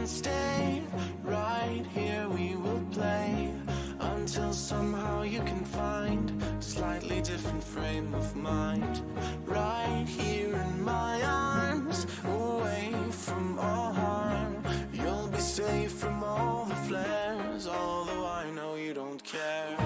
can stay. Right here we will play until somehow you can find a slightly different frame of mind. Right here in my arms, away from all harm. You'll be safe from all the flares, although I know you don't care.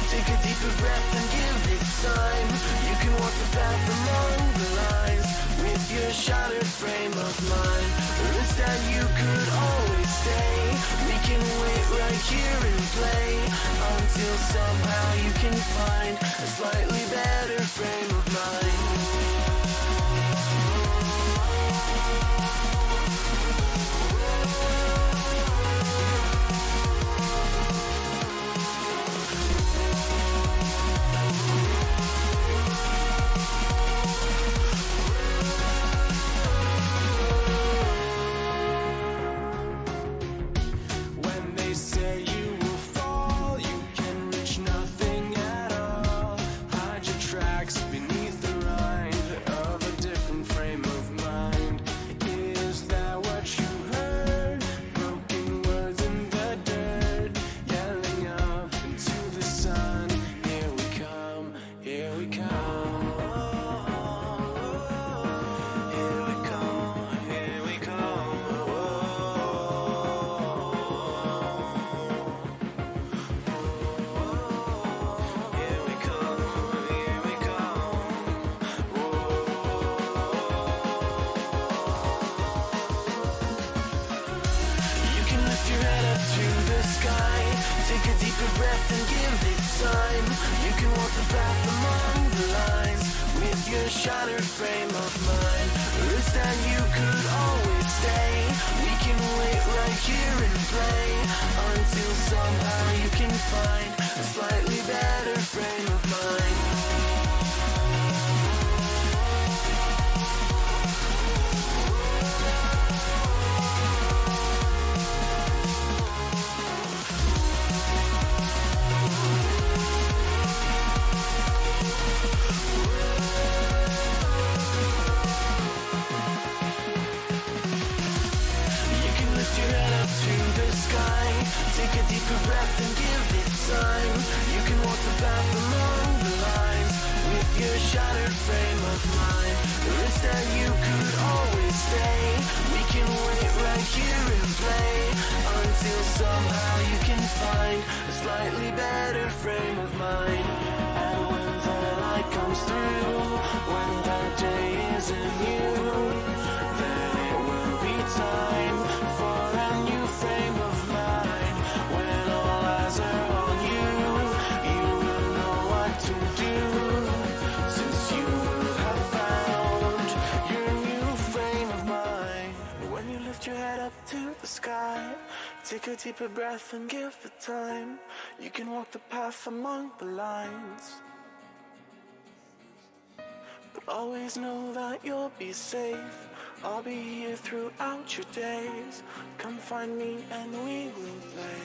Take a deeper breath and give it time. You can walk the path along the lines with your shattered frame of mind. The risk that you could always stay. We can wait right here and play until somehow you can find a slightly better frame of mind. Take a deeper breath and give it time. You can walk the path among the lines with your shattered frame of mind. The risk that you could always stay. We can wait right here and play until somehow you can find a slightly better frame of mind. Take a deeper breath and give it time. You can walk the path along the lines with your shattered frame of mind. The risk that you could always stay. We can wait right here and play until somehow you can find a slightly better frame of mind. And when the light comes through, when that day isn't you, then it will be time for a new frame of mind. Take a deeper breath and give it time. You can walk the path among the lines, but always know that you'll be safe. I'll be here throughout your days. Come find me and we will play.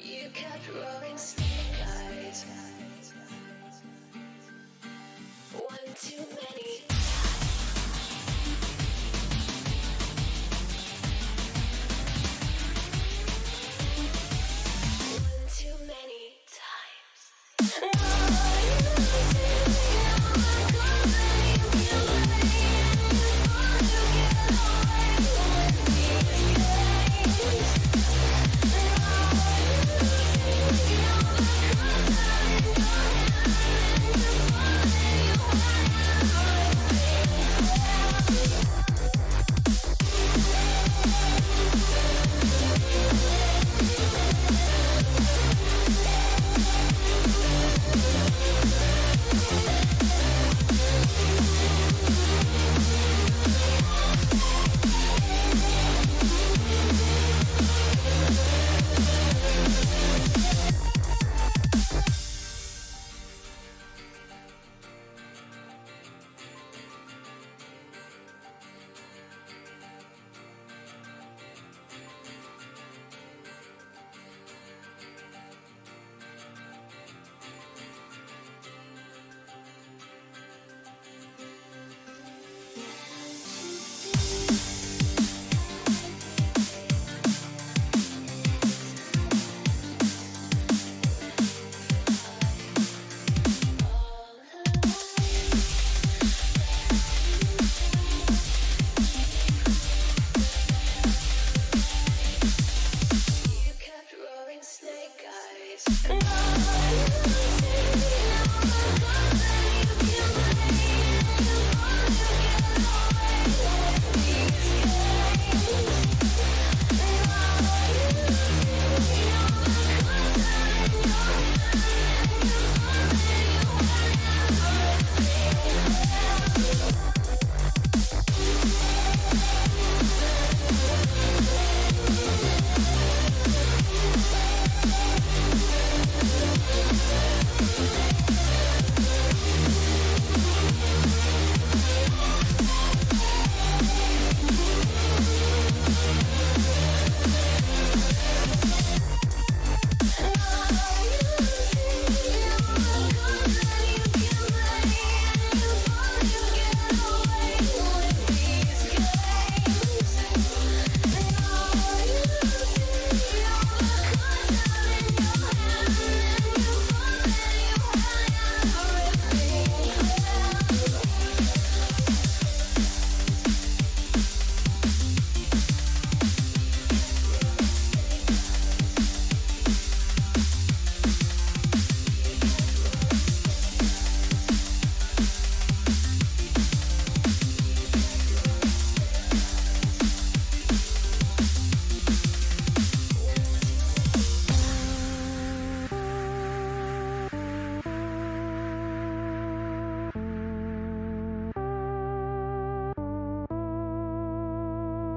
You kept rolling snake eyes.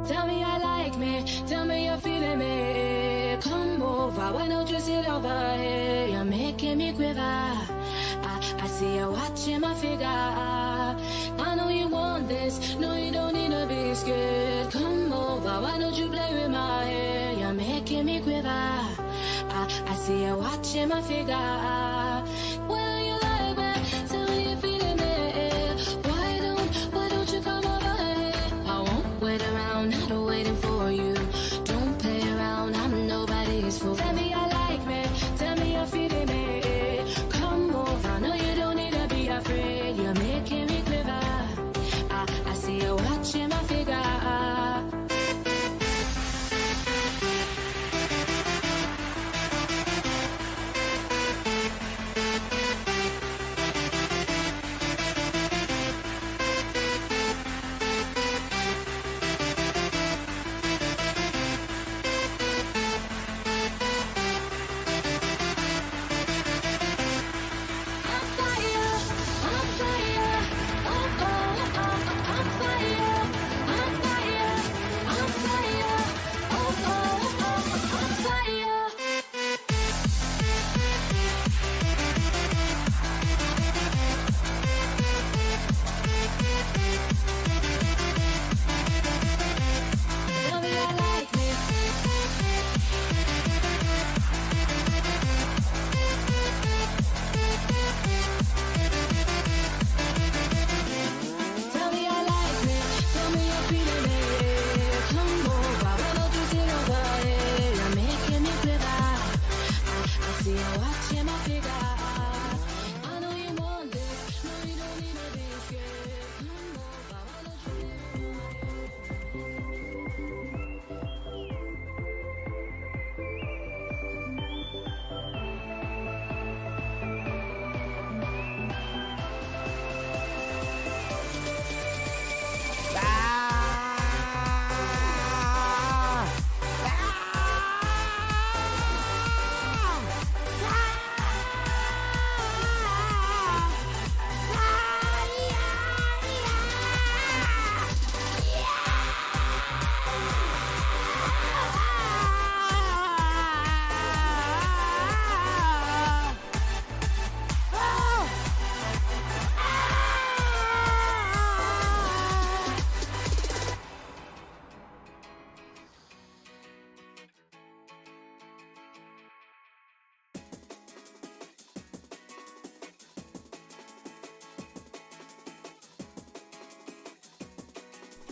Tell me I like me, tell me you're feeling me. Come over, why don't you sit over here? You're making me quiver. I see you watching my figure. I know you want this, no you don't need to be scared. Come over, why don't you play with my hair? You're making me quiver. I see you watching my figure. Well, you like me, tell me you're feeling me. Why don't you come over here? I won't wait around, not waiting for you. Don't play around, I'm nobody's fool. Tell me I like me, tell me you're feeling me. Come over, no you don't need to be afraid. You're making me quiver. I see you watching my figure.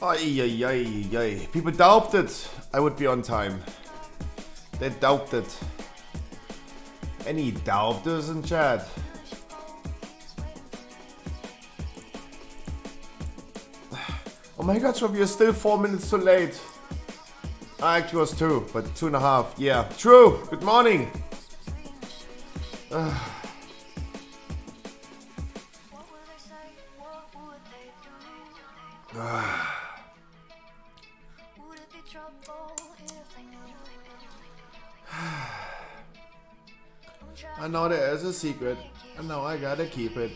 Ay. People doubted I would be on time. They doubted. Any doubters in chat? Oh my god, Rob, you're still 4 minutes too late. I actually was 2, but 2.5. Yeah, true. Good morning. I know there is a secret, and now I gotta keep it.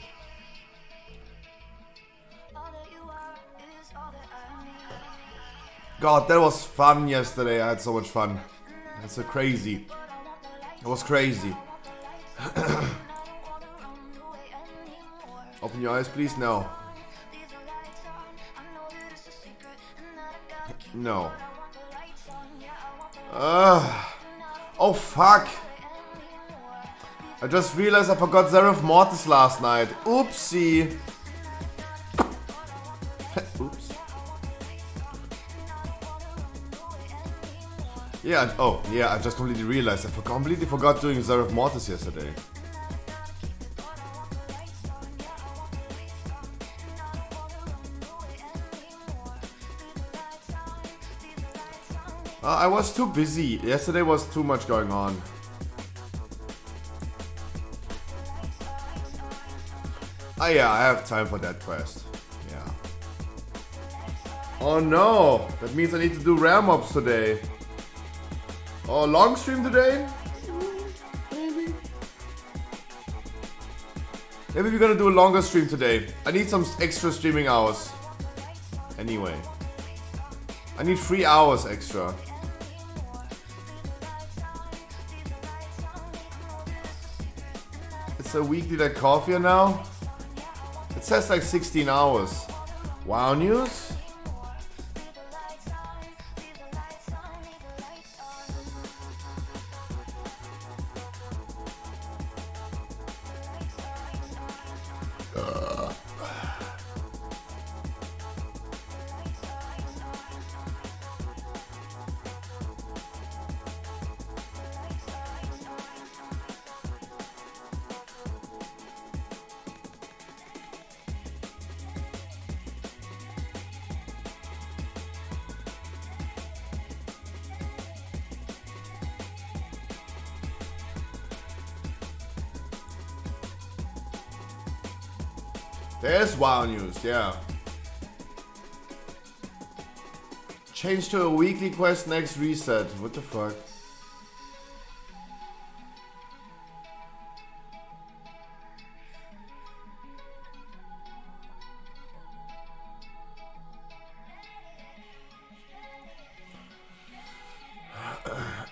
God, that was fun yesterday. I had so much fun. That's so crazy. It was crazy. Open your eyes, please. No. No. Oh, fuck. I just realized I forgot Seraph Mortis last night. Oopsie. Oops. Yeah, oh, yeah, I just completely realized. I completely forgot doing Seraph Mortis yesterday. I was too busy. Yesterday was too much going on. Yeah, I have time for that quest. Yeah. Oh no! That means I need to do rare mobs today. Oh, long stream today? Maybe. Maybe we're gonna do a longer stream today. I need some extra streaming hours. Anyway. I need 3 hours extra. It's a weekly like coffee now. It says like 16 hours. Wow news? There's WoW news, yeah. Change to a weekly quest next reset. What the fuck?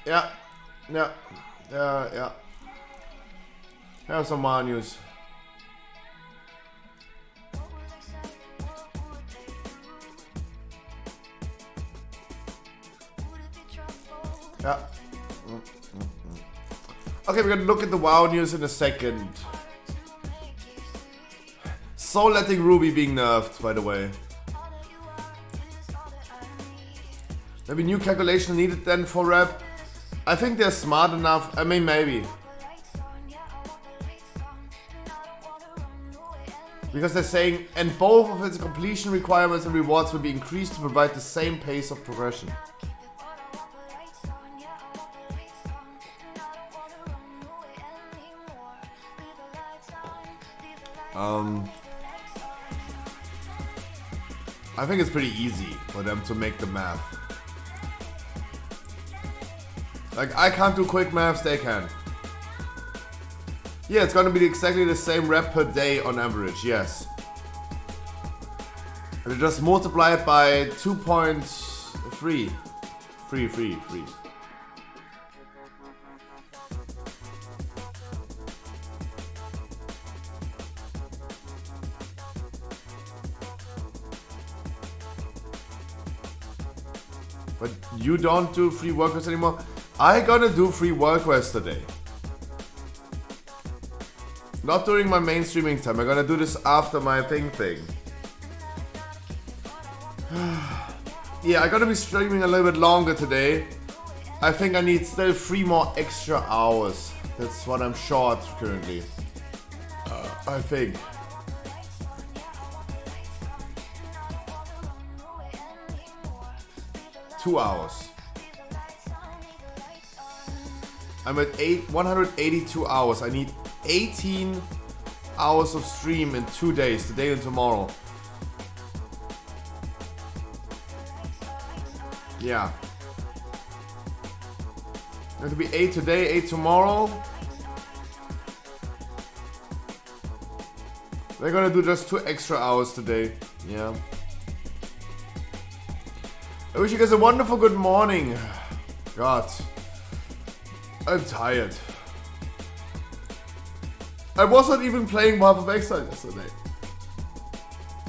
Yeah. Have some WoW news. Yeah. Okay, we're gonna look at the WoW news in a second. Soul letting Ruby being nerfed, by the way. Maybe new calculation needed then for rep. I think they're smart enough. I mean, maybe. Because they're saying, and both of its completion requirements and rewards will be increased to provide the same pace of progression. I think it's pretty easy for them to make the math. Like, I can't do quick maths, they can. Yeah, it's gonna be exactly the same rep per day on average, yes. And you just multiply it by 2.3. Free. But you don't do free work quests anymore? I gonna do free work quests today. Not during my main streaming time. I'm gonna do this after my thing. Yeah, I'm gonna be streaming a little bit longer today. I think I need still 3 more extra hours. That's what I'm short currently. I think. Two hours. I'm at 182 hours. I need 18 hours of stream in 2 days, today and tomorrow. Yeah. It'll be 8 today, 8 tomorrow. They're gonna do just 2 extra hours today. Yeah. I wish you guys a wonderful good morning. God. I'm tired. I was not even playing Path of Exile yesterday.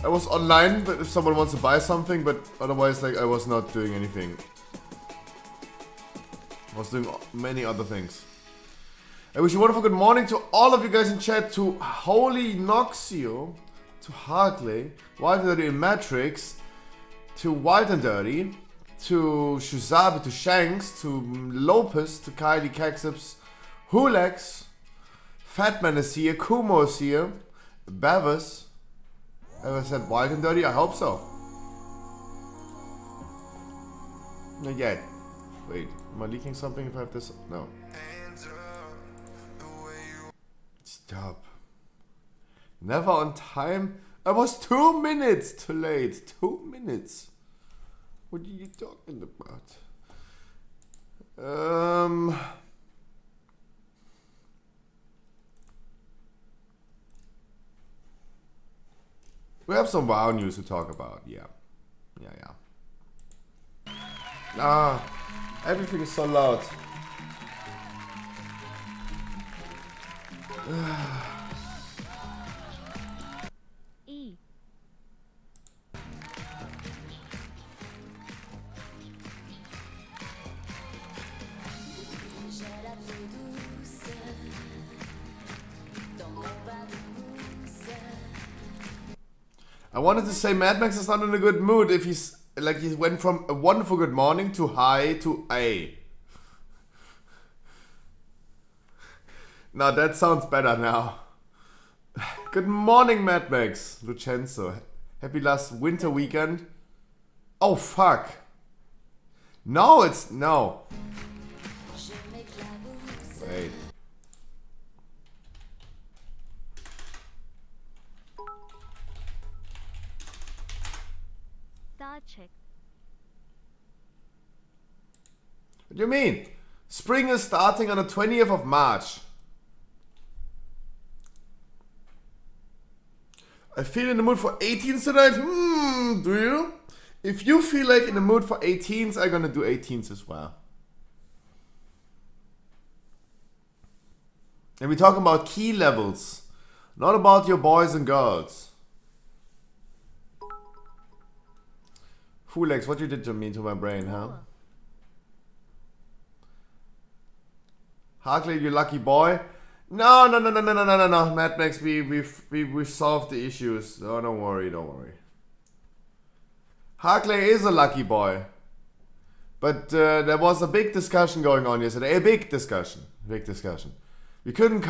I was online, but if someone wants to buy something, but otherwise, like, I was not doing anything. I was doing many other things. I wish you a wonderful good morning to all of you guys in chat, to Holy Noxio, to Hartley, Wild and Dirty Matrix, to Wild and Dirty, to Shuzabe, to Shanks, to Lopez, to Kylie Caxips, Hulex, Fatman is here, Kumo is here, Bevis. Have I said Wild and Dirty? I hope so. Not yet. Wait, am I leaking something if I have this? No. Stop. Never on time? I was 2 minutes too late. 2 minutes. What are you talking about? We have some WoW news to talk about. Yeah. Ah, everything is so loud. E. I wanted to say Mad Max is not in a good mood if he's like he went from a wonderful good morning to high to A. Now that sounds better now. Good morning, Mad Max. Lucenzo. Happy last winter weekend. Oh fuck. No, it's no. Wait. Star check. What do you mean? Spring is starting on the 20th of March. I feel in the mood for 18s tonight. Do you? If you feel like in the mood for 18s, I'm gonna do 18s as well. And we talk about key levels, not about your boys and girls. Fulex, what you did to me, to my brain, huh? Harkley, you lucky boy. No, Mad Max, we solved the issues. Oh, don't worry. Harkley is a lucky boy. But there was a big discussion going on yesterday. A big discussion. We couldn't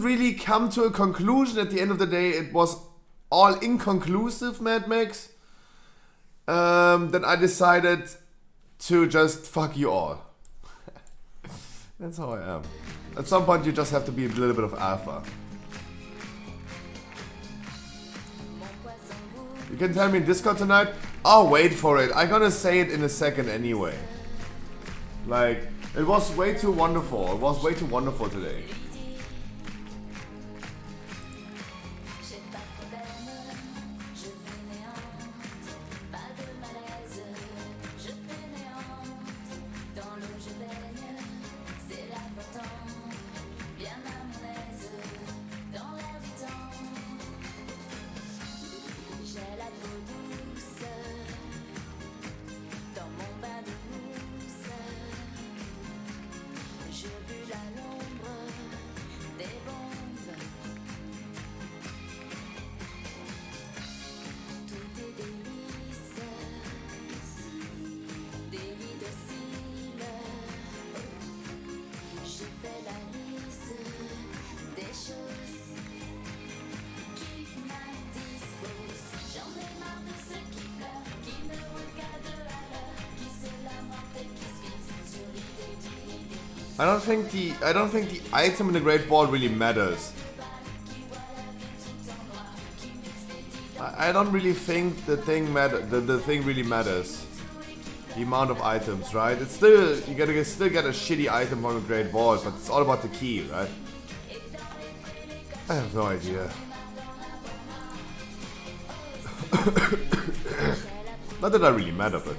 really come to a conclusion at the end of the day. It was all inconclusive, Mad Max. Then I decided to just fuck you all. That's how I am. At some point you just have to be a little bit of alpha. You can tell me in Discord tonight? Oh, wait for it. I'm gonna say it in a second anyway. Like, it was way too wonderful. It was way too wonderful today. I don't think the item in the Great Ball really matters. I don't really think the thing really matters. The amount of items, right? It's still you still get a shitty item from the Great Ball, but it's all about the key, right? I have no idea. Not that that really matter, but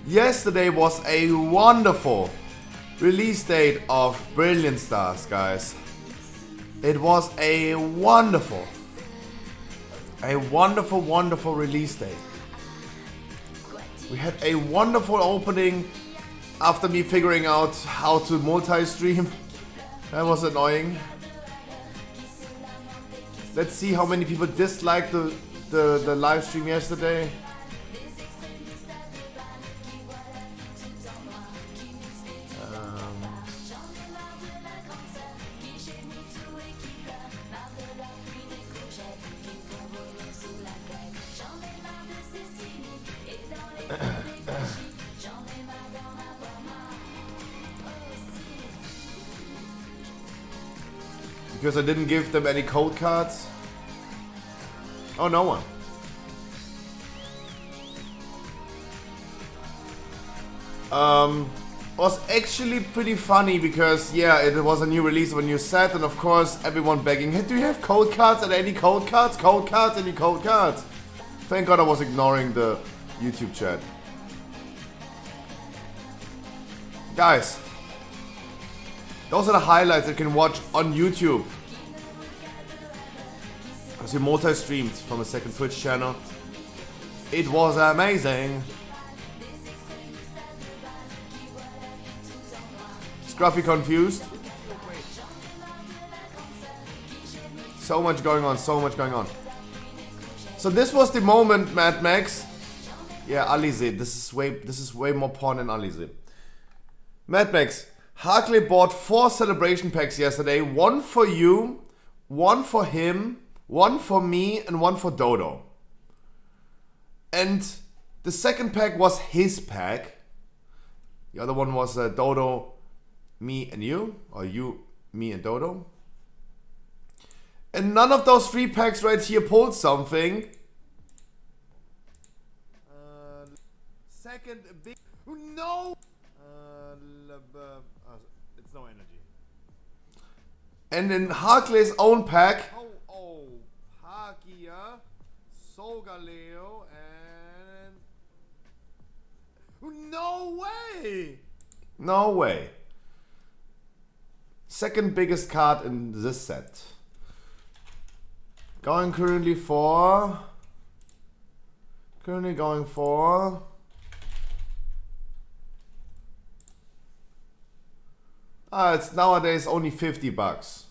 yesterday was a wonderful release date of Brilliant Stars, guys. It was a wonderful release date. We had a wonderful opening after me figuring out how to multi-stream. That was annoying. Let's see how many people disliked the live stream yesterday. Because I didn't give them any code cards. Oh, no one. was actually pretty funny because, yeah, it was a new release of a new set, and of course, everyone begging, hey, do you have code cards? Are there any code cards? Code cards? Any code cards? Thank God I was ignoring the YouTube chat. Guys, those are the highlights you can watch on YouTube. As we multi-streamed from a second Twitch channel. It was amazing. Scruffy confused. So much going on, so much going on. So this was the moment, Mad Max. Yeah, Alize. This is way more porn than Alize. Mad Max, Harkley bought 4 celebration packs yesterday. 1 for you, 1 for him, 1 for me, and 1 for Dodo. And the second pack was his pack. The other one was Dodo, me, and you. Or you, me, and Dodo. And none of those 3 packs right here pulled something. Second big... No! It's no energy. And in Harkley's own pack... Oh, Hakia, Sogaleo, and... No way! No way. Second biggest card in this set. Currently going for... it's nowadays only $50.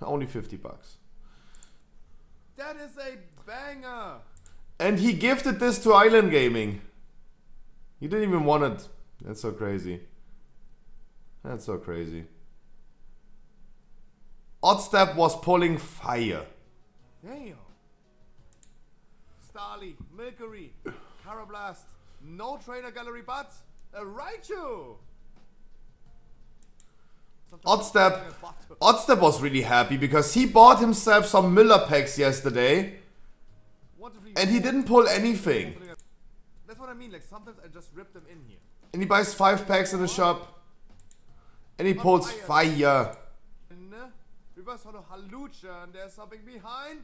Only $50. That is a banger. And he gifted this to Island Gaming. He didn't even want it. That's so crazy. That's so crazy. Oddstep was pulling fire. Damn. Starly, Milkery, Carablast, no trainer gallery, but a Raichu. Oddstep was really happy because he bought himself some Miller packs yesterday and he didn't pull anything. That's what I mean, like sometimes I just rip them in here. And he buys 5 packs in the shop and he pulls fire. Reverse Holo Halucha, and there's something behind.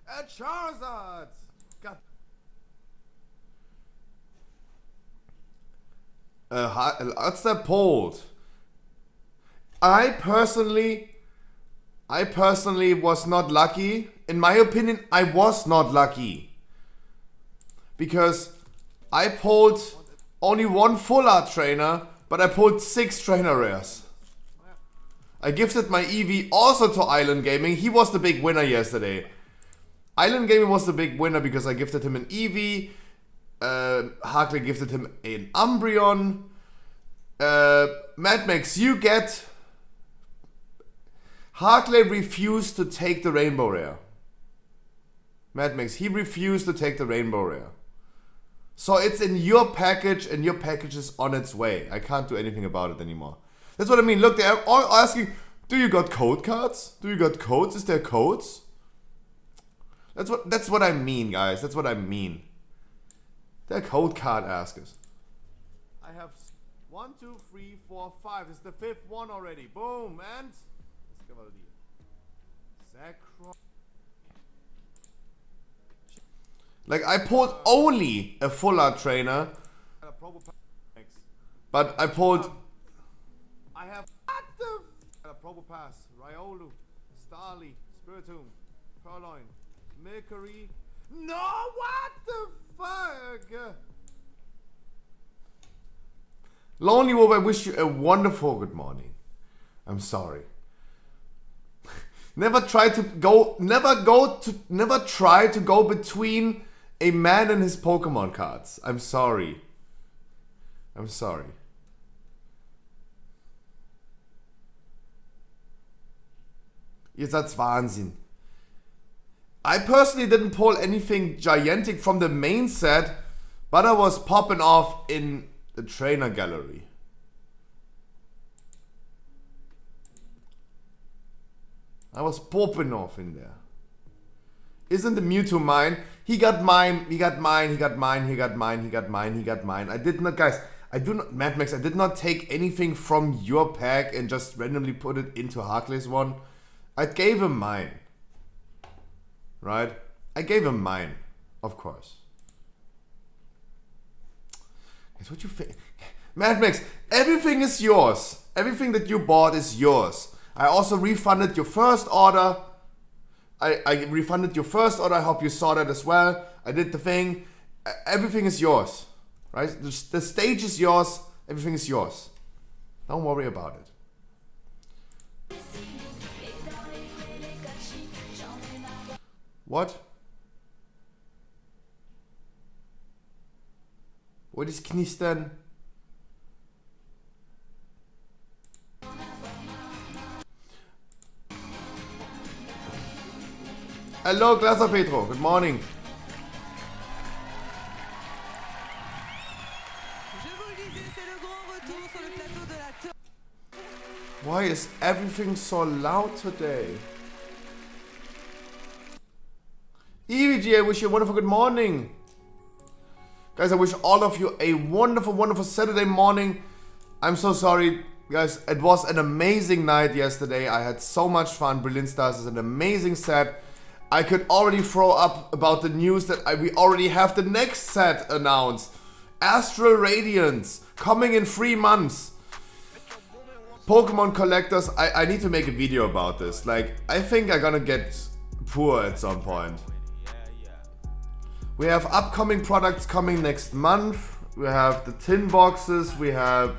A Charizard! God. Oddstep pulled. I personally was not lucky. In my opinion, I was not lucky. Because I pulled only 1 full art trainer, but I pulled 6 trainer rares. I gifted my Eevee also to Island Gaming. He was the big winner yesterday. Island Gaming was the big winner because I gifted him an Eevee. Harkley gifted him an Umbreon. Mad Max, you get... Harkley refused to take the Rainbow Rare. Mad Max, he refused to take the Rainbow Rare. So it's in your package and your package is on its way. I can't do anything about it anymore. That's what I mean. Look, they're all asking, do you got code cards? Do you got codes? Is there codes? That's what I mean, guys. That's what I mean. They're code card askers. I have 1, 2, 3, 4, 5. It's the 5th one already. Boom, and let's give it a deal. Sacro. Like I pulled only a full art trainer, but I pulled. I have what the Probopass, Riolu, Starly, Spiritomb, Purloin, Milkery. No, what the fuck? Lonely Wolf, I wish you a wonderful good morning. I'm sorry. Never try to go between a man and his Pokemon cards. I'm sorry. I'm sorry. Ihr seid's Wahnsinn. I personally didn't pull anything gigantic from the main set, but I was popping off in the trainer gallery. I was popping off in there. Isn't the Mewtwo mine? He got mine, he got mine, he got mine, he got mine, he got mine, he got mine. I did not, guys, I do not, Mad Max, I did not take anything from your pack and just randomly put it into Harkley's one. I gave him mine. Right? I gave him mine, of course. Guys, what you think? Mad Max, everything is yours. Everything that you bought is yours. I also refunded your first order. I refunded your first order. I hope you saw that as well. I did the thing. Everything is yours. Right? The stage is yours. Everything is yours. Don't worry about it. What? What is knistern? Hello, Glaser Petro. Good morning. Why is everything so loud today? EVG, I wish you a wonderful good morning. Guys, I wish all of you a wonderful, wonderful Saturday morning. I'm so sorry, guys. It was an amazing night yesterday. I had so much fun. Brilliant Stars is an amazing set. I could already throw up about the news that we already have the next set announced. Astral Radiance, coming in 3 months. Pokemon collectors, I need to make a video about this. Like, I think I'm gonna get poor at some point. We have upcoming products coming next month. We have the tin boxes, we have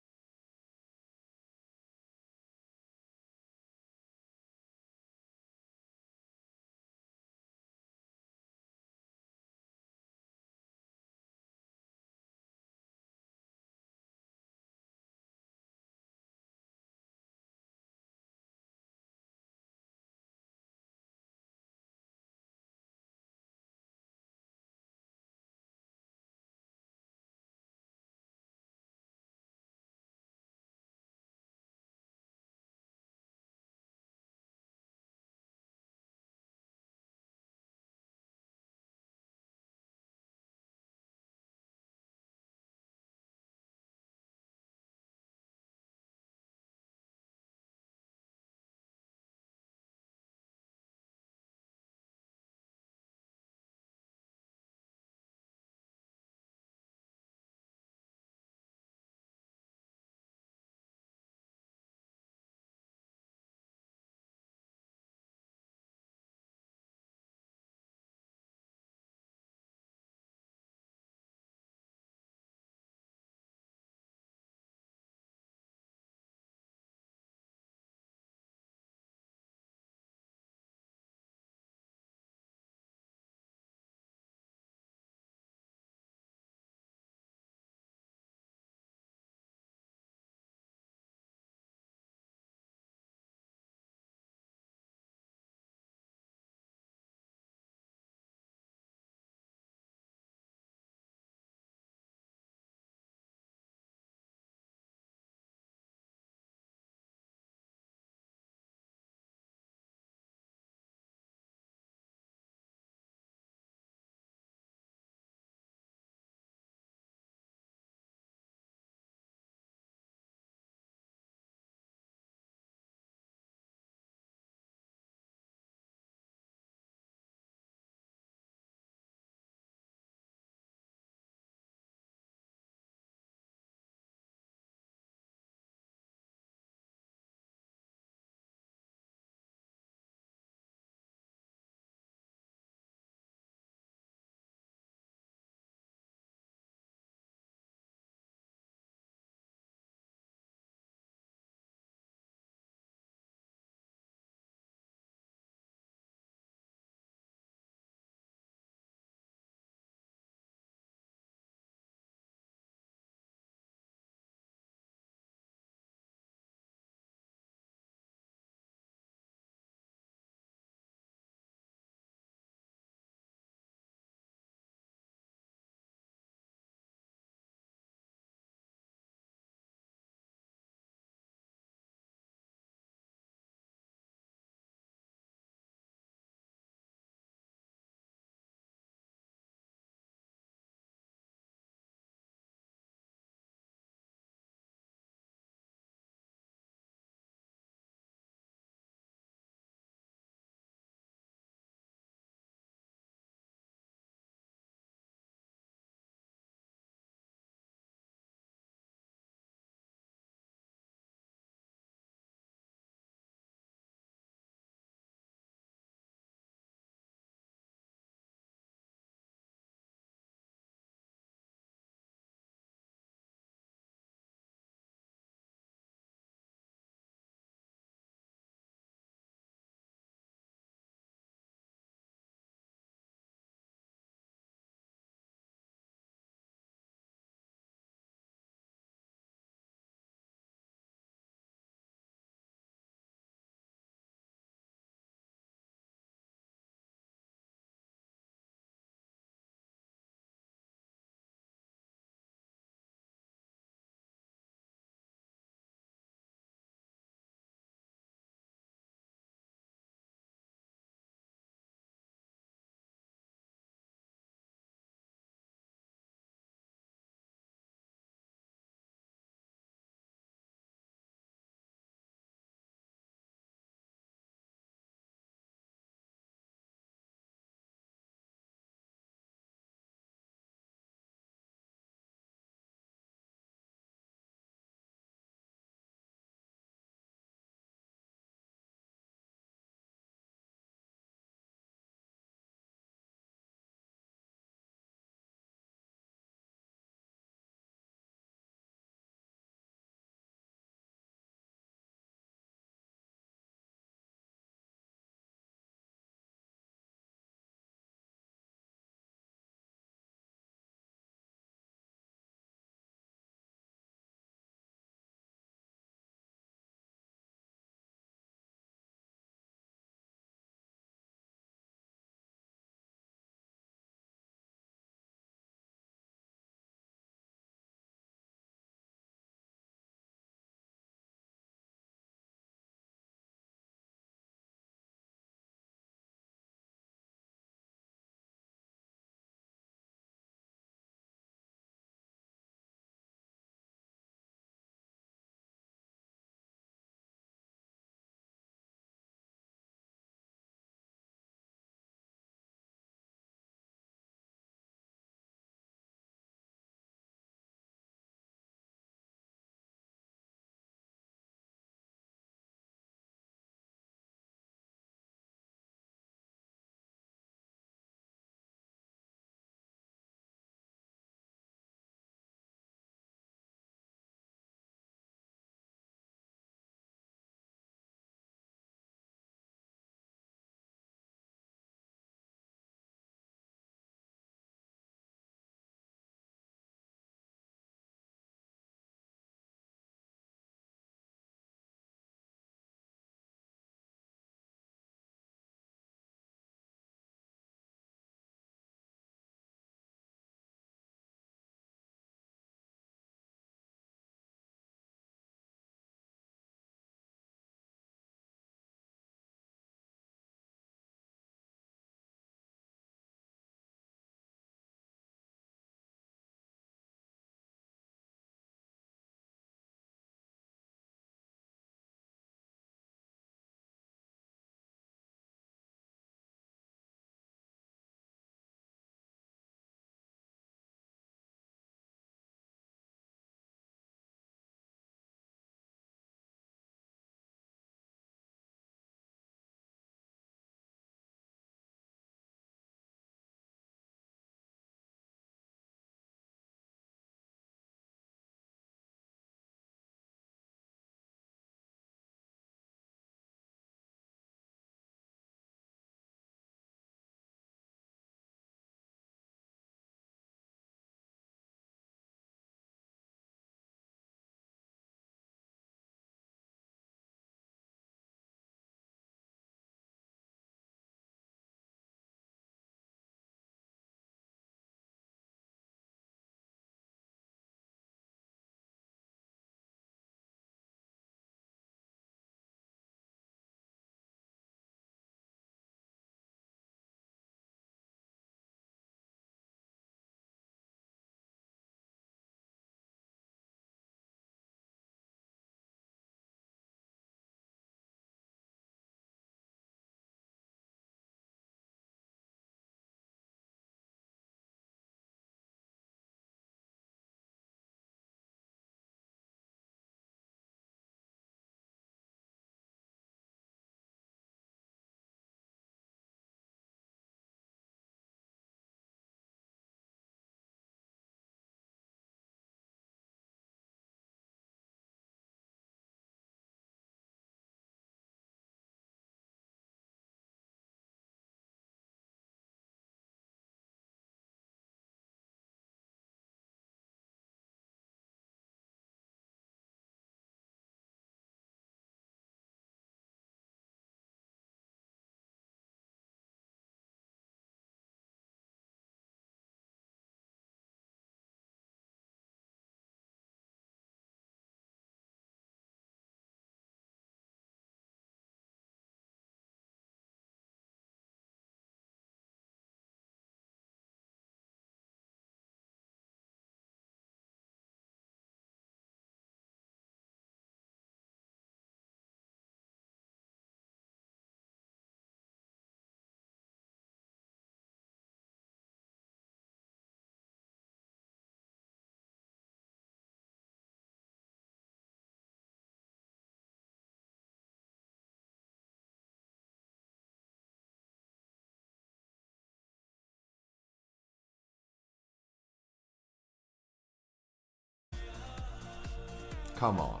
Come on.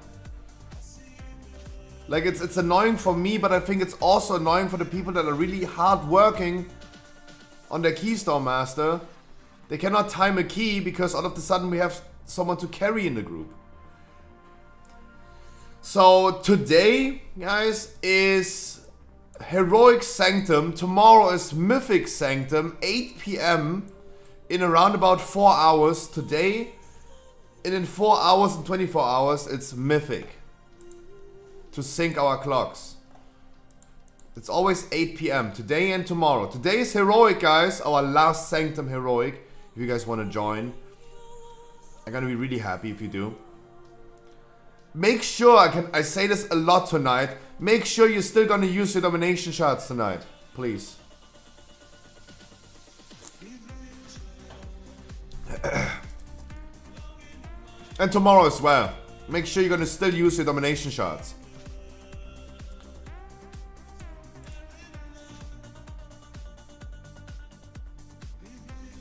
Like, it's annoying for me, but I think it's also annoying for the people that are really hard working on their Keystone Master. They cannot time a key because all of a sudden we have someone to carry in the group. So today, guys, is Heroic Sanctum. Tomorrow is Mythic Sanctum, 8 PM in around about 4 hours. Today, and in 4 hours and 24 hours, it's Mythic. To sync our clocks. It's always 8 PM, today and tomorrow. Today is Heroic, guys, our last Sanctum Heroic. If you guys want to join, I'm gonna be really happy if you do. Make sure, I say this a lot tonight, make sure you're still gonna use your domination shards tonight, please. And tomorrow as well. Make sure you're gonna still use your domination shards.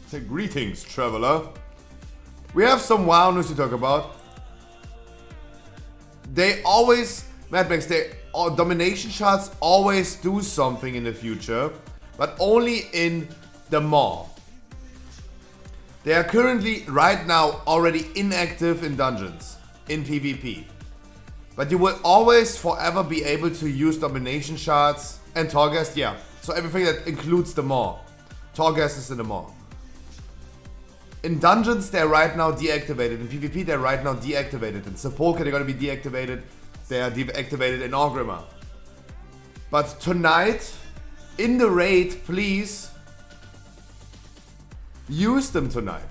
Say greetings, traveler. We have some WoW news to talk about. They always, Mad Max, domination shards always do something in the future, but only in the Maw. They are currently, right now, already inactive in dungeons, in PvP. But you will always, forever be able to use domination shards and Torghast, yeah. So everything that includes the Maw. Torghast is in the Maw. In dungeons, they're right now deactivated. In PvP, they're right now deactivated. In Sepulchre, they're gonna be deactivated. They are deactivated in Orgrimmar. But tonight, in the raid, please use them tonight.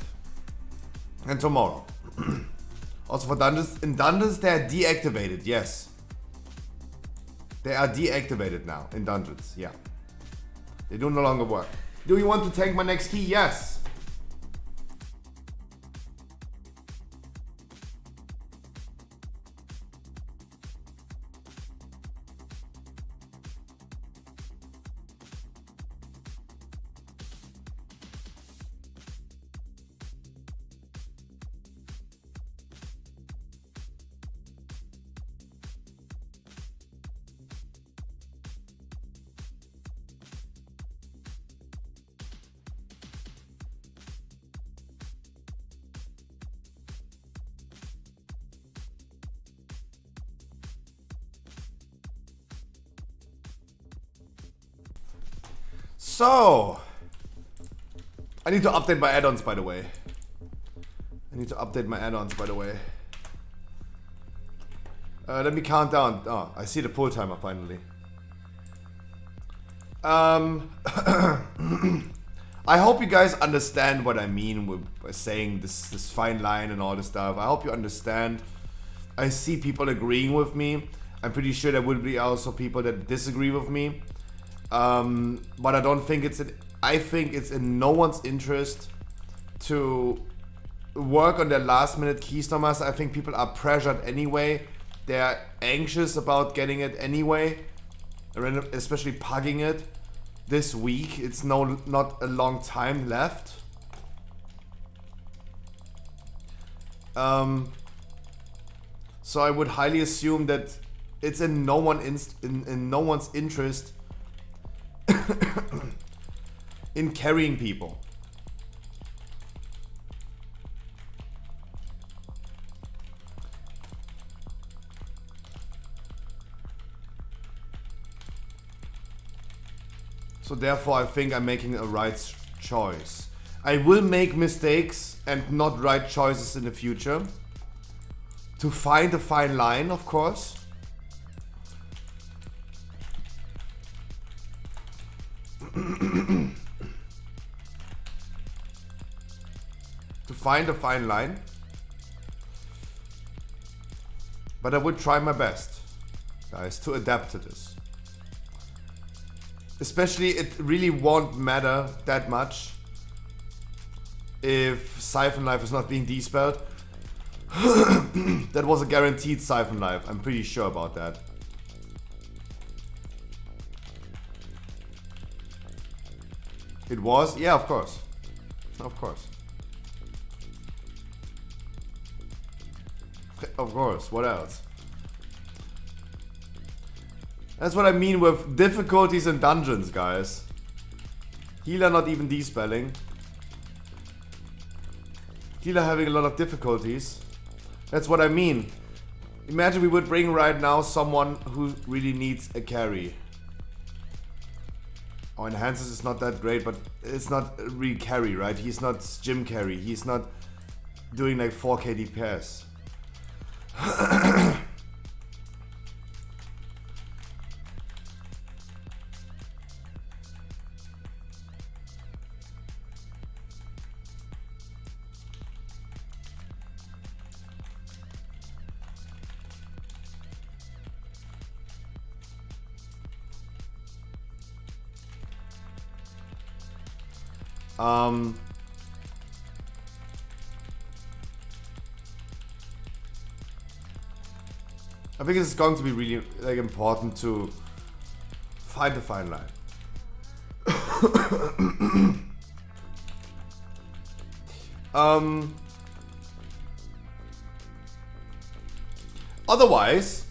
And tomorrow. Also for dungeons. In dungeons, they're deactivated, yes. They are deactivated now in dungeons, yeah. They do no longer work. Do you want to take my next key? Yes. So, I need to update my add-ons, by the way. Let me count down. Oh, I see the pull timer finally. I hope you guys understand what I mean with saying this fine line and all this stuff. I hope you understand. I see people agreeing with me. I'm pretty sure there will be also people that disagree with me. But I don't think I think it's in no one's interest to work on their last minute Keystone Master. I think people are pressured anyway. They're anxious about getting it anyway, especially pugging it this week. It's not a long time left. So I would highly assume that it's in no one's interest in carrying people. So therefore I think I'm making a right choice. I will make mistakes and not right choices in the future. To find a fine line, of course. To find a fine line. But I would try my best, guys, to adapt to this. Especially, it really won't matter that much if Siphon Life is not being despelled. That was a guaranteed Siphon Life, I'm pretty sure about that. It was? Yeah, of course. Of course. Of course, what else? That's what I mean with difficulties in dungeons, guys. Healer not even despelling. Healer having a lot of difficulties. That's what I mean. Imagine we would bring right now someone who really needs a carry. Oh, enhances is not that great, but it's not really carry, right? He's not gym carry. He's not doing like 4k DPS. I think it's going to be really like important to find the fine line. Otherwise,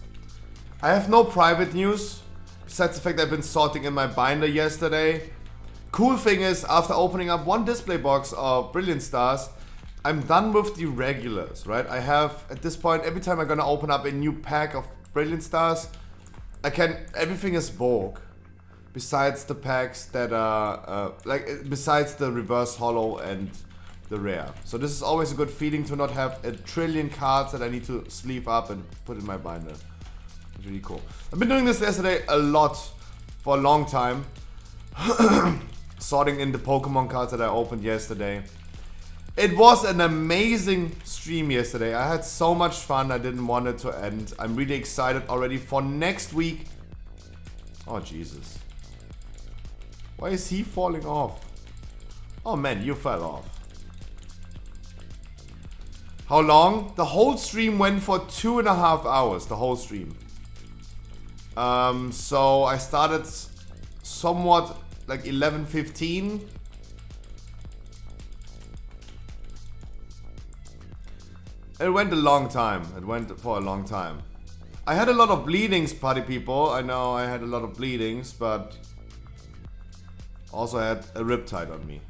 I have no private news besides the fact I've been sorting in my binder yesterday. Cool thing is, after opening up one display box of Brilliant Stars, I'm done with the regulars, right? I have, at this point, every time I'm gonna open up a new pack of Brilliant Stars, everything is bulk. Besides the packs that are, besides the reverse holo and the rare. So this is always a good feeling to not have a trillion cards that I need to sleeve up and put in my binder. It's really cool. I've been doing this yesterday a lot, for a long time. Sorting in the Pokemon cards that I opened yesterday. It was an amazing stream yesterday. I had so much fun. I didn't want it to end. I'm really excited already for next week. Oh, Jesus. Why is he falling off? Oh, man, you fell off. How long? The whole stream went for 2.5 hours. The whole stream. So I started somewhat like 11:15. It went a long time. It went for a long time. I had a lot of bleedings, party people. I know I had a lot of bleedings, but also I had a riptide on me.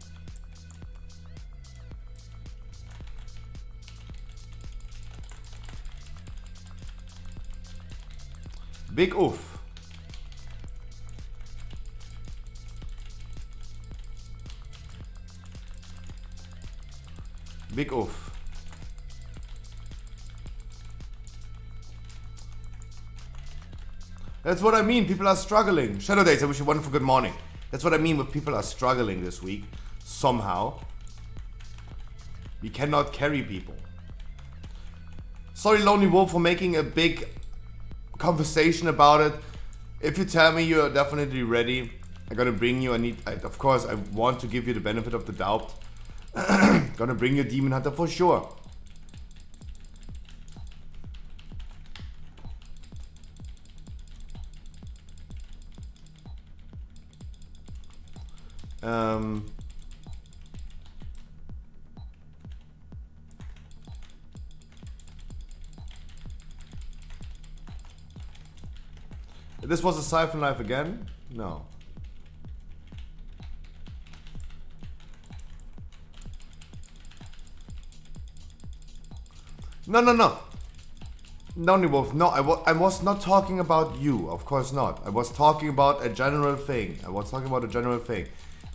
Big oof. Big oof. That's what I mean. People are struggling. Shadow Days, I wish you a wonderful good morning. That's what I mean with people are struggling this week. Somehow. We cannot carry people. Sorry, Lonely Wolf, for making a big conversation about it. If you tell me you're definitely ready, I'm gonna bring you. Of course, I want to give you the benefit of the doubt. Gonna bring you Demon Hunter for sure. This was a Siphon Life again? No. No. Lonely Wolf, no, I was not talking about you, of course not. I was talking about a general thing.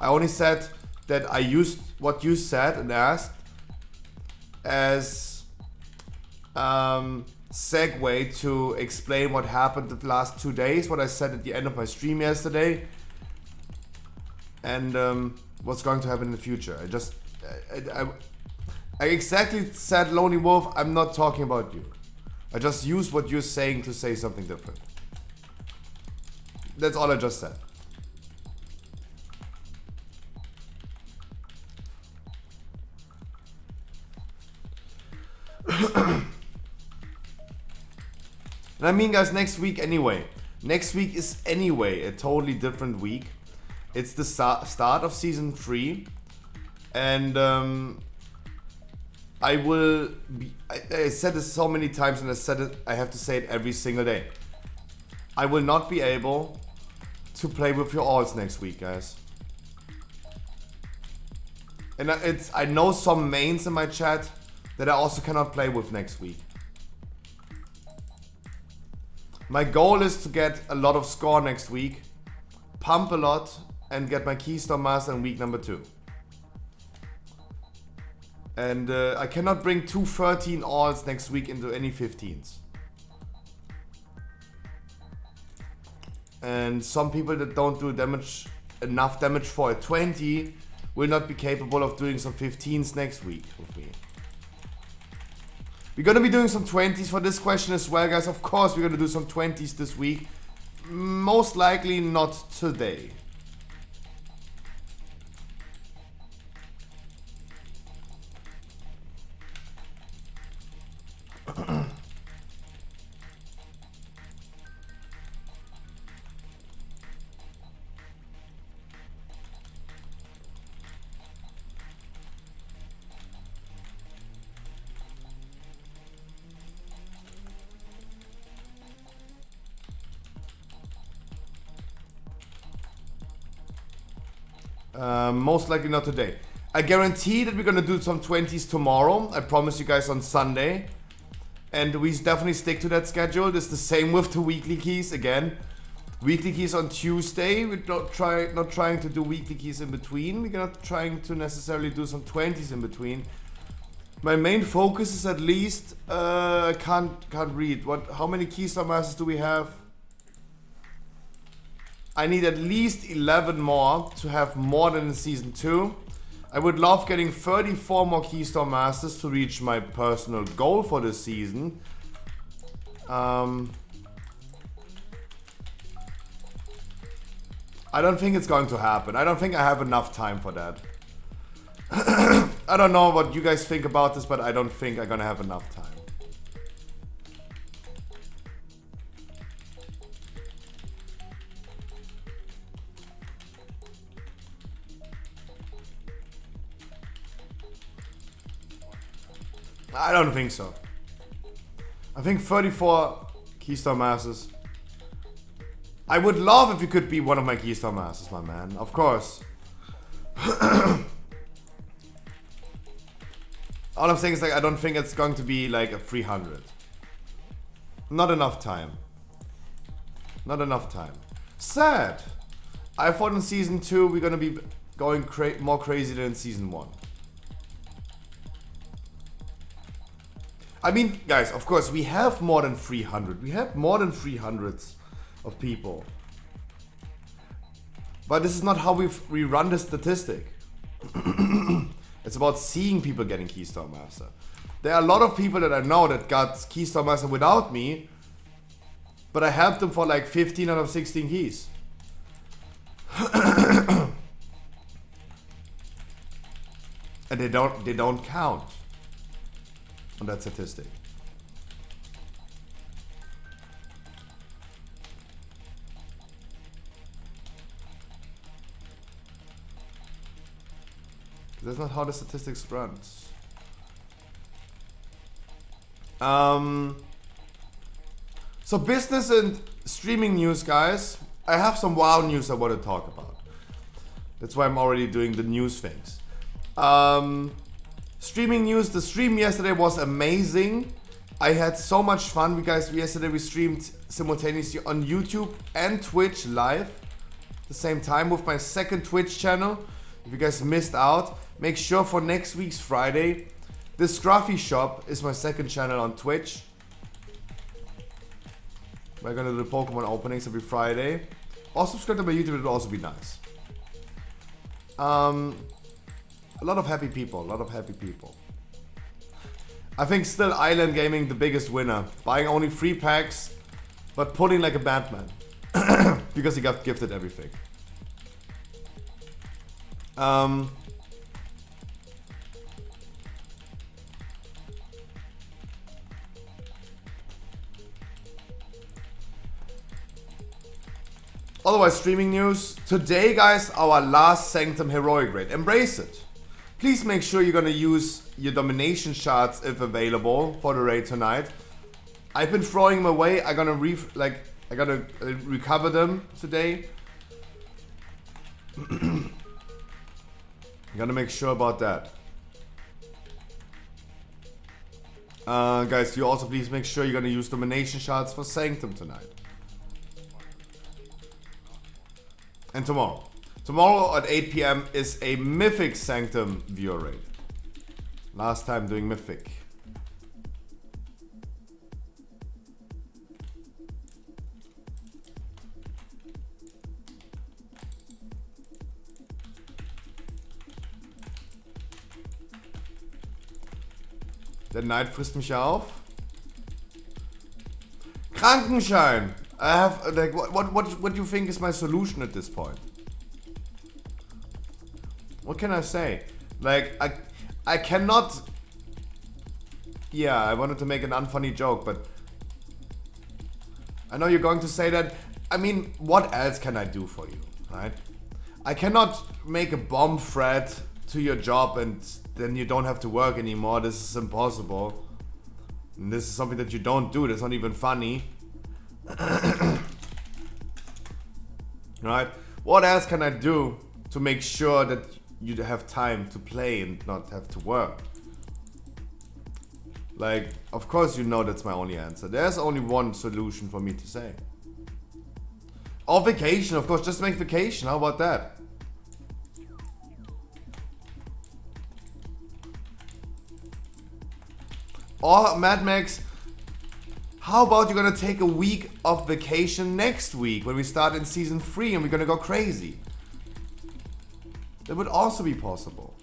I only said that I used what you said and asked as segue to explain what happened the last 2 days, what I said at the end of my stream yesterday, and what's going to happen in the future. I exactly said, Lonely Wolf, I'm not talking about you. I just used what you're saying to say something different. That's all I just said. And I mean, guys, next week anyway. Next week is anyway a totally different week. It's the start of season 3. And I will be, I said this so many times and I said it, I have to say it every single day. I will not be able to play with your alts next week, guys. And I know some mains in my chat that I also cannot play with next week. My goal is to get a lot of score next week, pump a lot, and get my Keystone Master in week number 2. And I cannot bring 2 13 alls next week into any 15s. And some people that don't do enough damage for a 20 will not be capable of doing some 15s next week with me. We're gonna be doing some 20s for this question as well, guys. Of course, we're gonna do some 20s this week. Most likely not today. Most likely not today. I guarantee that we're gonna do some 20s tomorrow. I promise you guys on Sunday. And we definitely stick to that schedule. It's the same with the weekly keys again. Weekly keys on Tuesday. We're not trying to do weekly keys in between. We're not trying to necessarily do some 20s in between. My main focus is at least I can't read. How many Keystone Masters do we have? I need at least 11 more to have more than in Season 2. I would love getting 34 more Keystone Masters to reach my personal goal for this season. I don't think it's going to happen. I don't think I have enough time for that. I don't know what you guys think about this, but I don't think I'm gonna have enough time. I don't think so. I think 34 Keystone Masters. I would love if you could be one of my Keystone Masters, my man. Of course. All I'm saying is, like, I don't think it's going to be like a 300. Not enough time. Not enough time. Sad. I thought in Season 2 we're gonna be going more crazy than in Season 1. I mean, guys, of course, we have more than 300. We have more than 300s of people. But this is not how we run the statistic. It's about seeing people getting Keystone Master. There are a lot of people that I know that got Keystone Master without me, but I helped them for like 15 out of 16 keys. And they don't count on that statistic. That's not how the statistics runs. So business and streaming news, guys. I have some WoW news I want to talk about. That's why I'm already doing the news things. Streaming news. The stream yesterday was amazing. I had so much fun. Yesterday we streamed simultaneously on YouTube and Twitch live at the same time with my second Twitch channel. If you guys missed out, make sure for next week's Friday, the Scruffy Shop is my second channel on Twitch. We're gonna do the Pokemon openings every Friday. Also subscribe to my YouTube, it would also be nice. A lot of happy people, a lot of happy people. I think still Island Gaming the biggest winner. Buying only 3 packs, but pulling like a Batman. Because he got gifted everything. Otherwise, streaming news. Today, guys, our last Sanctum Heroic raid. Embrace it. Please make sure you're gonna use your domination shards if available for the raid tonight. I've been throwing them away. I'm gonna recover them today. I'm gonna make sure about that. Guys, you also please make sure you're gonna use domination shards for Sanctum tonight. And tomorrow. Tomorrow at 8 PM is a Mythic Sanctum viewer raid. Last time doing Mythic. Der Neid frisst mich auf. Krankenschein. I have like what do you think is my solution at this point? What can I say? Like I cannot. Yeah, I wanted to make an unfunny joke, but I know you're going to say that. I mean, what else can I do for you, right? I cannot make a bomb threat to your job and then you don't have to work anymore. This is impossible. And this is something that you don't do. That's not even funny. Right? What else can I do to make sure that you have time to play and not have to work? Like, of course you know that's my only answer. There's only one solution for me to say. Or vacation, of course. Just make vacation. How about that? Or Mad Max, how about you're gonna take a week of vacation next week when we start in season 3 and we're gonna go crazy? That would also be possible.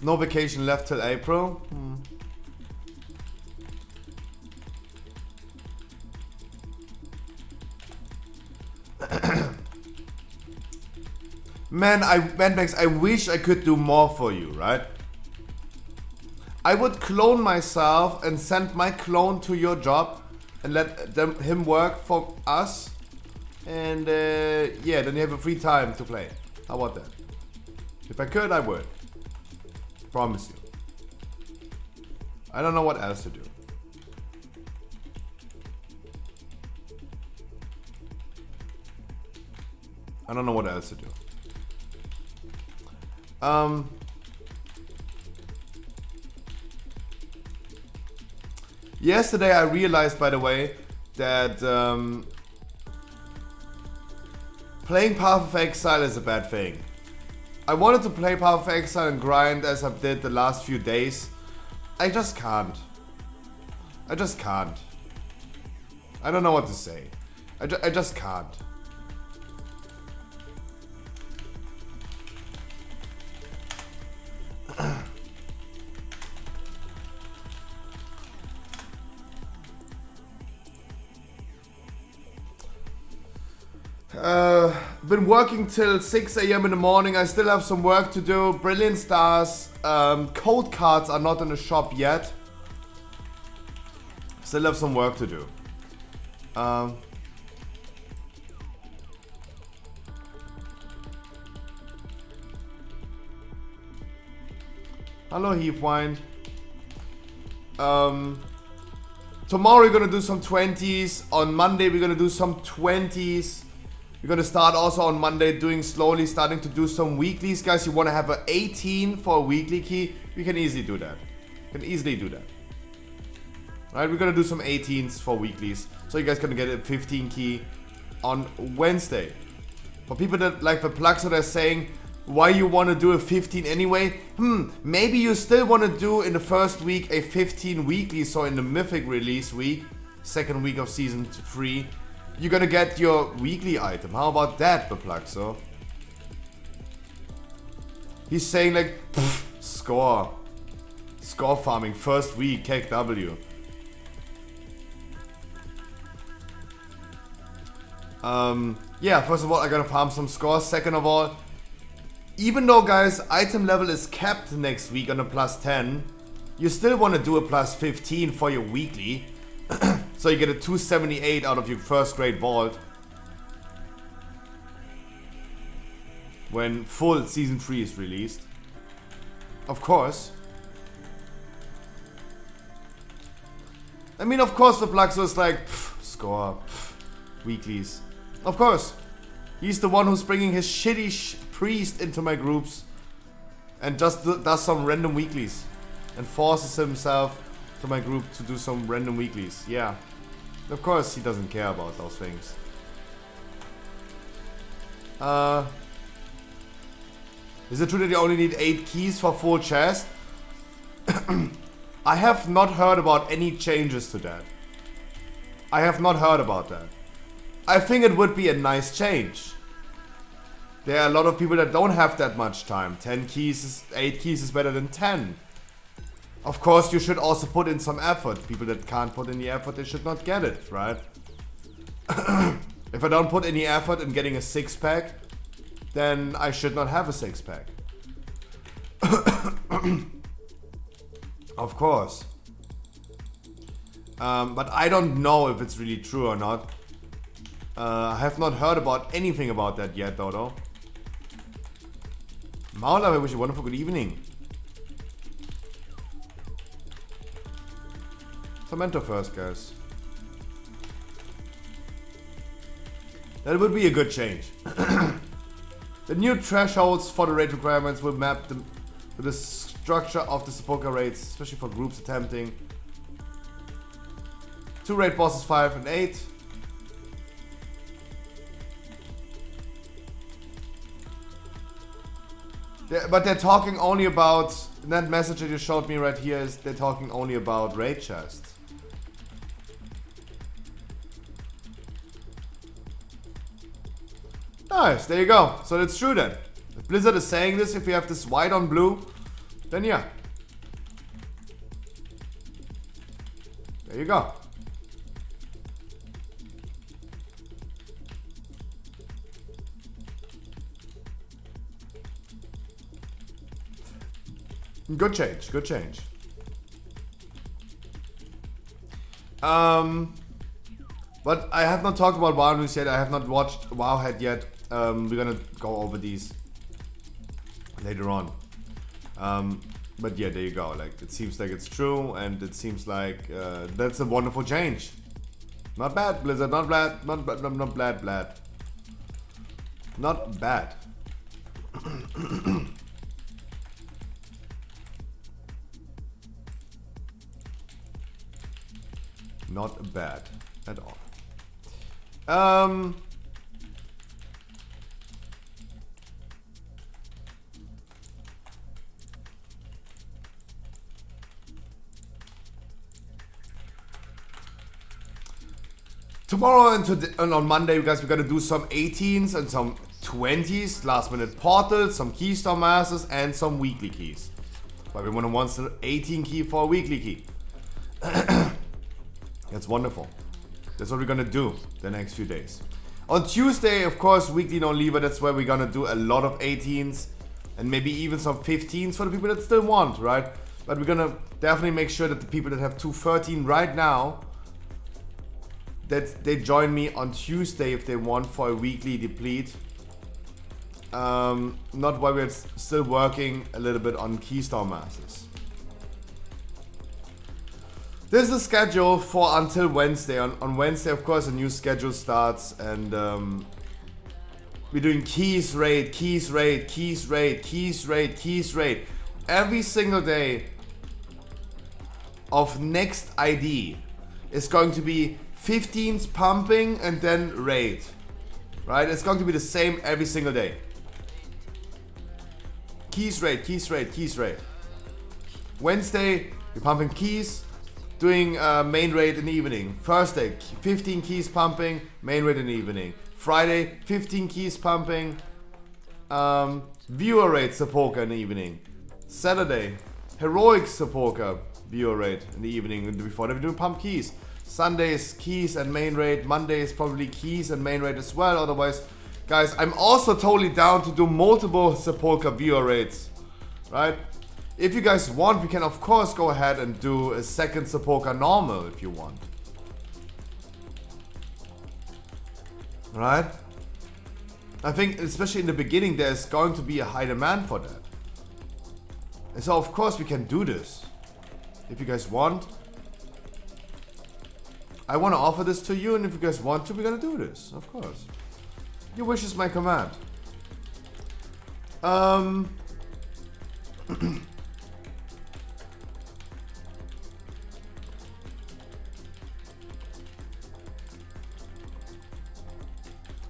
No vacation left till April? Man, Mad Max, I wish I could do more for you, right? I would clone myself and send my clone to your job and let him work for us. And yeah, then you have a free time to play. How about that? If I could, I would. Promise you. I don't know what else to do. I don't know what else to do. Yesterday I realized, by the way, that playing Path of Exile is a bad thing. I wanted to play Path of Exile and grind as I did the last few days. I just can't. I just can't. I don't know what to say. I just can't. Been working till 6 AM in the morning. I still have some work to do. Brilliant stars. Code cards are not in the shop yet. Still have some work to do. Hello, Heathwind. Tomorrow we're gonna do some 20s. On Monday we're gonna do some 20s. We're gonna start also on Monday doing slowly, starting to do some weeklies. Guys, you wanna have an 18 for a weekly key? We can easily do that. Can easily do that. Alright, we're gonna do some 18s for weeklies. So you guys gonna get a 15 key on Wednesday. For people that like the plugs that are saying, why you wanna do a 15 anyway? Maybe you still wanna do in the first week a 15 weekly, so in the Mythic release week, second week of season 3. You're gonna get your weekly item. How about that, the plug, so? He's saying like, score. Score farming, first week, KW. Yeah, first of all, I gotta farm some scores. Second of all, even though, guys, item level is capped next week on a +10, you still wanna do a +15 for your weekly. So you get a 278 out of your first grade vault when full season 3 is released. Of course. I mean, of course the Fluxo is like, score, weeklies. Of course. He's the one who's bringing his shitty priest into my groups and just does some random weeklies and forces himself to my group to do some random weeklies. Yeah. Of course he doesn't care about those things. Is it true that you only need 8 keys for full chest? I have not heard about any changes to that. I have not heard about that. I think it would be a nice change. There are a lot of people that don't have that much time. 8 keys is better than 10. Of course, you should also put in some effort. People that can't put in the effort, they should not get it, right? If I don't put any effort in getting a 6-pack, then I should not have a 6-pack. Of course. But I don't know if it's really true or not. I have not heard about anything about that yet, though. Maula, I wish you a wonderful good evening. Tormentor first, guys. That would be a good change. The new thresholds for the raid requirements will map to the structure of the sepulchre raids, especially for groups attempting 2 raid bosses 5 and 8. But they're talking only about, that message that you showed me right here is they're talking only about raid chests. Nice, there you go. So that's true then. If Blizzard is saying this, if you have this white on blue, then yeah. There you go. Good change, good change. But I have not talked about WoW News yet. I have not watched Wowhead yet. We're gonna go over these later on. But yeah, there you go. Like, it seems like it's true, and it seems like that's a wonderful change. Not bad, Blizzard. Not bad. Not bad. Not bad. Not bad. Not bad at all. Tomorrow and on Monday, guys, we're gonna do some 18s and some 20s, last minute portals, some keystone masters, and some weekly keys. But everyone wants an 18 key for a weekly key. That's wonderful. That's what we're gonna do the next few days. On Tuesday, of course, weekly no lever. That's where we're gonna do a lot of 18s and maybe even some 15s for the people that still want, right? But we're gonna definitely make sure that the people that have 213 right now, that they join me on Tuesday if they want for a weekly deplete. Not while we're still working a little bit on Keystone Masters. This is the schedule for until Wednesday. On Wednesday, of course, a new schedule starts, and we're doing keys raid, keys raid, keys raid, keys raid, keys raid. Every single day of next ID is going to be 15s pumping and then raid. Right? It's going to be the same every single day. Keys raid, keys raid, keys raid. Wednesday, we're pumping keys. Doing main raid in the evening. Thursday, 15 keys pumping, main raid in the evening. Friday, 15 keys pumping, viewer raid sepulchre in the evening. Saturday, heroic sepulchre viewer raid in the evening before they do pump keys. Sundays, keys and main raid. Mondays, probably keys and main raid as well. Otherwise, guys, I'm also totally down to do multiple sepulchre viewer raids, right? If you guys want, we can of course go ahead and do a second sepulchre normal if you want. Right? I think especially in the beginning there's going to be a high demand for that. And so of course we can do this. If you guys want. I want to offer this to you, and if you guys want to, we're gonna do this. Of course. Your wish is my command.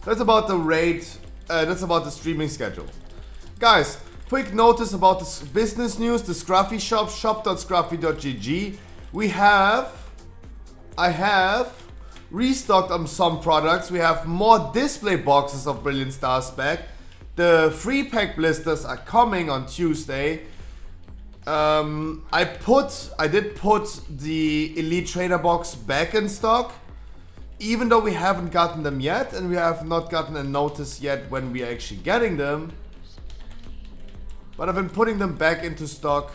That's about the rate, that's about the streaming schedule. Guys, quick notice about this business news, the Scruffy shop, shop.scruffy.gg. I have restocked on some products. We have more display boxes of Brilliant Stars back. The free pack blisters are coming on Tuesday. I did put the Elite Trainer box back in stock. Even though we haven't gotten them yet, and we have not gotten a notice yet when we are actually getting them. But I've been putting them back into stock.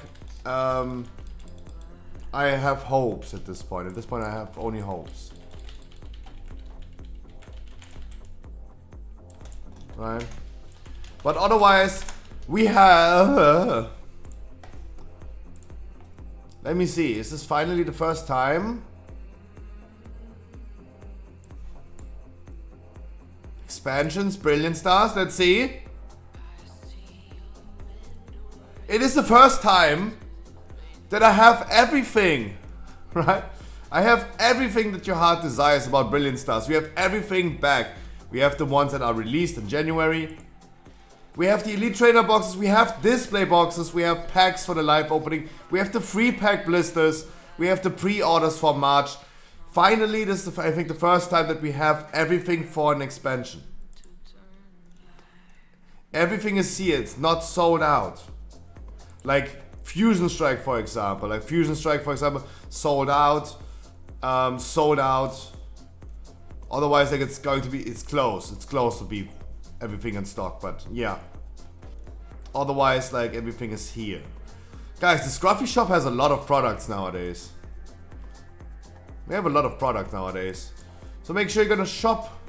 I have hopes at this point. At this point I have only hopes. Right? But otherwise, we have... Let me see, is this finally the first time? Expansions, Brilliant Stars, let's see. It is the first time that I have everything, right? I have everything that your heart desires about Brilliant Stars. We have everything back. We have the ones that are released in January. We have the Elite Trainer boxes, we have display boxes, we have packs for the live opening, we have the free pack blisters, we have the pre-orders for March. Finally, this is, I think, the first time that we have everything for an expansion. Everything is here, it's not sold out. Like Fusion Strike, for example. Sold out. Sold out. Otherwise, like, it's going to be, it's close to be everything in stock, but yeah. Otherwise, like, everything is here. Guys, the Scruffy shop has a lot of products nowadays. We have a lot of product nowadays. So make sure you're gonna shop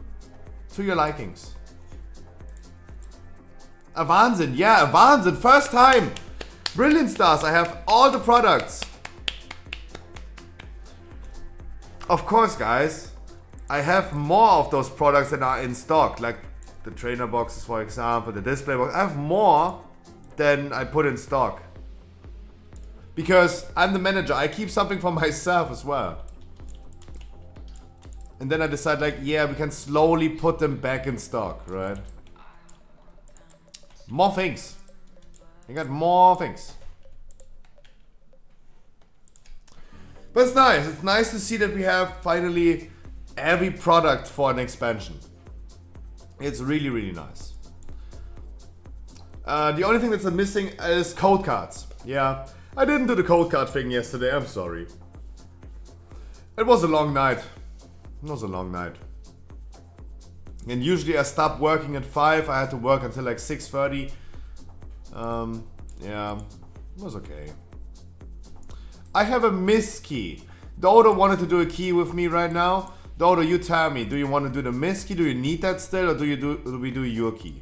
to your likings. A Wahnsinn, yeah, a Wahnsinn. First time. Brilliant Stars, I have all the products. Of course, guys, I have more of those products that are in stock. Like the trainer boxes, for example, the display box. I have more than I put in stock. Because I'm the manager, I keep something for myself as well. And then I decide, like, yeah, we can slowly put them back in stock, right? More things. I got more things. But it's nice. It's nice to see that we have finally every product for an expansion. It's really, really nice. The only thing that's missing is code cards. Yeah, I didn't do the code card thing yesterday. I'm sorry. It was a long night. It was a long night. And usually I stopped working at 5. I had to work until like 6:30. Yeah, it was okay. I have a miss key. Dodo wanted to do a key with me right now. Dodo, you tell me, do you want to do the miss key? Do you need that still, or do we do your key?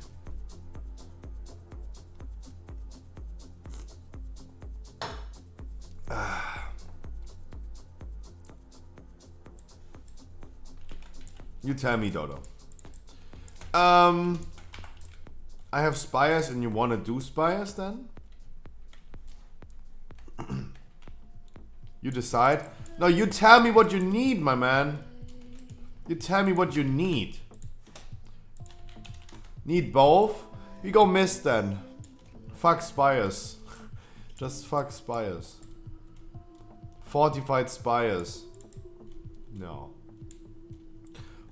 You tell me, Dodo. I have Spires, and you want to do Spires then? You decide. No, you tell me what you need, my man. You tell me what you need. Need both? We go miss then. Fuck Spires. Just fuck Spires. Fortified Spires. No.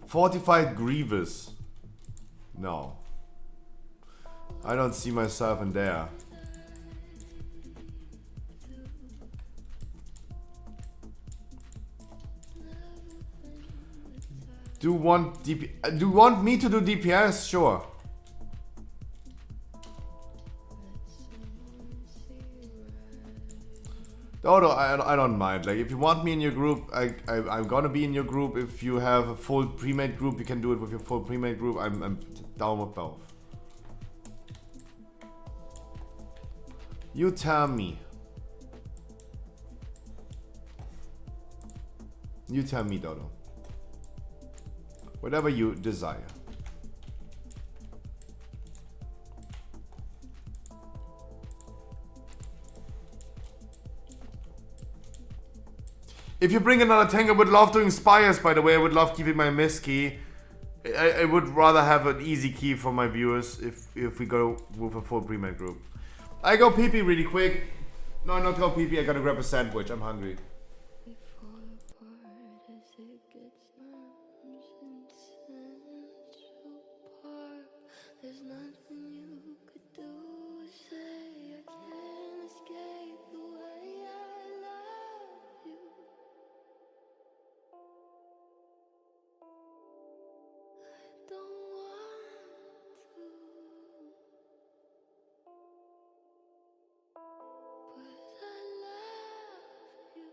Fortified Grievous. No. I don't see myself in there. Do you want me to do DPS? Sure. Dodo, I don't mind. Like, if you want me in your group, I'm gonna be in your group. If you have a full pre-made group, you can do it with your full pre-made group. I'm down with both. You tell me. You tell me, Dodo. Whatever you desire. If you bring another tank, I would love doing Spires, by the way. I would love keeping my miss key. I would rather have an easy key for my viewers if we go with a full pre-made group. I go pee-pee really quick. No, not go pee-pee. I gotta grab a sandwich. I'm hungry. There's nothing you could do or say. I can't escape the way I love you. I don't want to, but I love you.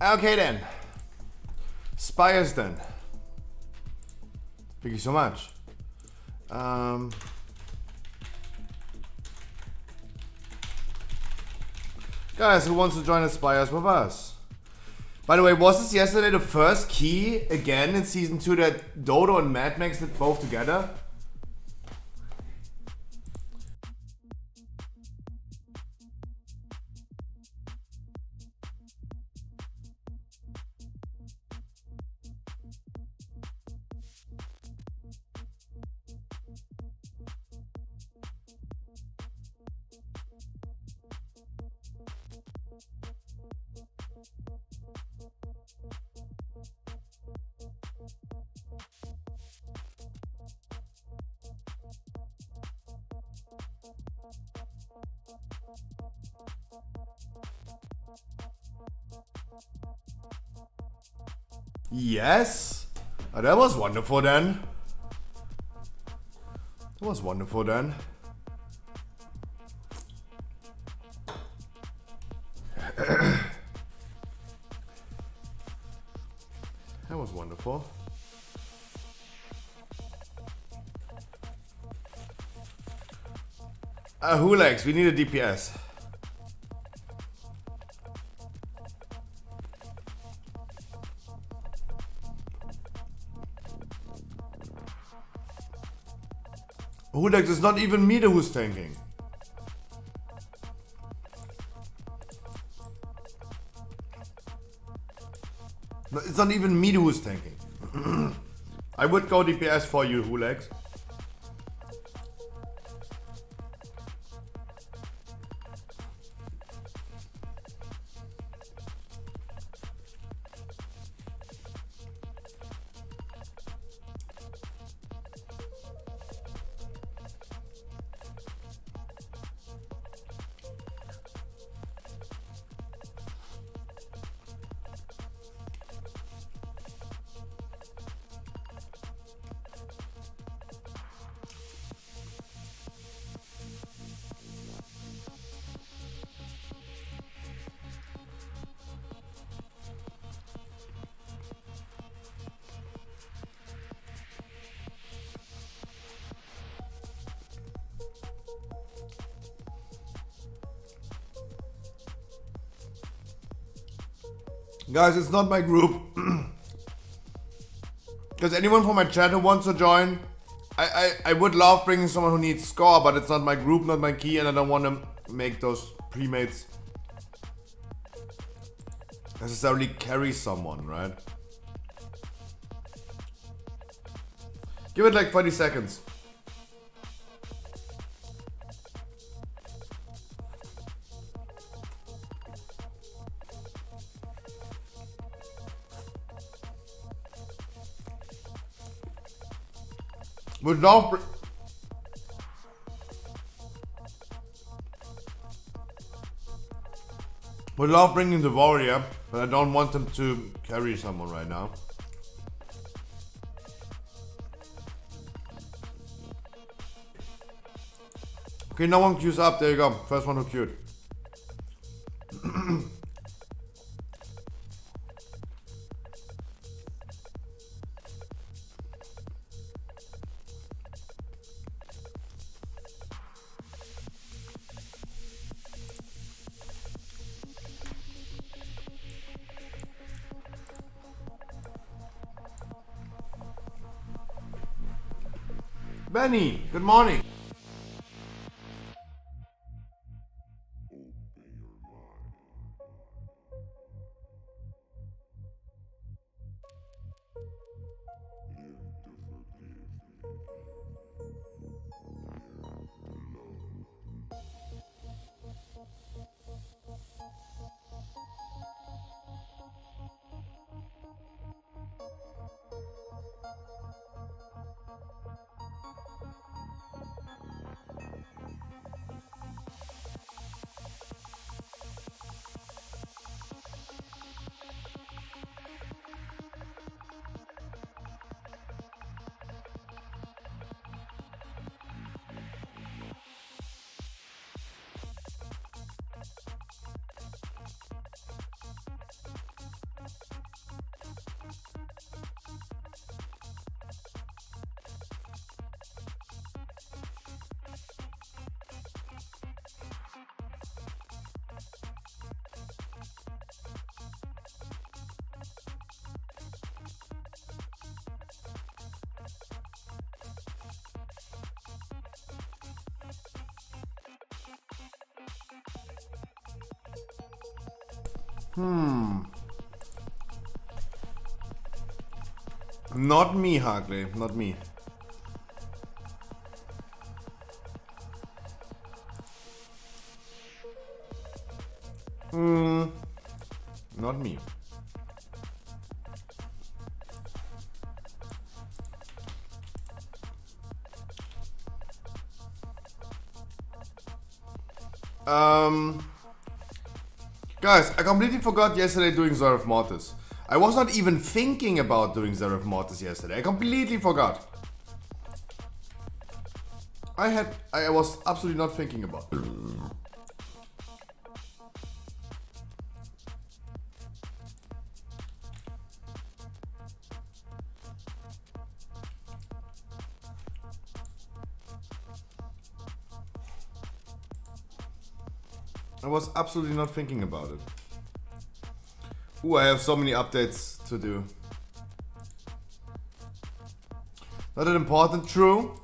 Okay then. Spires then. Thank you so much. Guys, who wants to join Aspires with us? By the way, was this yesterday the first key again in season 2 that Dodo and Mad Max did both together? Yes? Oh, that was wonderful then. That was wonderful then. for? Hulex, we need a DPS. Hulex, it's not even me who's tanking. No, it's not even me who's tanking. I would go DPS for you, Hulex. Guys, it's not my group. Does anyone from my chat who wants to join? I would love bringing someone who needs score, but it's not my group, not my key, and I don't want to make those premates necessarily carry someone, right? Give it like 20 seconds. Would love bringing the warrior, but I don't want them to carry someone right now. Okay, no one queues up. There you go. First one who queued. Benny, good morning. Not me, Harkley. Not me. Not me. Guys, I completely forgot yesterday doing Zeref Mortis. I was not even thinking about doing Zeref Mortis yesterday. I completely forgot. I was absolutely not thinking about it. I was absolutely not thinking about it. Ooh, I have so many updates to do. Not that important, true.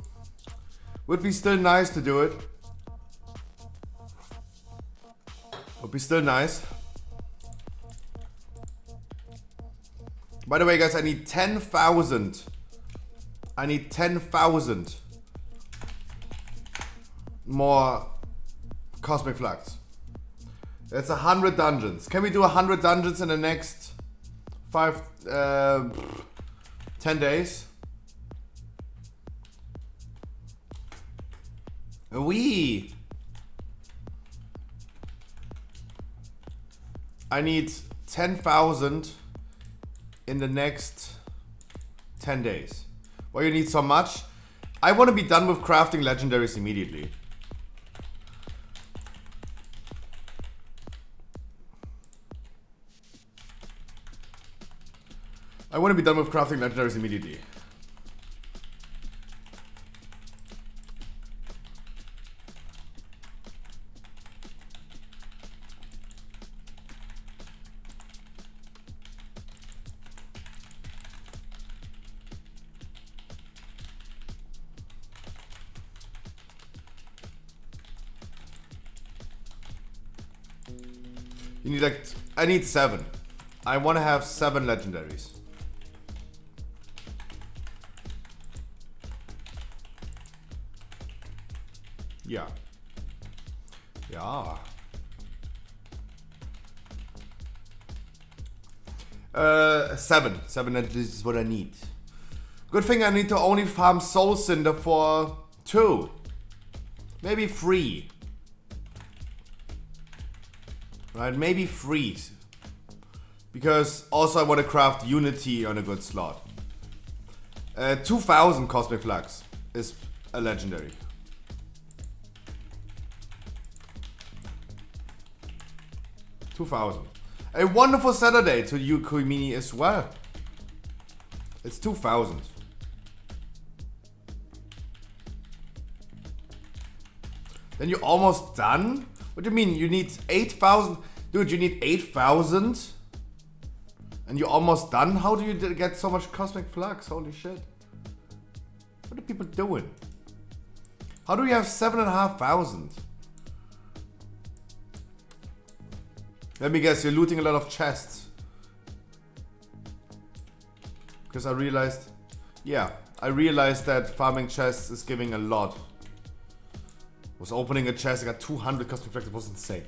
Would be still nice to do it. Would be still nice. By the way, guys, I need 10,000. I need 10,000 more Cosmic Flux. That's 100 dungeons. Can we do 100 dungeons in the next 10 days? Wee! I need 10,000 in the next 10 days. Why you need so much? I want to be done with crafting legendaries immediately. I want to be done with crafting legendaries immediately. You need like, I need 7. I want to have 7 legendaries. Yeah. Yeah. 7. 7 legendaries is what I need. Good thing I need to only farm Soul Cinder for 2. Maybe 3. Right, maybe 3. Because also I want to craft Unity on a good slot. 2,000 Cosmic Flux is a legendary. $2,000. A wonderful Saturday to you, Kuimini, as well. It's 2,000. Then you're almost done? What do you mean? You need 8,000? Dude, you need 8,000? And you're almost done? How do you get so much Cosmic Flux? Holy shit. What are people doing? How do you have 7,500? Let me guess, you're looting a lot of chests. Because I realized... Yeah, I realized that farming chests is giving a lot. Was opening a chest, I got 200 Cosmic Flux, it was insane.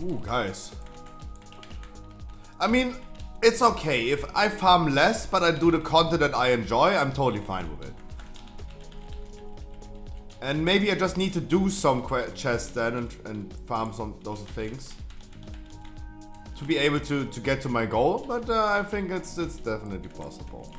Ooh, guys. I mean, it's okay. If I farm less, but I do the content that I enjoy, I'm totally fine with it. And maybe I just need to do some chests then and farm some those things. To be able to get to my goal, but I think it's definitely possible.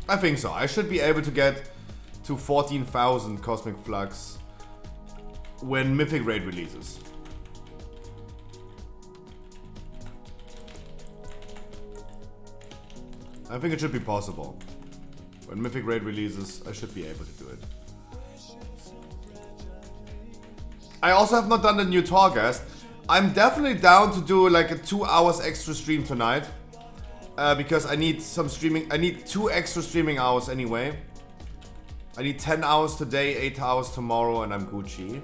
I think so. I should be able to get to 14,000 Cosmic Flux when Mythic Raid releases. I think it should be possible. When Mythic Raid releases, I should be able to do it. I also have not done the new Torghast. I'm definitely down to do like a 2 hours extra stream tonight. Because I need some streaming. I need 2 extra streaming hours anyway. I need 10 hours today, 8 hours tomorrow, and I'm Gucci.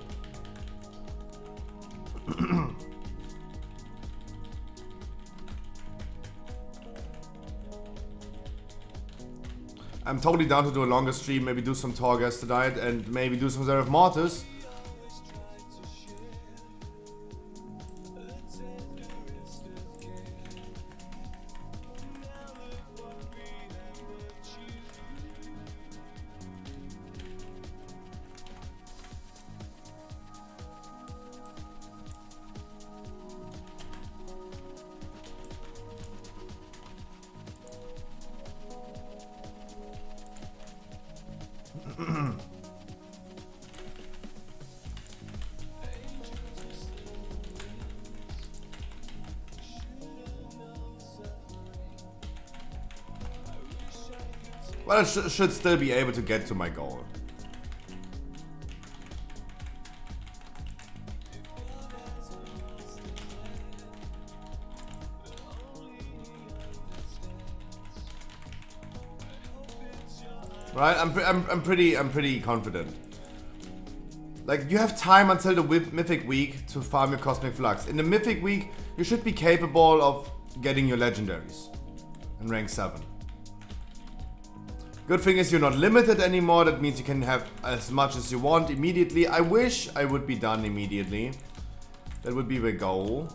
I'm totally down to do a longer stream, maybe do some Torghast tonight, and maybe do some Seraph Mortis. Well, I should still be able to get to my goal. Right, I'm pretty confident. Like, you have time until the Mythic Week to farm your Cosmic Flux. In the Mythic Week, you should be capable of getting your legendaries in rank 7. Good thing is you're not limited anymore. That means you can have as much as you want immediately. I wish I would be done immediately. That would be the goal.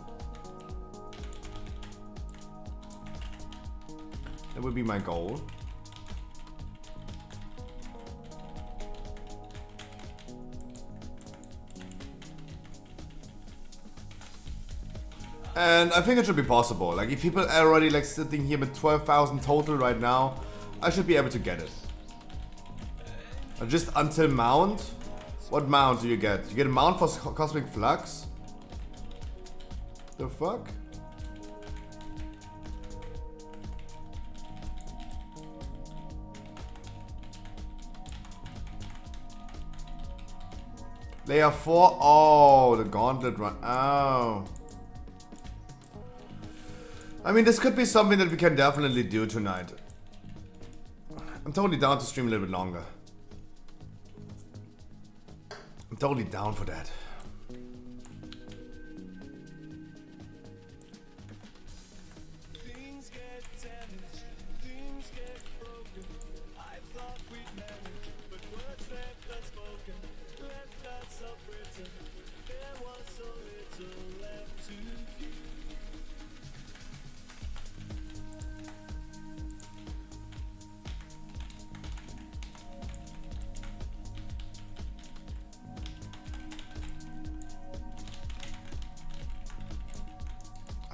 That would be my goal. And I think it should be possible. Like, if people are already like sitting here with 12,000 total right now, I should be able to get it. Just until mount? What mount do you get? You get a mount for Cosmic Flux? The fuck? Layer 4? Oh, the gauntlet run. Oh. I mean, this could be something that we can definitely do tonight. I'm totally down to stream a little bit longer. I'm totally down for that.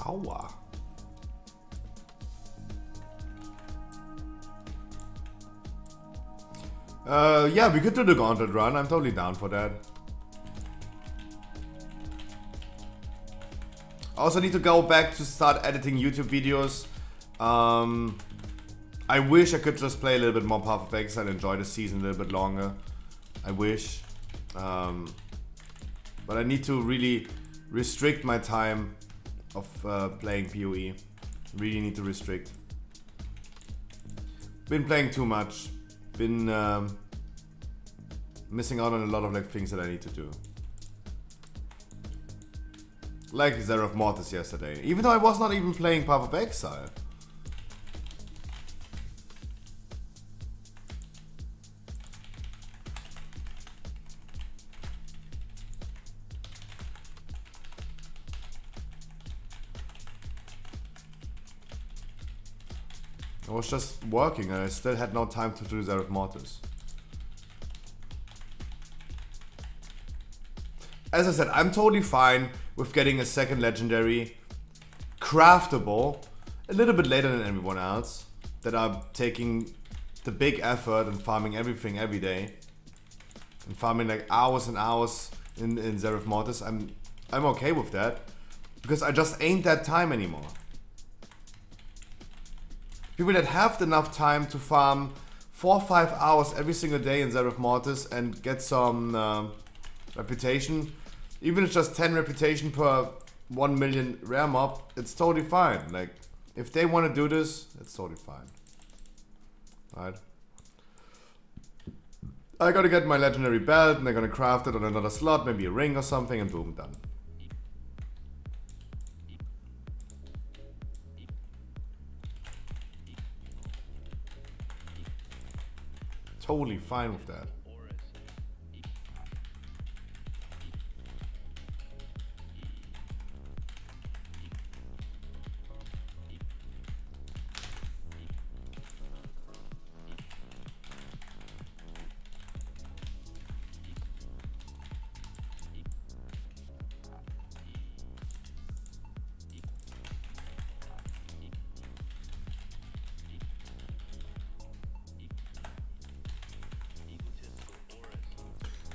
Aua. Yeah, we could do the gauntlet run. I'm totally down for that. I also need to go back to start editing YouTube videos. I wish I could just play a little bit more Path of Exile and enjoy the season a little bit longer. I wish. But I need to really restrict my time of playing PoE. Really need to restrict. Been playing too much. Been missing out on a lot of like things that I need to do. Like Zeref Mortis yesterday. Even though I was not even playing Path of Exile. I was just working and I still had no time to do Zeref Mortis. As I said, I'm totally fine with getting a second legendary craftable a little bit later than everyone else that are taking the big effort and farming everything every day and farming like hours and hours in Zeref Mortis. I'm okay with that because I just ain't that time anymore. People that have enough time to farm 4 or 5 hours every single day in Zeref Mortis and get some reputation, even if it's just 10 reputation per 1 million rare mob, it's totally fine. Like, if they want to do this, it's totally fine. Right? I gotta get my legendary belt and I'm gonna craft it on another slot, maybe a ring or something, and boom, done. Totally fine with that.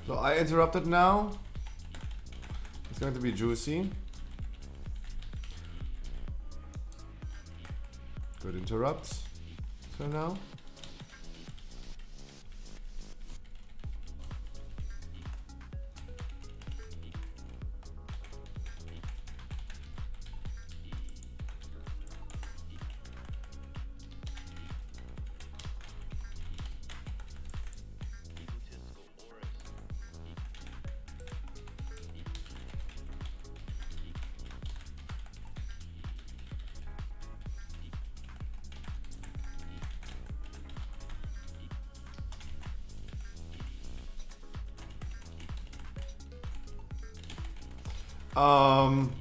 So I interrupted now. It's going to be juicy. Good interrupts. So now.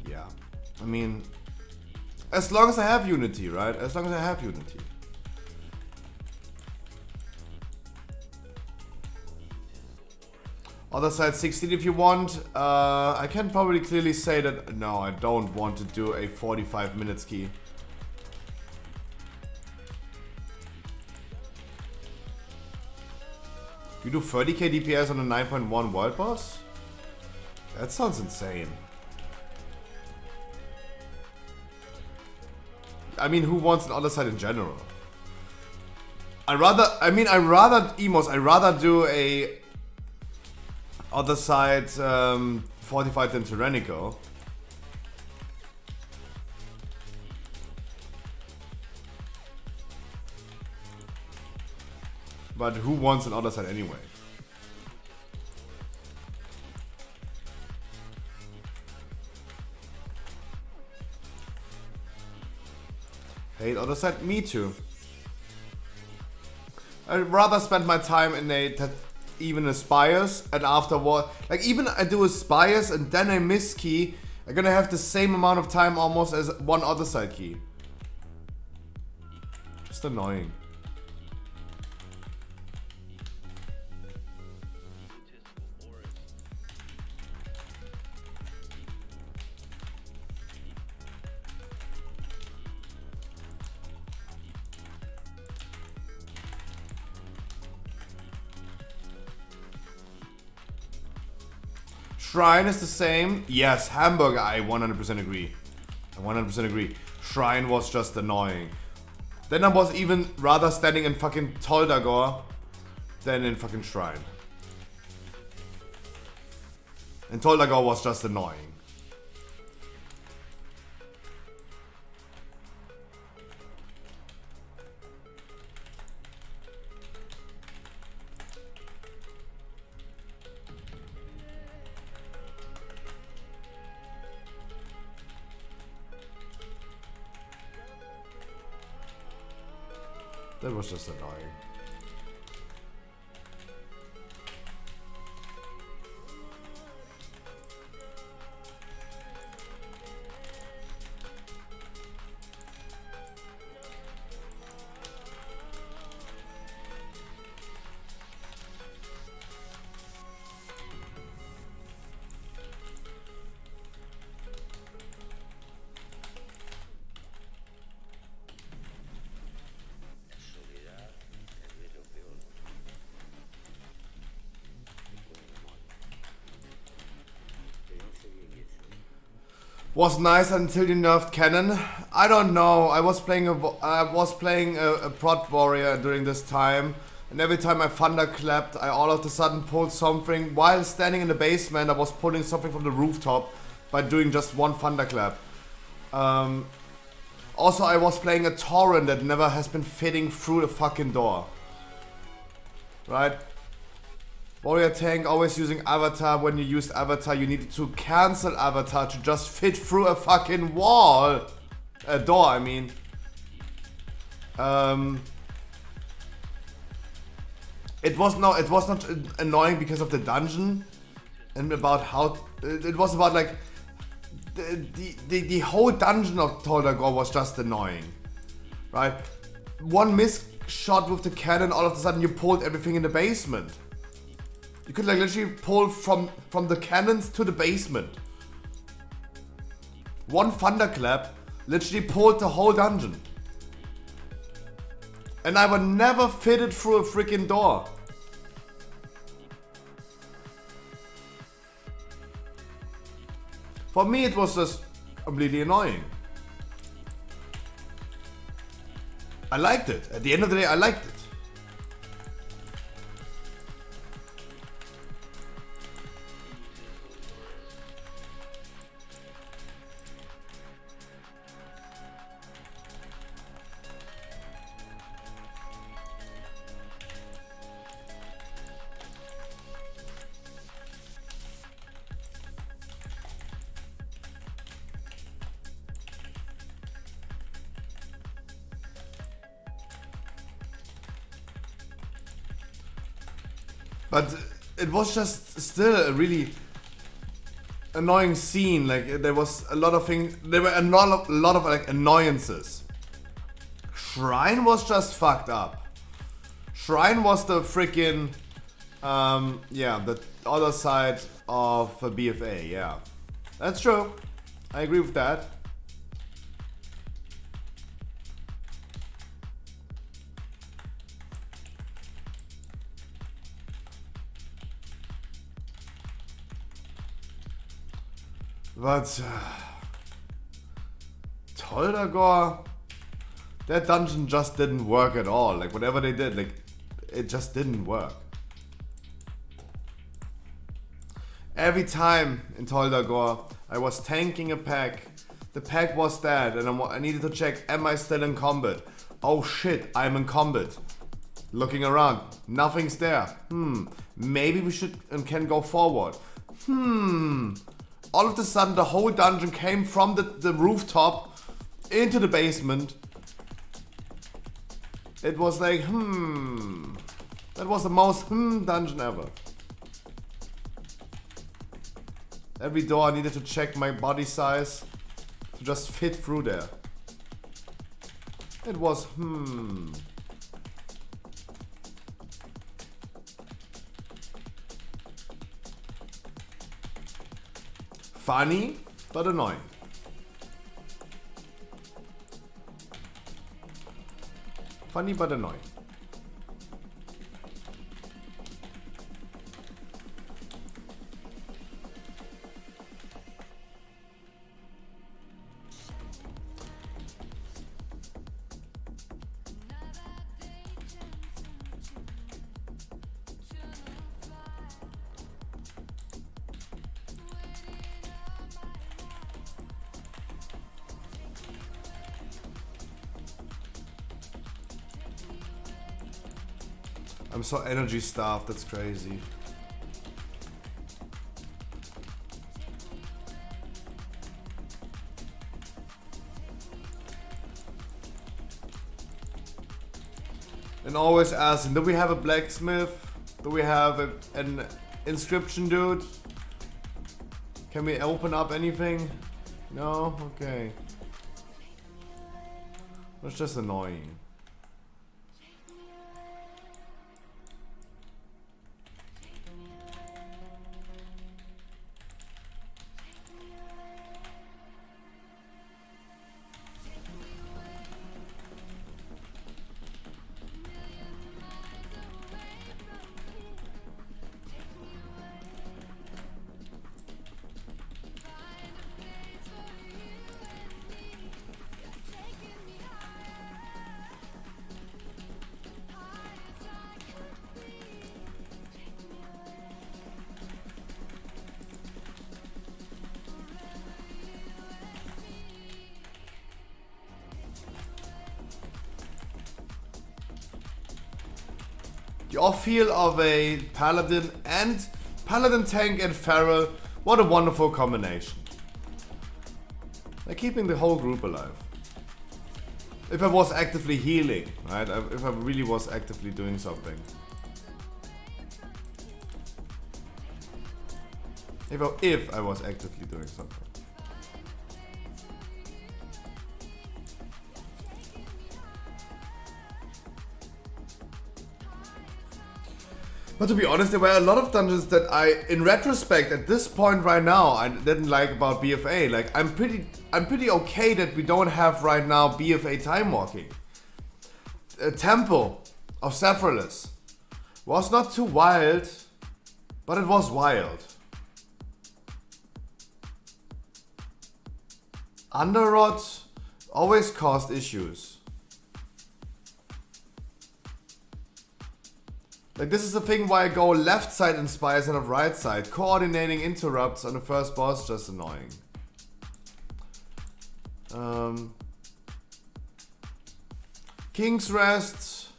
Yeah. I mean, as long as I have Unity, right? As long as I have Unity. Other side 16 if you want. I can probably clearly say that no, I don't want to do a 45 minutes key. You do 30k DPS on a 9.1 world boss? That sounds insane. I mean, who wants an other side in general? I'd rather do a other side fortified than tyrannical. But who wants an other side anyway? Hate other side? Me too. I'd rather spend my time in even a Spires and afterward, like even I do a Spires and then a miss key, I'm gonna have the same amount of time almost as one other side key. Just annoying. Shrine is the same. Yes, Hamburger, I 100% agree. I 100% agree. Shrine was just annoying. Then I was even rather standing in fucking Toldagor than in fucking Shrine. And Toldagor was just annoying. That was just annoying. Was nice until you nerfed cannon. I don't know. I was playing a prot warrior during this time, and every time I thunderclapped, I all of a sudden pulled something while standing in the basement. I was pulling something from the rooftop by doing just one thunderclap. Also, I was playing a torrent that never has been fitting through the fucking door. Right? Warrior tank always using avatar. When you used avatar, you needed to cancel avatar to just fit through a fucking wall. A door, I mean. It was not annoying because of the dungeon and about how it was about like the whole dungeon of Toldagor was just annoying, right? One miss shot with the cannon, all of a sudden you pulled everything in the basement. You could like literally pull from the cannons to the basement. One thunderclap literally pulled the whole dungeon. And I would never fit it through a freaking door. For me, it was just completely annoying. I liked it. At the end of the day, I liked it. But it was just still a really annoying scene. Like there was a lot of things. There were a lot of like annoyances. Shrine was just fucked up. Shrine was the freaking yeah, the other side of a BFA. Yeah, that's true. I agree with that. But Toldagor, that dungeon just didn't work at all. Like whatever they did, like it just didn't work. Every time in Toldagor, I was tanking a pack. The pack was dead, and I needed to check: am I still in combat? Oh shit, I'm in combat. Looking around, nothing's there. Maybe we should and can go forward. All of a sudden, the whole dungeon came from the rooftop into the basement. It was like, that was the most dungeon ever. Every door I needed to check my body size to just fit through there. It was, funny, but annoying. Funny, but annoying. I'm so energy starved, that's crazy. And always asking, do we have a blacksmith? Do we have an inscription dude? Can we open up anything? No? Okay. That's just annoying. Your feel of a paladin tank and feral. What a wonderful combination. They're keeping the whole group alive. If I was actively healing, right? If I really was actively doing something. If I was actively doing something. But to be honest, there were a lot of dungeons that I, in retrospect, at this point right now, I didn't like about BFA. Like, I'm pretty okay that we don't have right now BFA time walking. Temple of Sephiroth was not too wild, but it was wild. Underrot always caused issues. Like, this is the thing why I go left side inspire instead of right side. Coordinating interrupts on the first boss, just annoying. King's Rest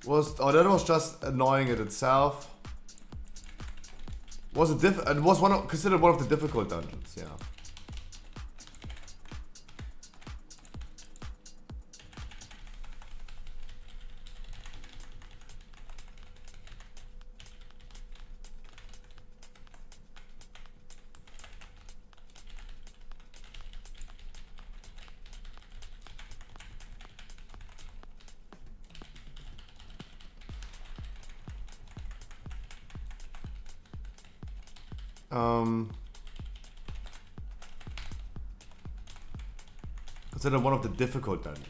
was, oh, that was just annoying in itself. Was it was considered one of the difficult dungeons, yeah. Considered one of the difficult dungeons.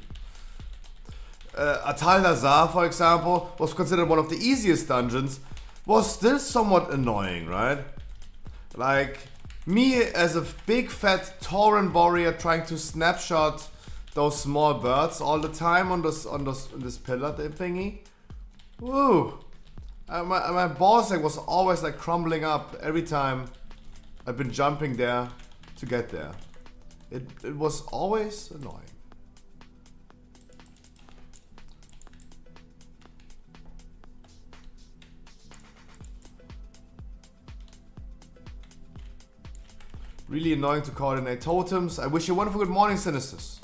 Atal Nazar, for example, was considered one of the easiest dungeons, was still somewhat annoying, right? Like, me as a big fat Tauren warrior trying to snapshot those small birds all the time on this pillar thingy. Woo! My balls like was always like crumbling up every time I've been jumping there to get there. It was always annoying. Really annoying to coordinate totems. I wish you a wonderful good morning, Sinisters.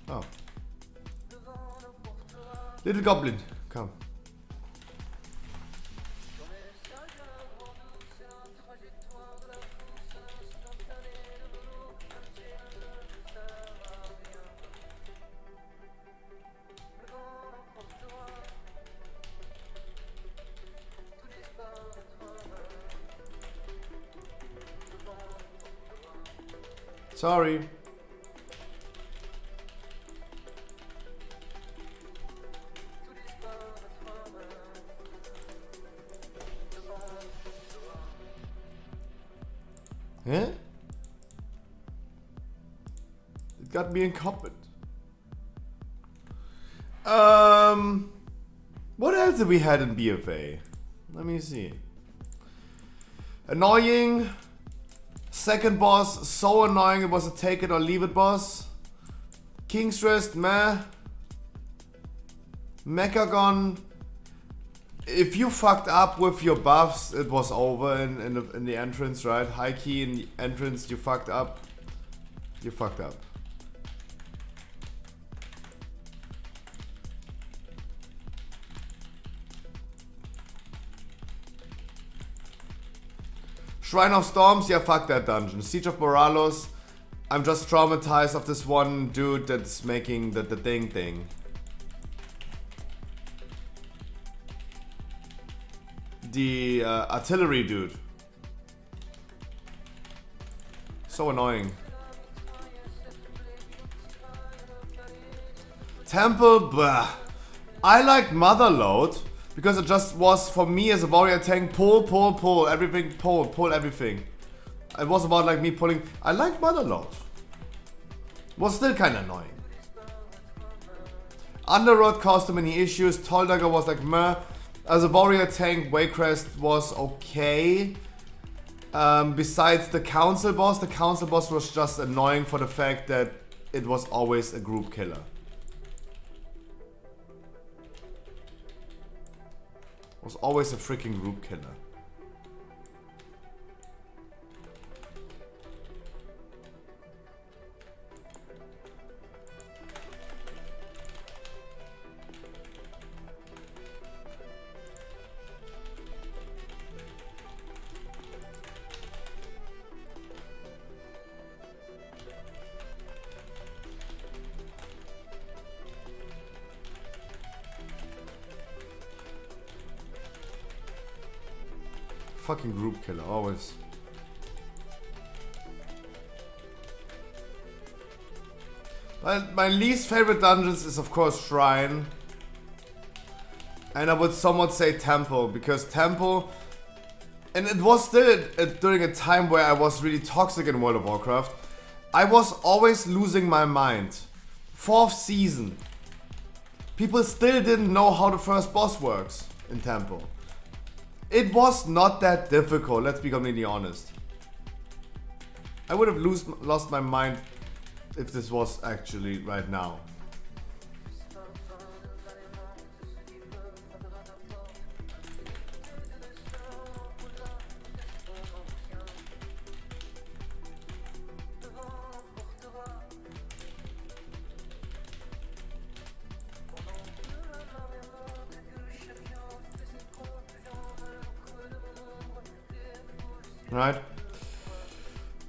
Oh. Little Goblin, come. Sorry. Huh? It got me incompetent. What else did we had in BFA? Let me see. Annoying. Second boss, so annoying it was a take it or leave it boss. King's Rest, meh. Mechagon. If you fucked up with your buffs, it was over in the entrance, right? High key in the entrance, you fucked up. You fucked up. Shrine of Storms, yeah, fuck that dungeon. Siege of Moralos, I'm just traumatized of this one dude that's making the thing. The artillery dude. So annoying. Temple, blah. I liked Motherload because it just was for me as a warrior tank, pull, everything, pull everything. It was about like me pulling. I liked Motherload. Was still kinda annoying. Underrot caused too many issues. Toldagger was like meh. As a warrior tank, Waycrest was okay. Besides the council boss was just annoying for the fact that it was always a group killer. It was always a freaking group killer. Fucking group killer, always. Well, my least favorite dungeons is of course Shrine. And I would somewhat say Temple, because Temple... And it was still during a time where I was really toxic in World of Warcraft. I was always losing my mind. 4th season. People still didn't know how the first boss works in Temple. It was not that difficult, let's be completely honest. I would have lost my mind if this was actually right now. Right?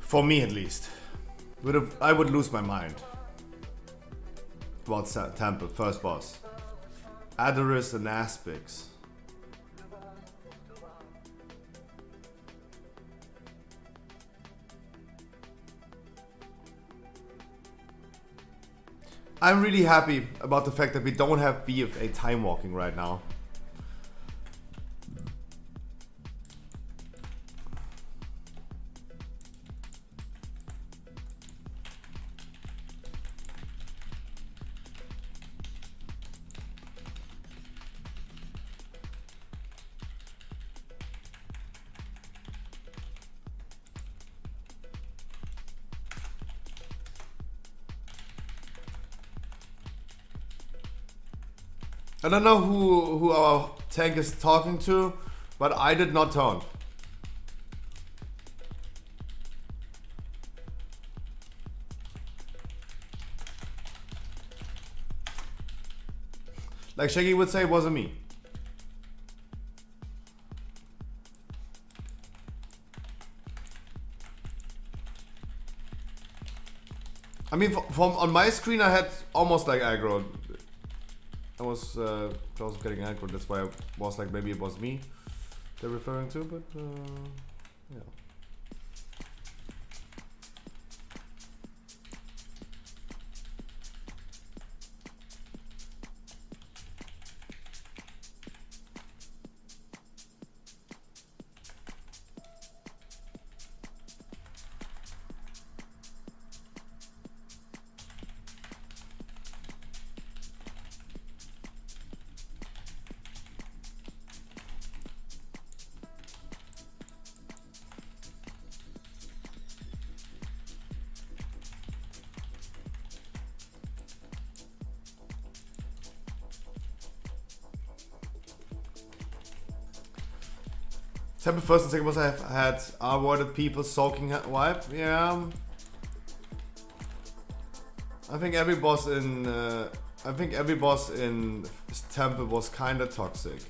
For me at least. I would lose my mind. About Temple, first boss. Adoris and Aspix. I'm really happy about the fact that we don't have BFA time walking right now. I don't know who our tank is talking to, but I did not taunt. Like Shaggy would say, it wasn't me. I mean, from on my screen I had almost like aggro. I was close to getting aggro, that's why I was like, maybe it was me they're referring to, but yeah. Temple first and second boss I have had avoided people soaking wipe. Yeah. I think every boss in Temple was kinda toxic.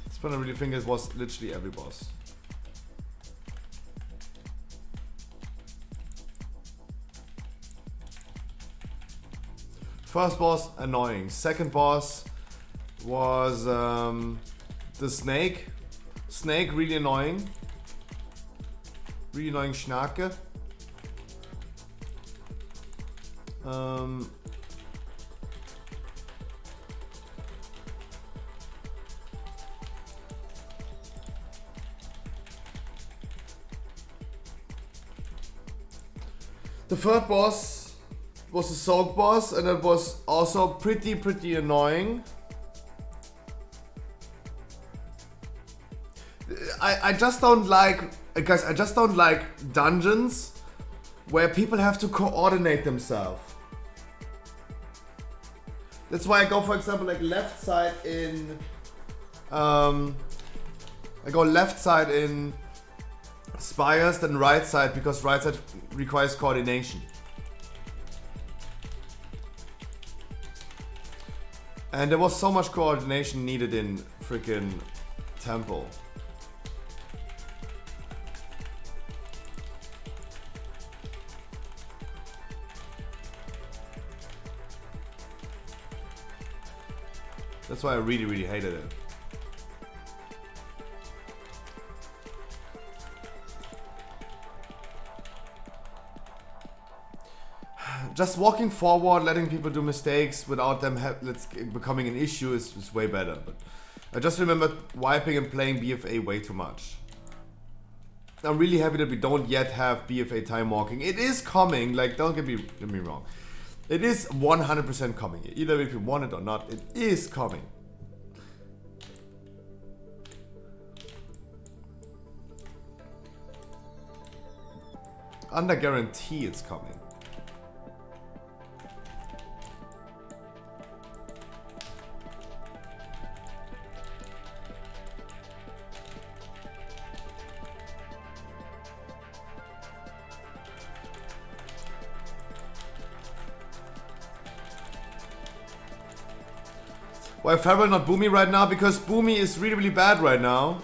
That's when I really think it was literally every boss. First boss, annoying. Second boss was the snake. Snake, really annoying. Really annoying Schnake. The third boss was a soak boss, and it was also pretty annoying. I just don't like, guys, I just don't like dungeons where people have to coordinate themselves. That's why I go, for example, like left side in I go left side in Spires, then right side, because right side requires coordination. And there was so much coordination needed in freaking Temple. That's why I really hated it. just walking forward, letting people do mistakes without them becoming an issue is way better. But I just remember wiping and playing BFA way too much. I'm really happy that we don't yet have BFA time walking. It is coming, like, don't get me wrong. It is 100% coming. Either if you want it or not, it is coming. Under guarantee it's coming. Why Farrell not Boomy right now? Because Boomy is really, really bad right now.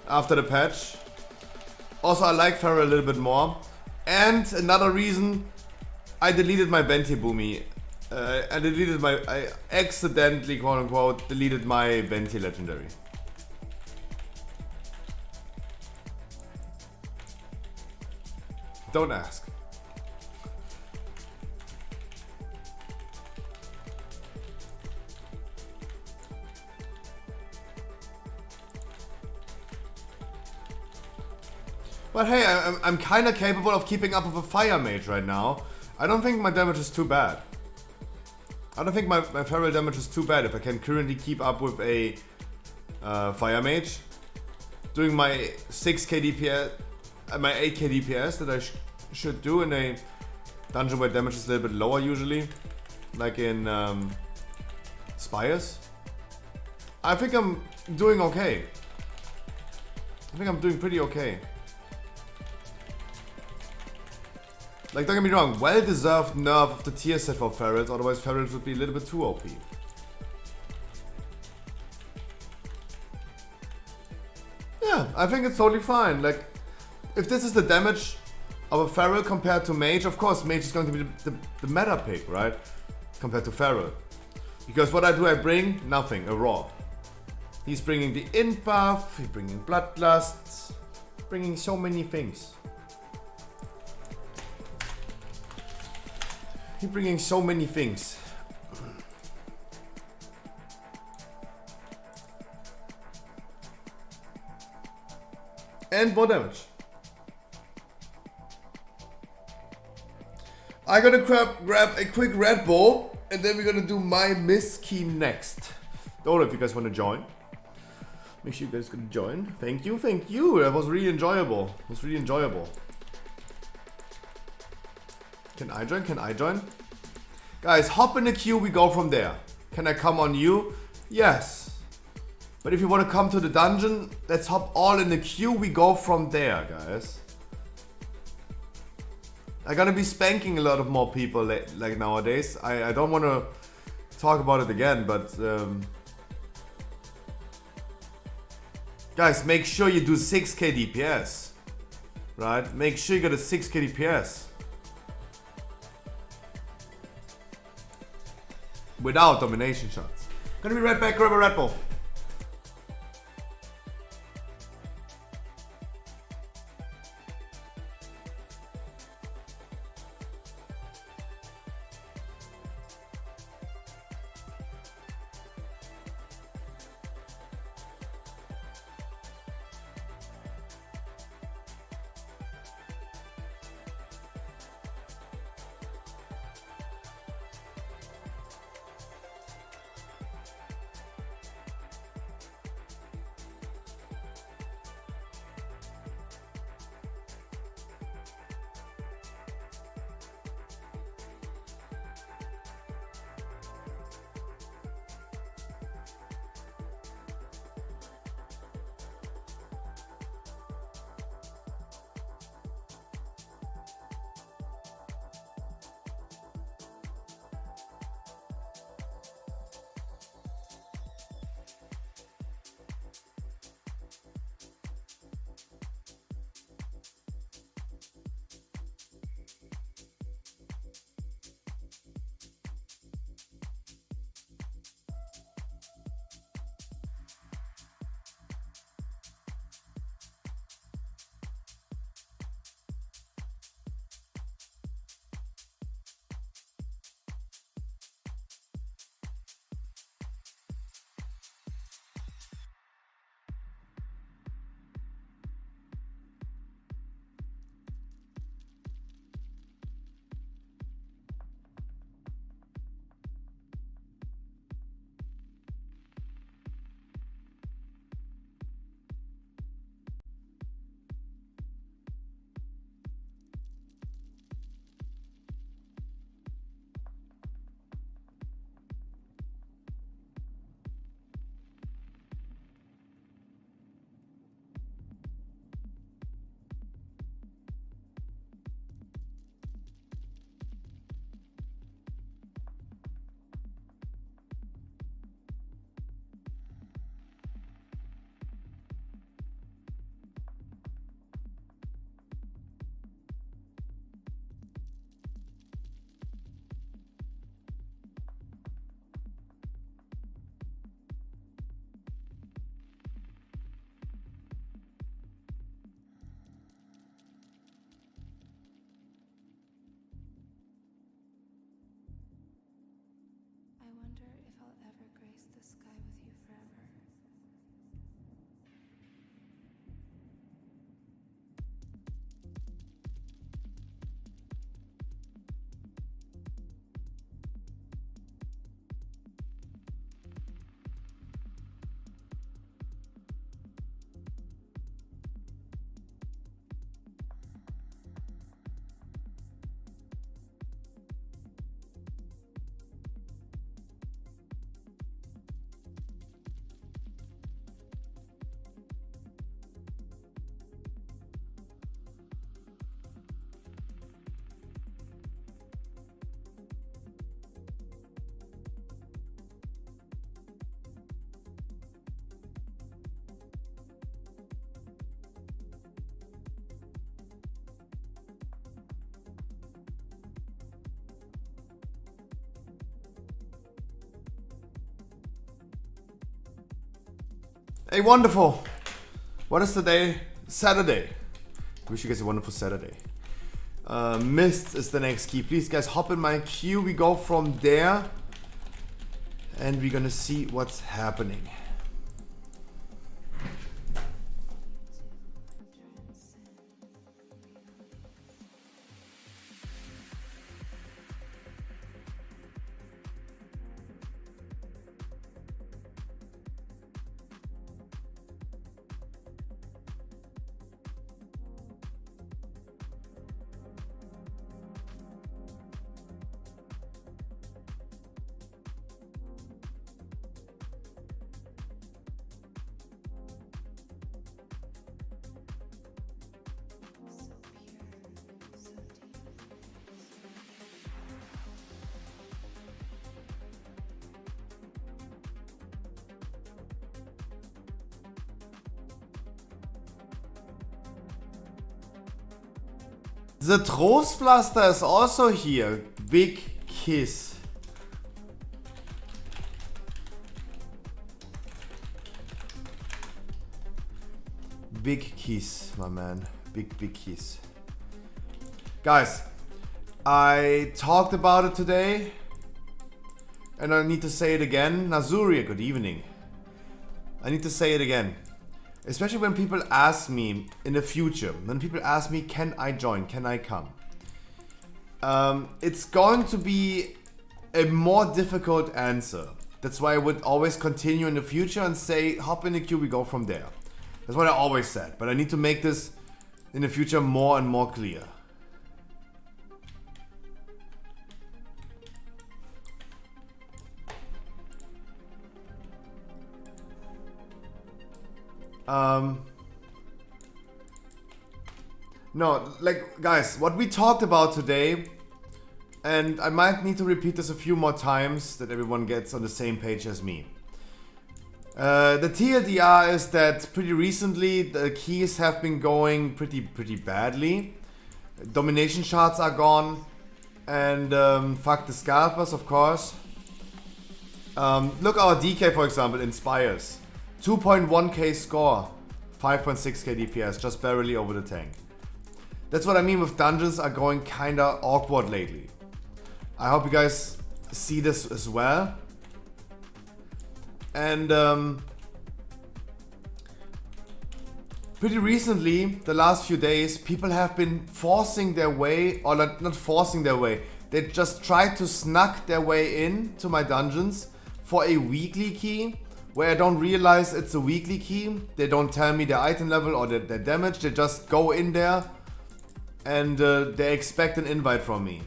After the patch. Also, I like Farrell a little bit more. And another reason, I deleted my Venti Boomy. I accidentally, quote unquote, deleted my Venti Legendary. Don't ask. But hey, I'm kind of capable of keeping up with a fire mage right now. I don't think my damage is too bad. I don't think my feral damage is too bad if I can currently keep up with a fire mage. Doing my 6k DPS, my 8k DPS that I should do in a dungeon where damage is a little bit lower usually. Like in Spires. I think I'm doing okay. I think I'm doing pretty okay. Like, don't get me wrong, well-deserved nerf of the tier set for Ferals, otherwise Ferals would be a little bit too OP. Yeah, I think it's totally fine. Like, if this is the damage of a Feral compared to Mage, of course Mage is going to be the meta pick, right? Compared to Feral. Because what I bring? Nothing, a Raw. He's bringing the int buff, he's bringing Bloodlust, bringing so many things. He's bringing so many things. And more damage. I'm gonna grab a quick Red Bull and then we're gonna do my Miss Key next. Don't know if you guys wanna join. Make sure you guys can join. Thank you, thank you. That was really enjoyable. It was really enjoyable. Can I join? Can I join? Guys, hop in the queue, we go from there. Can I come on you? Yes. But if you want to come to the dungeon, let's hop all in the queue, we go from there, guys. I'm gonna be spanking a lot of more people like nowadays. I don't want to talk about it again, but... guys, make sure you do 6k DPS. Right? Make sure you get a 6k DPS. Without domination shots. Gonna be right back, grab a Red Bull. Hey, wonderful. What is today? Saturday. Wish you guys a wonderful Saturday. Mist is the next key. Please, guys, hop in my queue. We go from there. And we're gonna see what's happening. The Trostpflaster is also here. Big kiss. Big kiss, my man. Big kiss. Guys, I talked about it today. And I need to say it again. Nazuria, good evening. I need to say it again. Especially when people ask me in the future, when people ask me, can I join, can I come? It's going to be a more difficult answer. That's why I would always continue in the future and say, hop in the queue, we go from there. That's what I always said, but I need to make this in the future more and more clear. No, like, guys, what we talked about today, and I might need to repeat this a few more times that everyone gets on the same page as me. The TLDR is that pretty recently the keys have been going pretty badly. Domination shards are gone, and fuck the scalpers, of course. Look, our DK, for example, Inspires. 2.1k score, 5.6k DPS, just barely over the tank. That's what I mean with dungeons are going kinda awkward lately. I hope you guys see this as well. And pretty recently, the last few days, people have been forcing their way, or not forcing their way, they just tried to snuck their way in to my dungeons for a weekly key, where I don't realize it's a weekly key. They don't tell me their item level or their damage, they just go in there and they expect an invite from me,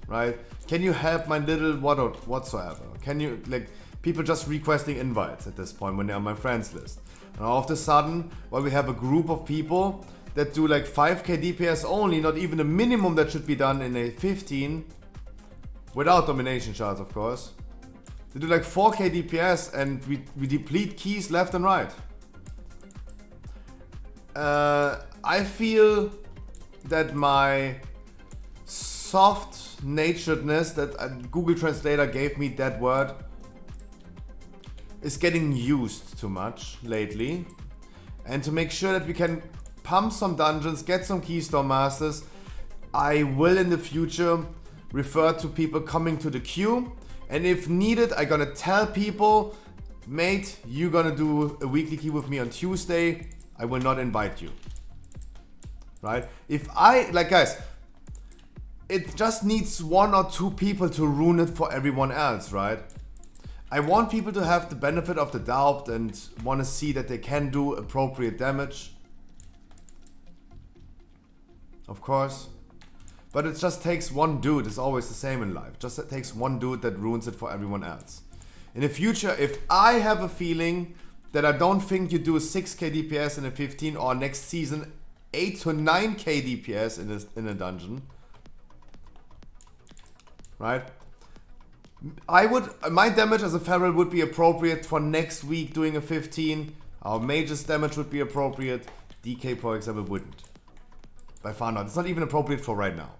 right? Can you help my little whatsoever? Can you, like, people just requesting invites at this point when they're on my friends list. And all of a sudden, while we have a group of people that do like 5k DPS only, not even the minimum that should be done in a 15, without domination shards, of course. They do like 4k DPS and we deplete keys left and right. I feel that my soft-naturedness, that Google Translator gave me that word, is getting used too much lately. And to make sure that we can pump some dungeons, get some Keystone Masters, I will in the future refer to people coming to the queue. And if needed, I'm gonna tell people mate, you gonna do a weekly key with me on Tuesday, I will not invite you. Right? If I, like guys, it just needs 1 or 2 people to ruin it for everyone else, right? I want people to have the benefit of the doubt and want to see that they can do appropriate damage. Of course. But it just takes one dude, it's always the same in life. Just it takes one dude that ruins it for everyone else. In the future, if I have a feeling that I don't think you do a 6k DPS in a 15 or next season 8 to 9k DPS in a dungeon, right? My damage as a feral would be appropriate for next week doing a 15. Our mage's damage would be appropriate. DK, for example, wouldn't. By far not. It's not even appropriate for right now.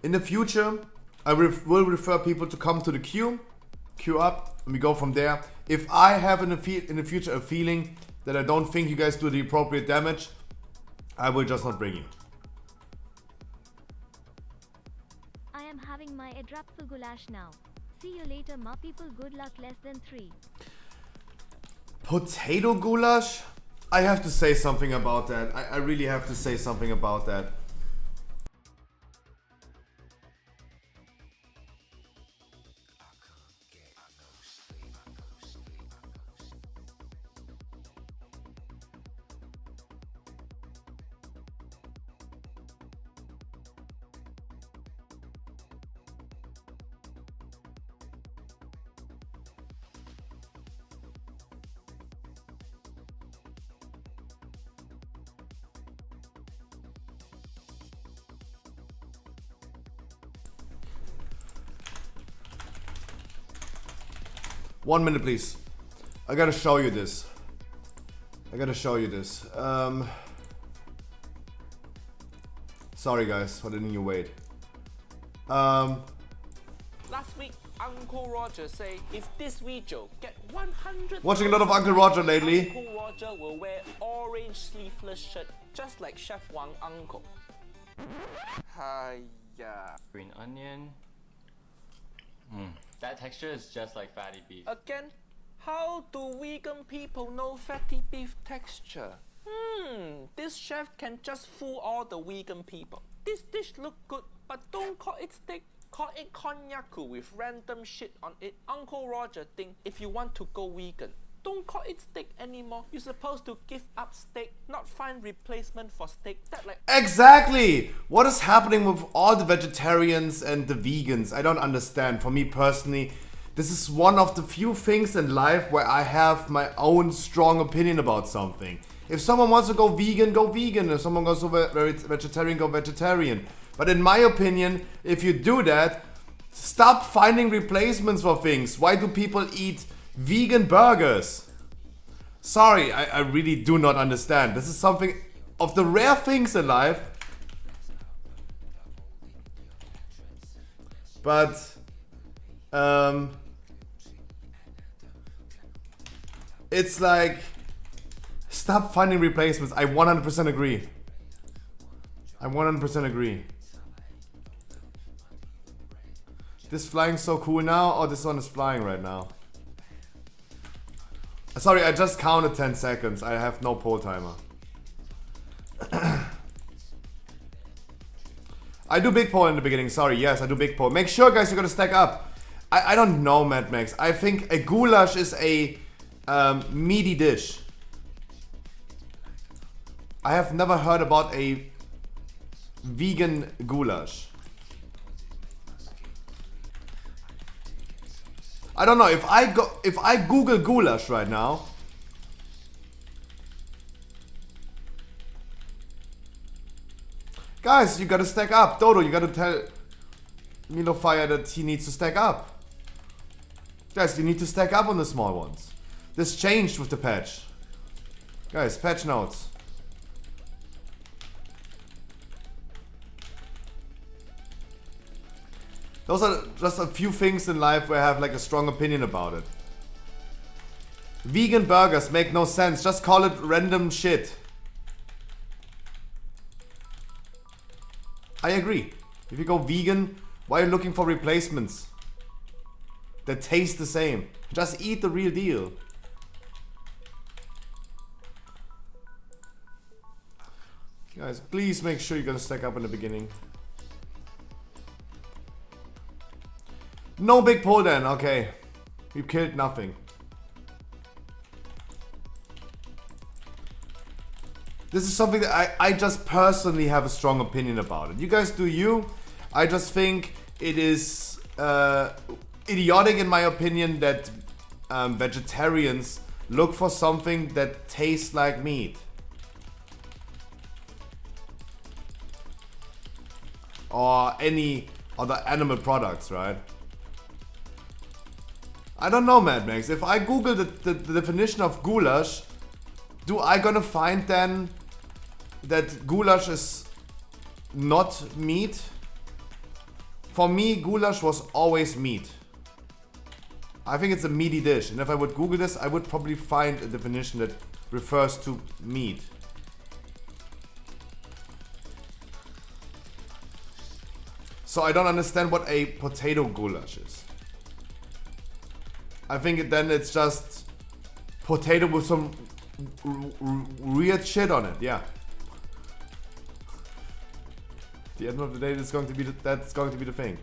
In the future, I will refer people to come to the queue up, and we go from there. If I have in the future a feeling that I don't think you guys do the appropriate damage, I will just not bring you. I am having my Adrapful Goulash now. See you later, ma people. Good luck. Less than 3. Potato goulash? I have to say something about that. I really have to say something about that. One minute, please. I gotta show you this. Sorry, guys, for letting you wait. Last week, Uncle Roger say if this video get 100. Watching a lot of Uncle Roger lately. Uncle Roger will wear orange sleeveless shirt, just like Chef Wang Uncle. Hiya. Green onion. That texture is just like fatty beef. Again, how do vegan people know fatty beef texture? This chef can just fool all the vegan people. This dish look good, but don't call it steak. Call it konyaku with random shit on it. Uncle Roger think if you want to go vegan, don't call it steak anymore. You're supposed to give up steak, not find replacement for steak. That like Exactly! What is happening with all the vegetarians and the vegans? I don't understand. For me personally, this is one of the few things in life where I have my own strong opinion about something. If someone wants to go vegan, go vegan. If someone goes to vegetarian, go vegetarian. But in my opinion, if you do that, stop finding replacements for things. Why do people eat vegan burgers? Sorry, I really do not understand. This is something of the rare things in life. But it's like, stop finding replacements. I 100% agree. I 100% agree. This flying so cool now, or this one is flying right now? Sorry, I just counted 10 seconds. I have no poll timer. I do big poll in the beginning. Sorry, yes, I do big poll. Make sure, guys, you're gonna stack up. I don't know, Mad Max. I think a goulash is a meaty dish. I have never heard about a vegan goulash. I don't know, if I Google goulash right now, guys, you gotta stack up. Dodo, you gotta tell Milo Fire that he needs to stack up. Guys, you need to stack up on the small ones. This changed with the patch. Guys, patch notes. Those are just a few things in life where I have like a strong opinion about it. Vegan burgers make no sense. Just call it random shit. I agree. If you go vegan, why are you looking for replacements that taste the same? Just eat the real deal. Guys, please make sure you're gonna stack up in the beginning. No big pull then, okay. You killed nothing. This is something that I just personally have a strong opinion about it. You guys do you. I just think it is idiotic in my opinion that vegetarians look for something that tastes like meat. Or any other animal products, right? I don't know, Mad Max. If I Google the definition of goulash, do I gonna find then that goulash is not meat? For me, goulash was always meat. I think it's a meaty dish, and if I would Google this, I would probably find a definition that refers to meat. So I don't understand what a potato goulash is. I think then it's just potato with some weird shit on it, yeah. At the end of the day, that's going to be the thing.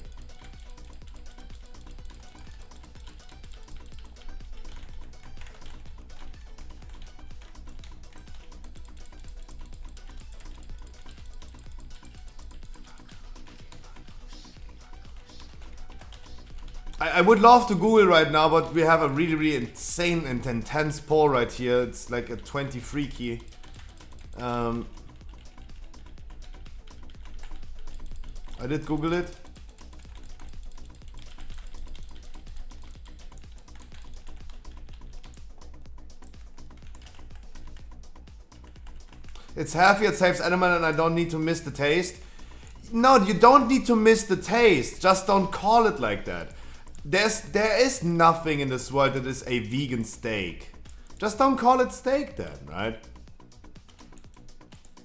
I would love to Google right now, but we have a really insane and intense poll right here. It's like a 23 key. I did Google it. It's healthy, it saves animal, and I don't need to miss the taste. No, you don't need to miss the taste. Just don't call it like that. There is nothing in this world that is a vegan steak. Just don't call it steak then, right?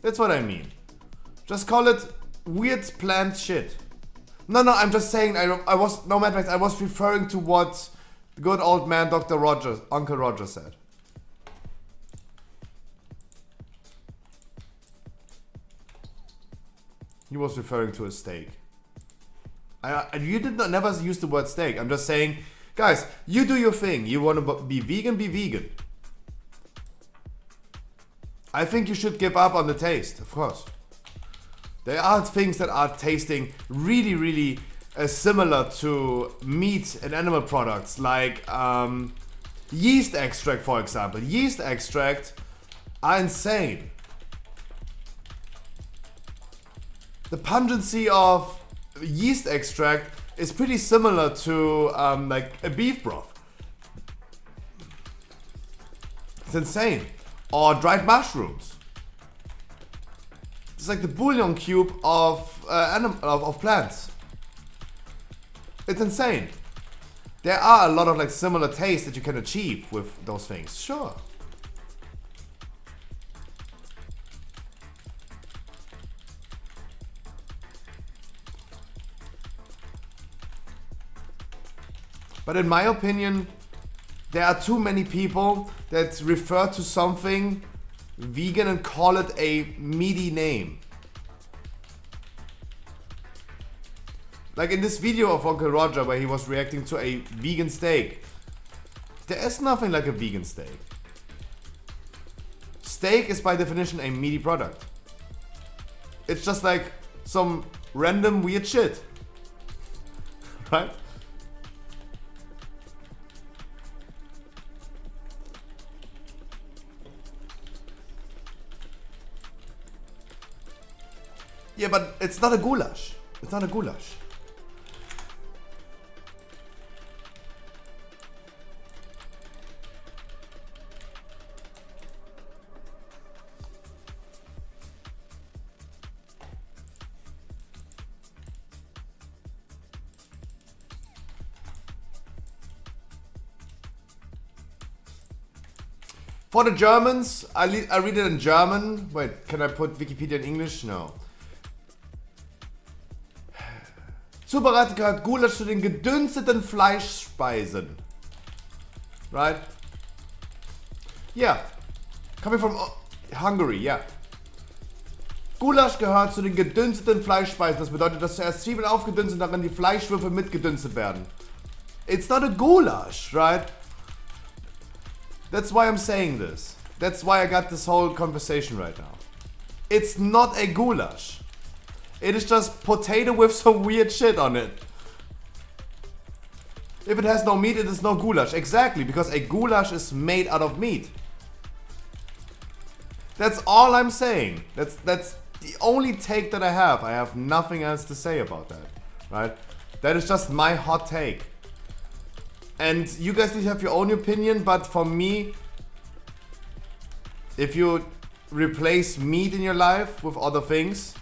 That's what I mean. Just call it weird plant shit. No, I'm just saying I was no matter. I was referring to what the good old man Dr. Rogers, Uncle Roger said. He was referring to a steak. You did not never use the word steak. I'm just saying, guys, you do your thing. You want to be vegan, be vegan. I think you should give up on the taste, of course. There are things that are tasting really similar to meat and animal products, like yeast extract, for example. Yeast extract are insane. The pungency of yeast extract is pretty similar to like a beef broth. It's insane. Or dried mushrooms. It's like the bouillon cube of plants. It's insane. There are a lot of like similar tastes that you can achieve with those things. Sure. But in my opinion, there are too many people that refer to something vegan and call it a meaty name. Like in this video of Uncle Roger where he was reacting to a vegan steak. There is nothing like a vegan steak. Steak is by definition a meaty product. It's just like some random weird shit. Right? Yeah, but it's not a goulash. It's not a goulash. For the Germans, I read it in German. Wait, can I put Wikipedia in English? No. Zubereitet gehört Gulasch zu den gedünsteten Fleischspeisen. Right? Yeah. Coming from Hungary, yeah. Gulasch gehört zu den gedünsteten Fleischspeisen. Das bedeutet, dass zuerst Zwiebeln aufgedünstet und darin die Fleischwürfel mitgedünstet werden. It's not a goulash, right? That's why I'm saying this. That's why I got this whole conversation right now. It's not a goulash. It is just potato with some weird shit on it. If it has no meat, it is no goulash. Exactly, because a goulash is made out of meat. That's all I'm saying. That's the only take that I have. I have nothing else to say about that, right? That is just my hot take. And you guys need to have your own opinion, but for me, if you replace meat in your life with other things,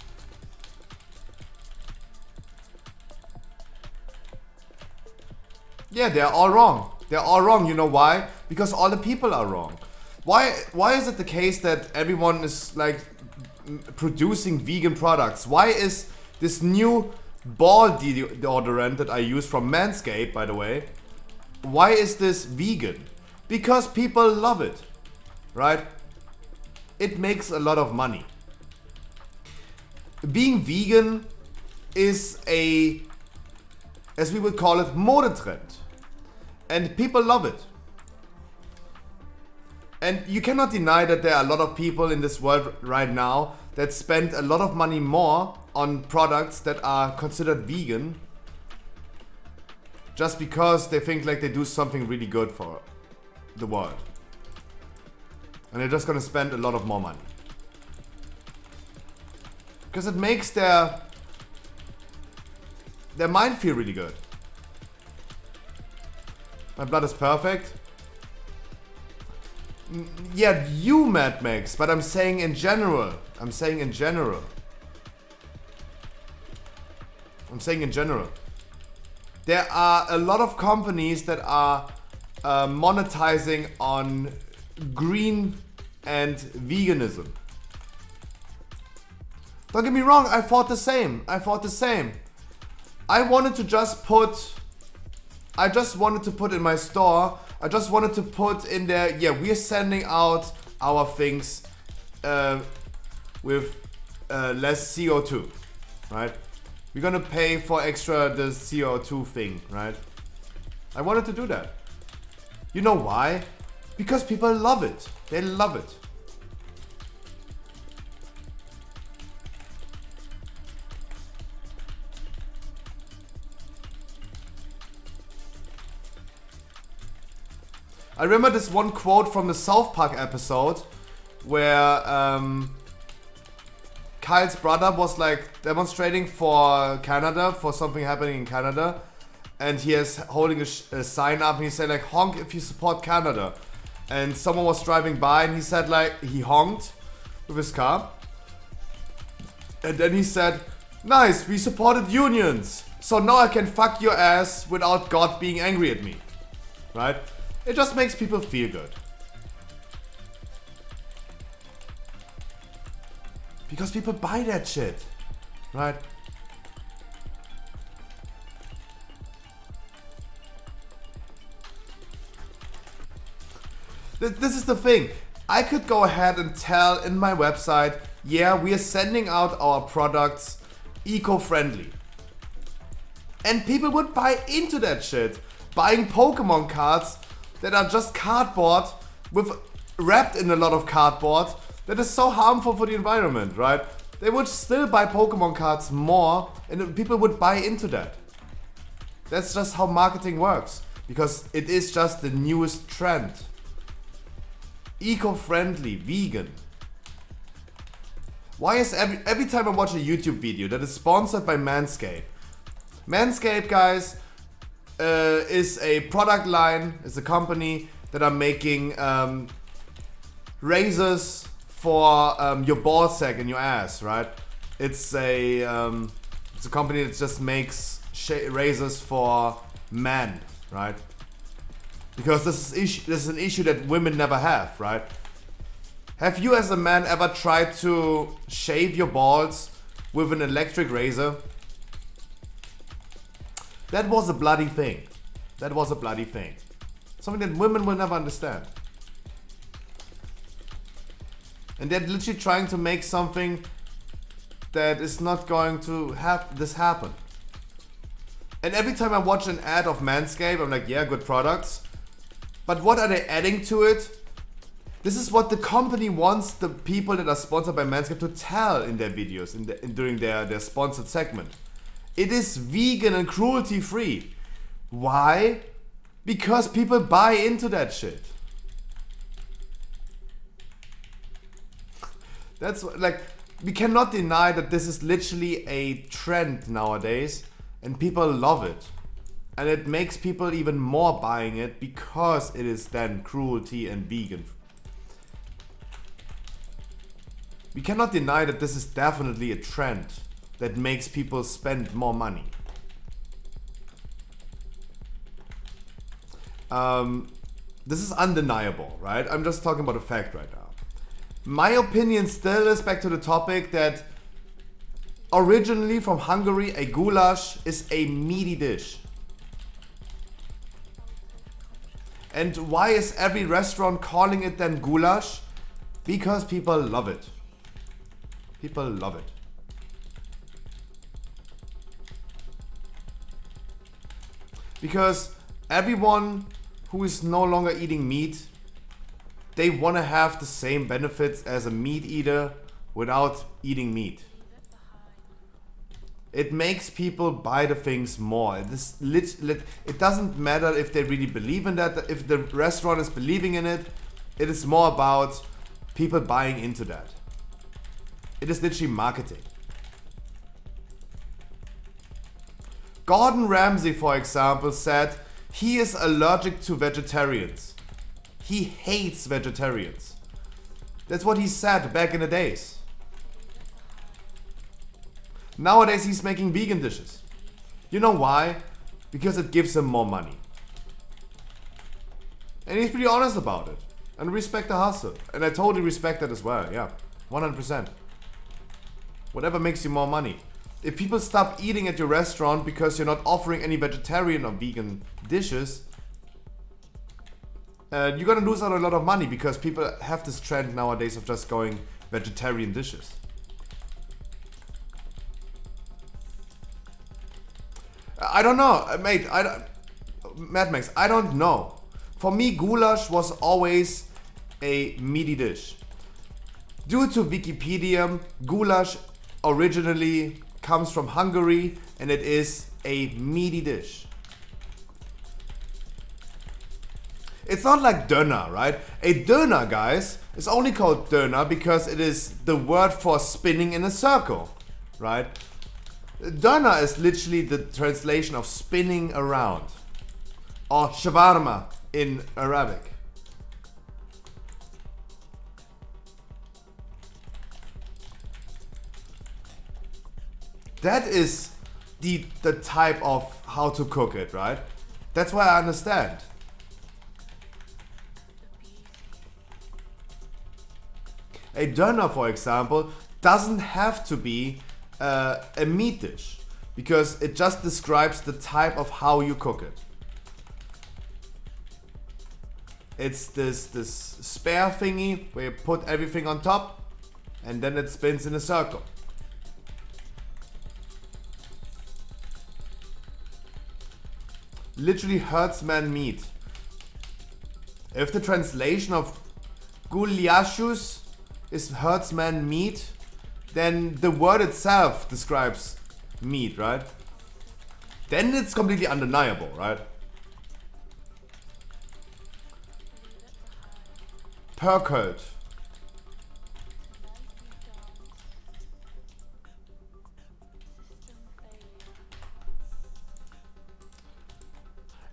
yeah, they're all wrong. They're all wrong. You know why? Because all the people are wrong. Why is it the case that everyone is like producing vegan products? Why is this new ball deodorant that I use from Manscaped, by the way, why is this vegan? Because people love it, right? It makes a lot of money. Being vegan is a, as we would call it, Modetrend. And people love it. And you cannot deny that there are a lot of people in this world right now that spend a lot of money more on products that are considered vegan just because they think like they do something really good for the world. And they're just gonna spend a lot of more money. Because it makes their mind feel really good. My blood is perfect. Yeah, you, Mad Max, but I'm saying in general. I'm saying in general. There are a lot of companies that are monetizing on green and veganism. Don't get me wrong, I thought the same. I wanted to just put in my store, I just wanted to put in there, yeah, we're sending out our things with less CO2, right? We're gonna pay for extra the CO2 thing, right? I wanted to do that. You know why? Because people love it. They love it. I remember this one quote from the South Park episode where Kyle's brother was like demonstrating for Canada, for something happening in Canada, and he is holding a sign up and he said like, honk if you support Canada. And someone was driving by and he said like, he honked with his car. And then he said, nice, we supported unions. So now I can fuck your ass without God being angry at me. Right? It just makes people feel good. Because people buy that shit. Right? This is the thing. I could go ahead and tell in my website, yeah, we are sending out our products eco-friendly. And people would buy into that shit. Buying Pokemon cards that are just cardboard wrapped in a lot of cardboard that is so harmful for the environment, right? They would still buy Pokemon cards more and people would buy into that. That's just how marketing works. Because it is just the newest trend. Eco-friendly, vegan. Why is every time I watch a YouTube video that is sponsored by Manscaped? Manscaped, guys, is a product line, is a company that are making razors for your ball sack and your ass, right? It's a company that just makes razors for men, right? Because this is an issue that women never have, right? Have you as a man ever tried to shave your balls with an electric razor? That was a bloody thing. That was a bloody thing. Something that women will never understand. And they're literally trying to make something that is not going to have this happen. And every time I watch an ad of Manscaped, I'm like, yeah, good products. But what are they adding to it? This is what the company wants the people that are sponsored by Manscaped to tell in their videos, during their sponsored segment. It is vegan and cruelty free. Why? Because people buy into that shit. That's like, we cannot deny that this is literally a trend nowadays and people love it. And it makes people even more buying it because it is then cruelty and vegan. We cannot deny that this is definitely a trend that makes people spend more money. This is undeniable, right? I'm just talking about a fact right now. My opinion still is back to the topic that originally from Hungary, a goulash is a meaty dish. And why is every restaurant calling it then goulash? Because people love it. People love it. Because everyone who is no longer eating meat, they want to have the same benefits as a meat eater without eating meat. It makes people buy the things more. It doesn't matter if they really believe in that, if the restaurant is believing in it. It is more about people buying into that. It is literally marketing. Gordon Ramsay, for example, said he is allergic to vegetarians. He hates vegetarians. That's what he said back in the days. Nowadays he's making vegan dishes. You know why? Because it gives him more money. And he's pretty honest about it. And respect the hustle. And I totally respect that as well, yeah. 100%. Whatever makes you more money. If people stop eating at your restaurant because you're not offering any vegetarian or vegan dishes, you're gonna lose out a lot of money because people have this trend nowadays of just going vegetarian dishes. I don't know, mate. Mad Max, I don't know. For me, goulash was always a meaty dish. Due to Wikipedia, goulash originally comes from Hungary and it is a meaty dish. It's not like döner, right? A döner, guys, is only called döner because it is the word for spinning in a circle, right? Döner is literally the translation of spinning around, or shawarma in Arabic. That is the type of how to cook it, right? That's why I understand. A döner, for example, doesn't have to be a meat dish because it just describes the type of how you cook it. It's this spare thingy where you put everything on top and then it spins in a circle. Literally herdsman meat. If the translation of guliashus is herdsman meat, then the word itself describes meat, right? Then it's completely undeniable, right? Perkelt.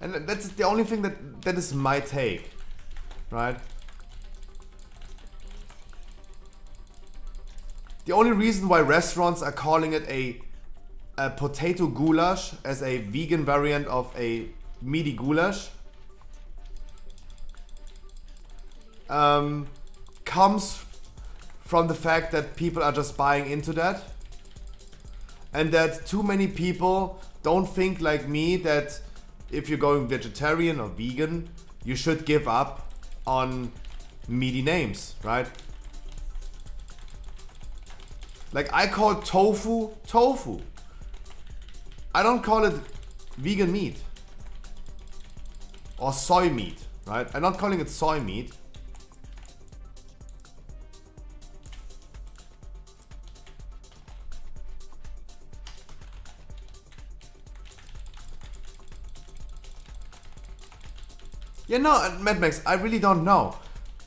And that's the only thing that is my take, right? The only reason why restaurants are calling it a potato goulash as a vegan variant of a meaty goulash comes from the fact that people are just buying into that and that too many people don't think like me that if you're going vegetarian or vegan, you should give up on meaty names, right? Like I call tofu, tofu. I don't call it vegan meat. Or soy meat, right? I'm not calling it soy meat. Yeah, no, Mad Max, I really don't know.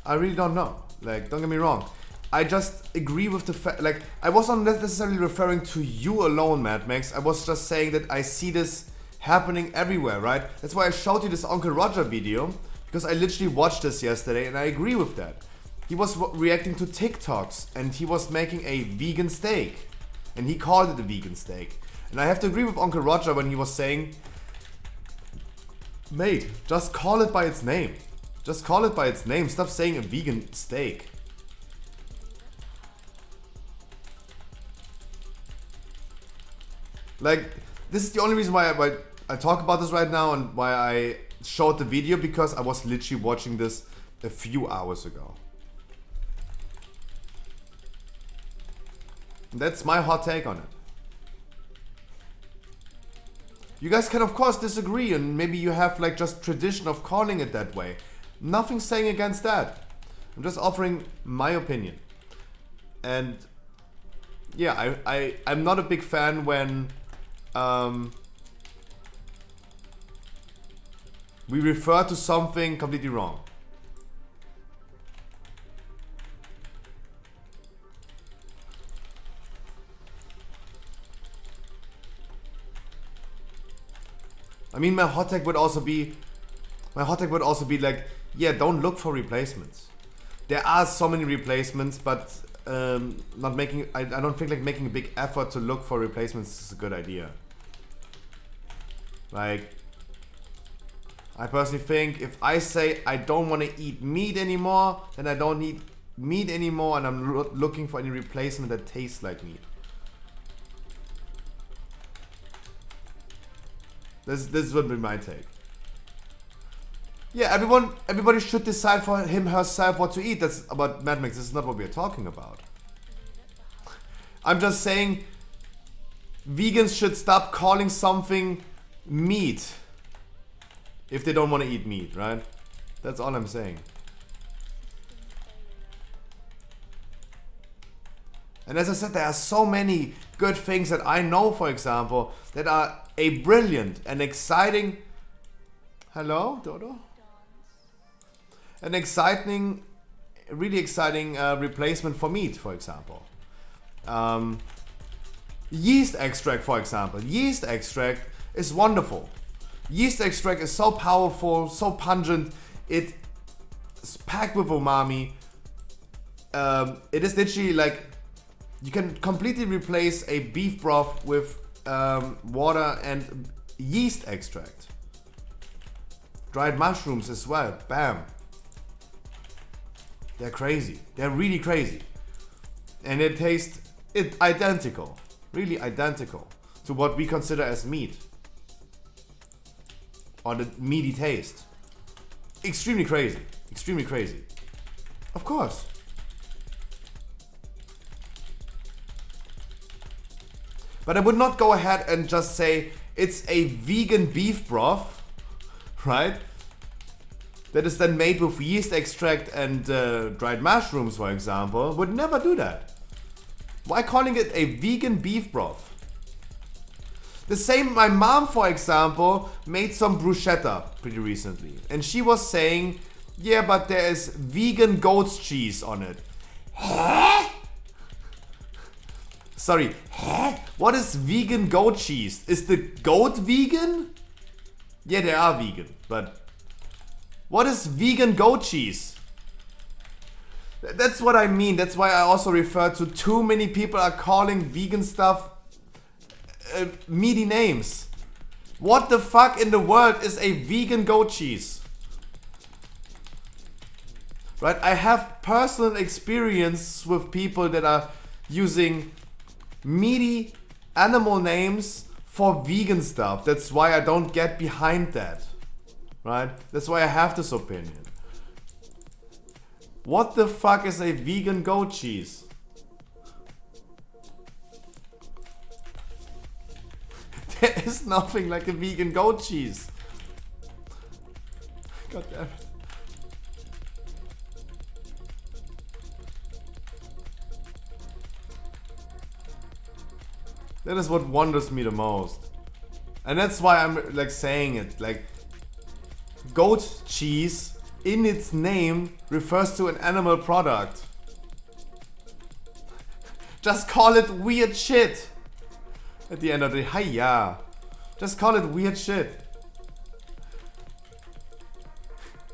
I really don't know. Like, don't get me wrong. I just agree with the fact, like, I wasn't necessarily referring to you alone, Mad Max. I was just saying that I see this happening everywhere, right? That's why I showed you this Uncle Roger video, because I literally watched this yesterday and I agree with that. He was reacting to TikToks and he was making a vegan steak. And he called it a vegan steak. And I have to agree with Uncle Roger when he was saying, mate, just call it by its name. Just call it by its name. Stop saying a vegan steak. Like, this is the only reason why I talk about this right now and why I showed the video, because I was literally watching this a few hours ago. And that's my hot take on it. You guys can of course disagree and maybe you have like just tradition of calling it that way. Nothing saying against that. I'm just offering my opinion. And yeah, I'm not a big fan when we refer to something completely wrong. I mean, my hot take would also be like, yeah, don't look for replacements. There are so many replacements, but not making. I don't think like making a big effort to look for replacements is a good idea. Like, I personally think if I say I don't want to eat meat anymore, then I don't eat meat anymore, and I'm looking for any replacement that tastes like meat. This would be my take. Yeah, everybody should decide for him herself what to eat. That's about Mad Max. This is not what we're talking about. I'm just saying vegans should stop calling something meat if they don't want to eat meat, right? That's all I'm saying. And as I said, there are so many good things that I know, for example, that are a brilliant and exciting... Hello, Dodo? An exciting, really exciting replacement for meat, for example. Yeast extract, for example. Yeast extract is wonderful. Yeast extract is so powerful, so pungent. It's packed with umami. It is literally like... You can completely replace a beef broth with water and yeast extract. Dried mushrooms as well. Bam. They're crazy. They're really crazy. And it tastes identical. Really identical to what we consider as meat. Or the meaty taste. Extremely crazy. Extremely crazy. Of course. But I would not go ahead and just say it's a vegan beef broth, right? That is then made with yeast extract and dried mushrooms, for example. Would never do that. Why calling it a vegan beef broth? The same, my mom, for example, made some bruschetta pretty recently. And she was saying, yeah, but there is vegan goat's cheese on it. Sorry, what is vegan goat cheese? Is the goat vegan? Yeah, they are vegan, but what is vegan goat cheese? That's what I mean. That's why I also refer to too many people are calling vegan stuff meaty names. What the fuck in the world is a vegan goat cheese? Right? I have personal experience with people that are using meaty animal names for vegan stuff. That's why I don't get behind that. Right? That's why I have this opinion. What the fuck is a vegan goat cheese? There is nothing like a vegan goat cheese. God damn it. That is what wonders me the most. And that's why I'm like saying it. Like, goat cheese in its name refers to an animal product. Just call it weird shit. At the end of the day, hiya. Just call it weird shit.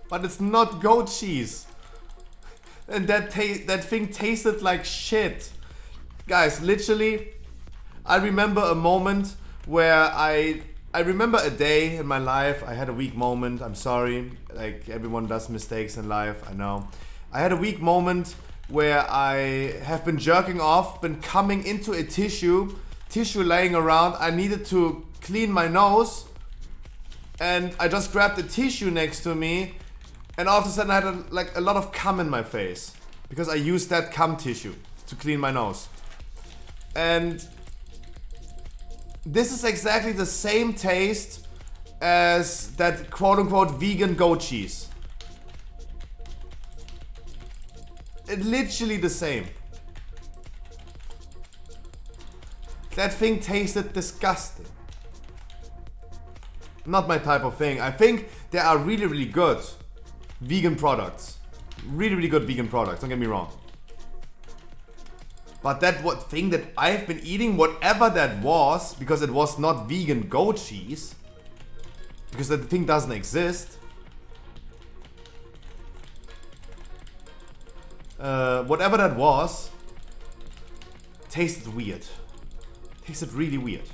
But it's not goat cheese. And that thing tasted like shit. Guys, literally, I remember a moment where I remember a day in my life. I had a weak moment. I'm sorry. Like, everyone does mistakes in life. I know. I had a weak moment where I have been jerking off, been coming into a tissue laying around. I needed to clean my nose. And I just grabbed a tissue next to me. And all of a sudden I had a lot of cum in my face. Because I used that cum tissue to clean my nose. And this is exactly the same taste as that quote-unquote vegan goat cheese. It's literally the same. That thing tasted disgusting. Not my type of thing. I think there are really, really good vegan products. Really, really good vegan products, don't get me wrong. But that thing that I've been eating, whatever that was, because it was not vegan goat cheese, because that thing doesn't exist. Whatever that was, tasted weird. Tasted really weird.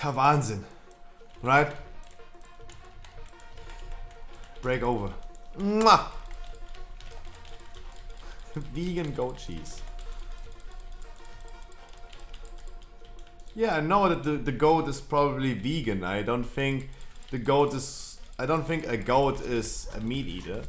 Ja, Wahnsinn. Right? Break over. Mwah! Vegan goat cheese. Yeah, I know that the goat is probably vegan. I don't think a goat is a meat eater.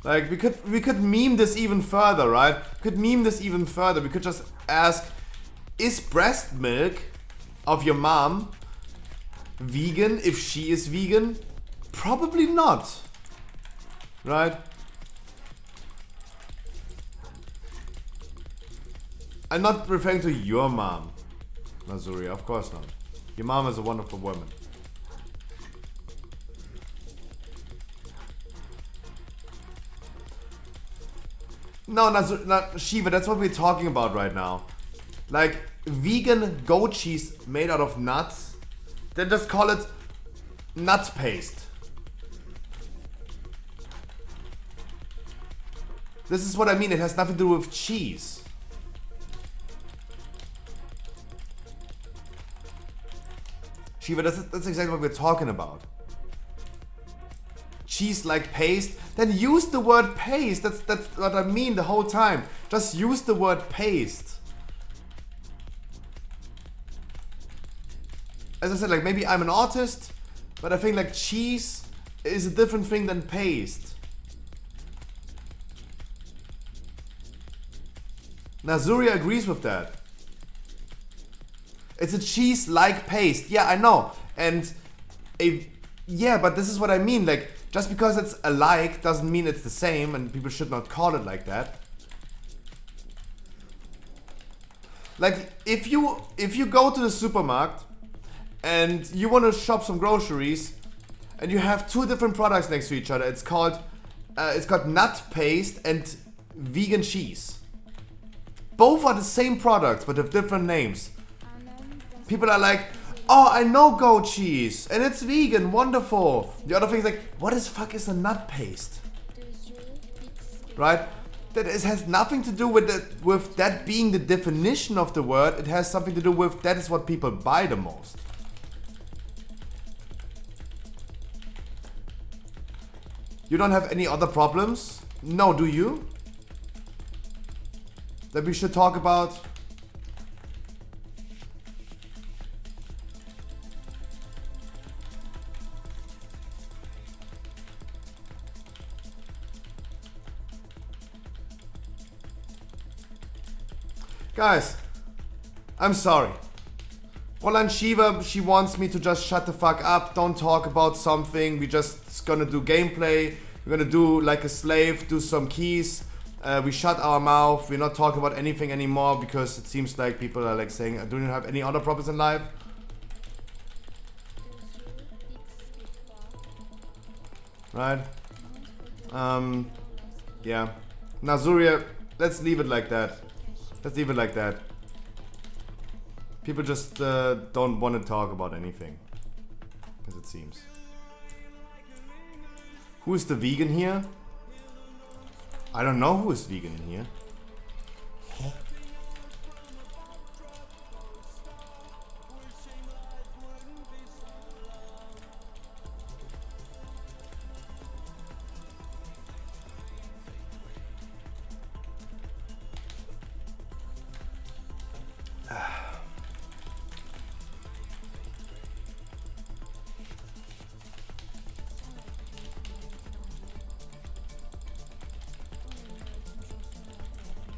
Like, we could meme this even further, right? We could just ask, is breast milk of your mom vegan if she is vegan? Probably not. Right? I'm not referring to your mom, Nazuria, of course not. Your mom is a wonderful woman. No, Shiva, that's what we're talking about right now. Like, vegan goat cheese made out of nuts, then just call it nut paste. This is what I mean, it has nothing to do with cheese. Shiva, that's exactly what we're talking about. Cheese like paste, then use the word paste. That's what I mean the whole time. Just use the word paste. As I said, like, maybe I'm an artist, but I think like cheese is a different thing than paste. Nazuria agrees with that. It's a cheese like paste. Yeah, I know. And yeah, but this is what I mean. Like, just because it's alike doesn't mean it's the same, and people should not call it like that. Like, if you go to the supermarket and you want to shop some groceries and you have two different products next to each other, it's called nut paste and vegan cheese. Both are the same products but have different names. People are like, oh, I know goat cheese, and it's vegan, wonderful. The other thing is like, what the fuck is a nut paste? Right? That has nothing to do with that being the definition of the word. It has something to do with that is what people buy the most. You don't have any other problems? No, do you? That we should talk about? Guys, I'm sorry. Roland Shiva, she wants me to just shut the fuck up, don't talk about something, we just gonna do gameplay, we're gonna do like a slave, do some keys, we shut our mouth, we're not talking about anything anymore because it seems like people are like saying, do you have any other problems in life? Right? Yeah. Nazuria, let's leave it like that. Let's leave it like that. People just don't want to talk about anything, as it seems. Who is the vegan here? I don't know who is vegan in here.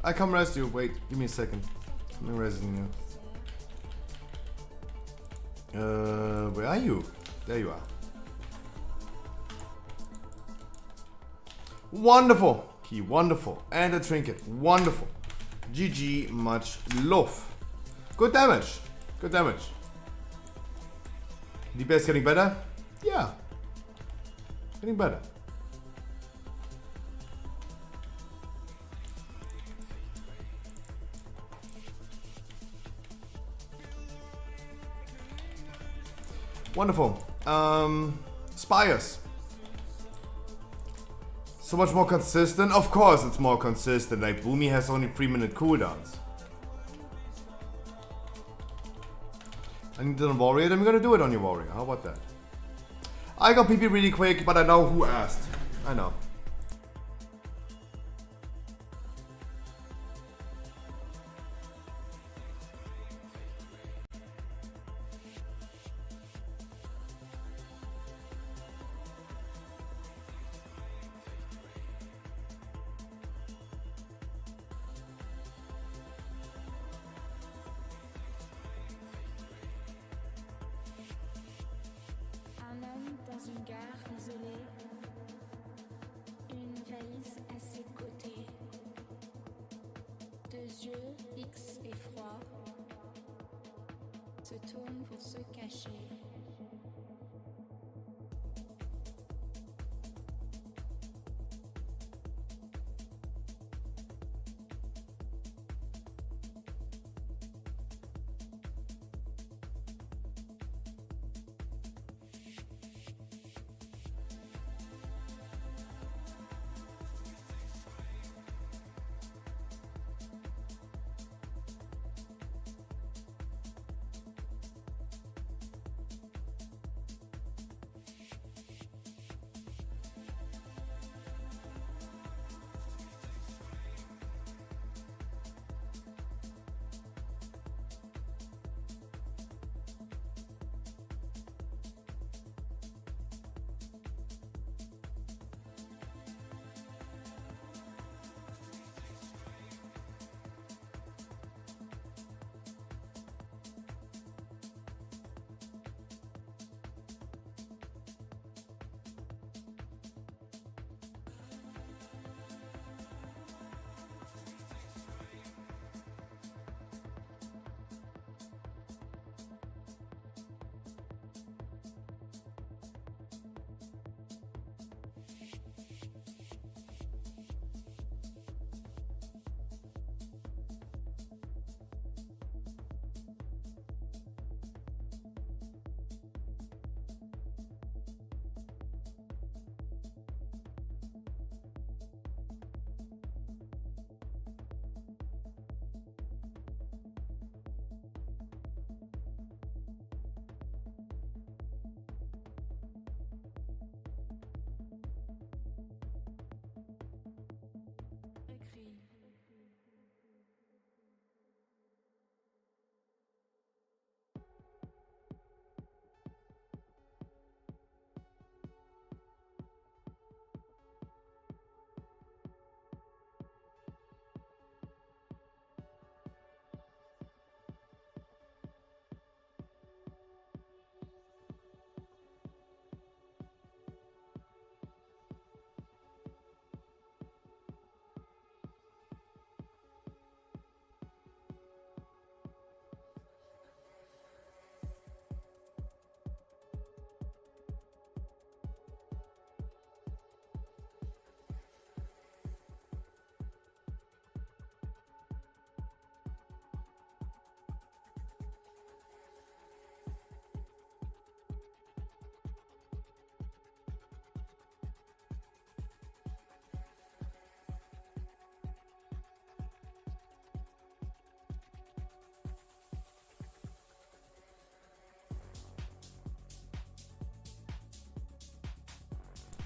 I come rest you. Wait, give me a second. I'm resting you. Where are you? There you are. Wonderful. Key, wonderful. And a trinket. Wonderful. GG, much love. Good damage. Good damage. DPS is getting better? Yeah. Getting better. Wonderful. Spires. So much more consistent. Of course it's more consistent. Like Boomy has only 3-minute cooldowns. I need it on Warrior, then we're gonna do it on your Warrior. How about that? I got PP really quick, but I know who asked. I know. Un homme dans une gare isolée, une valise à ses côtés, 2 yeux fixes et froids, se tourne pour se cacher.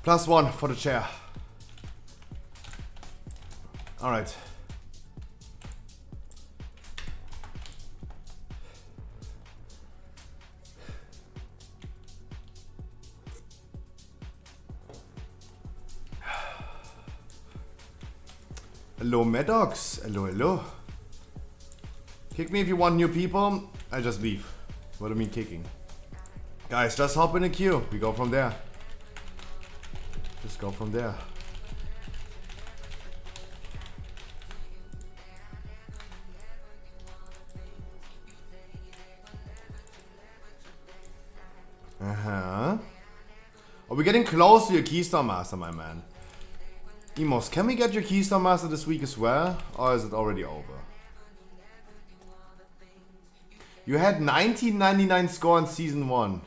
+1 for the chair. Alright. Hello, Maddox. Hello, hello. Kick me if you want new people. I just leave. What do you mean kicking? Guys, just hop in the queue. We go from there. Just go from there. Uh-huh. Are we getting close to your Keystone Master, my man? Emos, can we get your Keystone Master this week as well? Or is it already over? You had 1999 score in Season 1.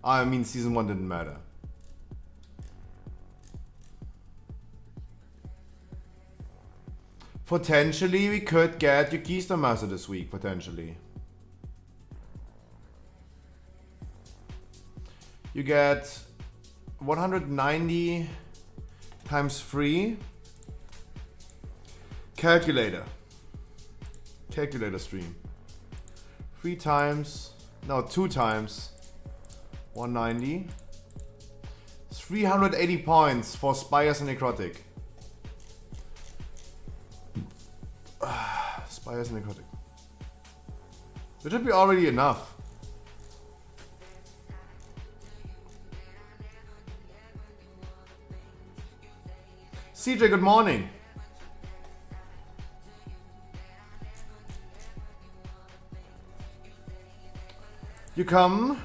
I mean, Season 1 didn't matter. Potentially, we could get your Keystone Master this week, potentially. You get 190 times 3. Calculator. Calculator stream. 3 times, no, 2 times 190. 380 points for Spires and Necrotic. Spires and Necrotic. That should be already enough. CJ, good morning. You come.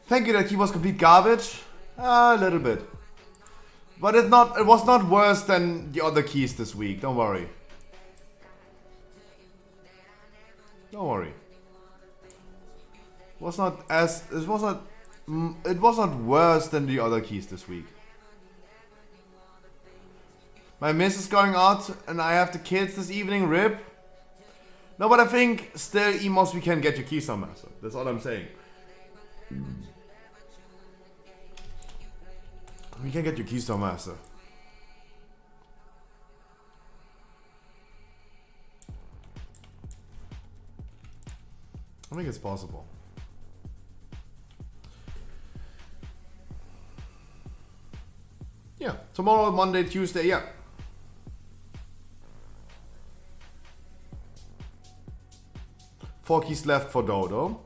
Thank you, that key was complete garbage. A little bit. But it was not worse than the other keys this week, don't worry. Don't worry. It was not worse than the other keys this week. My miss is going out and I have the kids this evening, rip. No, but I think still, Emos, we can get your Keystone Master. That's all I'm saying. We can get your Keystone Master. I think it's possible. Yeah, tomorrow, Monday, Tuesday, yeah. Four keys left for Dodo.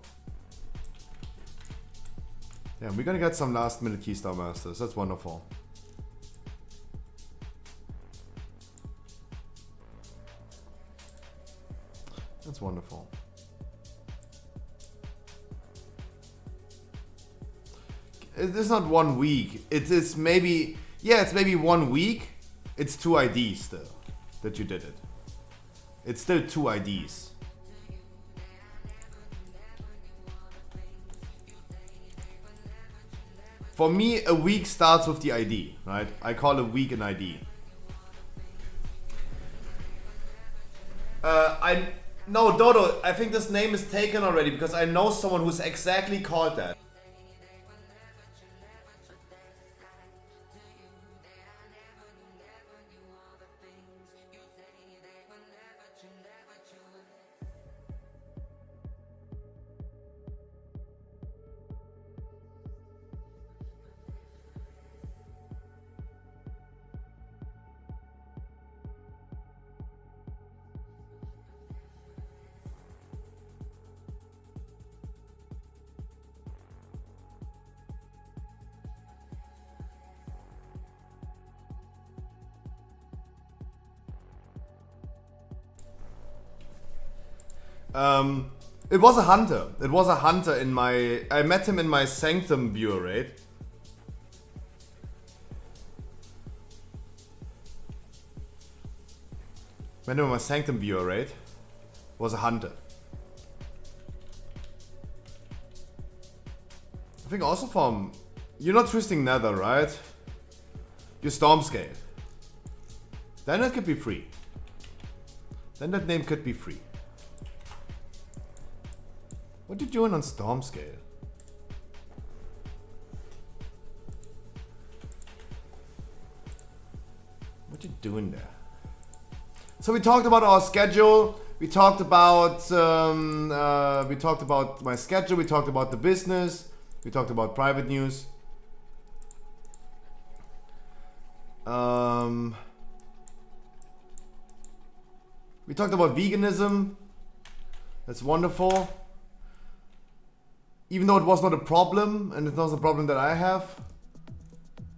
Yeah, we're gonna get some last minute Keystone Masters. That's wonderful. That's wonderful. It's not 1 week. It is maybe, yeah, it's maybe 1 week. It's 2 IDs still that you did it. It's still 2 IDs. For me, a week starts with the ID, right? I call a week an ID. No, Dodo, I think this name is taken already because I know someone who's exactly called that. It was a hunter. It was a hunter in my... I met him in my Sanctum viewer raid. Met him in my Sanctum viewer raid. Was a hunter. I think also from... You're not Twisting Nether, right? You're Stormscale. Then it could be free. Then that name could be free. What you doing on Storm Scale? What you doing there? So we talked about our schedule. We talked about my schedule. We talked about the business. We talked about private news. We talked about veganism. That's wonderful. Even though it was not a problem, and it's not a problem that I have.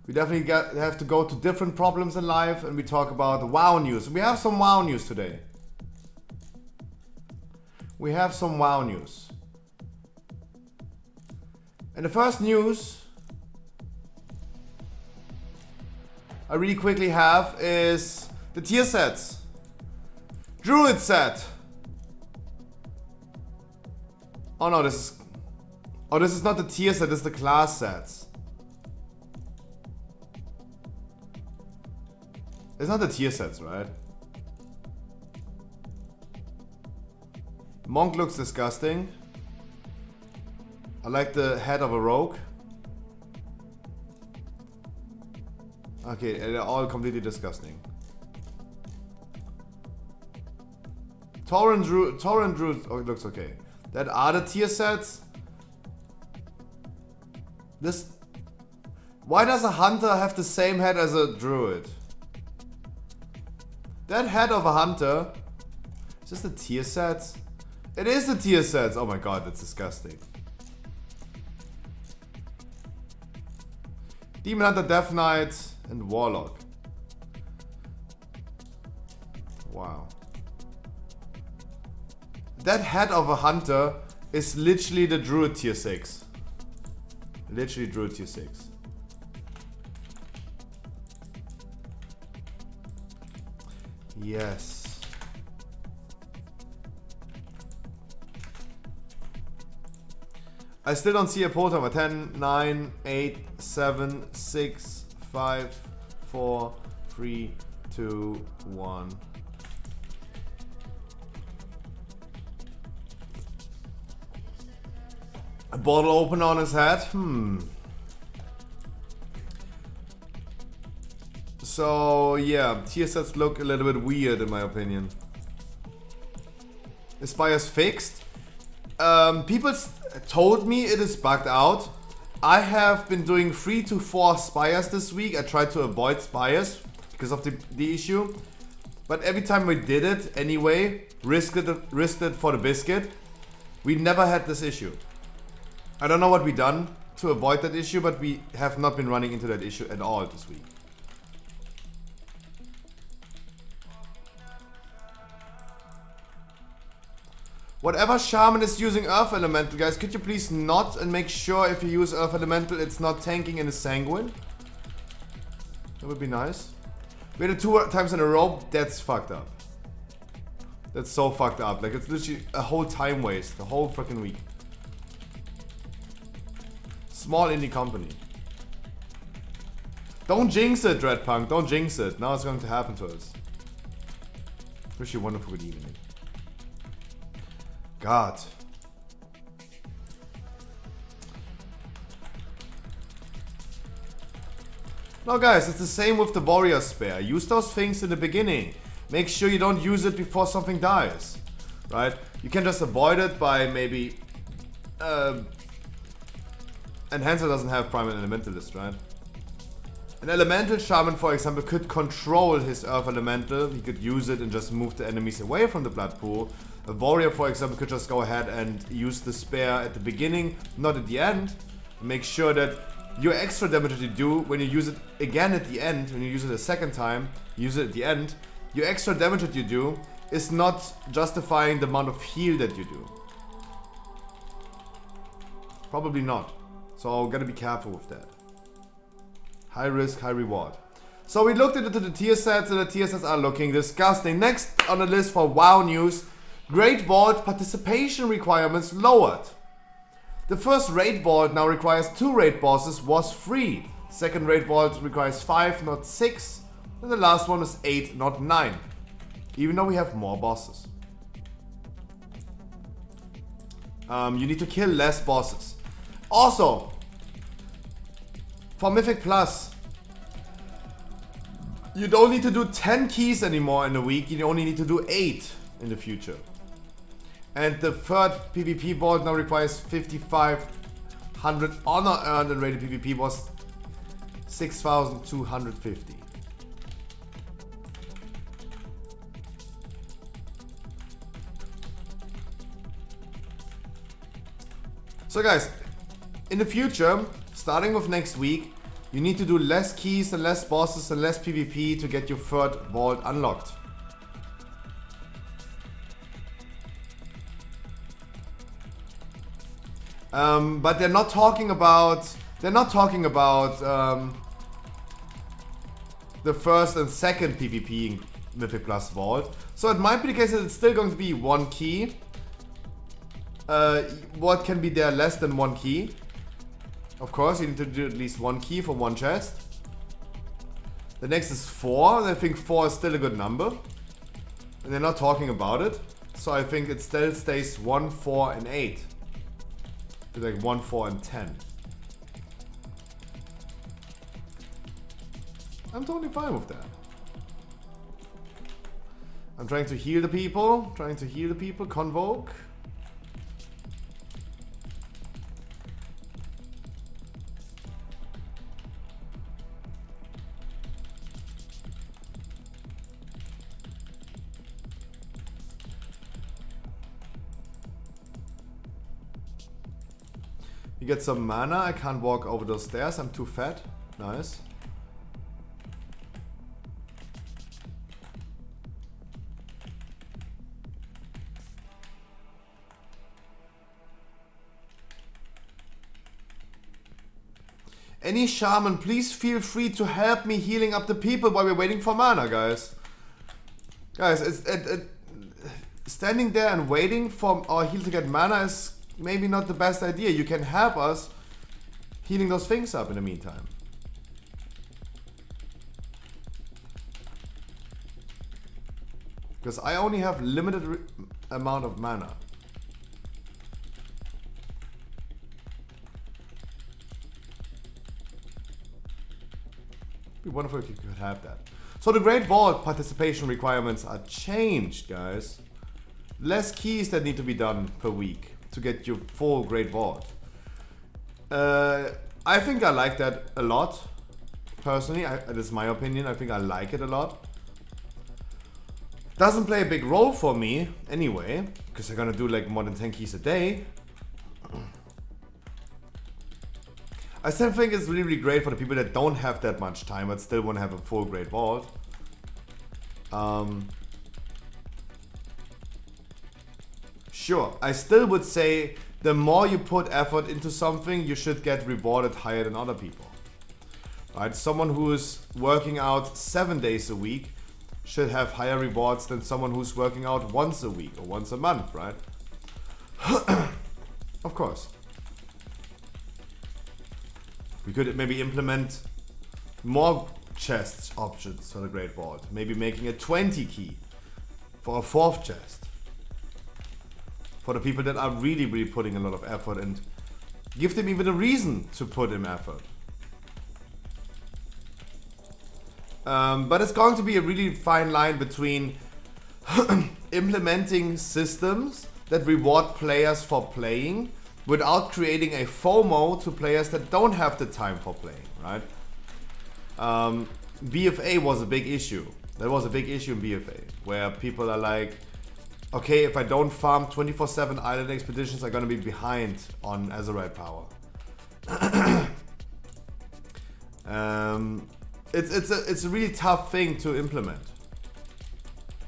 We definitely have to go to different problems in life, and we talk about the WoW news. We have some WoW news today. We have some WoW news. And the first news I really quickly have is the tier sets. Druid set. Oh no, this is not the tier set, this is the class sets. It's not the tier sets, right? Monk looks disgusting. I like the head of a rogue. Okay, they're all completely disgusting. Tauren Druid oh, it looks okay. That are the tier sets. Why does a hunter have the same head as a druid? That head of a hunter. Is this the tier sets? It is the tier sets. Oh my god, that's disgusting. Demon Hunter, Death Knight, and Warlock. Wow. That head of a hunter is literally the druid tier 6. Literally druid tier 6. Yes. I still don't see a poll timer. 10, 9, 8, 7, 6, 5, 4, 3, 2, 1. A bottle opener on his head? So, yeah, tier sets look a little bit weird in my opinion. Is Spires fixed? People told me it is bugged out. I have been doing 3 to 4 Spires this week. I tried to avoid Spires because of the issue. But every time we did it anyway, risked it for the biscuit, we never had this issue. I don't know what we done to avoid that issue, but we have not been running into that issue at all this week. Whatever shaman is using Earth Elemental, guys, could you please not and make sure if you use Earth Elemental it's not tanking in a Sanguine? That would be nice. We had it 2 times in a row, that's fucked up. That's so fucked up, like it's literally a whole time waste, the whole freaking week. Small indie company. Don't jinx it, Dreadpunk, don't jinx it. Now it's going to happen to us. Wish you a wonderful good evening. God. No guys, it's the same with the warrior spare. Use those things in the beginning. Make sure you don't use it before something dies. Right? You can just avoid it by maybe... Enhancer doesn't have Primal Elementalist, right? An Elemental Shaman, for example, could control his Earth Elemental. He could use it and just move the enemies away from the blood pool. A warrior, for example, could just go ahead and use the spare at the beginning, not at the end. Make sure that your extra damage that you do when you use it again at the end, when you use it a second time, use it at the end, your extra damage that you do is not justifying the amount of heal that you do. Probably not. So gotta be careful with that. High risk, high reward. So we looked into the tier sets and the tier sets are looking disgusting. Next on the list for WoW news, Great Vault participation requirements lowered. The first raid vault now requires 2 raid bosses, was free. Second raid vault requires 5, not 6. And the last one is 8, not 9. Even though we have more bosses. You need to kill less bosses. Also, for Mythic Plus, you don't need to do 10 keys anymore in a week, you only need to do 8 in the future. And the third PvP vault now requires 5,500 honor earned, and rated PvP was 6,250. So guys, in the future, starting with next week, you need to do less keys and less bosses and less PvP to get your third vault unlocked. But they're not talking about the first and second PvP Mythic Plus vault. So it might be the case that it's still going to be 1 key. What can be there less than 1 key? Of course, you need to do at least 1 key for 1 chest. The next is 4, and I think 4 is still a good number. And they're not talking about it. So I think it still stays 1, 4, and 8. It's like 1, 4, and 10. I'm totally fine with that. I'm trying to heal the people. Convoke. You get some mana. I can't walk over those stairs. I'm too fat. Nice. Any shaman, please feel free to help me healing up the people while we're waiting for mana, guys. Guys, standing there and waiting for our heal to get mana is maybe not the best idea. You can help us healing those things up in the meantime. Because I only have limited amount of mana. It'd be wonderful if you could have that. So the Great Vault participation requirements are changed, guys. Less keys that need to be done per week to get your full Great Vault. I think I like that a lot. Personally, that is my opinion. I think I like it a lot. Doesn't play a big role for me anyway, because I'm gonna do like more than 10 keys a day. I still think it's really, really great for the people that don't have that much time but still want to have a full Great Vault. Sure, I still would say the more you put effort into something, you should get rewarded higher than other people. Right? Someone who is working out 7 days a week should have higher rewards than someone who's working out once a week or once a month, right? Of course. We could maybe implement more chest options for the Great Vault. Maybe making a 20 key for a 4th chest. For the people that are really, really putting a lot of effort, and give them even a reason to put in effort. But it's going to be a really fine line between implementing systems that reward players for playing without creating a FOMO to players that don't have the time for playing, right? BFA was a big issue. There was a big issue in BFA, where people are like, okay, if I don't farm 24/7 island expeditions, I'm gonna be behind on Azerite power. It's a really tough thing to implement.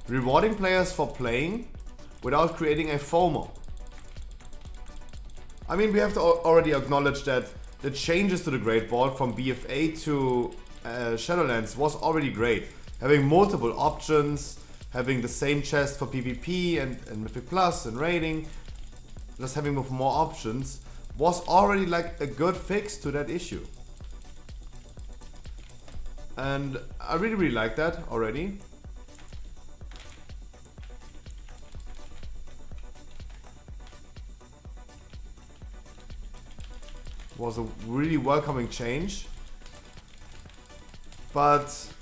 Rewarding players for playing without creating a FOMO. I mean, we have to already acknowledge that the changes to the Great Vault from BFA to Shadowlands was already great. Having multiple options, having the same chest for PvP and Mythic Plus and raiding, just having more options was already like a good fix to that issue. And I really, really like that already. was a really welcoming change. But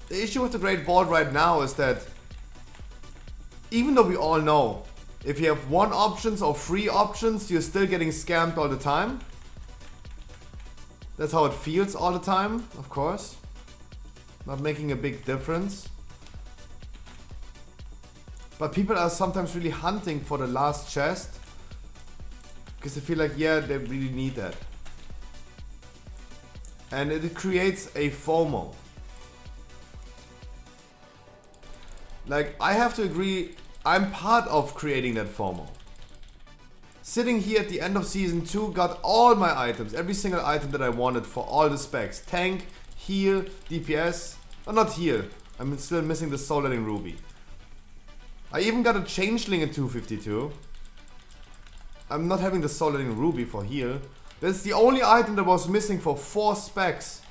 the issue with the Great Vault right now is that even though we all know if you have 1 options or 3 options, you're still getting scammed all the time. That's how it feels all the time, of course. Not making a big difference. But people are sometimes really hunting for the last chest. Because they feel like, yeah, they really need that. And it creates a FOMO. Like, I have to agree, I'm part of creating that FOMO. Sitting here at the end of Season 2, got all my items, every single item that I wanted for all the specs. Tank, heal, DPS. Oh, not heal. I'm still missing the Soul Letting Ruby. I even got a Changeling in 252. I'm not having the Soul Letting Ruby for heal. That's the only item that was missing for 4 specs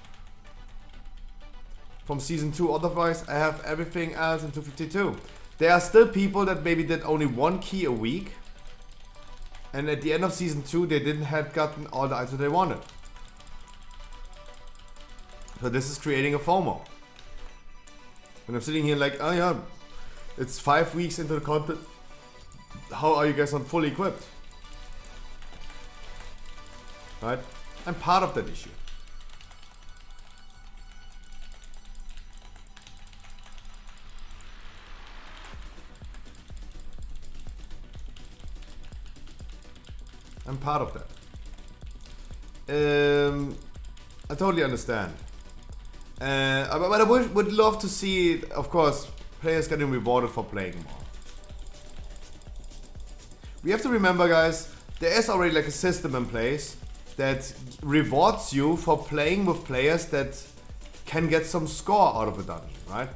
from Season 2. Otherwise, I have everything else in 252. There are still people that maybe did only 1 key a week. And at the end of Season 2, they didn't have gotten all the items they wanted. So this is creating a FOMO. And I'm sitting here like, oh yeah, it's 5 weeks into the content. How are you guys not fully equipped? Right? I'm part of that issue. I'm part of that. I totally understand. But I would love to see, of course, players getting rewarded for playing more. We have to remember, guys, there is already like a system in place that rewards you for playing with players that can get some score out of a dungeon, right?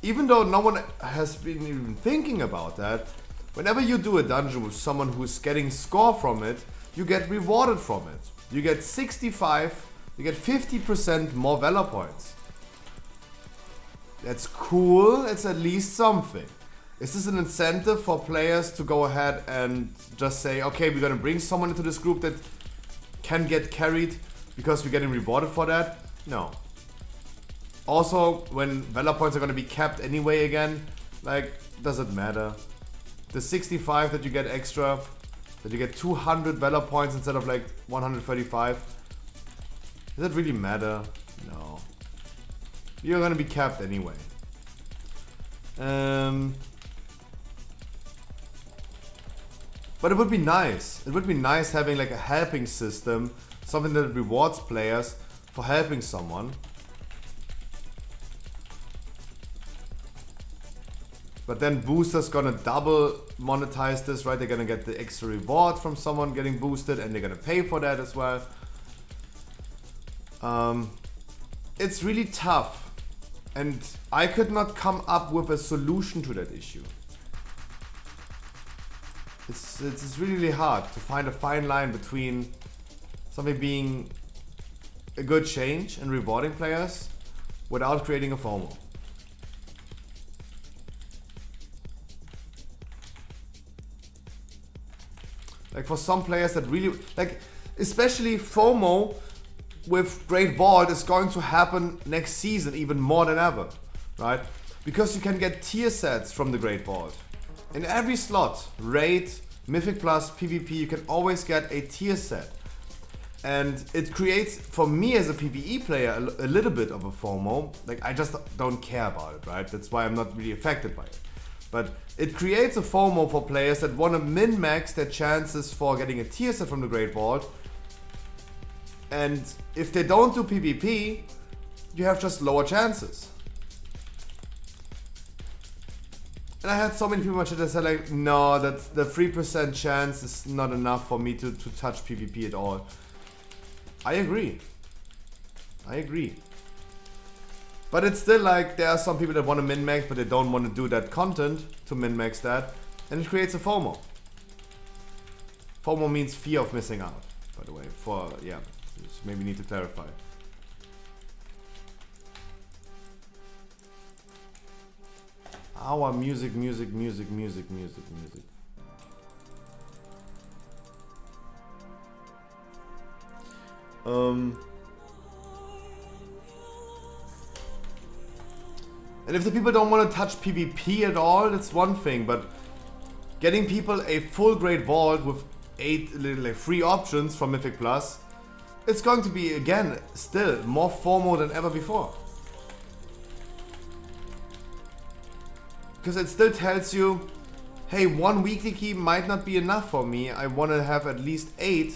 Even though no one has been even thinking about that, whenever you do a dungeon with someone who's getting score from it, you get rewarded from it. You get 65, you get 50% more Valor points. That's cool, it's at least something. Is this an incentive for players to go ahead and just say, okay, we're gonna bring someone into this group that can get carried because we're getting rewarded for that? No. Also, when Valor points are gonna be capped anyway again, like, does it matter? The 65 that you get extra, that you get 200 Valor points instead of like 135, does it really matter? No. You're gonna be capped anyway. But it would be nice. It would be nice having like a helping system, something that rewards players for helping someone. But then boosters gonna double monetize this, right? They're gonna get the extra reward from someone getting boosted and they're gonna pay for that as well. It's really tough. And I could not come up with a solution to that issue. It's really hard to find a fine line between something being a good change and rewarding players without creating a FOMO. Like for some players that really, like especially FOMO with Great Vault is going to happen next season even more than ever, right? Because you can get tier sets from the Great Vault. In every slot, Raid, Mythic Plus, PvP, you can always get a tier set. And it creates, for me as a PvE player, a little bit of a FOMO. Like I just don't care about it, right? That's why I'm not really affected by it. But it creates a FOMO for players that want to min-max their chances for getting a tier set from the Great Vault. And if they don't do PvP, you have just lower chances. And I had so many people that said like, no, that the 3% chance is not enough for me to touch PvP at all. I agree. I agree. But it's still like, there are some people that want to min-max, but they don't want to do that content to min-max that. And it creates a FOMO. FOMO means fear of missing out, by the way. Yeah, maybe need to clarify. Our music. And if the people don't want to touch PvP at all, that's one thing, but getting people a full grade vault with 8 little free options from Mythic Plus, it's going to be, again, still more FOMO than ever before. Because it still tells you, hey, 1 weekly key might not be enough for me. I want to have at least 8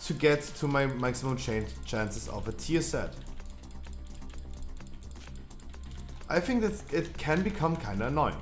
to get to my maximum chances of a tier set. I think that it can become kinda annoying.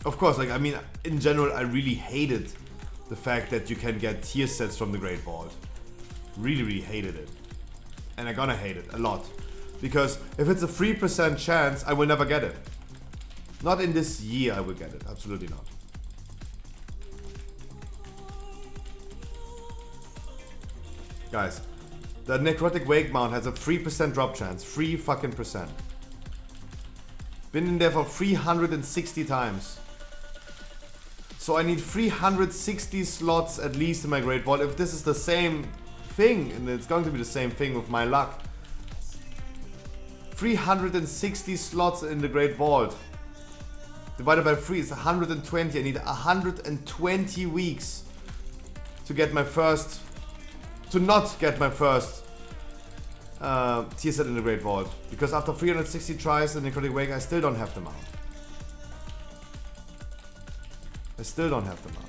Of course, like, I mean, in general, I really hated the fact that you can get tier sets from the Great Vault. Really, really hated it. And I'm gonna hate it a lot. Because if it's a 3% chance, I will never get it. Not in this year I will get it. Absolutely not. Guys, the Necrotic Wake Mount has a 3% drop chance. 3 fucking percent. Been in there for 360 times. So I need 360 slots at least in my Great Vault. If this is the same thing, and it's going to be the same thing with my luck. 360 slots in the Great Vault. Divided by 3 is 120. I need 120 weeks to get my first... to not get my first tier set in the Great Vault. Because after 360 tries in Necrotic Wake, I still don't have them out. I still don't have them out.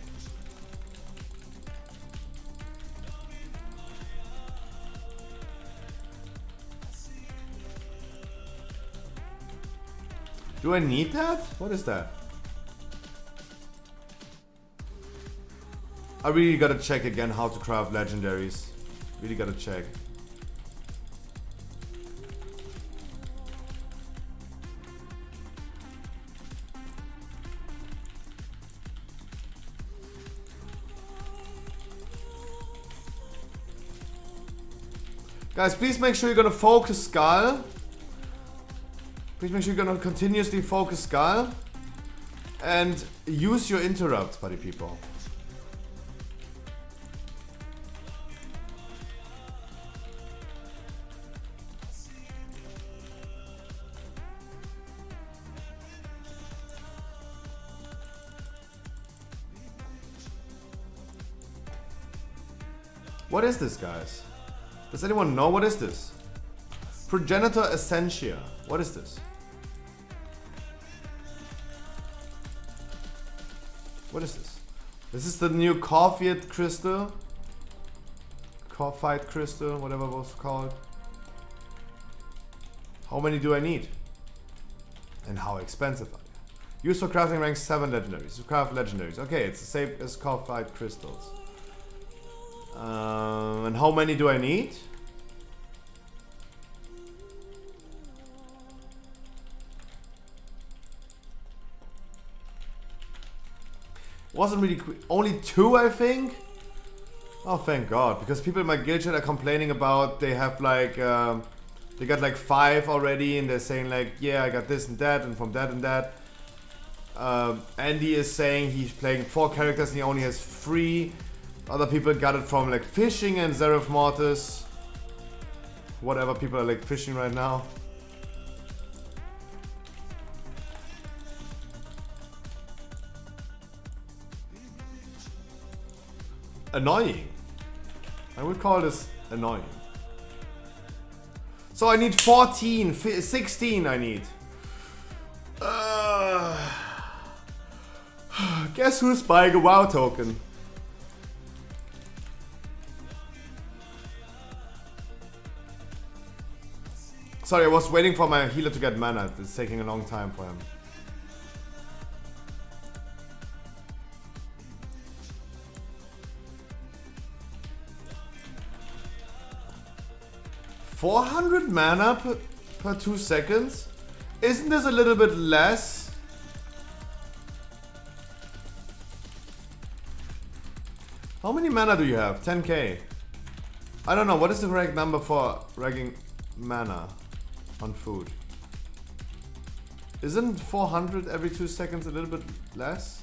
Do I need that? What is that? I really gotta check again how to craft legendaries. Really gotta check. Guys, please make sure you're gonna focus Skull. Please make sure you're gonna continuously focus Skull. And use your interrupts, buddy people. What is this, guys? Does anyone know what is this? Progenitor Essentia. What is this? What is this? This is the new Corfiate crystal. Corfite crystal, whatever it was called. How many do I need? And how expensive are they? Used for crafting rank 7 legendaries. To craft legendaries. Okay, it's the same as Corfite crystals. And how many do I need? Wasn't really only 2, I think. Oh, thank God! Because people in my guild chat are complaining about they have like they got like 5 already, and they're saying like, yeah, I got this and that, and from that and that. Andy is saying he's playing 4 characters and he only has 3. Other people got it from like fishing and Zeref Mortis. Whatever people are like fishing right now. Annoying. I would call this annoying. So I need 14, 16 I need. Guess who's buying a WoW token? Sorry, I was waiting for my healer to get mana. It's taking a long time for him. $400 mana per 2 seconds? Isn't this a little bit less? How many mana do you have? 10k. I don't know, what is the correct number for ragging mana on food? Isn't 400 every 2 seconds a little bit less?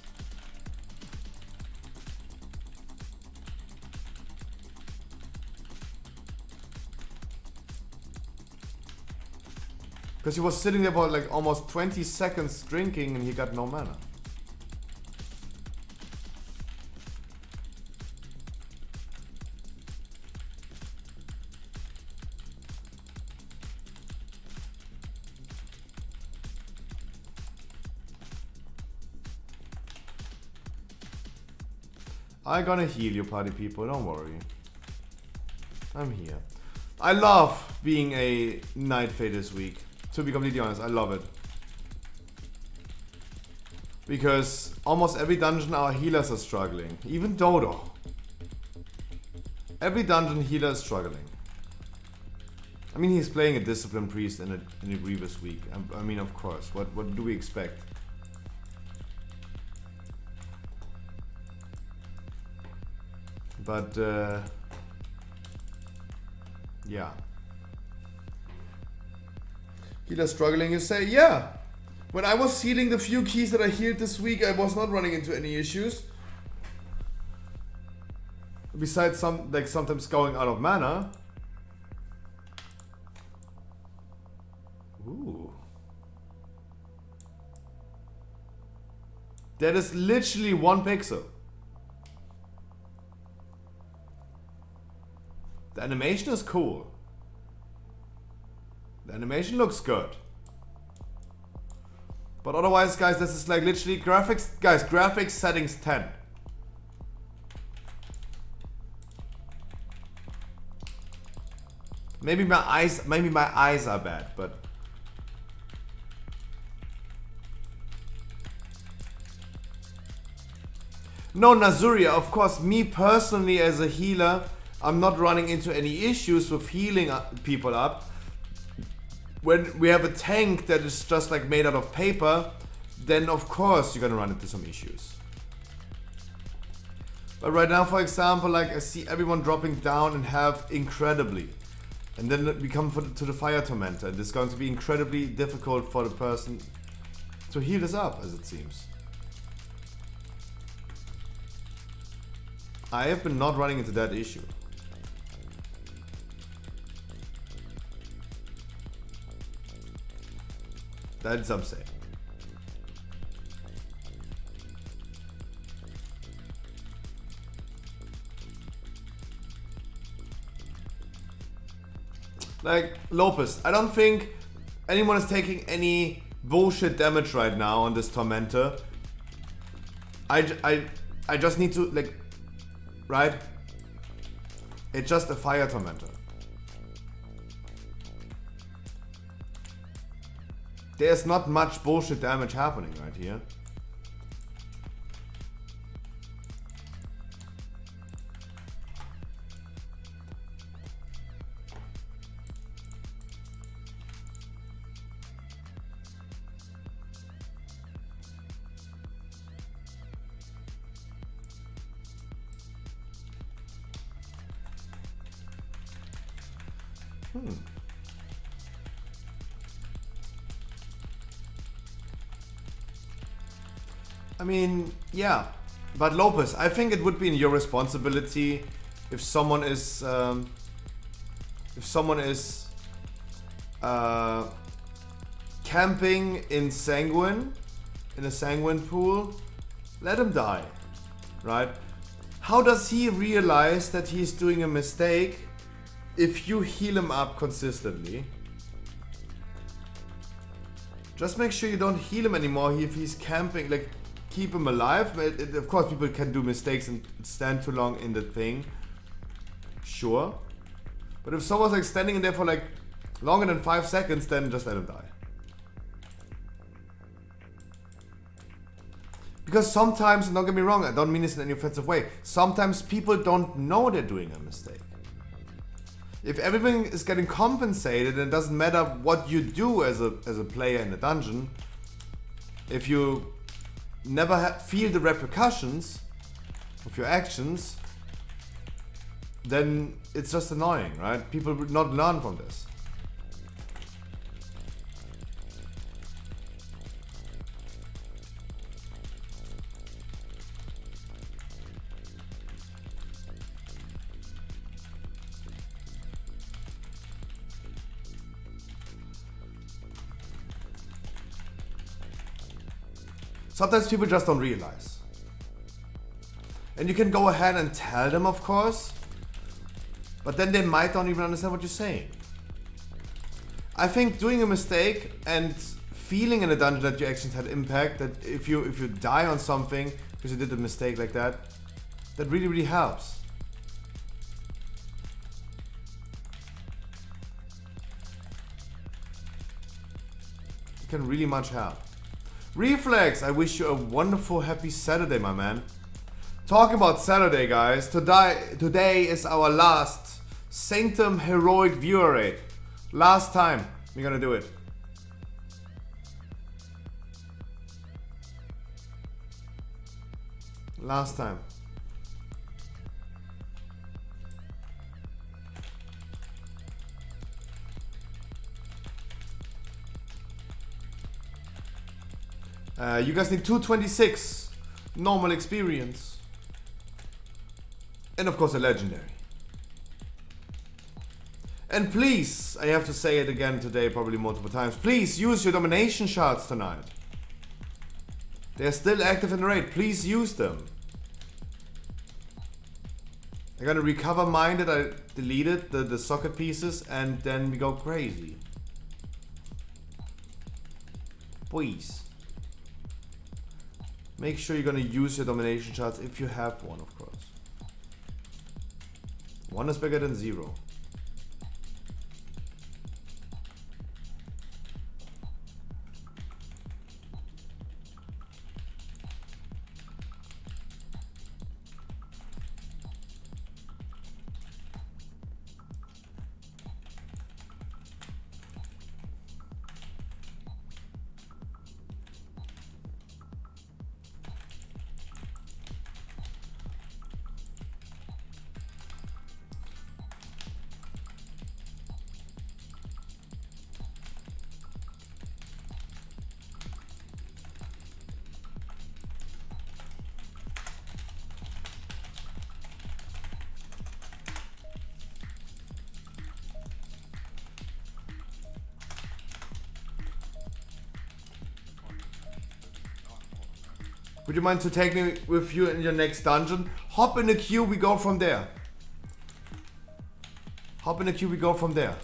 Because he was sitting there for like almost 20 seconds drinking and he got no mana. I'm gonna heal you, party people, don't worry. I'm here. I love being a Night Fae this week. To be completely honest, I love it. Because almost every dungeon our healers are struggling. Even Dodo. Every dungeon healer is struggling. I mean, he's playing a Discipline Priest in a Grievous week. I mean, of course. What do we expect? But, yeah. Healer struggling, you say? Yeah. When I was healing the few keys that I healed this week, I was not running into any issues. Besides sometimes going out of mana. Ooh. That is literally 1 pixel. The animation is cool. The animation looks good. But otherwise, guys, this is like literally graphics. Guys, graphics settings 10. Maybe my eyes are bad, but no, Nazuria, of course, me personally as a healer, I'm not running into any issues with healing people up. When we have a tank that is just like made out of paper, then of course you're gonna run into some issues. But right now, for example, like I see everyone dropping down in health incredibly. And then we come to the Fire Tormentor, and it's going to be incredibly difficult for the person to heal this up, as it seems. I have been not running into that issue. That's some say. Like, Lopez, I don't think anyone is taking any bullshit damage right now on this Tormentor. I just need to, like, right? It's just a Fire Tormentor. There's not much bullshit damage happening right here. I mean, yeah, but Lopez, I think it would be in your responsibility if someone is camping in Sanguine, in a Sanguine pool, let him die, right? How does he realize that he's doing a mistake if you heal him up consistently? Just make sure you don't heal him anymore if he's camping, like, keep him alive. Of course, people can do mistakes and stand too long in the thing. Sure. But if someone's like standing in there for like longer than 5 seconds, then just let him die. Because sometimes, don't get me wrong, I don't mean this in any offensive way, sometimes people don't know they're doing a mistake. If everything is getting compensated and it doesn't matter what you do as a player in a dungeon, if you never feel the repercussions of your actions, then it's just annoying, right? People would not learn from this. Sometimes people just don't realize. And you can go ahead and tell them, of course, but then they might not even understand what you're saying. I think doing a mistake and feeling in a dungeon that your actions had impact, that if you die on something because you did a mistake like that, that really, really helps. It can really much help. Reflex, I wish you a wonderful, happy Saturday, my man. Talking about Saturday, guys, today is our last Sanctum Heroic Viewer Raid. Last time we're gonna do it. Last time. You guys need 226 normal experience. And of course a legendary. And please, I have to say it again today, probably multiple times, please use your domination shards tonight. They're still active in the raid, please use them. I'm gonna recover mine that I deleted, the socket pieces, and then we go crazy. Please. Make sure you're gonna use your domination shards if you have one, of course. 1 is bigger than 0. Would you mind to take me with you in your next dungeon? Hop in the queue, we go from there. Hop in the queue, we go from there.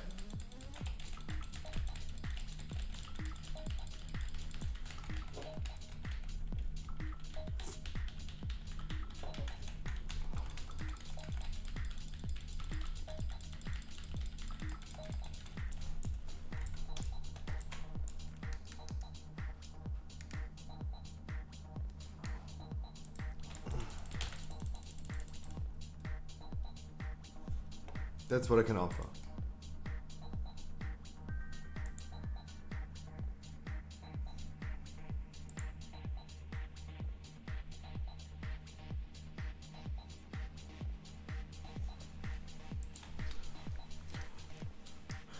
That's what I can offer.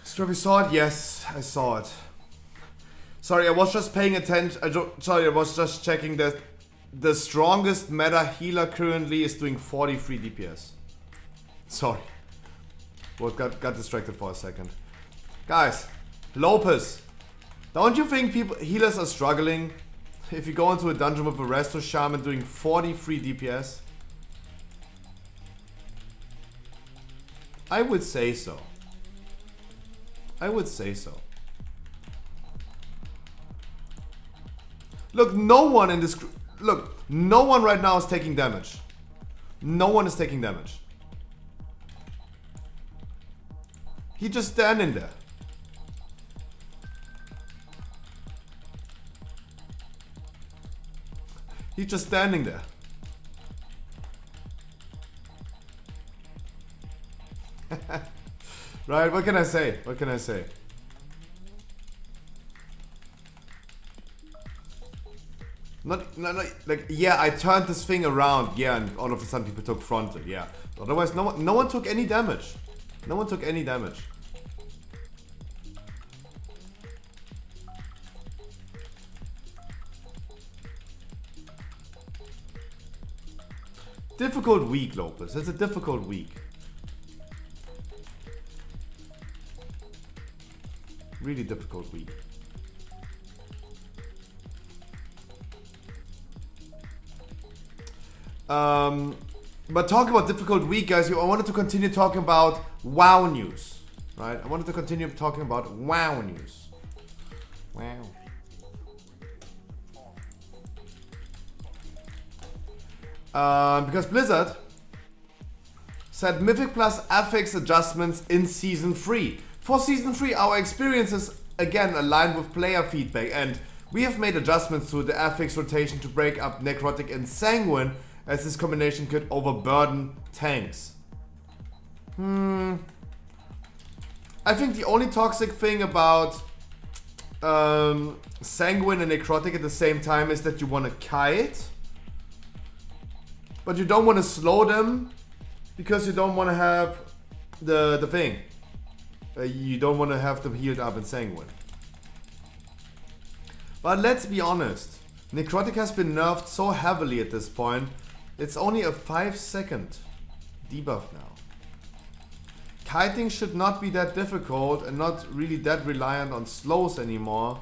Strophy saw it? Yes, I saw it. Sorry, I was just paying attention. I was just checking that the strongest meta healer currently is doing 43 DPS. Sorry. Well, got distracted for a second. Guys, Lopez, don't you think healers are struggling if you go into a dungeon with a Resto Shaman doing 43 DPS? I would say so. I would say so. Look, no one in this... Look, no one right now is taking damage. No one is taking damage. He's just standing there. He's just standing there. Right, what can I say? What can I say? Not like, yeah, I turned this thing around, yeah, and all of a sudden people took frontal, yeah. Otherwise, no one took any damage. No one took any damage. Difficult week, Lopez. It's a difficult week. Really difficult week. But talking about difficult week, guys, I wanted to continue talking about WoW news, right? I wanted to continue talking about WoW news. Wow. Because Blizzard said Mythic Plus affix adjustments in Season 3. For Season 3, our experiences again aligned with player feedback, and we have made adjustments to the affix rotation to break up Necrotic and Sanguine, as this combination could overburden tanks. I think the only toxic thing about Sanguine and Necrotic at the same time is that you want to kite, but you don't want to slow them because you don't want to have the thing. You don't want to have them healed up in Sanguine. But let's be honest, Necrotic has been nerfed so heavily at this point. It's only a 5-second debuff now. Kiting should not be that difficult and not really that reliant on slows anymore.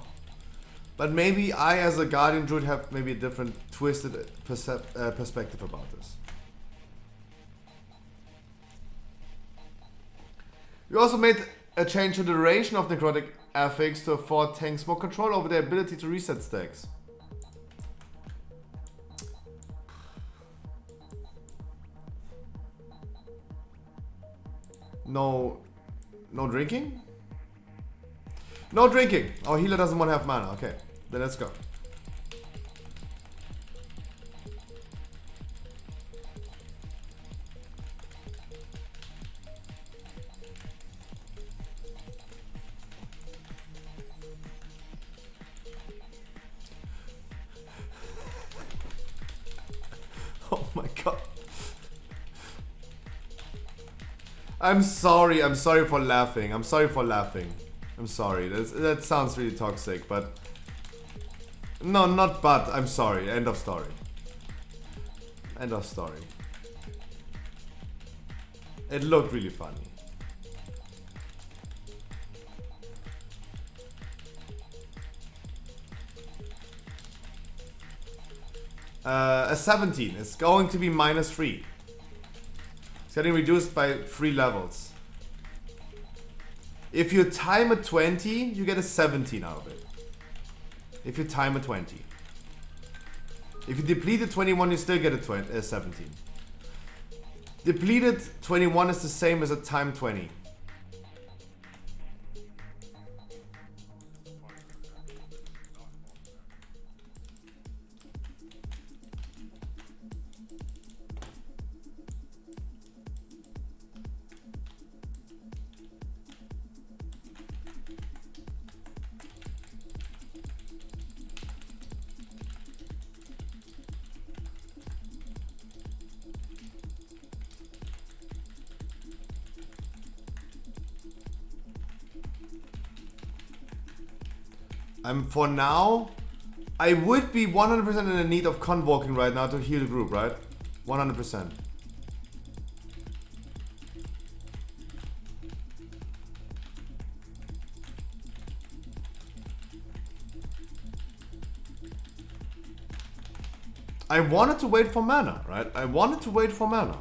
But maybe I, as a Guardian Druid, have maybe a different twisted perspective about this. We also made a change to the duration of Necrotic affix to afford tanks more control over their ability to reset stacks. No drinking? No drinking! Our healer doesn't want to have mana. Okay, then let's go. Oh my god. I'm sorry for laughing. I'm sorry. That sounds really toxic, but no, not but. I'm sorry. End of story. End of story. It looked really funny. A 17. It's going to be -3. It's getting reduced by 3 levels. If you time a 20, you get a 17 out of it. If you time a 20. If you deplete a 21, you still get a 17. Depleted 21 is the same as a time 20. For now, I would be 100% in the need of convoking right now to heal the group, right? 100%. I wanted to wait for mana, right? I wanted to wait for mana.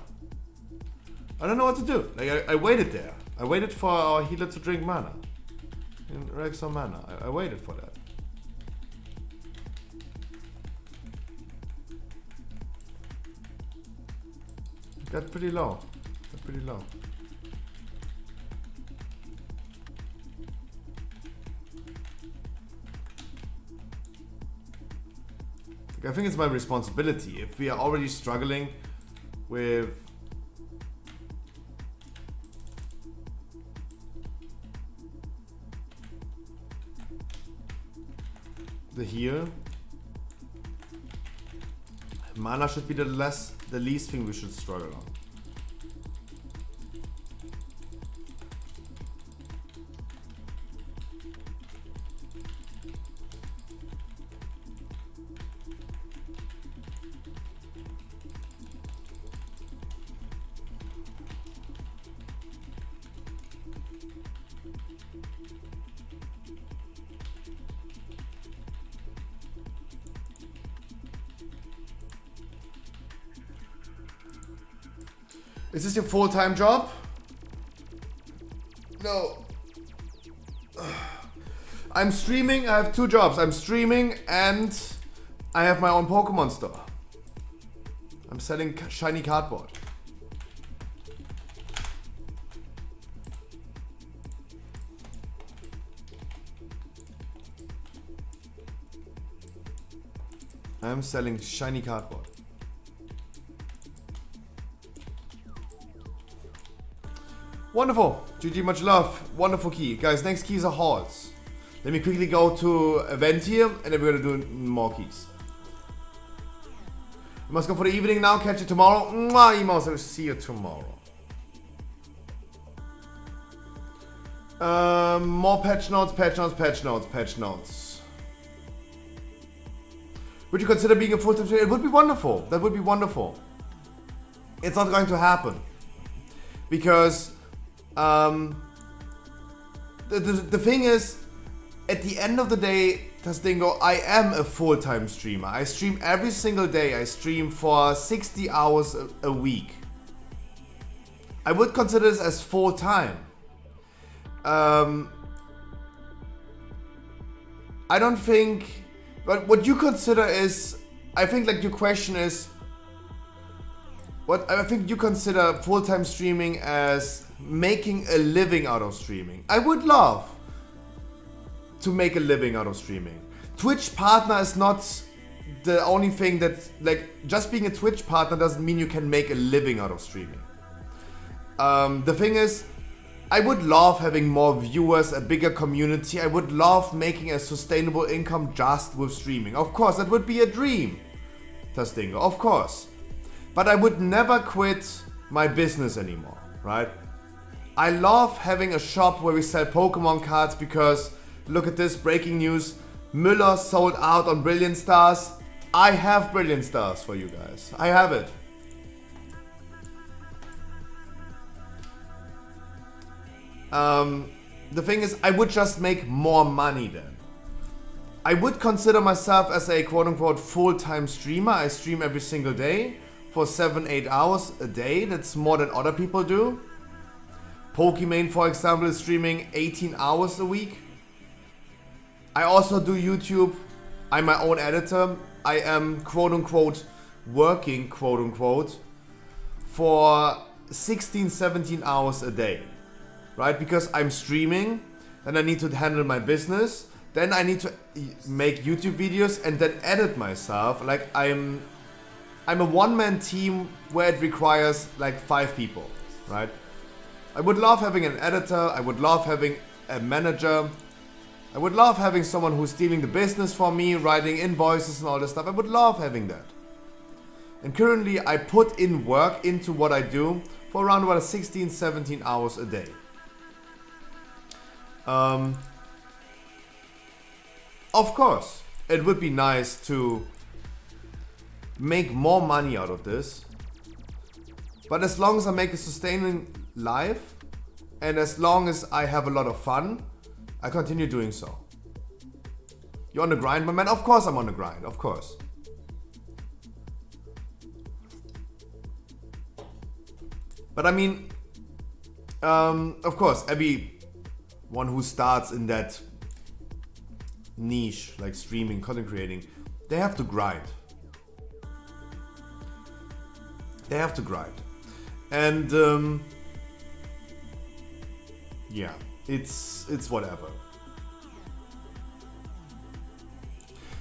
I don't know what to do. Like I waited there. I waited for our healer to drink mana. And reg some mana. I waited for that. Got pretty low. Got pretty low. I think it's my responsibility. If we are already struggling with the heal, mana should be the least thing we should struggle on. Is this your full-time job? No. I'm streaming. I have 2 jobs. I'm streaming and I have my own Pokemon store. I'm selling shiny cardboard. I'm selling shiny cardboard. Wonderful. GG, much love. Wonderful key. Guys, next keys are halls. Let me quickly go to event here and then we're gonna do more keys. I must go for the evening now. Catch you tomorrow. Mwah, emails. I will see you tomorrow. More patch notes, patch notes, patch notes, patch notes. Would you consider being a full-time trader? It would be wonderful. That would be wonderful. It's not going to happen. Because the thing is, at the end of the day, Tastingo, I am a full-time streamer. I stream every single day. I stream for 60 hours a week. I would consider this as full-time. I don't think... But what you consider is... I think like your question is... What I think you consider full-time streaming as making a living out of streaming. I would love to make a living out of streaming. Twitch partner is not the only thing that, like, just being a Twitch partner doesn't mean you can make a living out of streaming. The thing is, I would love having more viewers, a bigger community. I would love making a sustainable income just with streaming. Of course, that would be a dream, Tastingo, of course. But I would never quit my business anymore, right? I love having a shop where we sell Pokemon cards because, look at this, breaking news. Müller sold out on Brilliant Stars. I have Brilliant Stars for you guys. I have it. The thing is, I would just make more money then. I would consider myself as a quote-unquote full-time streamer. I stream every single day for 7-8 hours a day. That's more than other people do. Pokimane, for example, is streaming 18 hours a week. I also do YouTube. I'm my own editor. I am quote-unquote working quote-unquote for 16-17 hours a day. Right? Because I'm streaming, then I need to handle my business, then I need to make YouTube videos and then edit myself. Like I'm a one-man team where it requires like 5 people, right? I would love having an editor, I would love having a manager, I would love having someone who's dealing the business for me, writing invoices and all this stuff. I would love having that. And currently I put in work into what I do for around about 16-17 hours a day. Of course, it would be nice to make more money out of this. But as long as I make a sustaining life and as long as I have a lot of fun, I continue doing so. You're on the grind, my man? Of course I'm on the grind, of course. But I mean, of course, everyone who starts in that niche, like streaming, content creating, they have to grind. They have to grind. And yeah, it's whatever.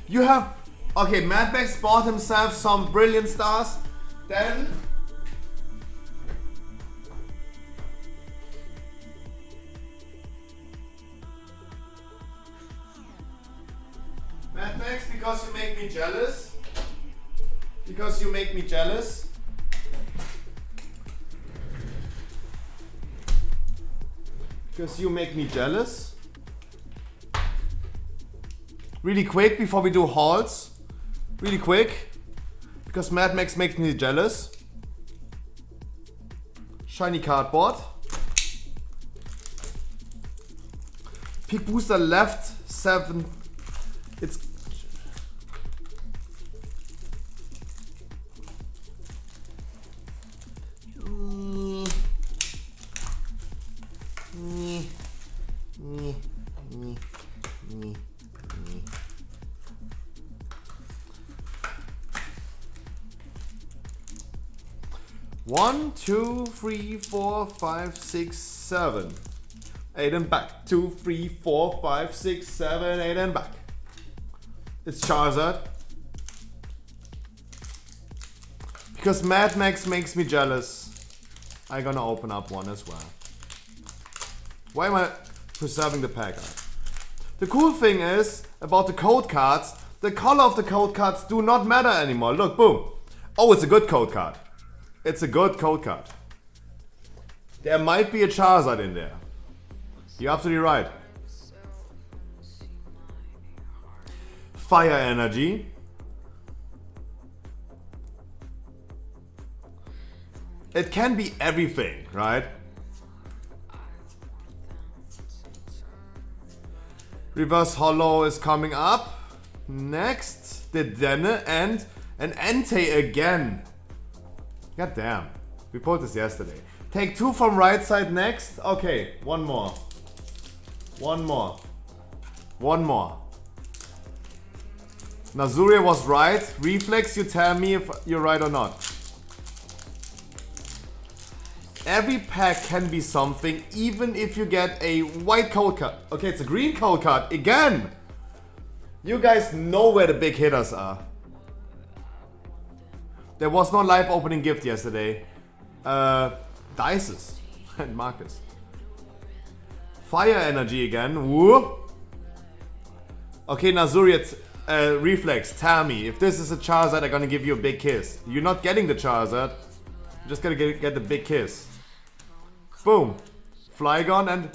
You have, okay, Mad Max bought himself some Brilliant Stars, then Mad Max, because you make me jealous. Because you make me jealous. Because you make me jealous. Really quick before we do hauls. Really quick. Because Mad Max makes me jealous. Shiny cardboard. Peak booster left 7. It's 1, 2, 3, 4, 5, 6, 7. 8 and back. 2, 3, 4, 5, 6, 7, 8 and back. It's Charizard. Because Mad Max makes me jealous, I'm gonna open up one as well. Why am I preserving the pack art? The cool thing is, about the code cards, the color of the code cards do not matter anymore. Look, boom. Oh, it's a good code card. It's a good code card. There might be a Charizard in there. You're absolutely right. Fire Energy. It can be everything, right? Reverse Hollow is coming up. Next, the Denne and an Entei again. God damn. We pulled this yesterday. Take 2 from right side next. Okay, one more. One more. One more. Nazuria was right. Reflex, you tell me if you're right or not. Every pack can be something, even if you get a white code card. Okay, it's a green code card again. You guys know where the big hitters are. There was no live opening gift yesterday. Dices and Marcus. Fire Energy again. Woo. Okay, Nazuria, Reflex, tell me if this is a Charizard, I'm gonna give you a big kiss. You're not getting the Charizard. You're just gonna get the big kiss. Boom. Flygon and...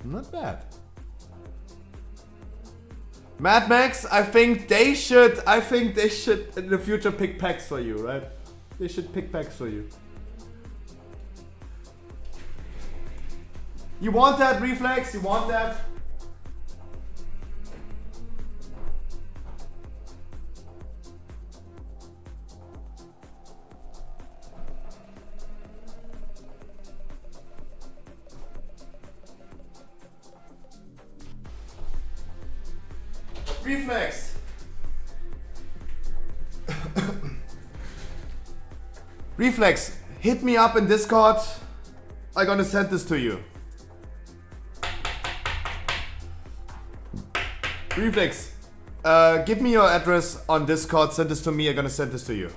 Not bad. Mad Max, I think they should in the future pick packs for you, right? They should pick packs for you. You want that, Reflex? You want that? Reflex. Reflex, hit me up in Discord. I'm gonna send this to you. Reflex, give me your address on Discord, send this to me, I'm gonna send this to you.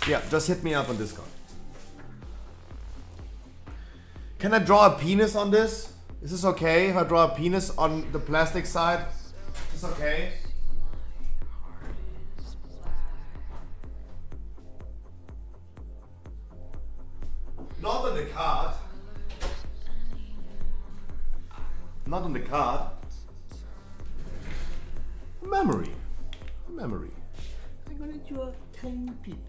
Yeah, just hit me up on Discord. Can I draw a penis on this? Is this okay if I draw a penis on the plastic side? Is this okay? Not on the card. Not on the card. Memory. Memory. I'm gonna draw a tiny peep.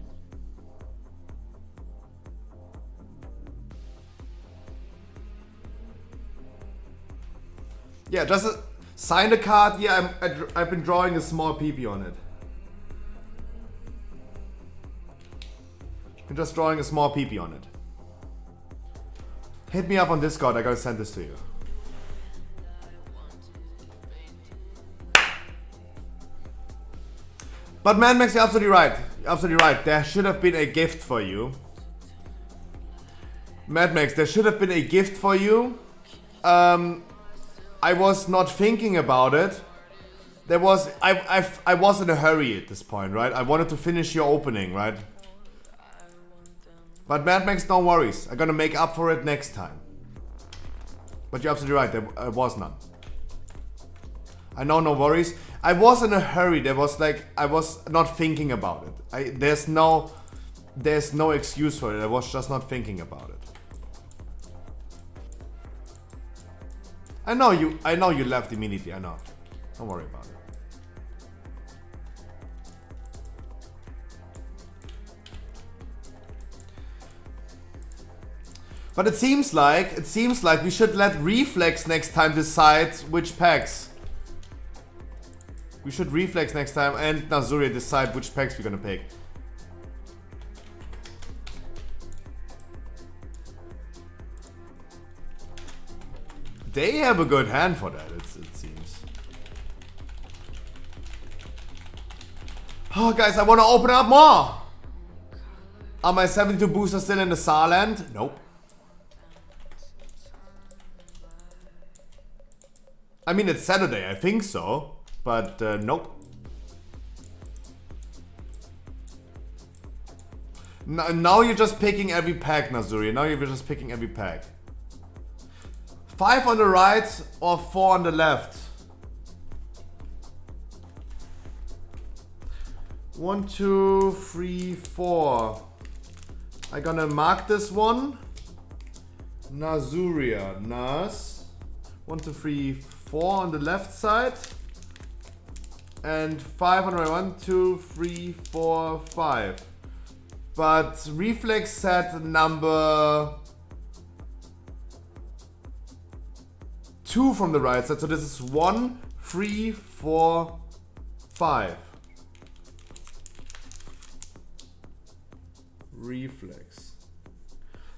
Yeah, just sign the card. Yeah, I've been drawing a small peepee on it. I'm just drawing a small peepee on it. Hit me up on Discord, I gotta send this to you. But Mad Max, you're absolutely right. You're absolutely right. There should have been a gift for you. Mad Max, there should have been a gift for you. I was not thinking about it. I was in a hurry at this point, right? I wanted to finish your opening, right? But Mad Max, no worries. I'm gonna make up for it next time. But you're absolutely right, there was none. I know, no worries. I was in a hurry. There was like, I was not thinking about it. There's no excuse for it. I was just not thinking about it. I know you left immediately, I know. Don't worry about it. But it seems like we should let Reflex next time decide which packs We should reflex next time and Nazuria decide which packs we're gonna pick. They have a good hand for that, it seems. Oh, guys, I want to open up more. Are my 72 boosters still in the Saarland? Nope. I mean, it's Saturday, I think so. But, nope. Now you're just picking every pack, Nazuria. Now you're just picking every pack. 5 on the right or 4 on the left? 1, 2, 3, 4. I'm gonna mark this one. Nazuria. Nas. 1, 2, 3, 4 on the left side. And 5 on the right. 1, 2, 3, 4, 5. But reflex set number 2 from the right side. So this is 1, 3, 4, 5. Reflex.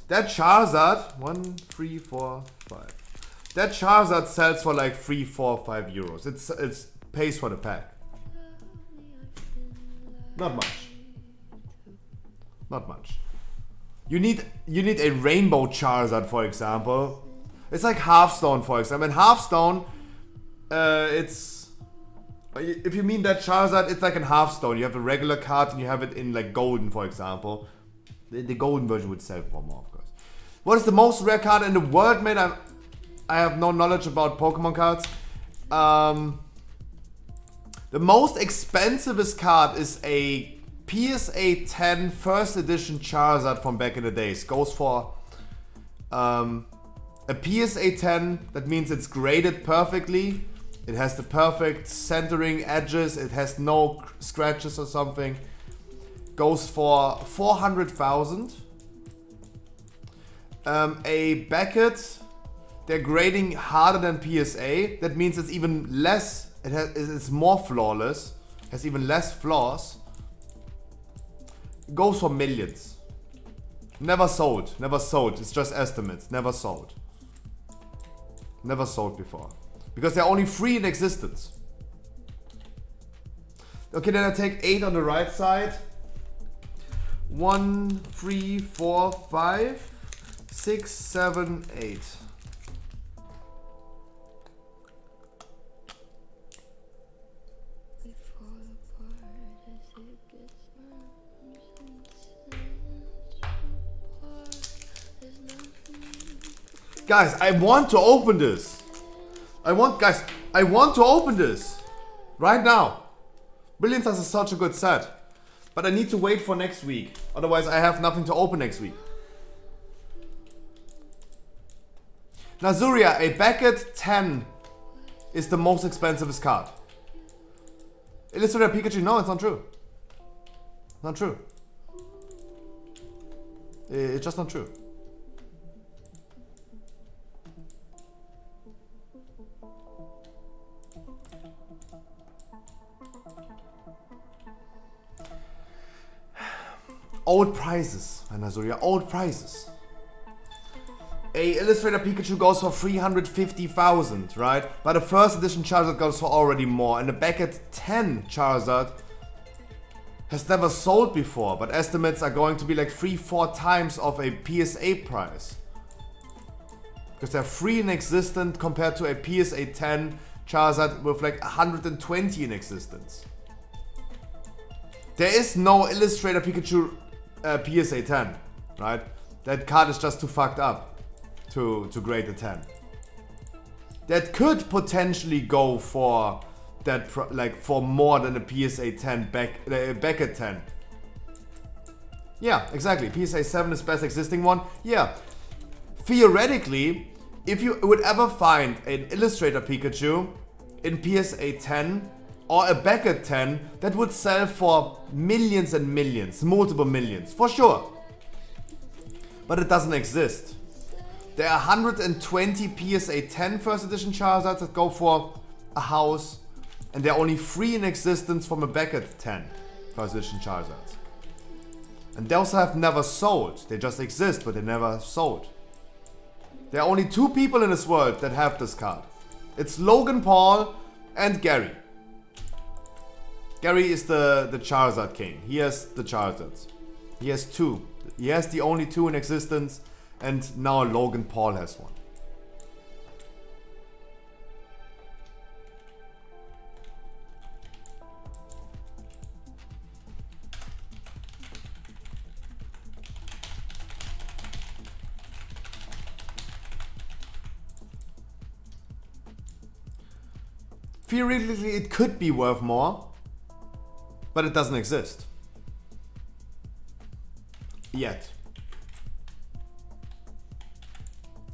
That Charizard, 1, 3, 4, 5. That Charizard sells for like 3, 4, 5 euros. It's pays for the pack. Not much. Not much. You need a rainbow Charizard, for example. It's like Hearthstone, for example. In Hearthstone, it's... If you mean that Charizard, it's like in Hearthstone. You have a regular card and you have it in like golden, for example. The golden version would sell for more, of course. What is the most rare card in the world, man? I have no knowledge about Pokemon cards. The most expensivest card is a PSA 10 first edition Charizard from back in the days. Goes for a PSA 10, that means it's graded perfectly. It has the perfect centering edges. It has no scratches or something. Goes for 400,000. A Beckett, they're grading harder than PSA. That means it's even less. It's more flawless. Has even less flaws. Goes for millions. Never sold. Never sold. It's just estimates. Never sold. Never sold before. Because there are only 3 in existence. Okay, then I take 8 on the right side. 1, 3, 4, 5, 6, 7, 8. Guys, I want to open this. I want to open this. Right now. Brilliant Stars is such a good set. But I need to wait for next week. Otherwise I have nothing to open next week. Nazuria, a Beckett 10 is the most expensive card. Illustrator Pikachu, no, it's not true. Not true. It's just not true. Old prices, Nazuria, old prices. A Illustrator Pikachu goes for 350,000, right? But the first edition Charizard goes for already more. And the Beckett 10 Charizard has never sold before, but estimates are going to be like 3-4 times of a PSA price. Because they're 3 in existence compared to a PSA 10 Charizard with like 120 in existence. There is no Illustrator Pikachu PSA 10, right? That card is just too fucked up to grade a 10. That could potentially go for that, like for more than a PSA 10 Beckett 10. Yeah, exactly. PSA 7 is best existing one. Yeah. Theoretically, if you would ever find an Illustrator Pikachu in PSA 10 or a Beckett 10, that would sell for millions and millions, multiple millions, for sure. But it doesn't exist. There are 120 PSA 10 first edition Charizards that go for a house, And there are only 3 in existence from a Beckett 10 first edition Charizards. And those have never sold. They just exist, but they never sold. There are only 2 people in this world that have this card. It's Logan Paul and Gary. Gary is the Charizard king. He has the Charizards. He has 2. He has the only 2 in existence, and now Logan Paul has one. Theoretically, it could be worth more, but it doesn't exist. Yet.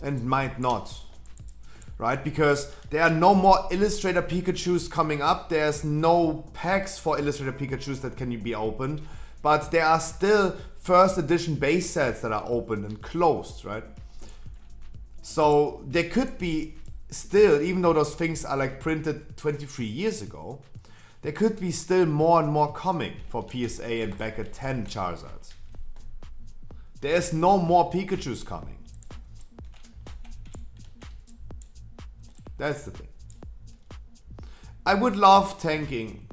And might not. Right? Because there are no more Illustrator Pikachus coming up. There's no packs for Illustrator Pikachus that can be opened. But there are still first edition base sets that are open and closed, right? So there could be still, even though those things are like printed 23 years ago, there could be still more and more coming for PSA and Beckett 10 Charizards. There is no more Pikachus coming. That's the thing. I would love tanking,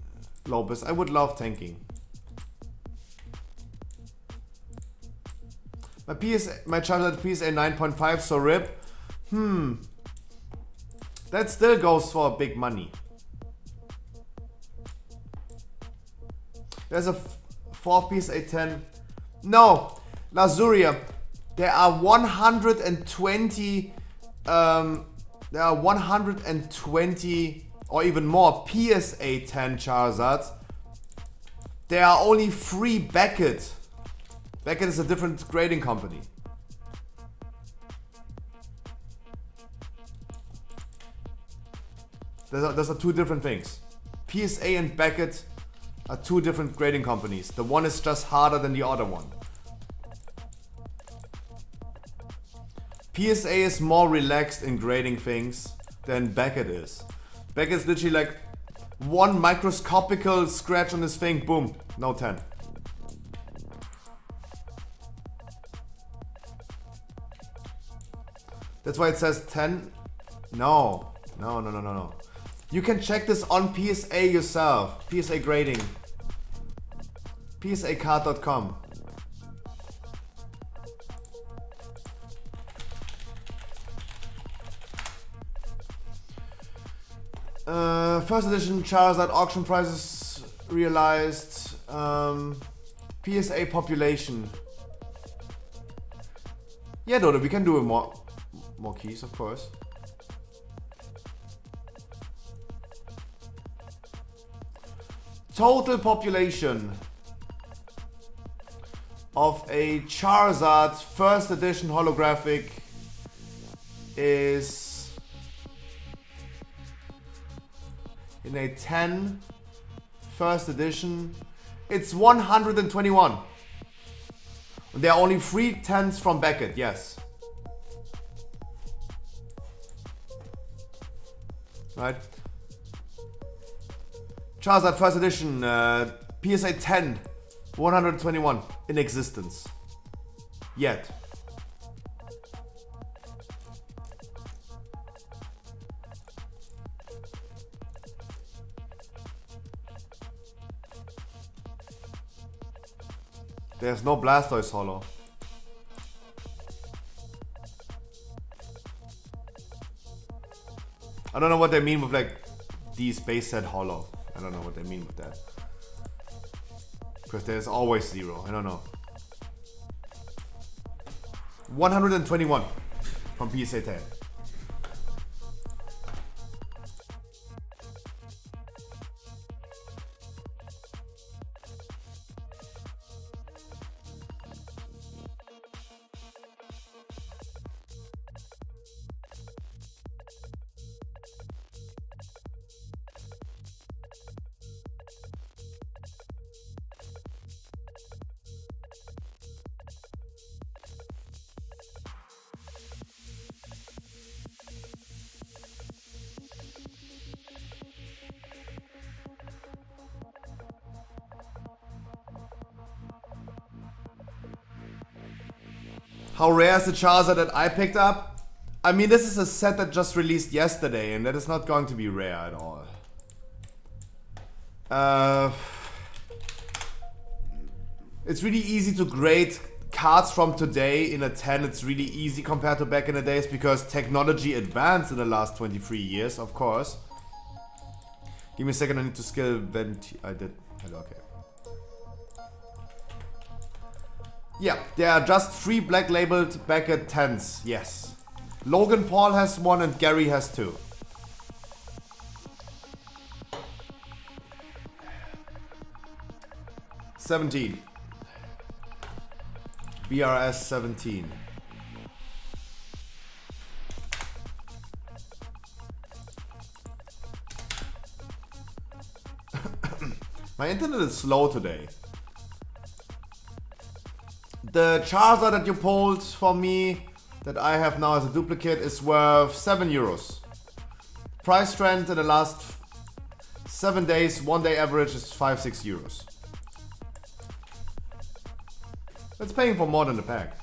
Lopez. I would love tanking. My Charizard PSA 9.5, so rip. That still goes for big money. There's a 4 PSA 10. No, Lazuria. There are 120. There are 120 or even more PSA 10 Charizards. There are only 3 Beckett. Beckett is a different grading company. Those are 2 different things. PSA and Beckett are 2 different grading companies. The one is just harder than the other one. PSA is more relaxed in grading things than Beckett is. Beckett's literally like one microscopical scratch on his thing, boom, no 10. That's why it says 10. No. You can check this on PSA yourself. PSA grading. PSAcard.com. First edition Charizard auction prices realized. PSA population. Yeah, Dodo, we can do more keys, of course. Total population of a Charizard first edition holographic is in a 10 first edition. It's 121. There are only 3 10s from Beckett, yes. Right? Charizard first edition, PSA 10, 121 in existence. Yet. There's no Blastoise holo. I don't know what they mean with like these base set holo. I don't know what they mean with that. Because there's always 0. I don't know. 121 from PSA 10. How rare is the Charizard that I picked up? I mean, this is a set that just released yesterday, and that is not going to be rare at all. It's really easy to grade cards from today in a 10. It's really easy compared to back in the days because technology advanced in the last 23 years, of course. Give me a second, I need to skill vent. I did. Okay. Yeah, there are just 3 black labeled Beckett 10s, yes. Logan Paul has 1 and Gary has 2. $17. BRS 17. My internet is slow today. The Charizard that you pulled for me, that I have now as a duplicate, is worth 7 euros. Price trend in the last 7 days, 1 day average is 5-6 euros. That's paying for more than the pack.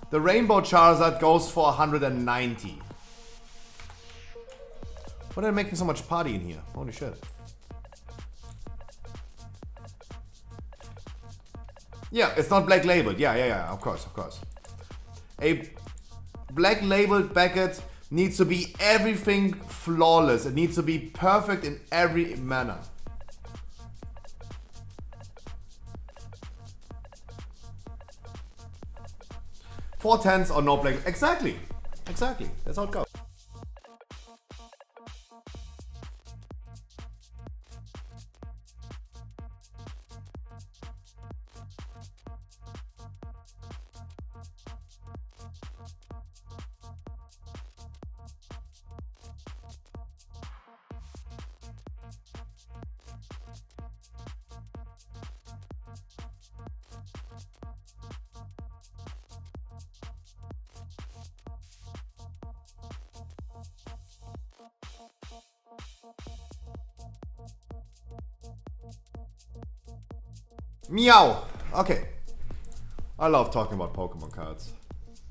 The Rainbow Charizard goes for 190. Why are they making so much party in here? Holy shit. Yeah, it's not black labeled. Yeah, of course. A black labeled Beckett needs to be everything flawless. It needs to be perfect in every manner. Four 10s or no black. Exactly. That's how it goes. Meow. Okay. I love talking about Pokemon cards.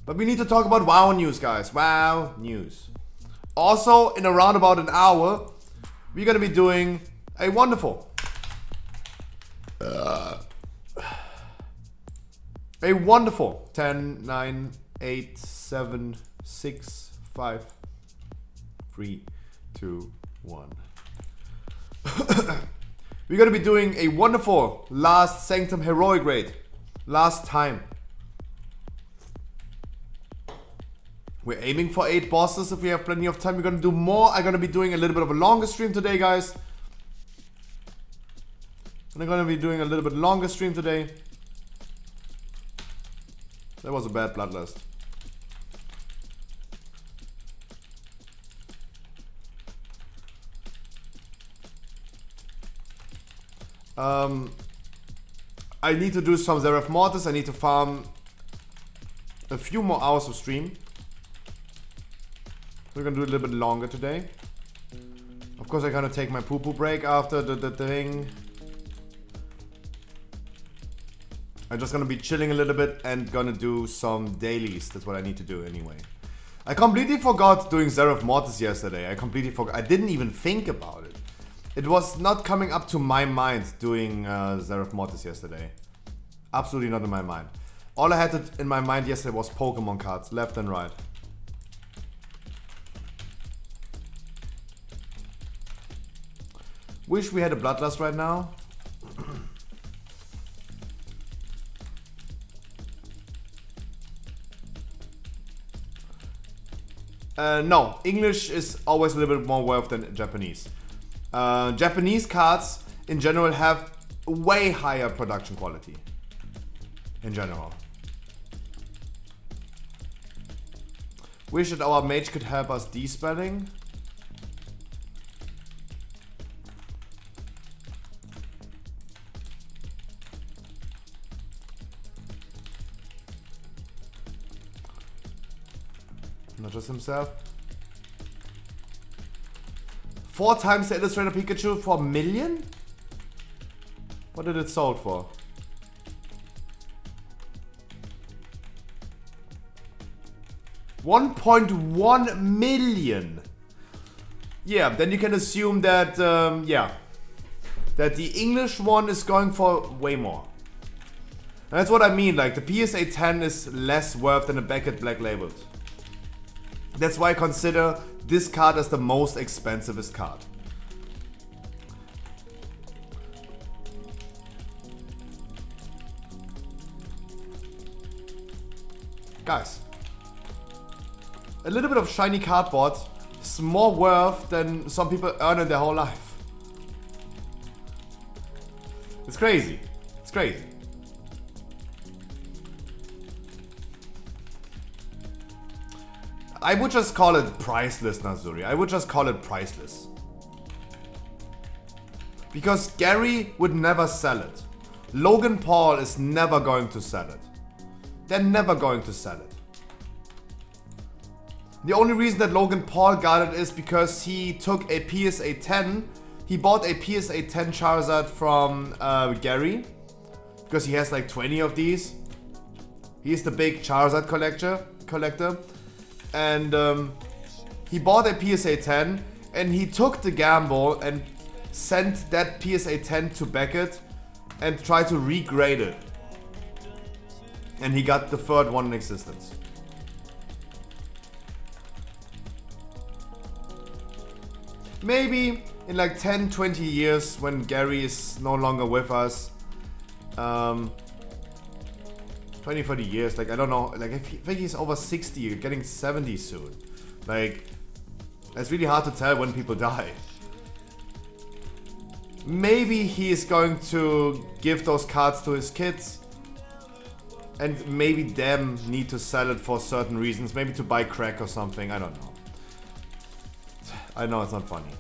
But we need to talk about WoW news, guys. WoW news. Also, in around about an hour, we're going to be doing a wonderful... a wonderful 10, 9, 8, 7, 6, 5, 3, 2, 1. We're gonna be doing a wonderful last Sanctum Heroic raid. Last time. We're aiming for 8 bosses if we have plenty of time. We're gonna do more. I'm gonna be doing a little bit of a longer stream today, guys. I'm gonna be doing a little bit longer stream today. That was a bad bloodlust. I need to do some Zeref Mortis. I need to farm a few more hours of stream. We're gonna do a little bit longer today. Of course, I'm gonna take my poo-poo break after the thing. I'm just gonna be chilling a little bit and gonna do some dailies. That's what I need to do anyway. I completely forgot doing Zeref Mortis yesterday. I completely forgot. I didn't even think about it. It was not coming up to my mind doing Zeref Mortis yesterday. Absolutely not in my mind. All I had in my mind yesterday was Pokemon cards, left and right. Wish we had a Bloodlust right now. No, English is always a little bit more worth than Japanese. Japanese cards in general have way higher production quality. In general. Wish that our mage could help us despelling. Not just himself. 4 times the Illustrator Pikachu for a million? What did it sold for? $1.1 million. Yeah, then you can assume that, that the English one is going for way more. And that's what I mean, like the PSA 10 is less worth than a Beckett Black Labeled. That's why I consider this card as the most expensivest card. Guys, a little bit of shiny cardboard is more worth than some people earn in their whole life. It's crazy. It's crazy. I would just call it priceless, Nazuri. I would just call it priceless. Because Gary would never sell it. Logan Paul is never going to sell it. They're never going to sell it. The only reason that Logan Paul got it is because he took a PSA 10. He bought a PSA 10 Charizard from Gary. Because he has like 20 of these. He's the big Charizard collector. And he bought a PSA 10 and he took the gamble and sent that PSA 10 to Beckett and tried to regrade it. And he got the third one in existence. Maybe in like 10-20 years when Gary is no longer with us, 20-30 years, like I don't know, like I think he's over 60, getting 70 soon. Like, it's really hard to tell when people die. Maybe he is going to give those cards to his kids. And maybe them need to sell it for certain reasons. Maybe to buy crack or something, I don't know. I know it's not funny.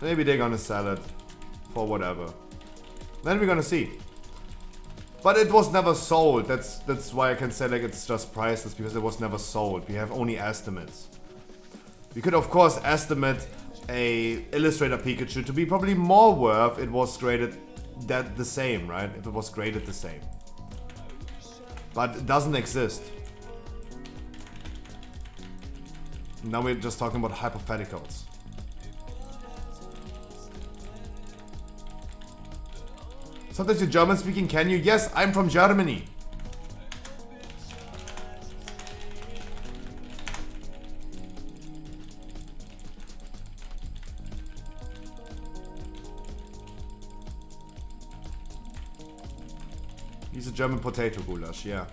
Maybe they're gonna sell it for whatever. Then we're gonna see. But it was never sold. That's why I can say like it's just priceless, because it was never sold. We have only estimates. We could of course estimate a Illustrator Pikachu to be probably more worth it was graded the same, right? If it was graded the same. But it doesn't exist. Now we're just talking about hypotheticals. Sometimes you're German speaking, can you? Yes, I'm from Germany. He's a German potato goulash, yeah.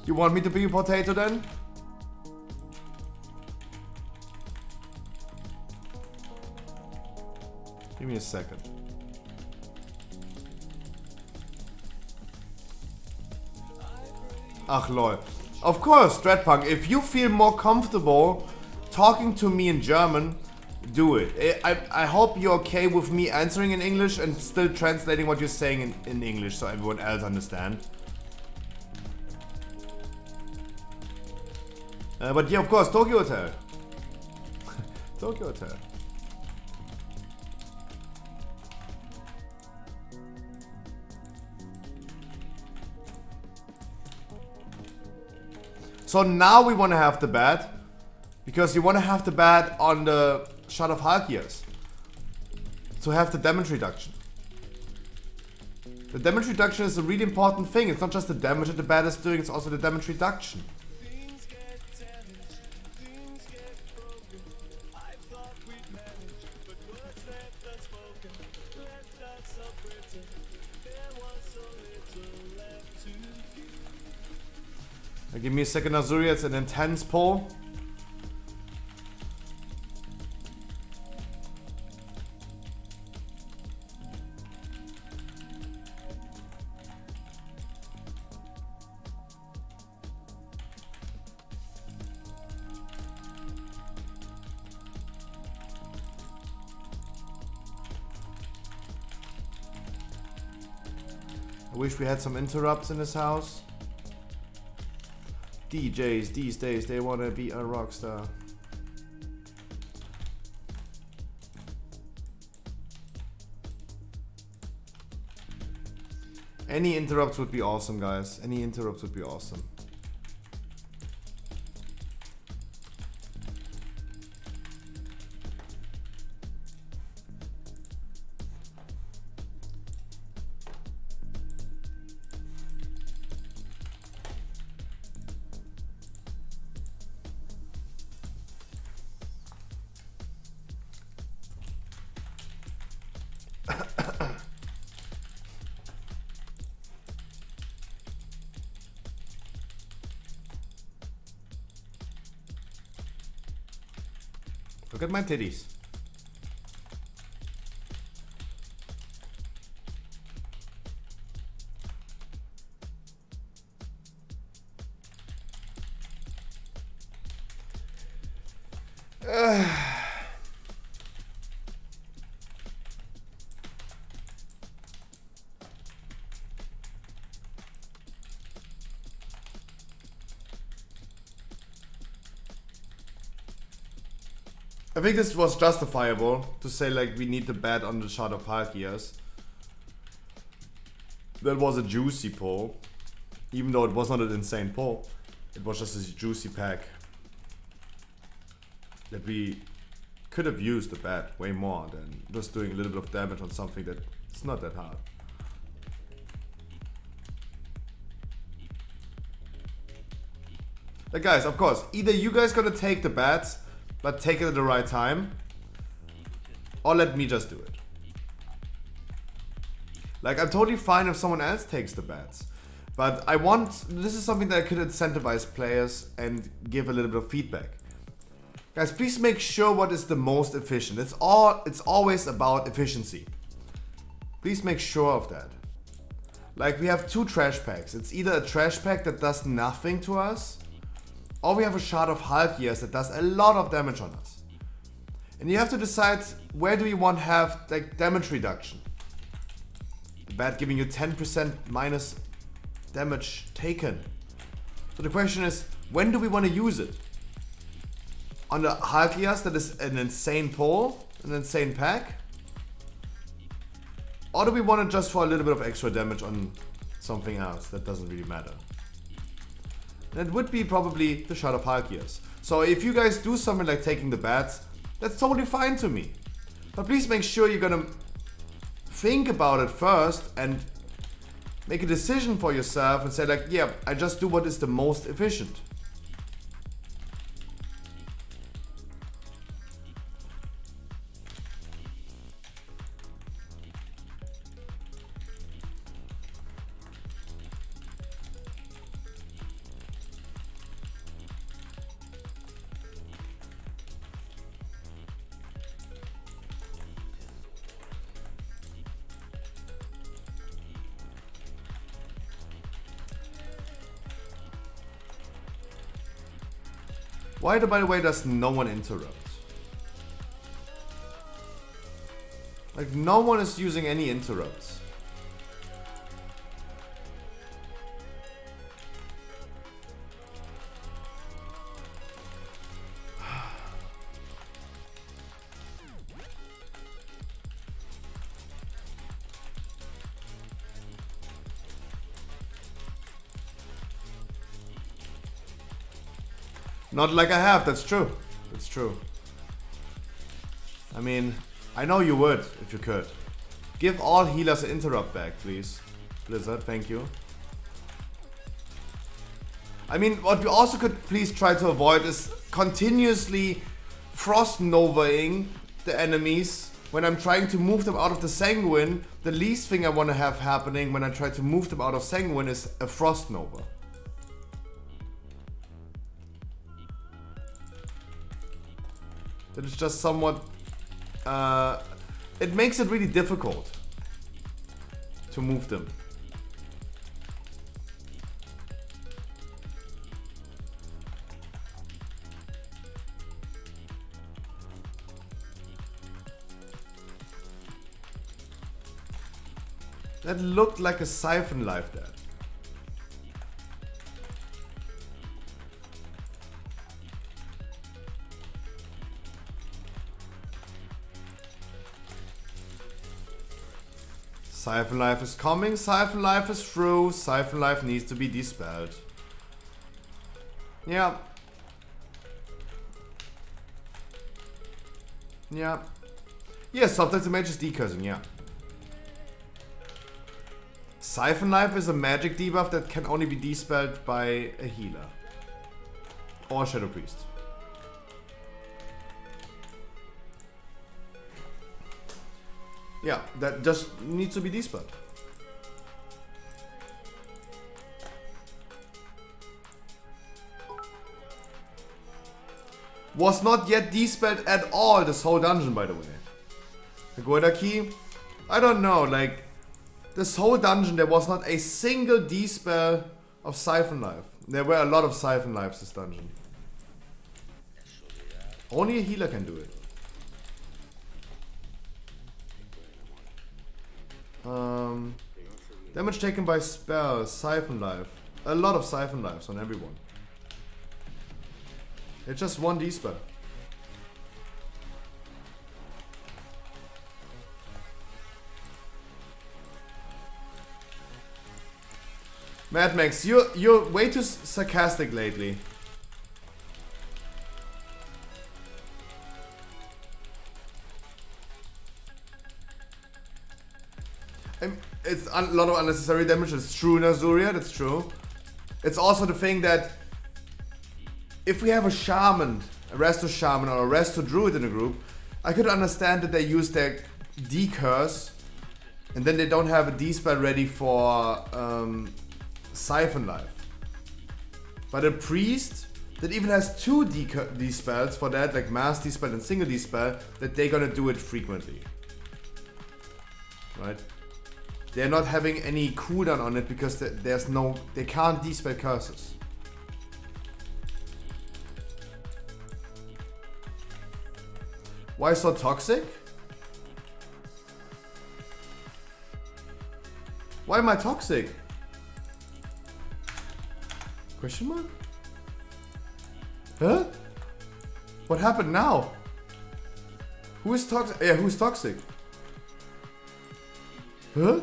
You want me to be a potato then? Give me a second. Ach lol. Of course, Dreadpunk, if you feel more comfortable talking to me in German, do it. I hope you're okay with me answering in English and still translating what you're saying in English so everyone else understands. But yeah, of course, Tokyo Hotel. Tokyo Hotel. So now we want to have the bet, because you want to have the bet on the Shot of Halkias to have the damage reduction. The damage reduction is a really important thing. It's not just the damage that the bat is doing, it's also the damage reduction. Give me a second, Azuri. It's an intense pull. wish we had some interrupts in this house. DJs these days, they wanna be a rock star. Any interrupts would be awesome, guys. Any interrupts would be awesome. Look at my titties. I think this was justifiable to say like we need to bet on the shot of Halkias. That was a juicy pull. Even though it was not an insane pull. It was just a juicy pack. That we could have used the bet way more than just doing a little bit of damage on something that it's not that hard. Like guys, of course, either you guys gonna take the bets but take it at the right time, or let me just do it. Like, I'm totally fine if someone else takes the bets, but this is something that I could incentivize players and give a little bit of feedback. Guys, please make sure what is the most efficient. It's always about efficiency. Please make sure of that. Like, we have two trash packs. It's either a trash pack that does nothing to us, or we have a shard of Halkias that does a lot of damage on us. And you have to decide where do you want to have like damage reduction. The bat giving you 10% minus damage taken. So the question is, when do we want to use it? On the Halkias that is an insane pull, an insane pack? Or do we want it just for a little bit of extra damage on something else that doesn't really matter? That would be probably the shot of Halkias. So if you guys do something like taking the bats, that's totally fine to me. But please make sure you're gonna think about it first and make a decision for yourself and say like, yeah, I just do what is the most efficient. Why, by the way, does no one interrupt? Like, no one is using any interrupts. Not like I have, that's true. That's true. I mean, I know you would, if you could. Give all healers an interrupt back, please. Blizzard, thank you. I mean, what we also could please try to avoid is continuously frost novaing the enemies when I'm trying to move them out of the Sanguine. The least thing I want to have happening when I try to move them out of Sanguine is a frost nova. That is just somewhat, it makes it really difficult to move them. That looked like a Siphon Life that. Siphon Life is coming, Siphon Life is through, Siphon Life needs to be dispelled. Yeah. Yeah. Yeah, sometimes the mage is decursing, yeah. Siphon Life is a magic debuff that can only be dispelled by a healer. Or a Shadow Priest. Yeah, that just needs to be dispelled. Was not yet dispelled at all, this whole dungeon, by the way. The Goida key? I don't know, like, this whole dungeon there was not a single dispel of Siphon Life. There were a lot of Siphon Lives this dungeon. Only a healer can do it. Damage taken by spells, Siphon Life. A lot of Siphon Lives on everyone. It's just one dispel. Mad Max, you're way too sarcastic lately. It's a lot of unnecessary damage. It's true, Nazuria. That's true. It's also the thing that if we have a shaman, a resto shaman or a resto druid in a group, I could understand that they use their decurse and then they don't have a dispel ready for Siphon Life. But a priest that even has two dispels for that, like mass dispel and single dispel, that they're gonna do it frequently. Right? They're not having any cooldown on it because there's no, they can't dispel curses. Why so toxic? Why am I toxic? Question mark? Huh? What happened now? Who is toxic? Yeah, who's toxic? Huh?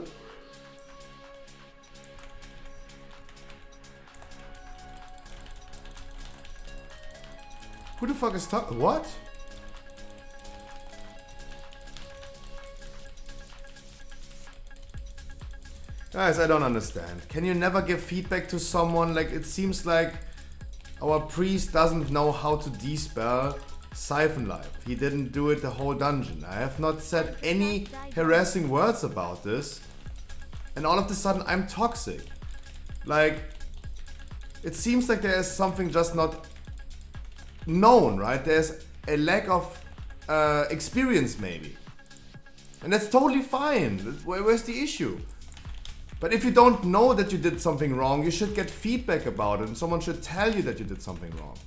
Who the fuck is toxic? What? Guys, I don't understand. Can you never give feedback to someone? Like, it seems like our priest doesn't know how to dispel Siphon Life. He didn't do it the whole dungeon. I have not said any harassing words about this. And all of a sudden, I'm toxic. Like, it seems like there is something just not known, right? There's a lack of experience, maybe. And that's totally fine. Where's the issue? But if you don't know that you did something wrong, you should get feedback about it and someone should tell you that you did something wrong.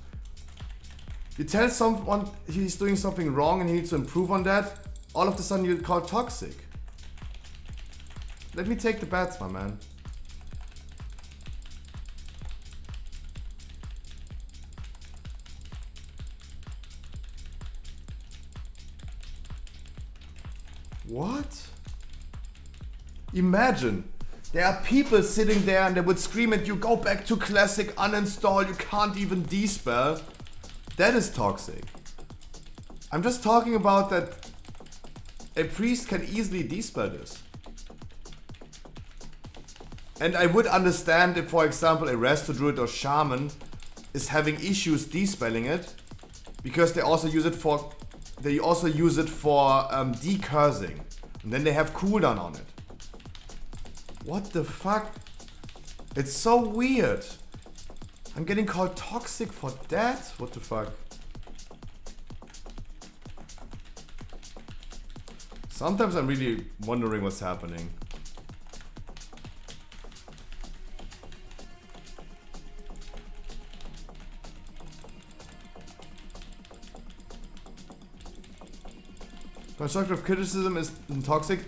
You tell someone he's doing something wrong and he needs to improve on that, all of a sudden you're called toxic. Let me take the bats, my man. What? Imagine. There are people sitting there and they would scream at you, go back to classic, uninstall, you can't even dispel. That is toxic. I'm just talking about that a priest can easily dispel this. And I would understand if, for example, a resto druid or shaman is having issues dispelling it, because they also use it for decursing, and then they have cooldown on it. What the fuck? It's so weird. I'm getting called toxic for that? What the fuck? Sometimes I'm really wondering what's happening. Constructive criticism is toxic.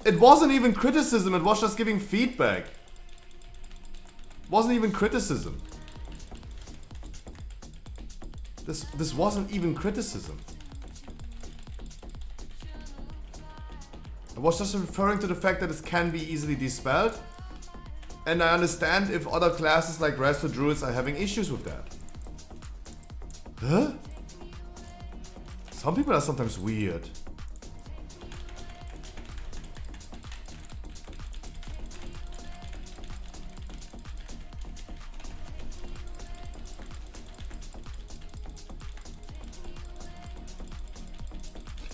It wasn't even criticism, it was just giving feedback. It wasn't even criticism. This wasn't even criticism. I was just referring to the fact that it can be easily dispelled. And I understand if other classes like Resto Druids are having issues with that. Huh? Some people are sometimes weird.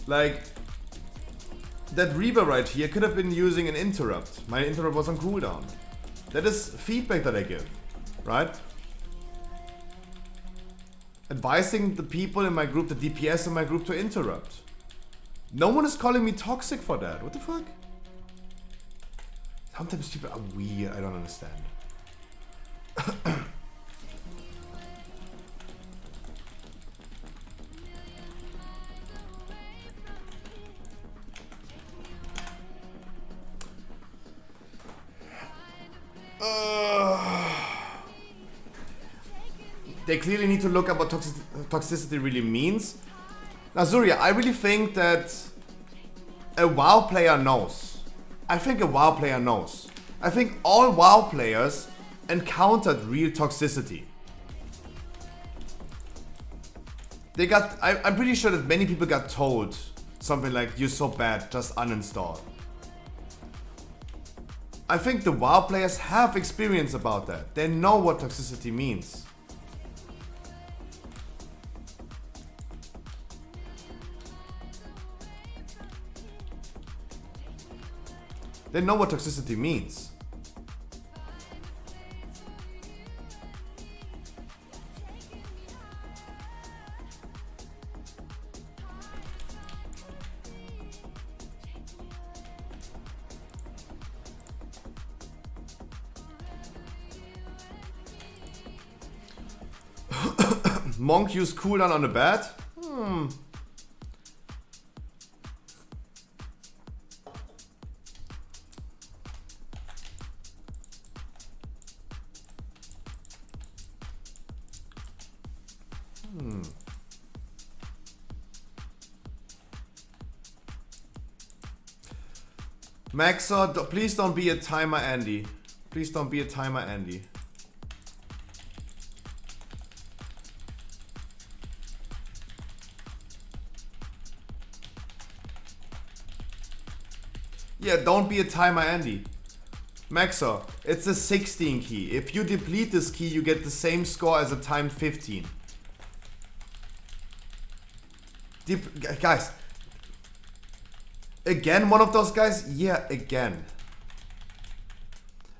Like, that Reaver right here could have been using an interrupt. My interrupt was on cooldown. That is feedback that I give, right? Advising the people in my group, the DPS in my group, to interrupt. No one is calling me toxic for that. What the fuck? Sometimes people are weird. I don't understand. They clearly need to look up what toxicity really means. Now, Zuria, I really think that a WoW player knows. I think a WoW player knows. I think all WoW players encountered real toxicity. They got. I'm pretty sure that many people got told something like, "You're so bad, just uninstall." I think the WoW players have experience about that. They know what toxicity means. They know what toxicity means. Monk used cooldown on the bat? Maxor, please don't be a timer, Andy. Please don't be a timer, Andy. Yeah, don't be a timer, Andy. Maxor, it's a 16 key. If you deplete this key, you get the same score as a timed 15. Guys. Again, one of those guys? Yeah, again.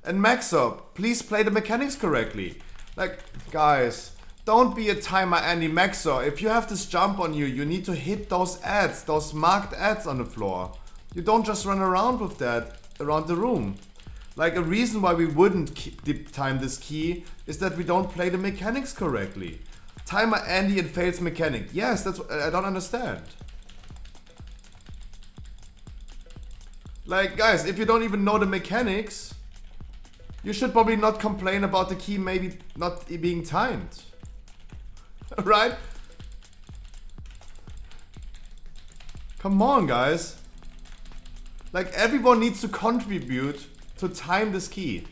And Maxor, please play the mechanics correctly. Like, guys, don't be a timer, Andy. Maxor, if you have this jump on you, you need to hit those ads, those marked ads on the floor. You don't just run around with that around the room. Like, a reason why we wouldn't time this key is that we don't play the mechanics correctly. Timer Andy and fails mechanic. Yes, that's what I don't understand. Like, guys, if you don't even know the mechanics, you should probably not complain about the key maybe not being timed. Right? Come on, guys. Like, everyone needs to contribute to time this key.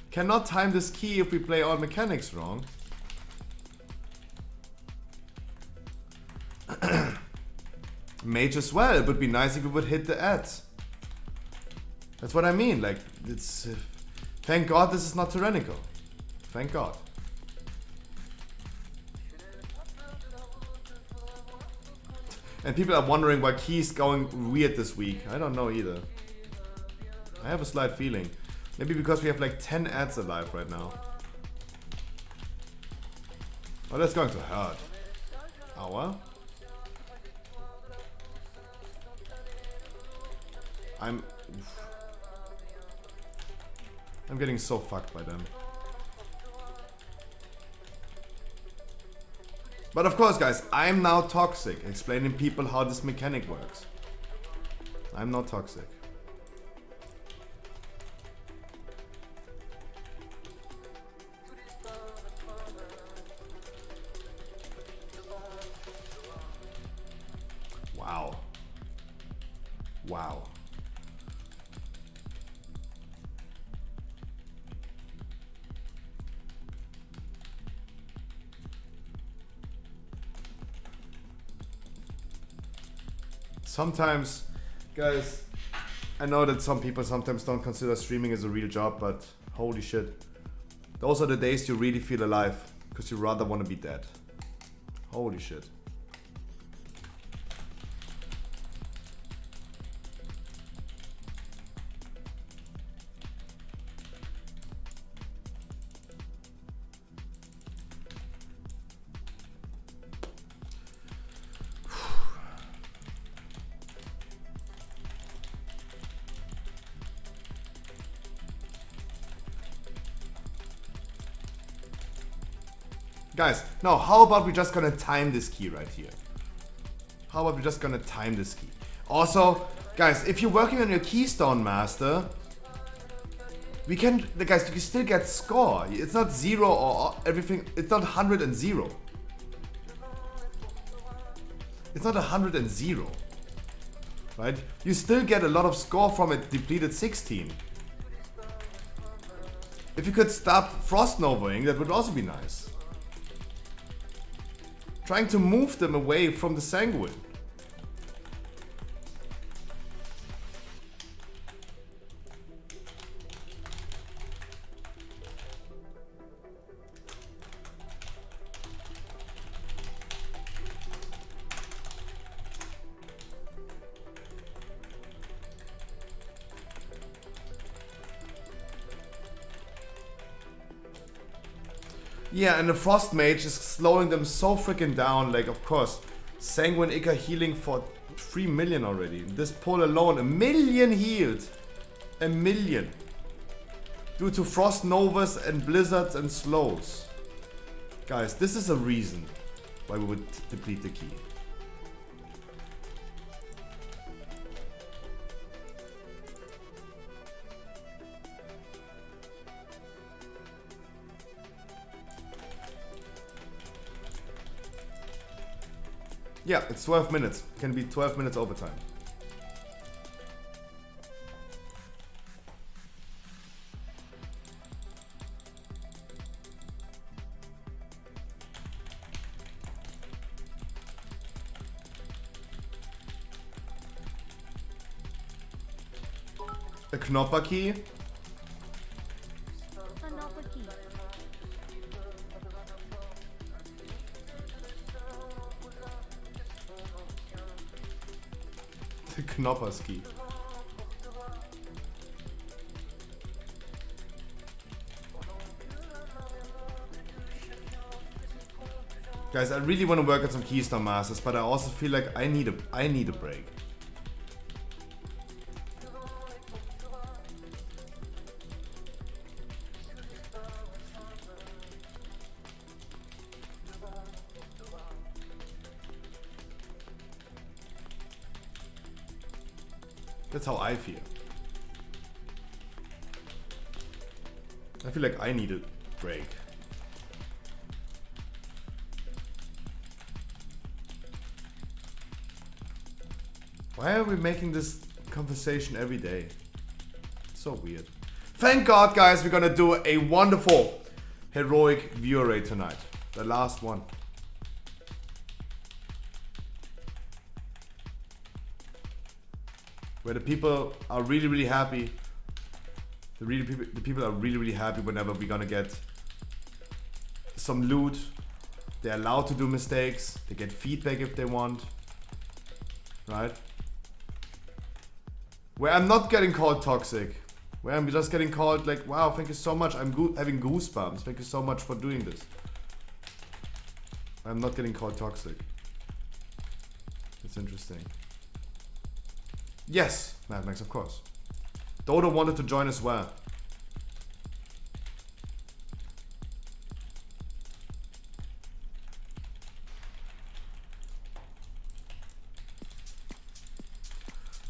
Cannot time this key if we play all mechanics wrong. Mage as well. It would be nice if we would hit the ads. That's what I mean. Like, it's... thank God this is not tyrannical. Thank God. And people are wondering why Key's going weird this week. I don't know either. I have a slight feeling. Maybe because we have like 10 ads alive right now. Oh, that's going to hurt. Aua. I'm getting so fucked by them. But of course, guys, I'm now toxic, explaining people how this mechanic works. I'm not toxic. Wow. Wow. Sometimes, guys, I know that some people sometimes don't consider streaming as a real job, but holy shit. Those are the days you really feel alive, because you rather want to be dead. Holy shit. Guys, now how about we just gonna time this key right here? How about we just gonna time this key? Also, guys, if you're working on your Keystone Master, we can, guys, you can still get score. It's not 0 or everything, it's not 100 and 0. It's not 100 and 0. Right? You still get a lot of score from a depleted 16. If you could stop Frost Novaing, that would also be nice. Trying to move them away from the Sanguine. Yeah, and the Frost Mage is slowing them so freaking down. Like, of course, Sanguine Ica healing for 3 million already. This pull alone, 1 million healed. 1 million. Due to Frost Novas and Blizzards and Slows. Guys, this is a reason why we would deplete the key. Yeah, it's 12 minutes. Can be 12 minutes overtime. A Knopper key. A Knopper key. The Knoppers key. Guys, I really want to work on some Keystone Masters, but I also feel like I need a break. That's how I feel. I feel like I need a break. Why are we making this conversation every day? It's so weird. Thank God, guys, we're gonna do a wonderful heroic viewer raid tonight. The last one. Where the people are really, really happy. The people are really, really happy whenever we're gonna get some loot. They're allowed to do mistakes. They get feedback if they want. Right? Where I'm not getting called toxic. Where I'm just getting called like, wow, thank you so much. I'm having goosebumps. Thank you so much for doing this. I'm not getting called toxic. It's interesting. Yes, Mad Max, of course. Dodo wanted to join as well.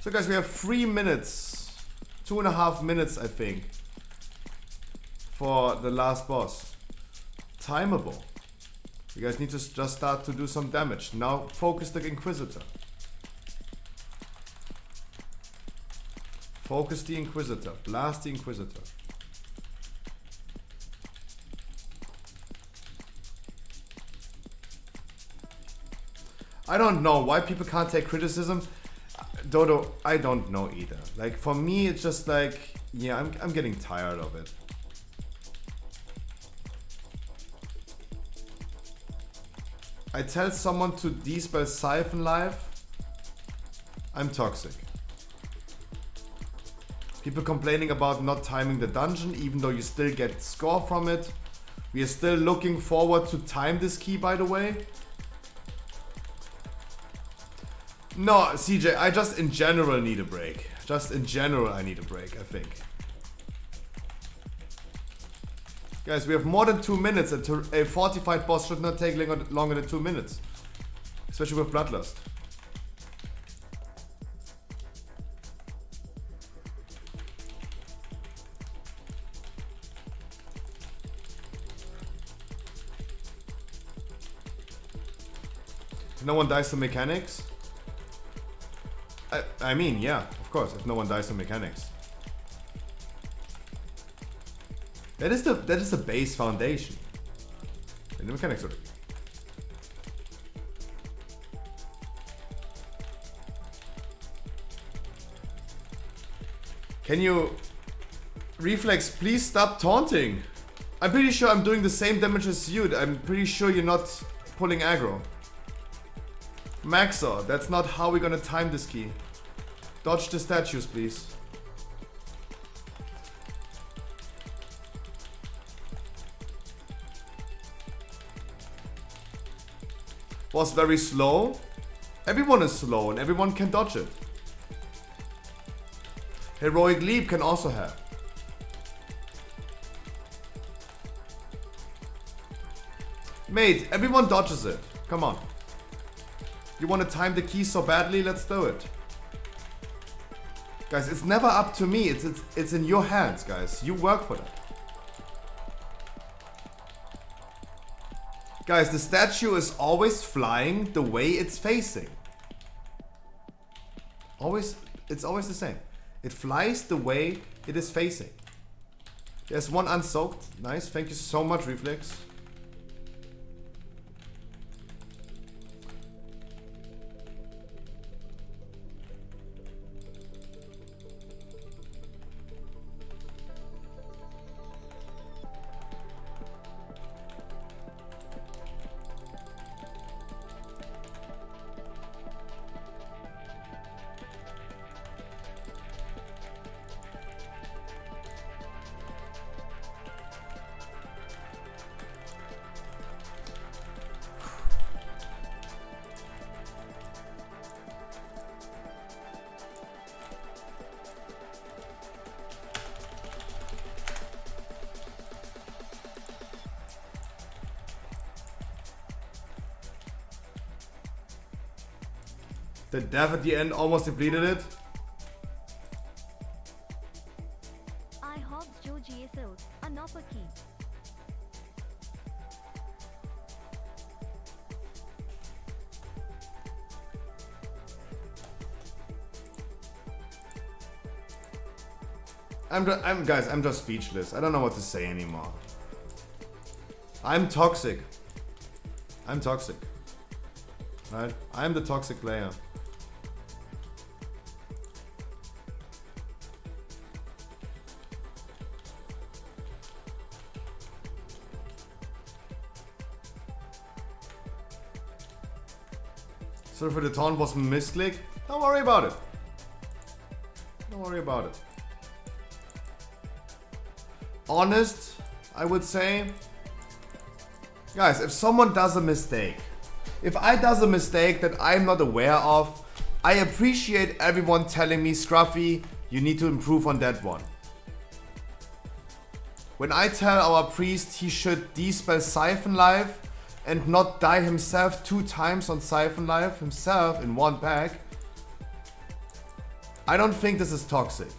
So guys, we have 3 minutes, 2.5 minutes I think, for the last boss. Timeable. You guys need to just start to do some damage. Now focus the Inquisitor. Focus the Inquisitor. Blast the Inquisitor. I don't know why people can't take criticism. Dodo, I don't know either. Like for me, it's just like, yeah, I'm getting tired of it. I tell someone to dispel Siphon Life, I'm toxic. People complaining about not timing the dungeon, even though you still get score from it. We are still looking forward to time this key, by the way. No, CJ, I just in general need a break. Just in general I need a break, I think. Guys, we have more than 2 minutes and a fortified boss should not take longer than 2 minutes. Especially with Bloodlust. No one dies to mechanics? I mean, yeah, of course, if no one dies to mechanics. That is the base foundation. And the mechanics are. Can you Reflex, please stop taunting. I'm pretty sure I'm doing the same damage as you. I'm pretty sure you're not pulling aggro. Maxor, that's not how we're gonna time this key. Dodge the statues, please. Was very slow. Everyone is slow and everyone can dodge it. Heroic Leap can also have. Mate, everyone dodges it. Come on. You want to time the key so badly? Let's do it. Guys, it's never up to me. It's in your hands, guys. You work for that. Guys, the statue is always flying the way it's facing. It's always the same. It flies the way it is facing. There's one unsoaked. Nice. Thank you so much, Reflex. The death at the end almost depleted it. I hogs Joe GSO, a nopper key. Guys, I'm just speechless. I don't know what to say anymore. I'm toxic. I'm toxic. Right? I'm the toxic player. Sorry for the taunt was misclick. Don't worry about it. Don't worry about it. Honest, I would say. Guys, if someone does a mistake, if I does a mistake that I'm not aware of, I appreciate everyone telling me, Scruffy, you need to improve on that one. When I tell our priest he should dispel Siphon Life and not die himself 2 times on Siphon Life himself in one pack, I don't think this is toxic.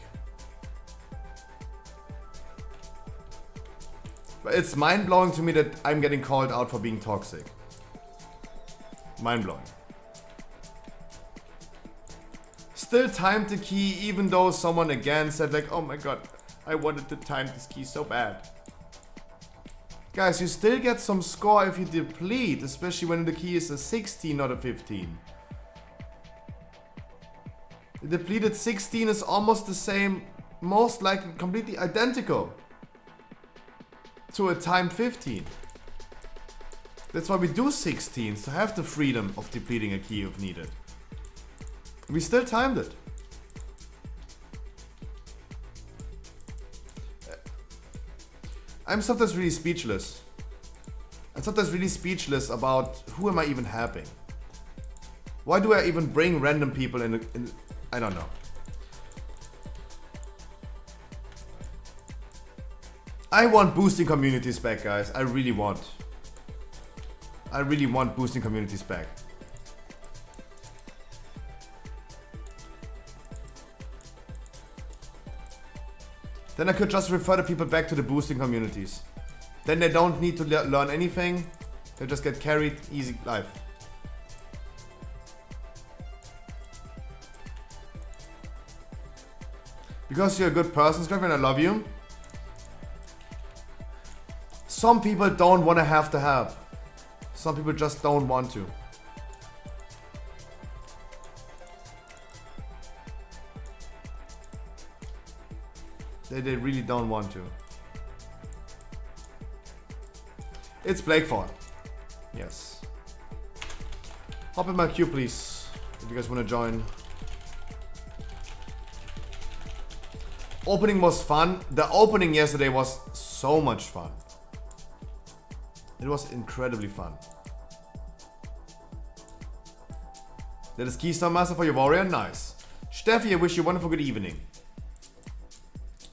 But it's mind-blowing to me that I'm getting called out for being toxic. Mind-blowing. Still timed the key even though someone again said like, oh my god, I wanted to time this key so bad. Guys, you still get some score if you deplete, especially when the key is a 16, not a 15. The depleted 16 is almost the same, most likely completely identical to a timed 15. That's why we do 16s, to have the freedom of depleting a key if needed. We still timed it. I'm sometimes really speechless. I'm sometimes really speechless about who am I even helping? Why do I even bring random people in I don't know. I want boosting communities back, guys. I really want. I really want boosting communities back. Then I could just refer the people back to the boosting communities. Then they don't need to learn anything. They just get carried, easy life. Because you're a good person, Scruffy, and I love you. Some people don't want to have the help. Some people just don't want to. They really don't want to. It's Blake's fault. Yes. Hop in my queue, please. If you guys want to join. Opening was fun. The opening yesterday was so much fun. It was incredibly fun. That is Keystone Master for your warrior. Nice. Steffi, I wish you a wonderful good evening.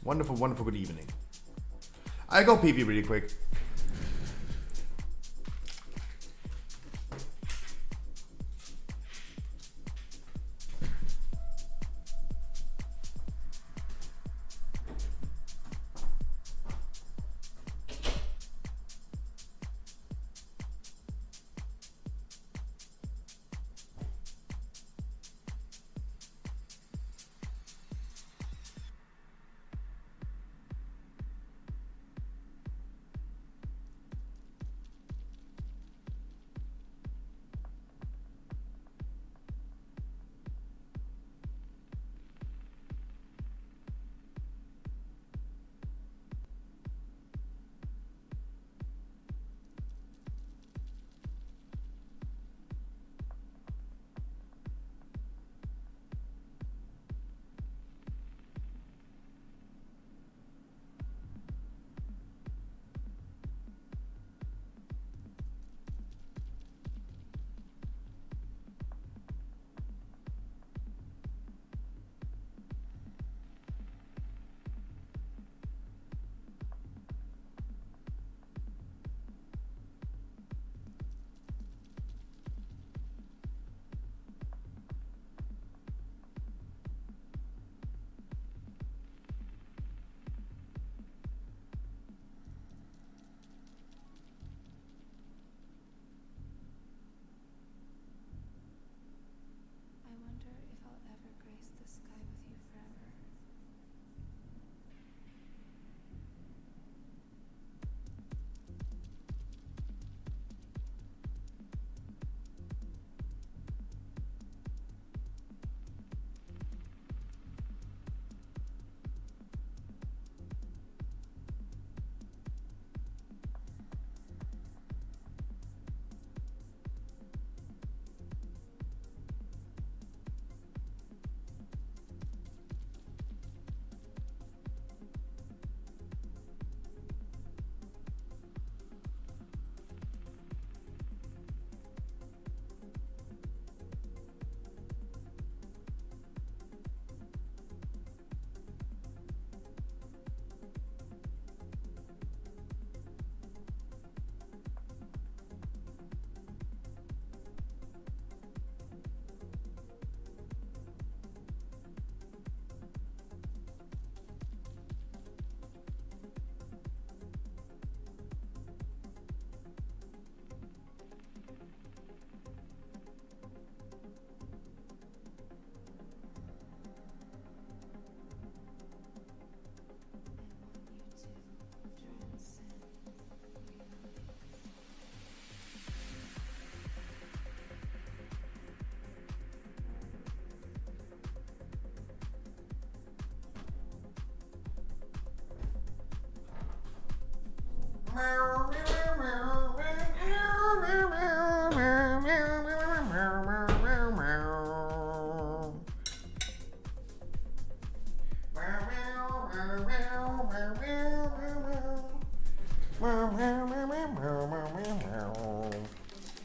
Wonderful, wonderful good evening. I go pee-pee really quick.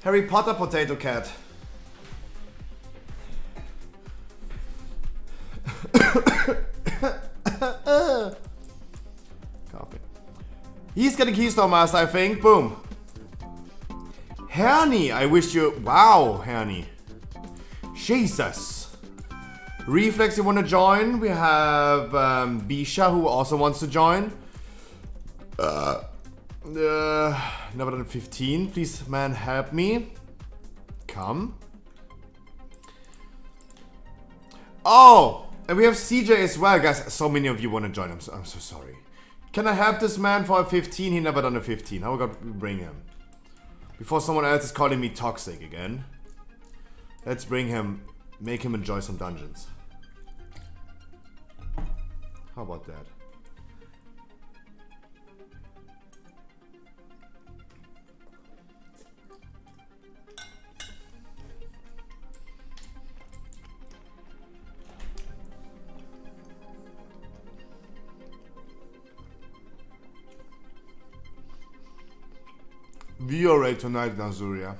Harry Potter potato cat. Coffee. He's getting Keystone Master, I think. Boom. Hernie, I wish you... Wow, Hernie. Jesus. Reflex, you want to join? We have Bisha, who also wants to join. Never done 15. Please, man, help me. Come. Oh, and we have CJ as well, guys. So many of you want to join. I'm so sorry. Can I help this man for a 15? He never done a 15. How we got to bring him? Before someone else is calling me toxic again. Let's bring him. Make him enjoy some dungeons. How about that? Viewer rate tonight, Nazuria.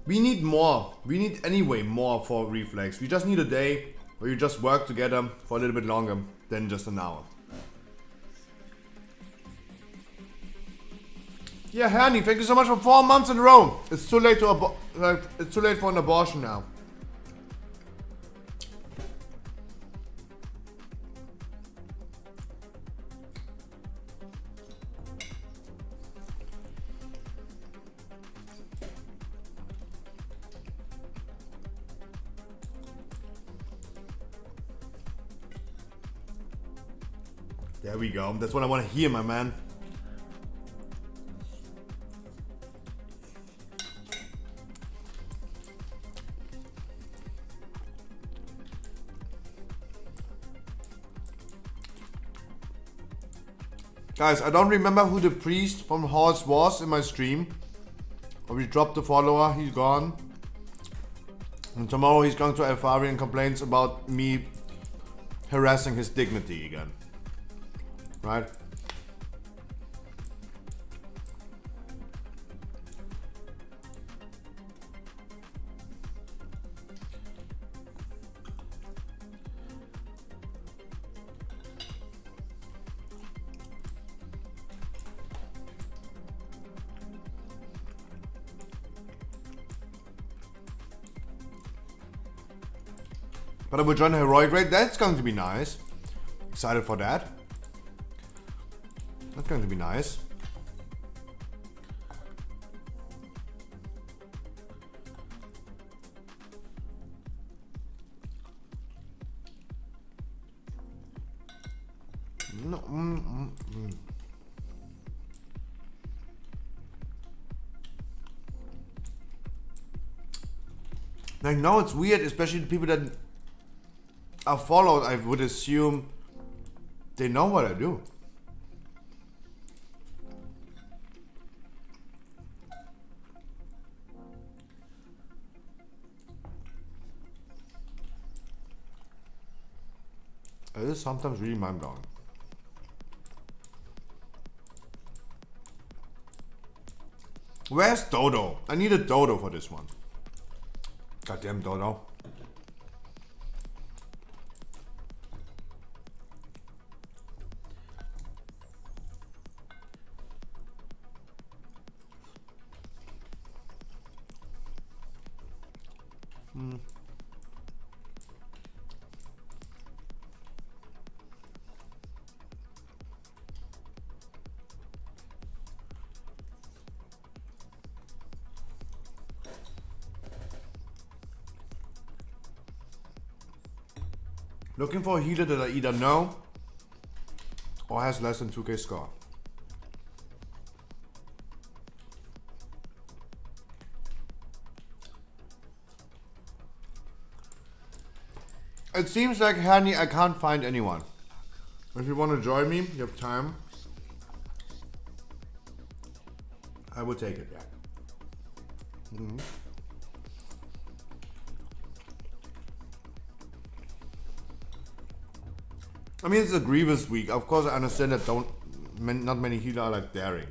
We need more. We need anyway more for Reflex. We just need a day where you just work together for a little bit longer than just an hour. Yeah, Hernie, thank you so much for 4 months in a row. It's too late to it's too late for an abortion now. There we go. That's what I want to hear, my man. Guys, I don't remember who the priest from Horse was in my stream. But we dropped the follower, he's gone. And tomorrow he's going to Alfari and complains about me harassing his dignity again. Right? But I will join a heroic raid. That's going to be nice. Excited for that. That's going to be nice. No, I know it's weird, especially the people that are followed. I would assume they know what I do. It is sometimes really mind-blowing. Where's Dodo? I need a Dodo for this one. Goddamn Dodo. Looking for a healer that I either know or has less than 2k score. It seems like, Hani, I can't find anyone. If you want to join me, you have time. I will take it, yeah. Mhm. I mean, it's a grievous week. Of course, I understand that not many healers are like daring.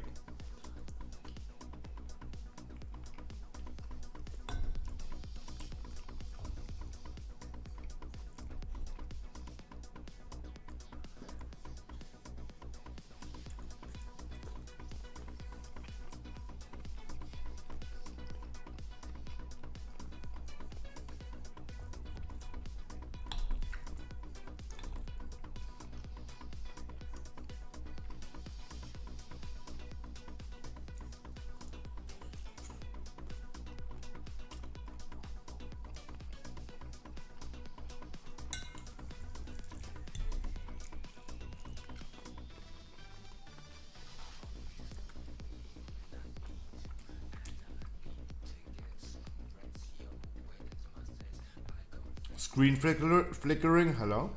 Screen flickering, hello?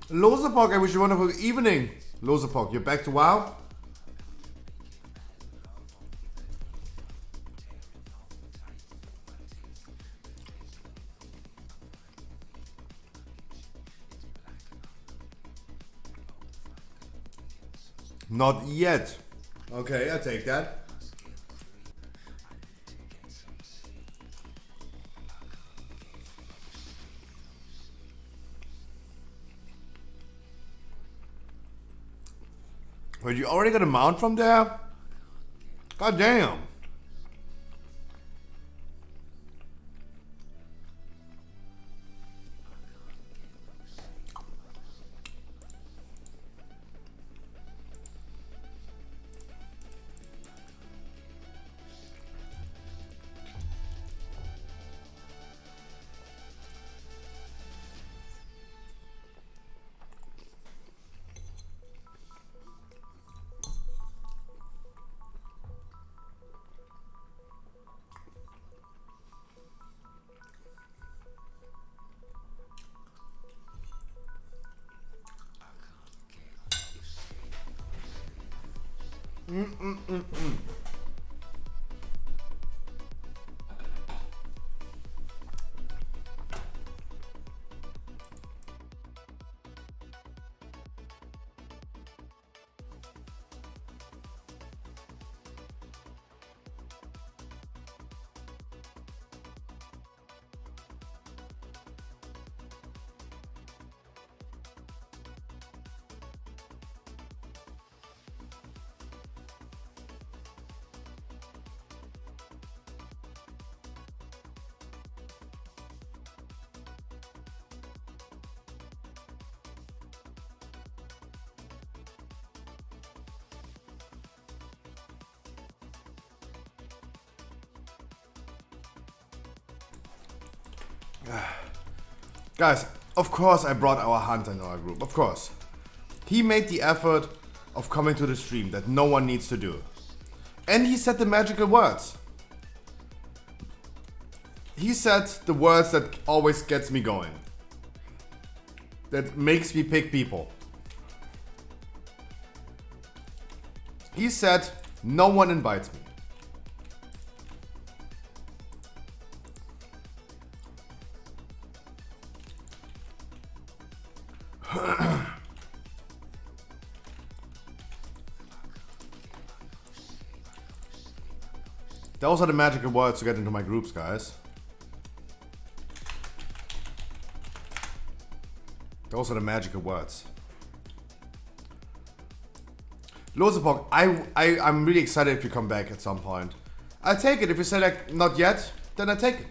Losepok, I wish you a wonderful evening. Losepok, you're back to WoW? Not yet. Okay, I take that. Wait, you already got a mount from there? God damn. Guys, of course I brought our hunter in our group, of course. He made the effort of coming to the stream that no one needs to do. And he said the magical words. He said the words that always gets me going. That makes me pick people. He said, no one invites me. Those are the magical words to get into my groups, guys. Those are the magical words. Losepok, I'm really excited if you come back at some point. I'll take it. If you say like, not yet, then I take it.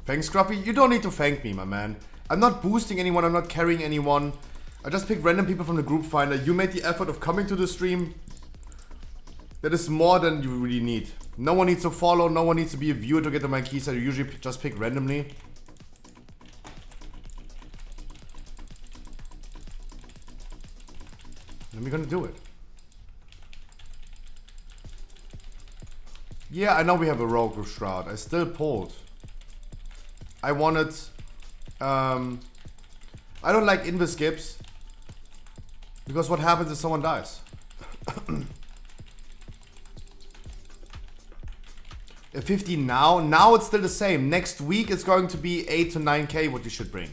Thanks, Scruffy. You don't need to thank me, my man. I'm not boosting anyone, I'm not carrying anyone. I just pick random people from the group finder. You made the effort of coming to the stream. That is more than you really need. No one needs to follow, no one needs to be a viewer to get to my keys. I usually just pick randomly. And we're gonna do it. Yeah, I know we have a rogue with Shroud. I still pulled. I wanted... I don't like invis skips. Because what happens if someone dies? At 15 now? Now it's still the same. Next week it's going to be 8 to 9k what you should bring.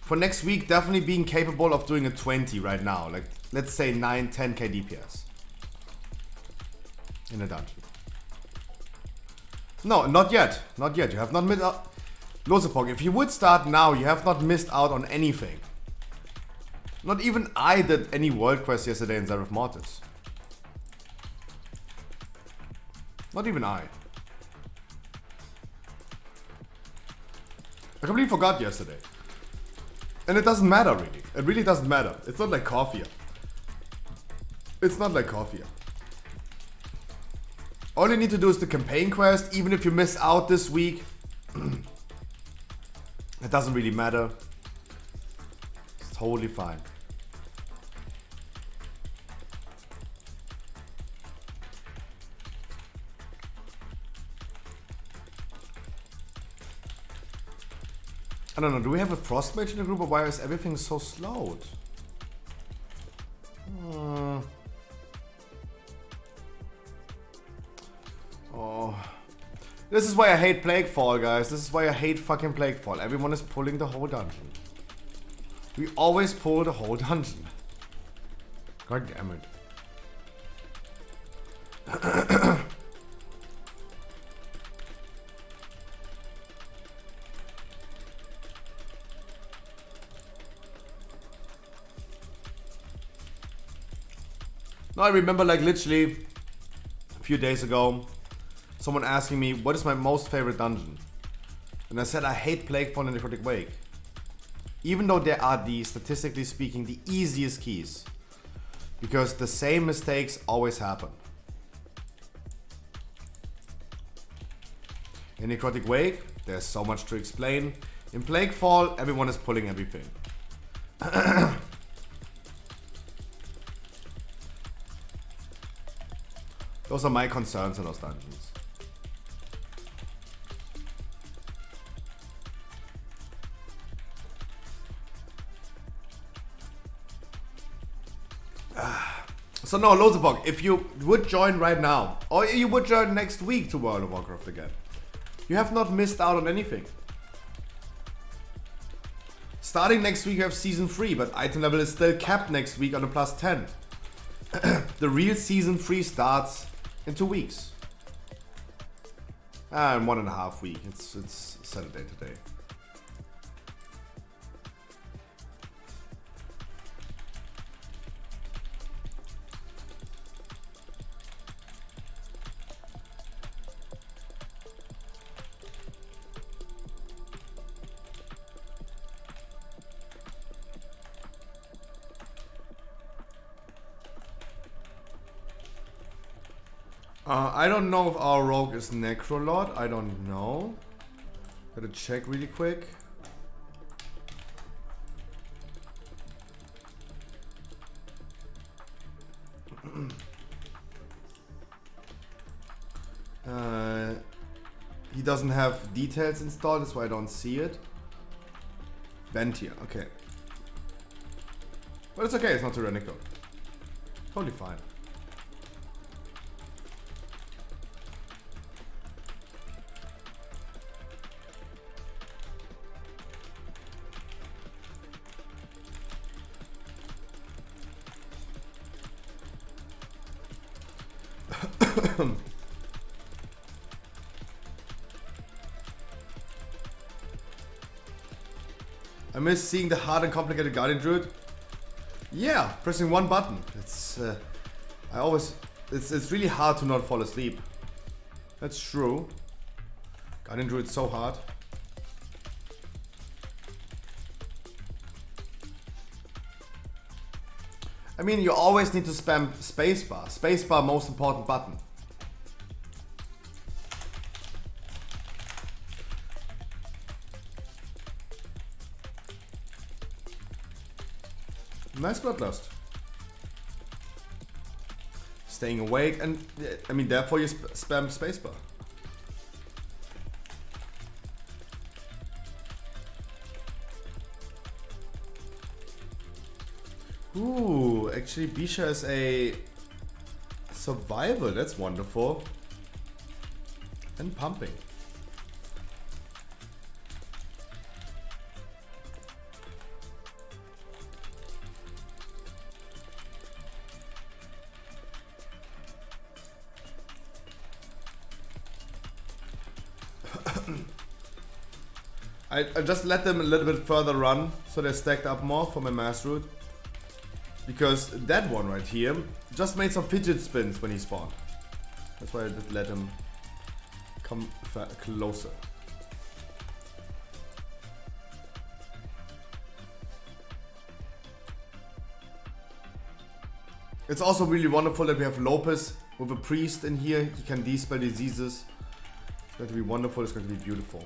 For next week, definitely being capable of doing a 20 right now. Like, let's say 9, 10k DPS. In a dungeon. No, not yet. Not yet. You have not missed out. Losepog, if you would start now, you have not missed out on anything. Not even I did any world quest yesterday in Zeref Mortis. Not even I. I completely forgot yesterday. And it doesn't matter really. It really doesn't matter. It's not like coffee. It's not like coffee. All you need to do is the campaign quest, even if you miss out this week. It doesn't really matter. It's totally fine. I don't know, do we have a frost mage in the group or why is everything so slowed? Oh. This is why I hate Plaguefall, guys. This is why I hate fucking Plaguefall. Everyone is pulling the whole dungeon. We always pull the whole dungeon. God damn it. No, I remember like literally a few days ago, someone asking me, what is my most favorite dungeon? And I said, I hate Plaguefall and Necrotic Wake. Even though they are the, statistically speaking, the easiest keys. Because the same mistakes always happen. In Necrotic Wake, there's so much to explain. In Plaguefall, everyone is pulling everything. Those are my concerns in those dungeons. So no, Lozebog, if you would join right now, or you would join next week to World of Warcraft again, you have not missed out on anything. Starting next week you have Season 3, but item level is still capped next week on a plus 10. The real Season 3 starts in 2 weeks. In 1.5 weeks. It's Saturday today. I don't know if our rogue is Necrolord. I don't know. Gotta check really quick. He doesn't have details installed, that's why I don't see it. Ventia, okay. But it's okay, it's not tyrannical. Totally fine. I miss seeing the hard and complicated Guardian Druid. Yeah, pressing one button. It's it's really hard to not fall asleep. That's true. Guardian Druid's so hard. I mean, you always need to spam spacebar. Spacebar, most important button. Nice bloodlust. Staying awake, and I mean, therefore you spam spacebar. Ooh, actually Bisha is a survival, that's wonderful. And pumping. I just let them a little bit further run so they're stacked up more for my mass route. Because that one right here just made some fidget spins when he spawned. That's why I did let him come closer. It's also really wonderful that we have Lopez with a priest in here. He can dispel diseases. It's going to be wonderful, it's going to be beautiful.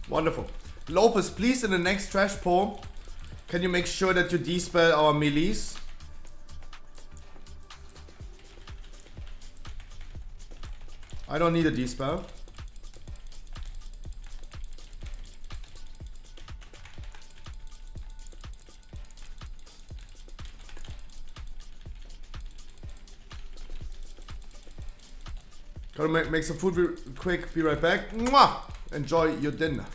Wonderful. Lopez, please, in the next trash pull, can you make sure that you dispel our melees? I don't need a dispel. Gotta make some food real quick, be right back. Mwah! Enjoy your dinner.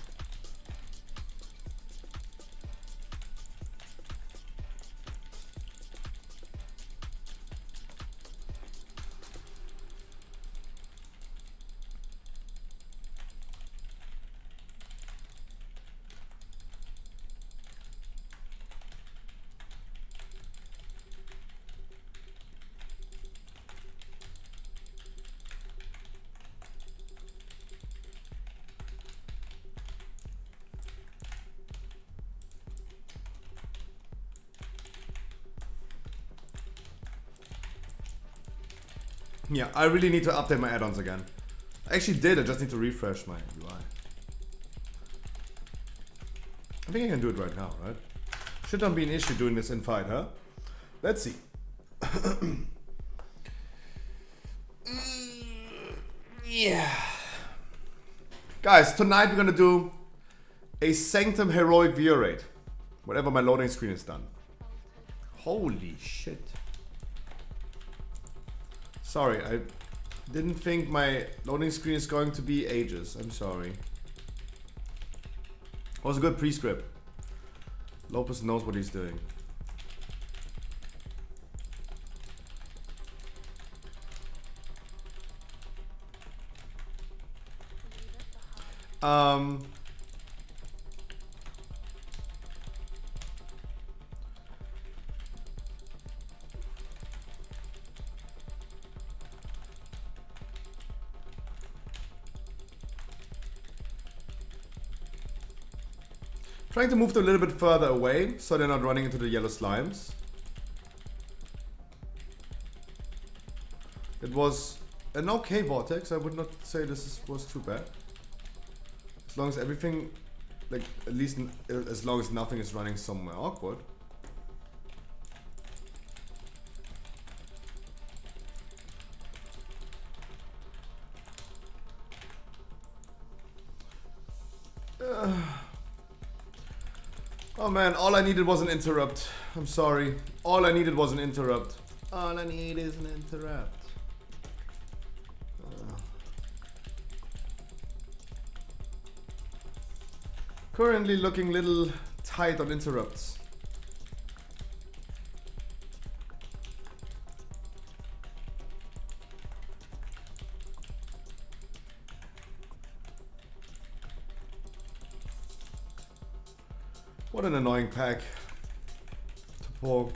Yeah, I really need to update my add-ons again. I actually did, I just need to refresh my UI. I think I can do it right now, right? Should not be an issue doing this in fight, huh? Let's see. Yeah. Guys, tonight we're gonna do a Sanctum Heroic View Rate. Whatever my loading screen is done. Holy shit. Sorry, I didn't think my loading screen is going to be ages. I'm sorry. It was a good pre-script. Lopez knows what he's doing. Trying to move them a little bit further away so they're not running into the yellow slimes. It was an okay vortex. I would not say was too bad. As long as everything, like at least as long as nothing is running somewhere awkward. Oh man, all I needed was an interrupt. I'm sorry. All I needed was an interrupt. All I need is an interrupt. Currently looking little tight on interrupts. What an annoying pack to pull.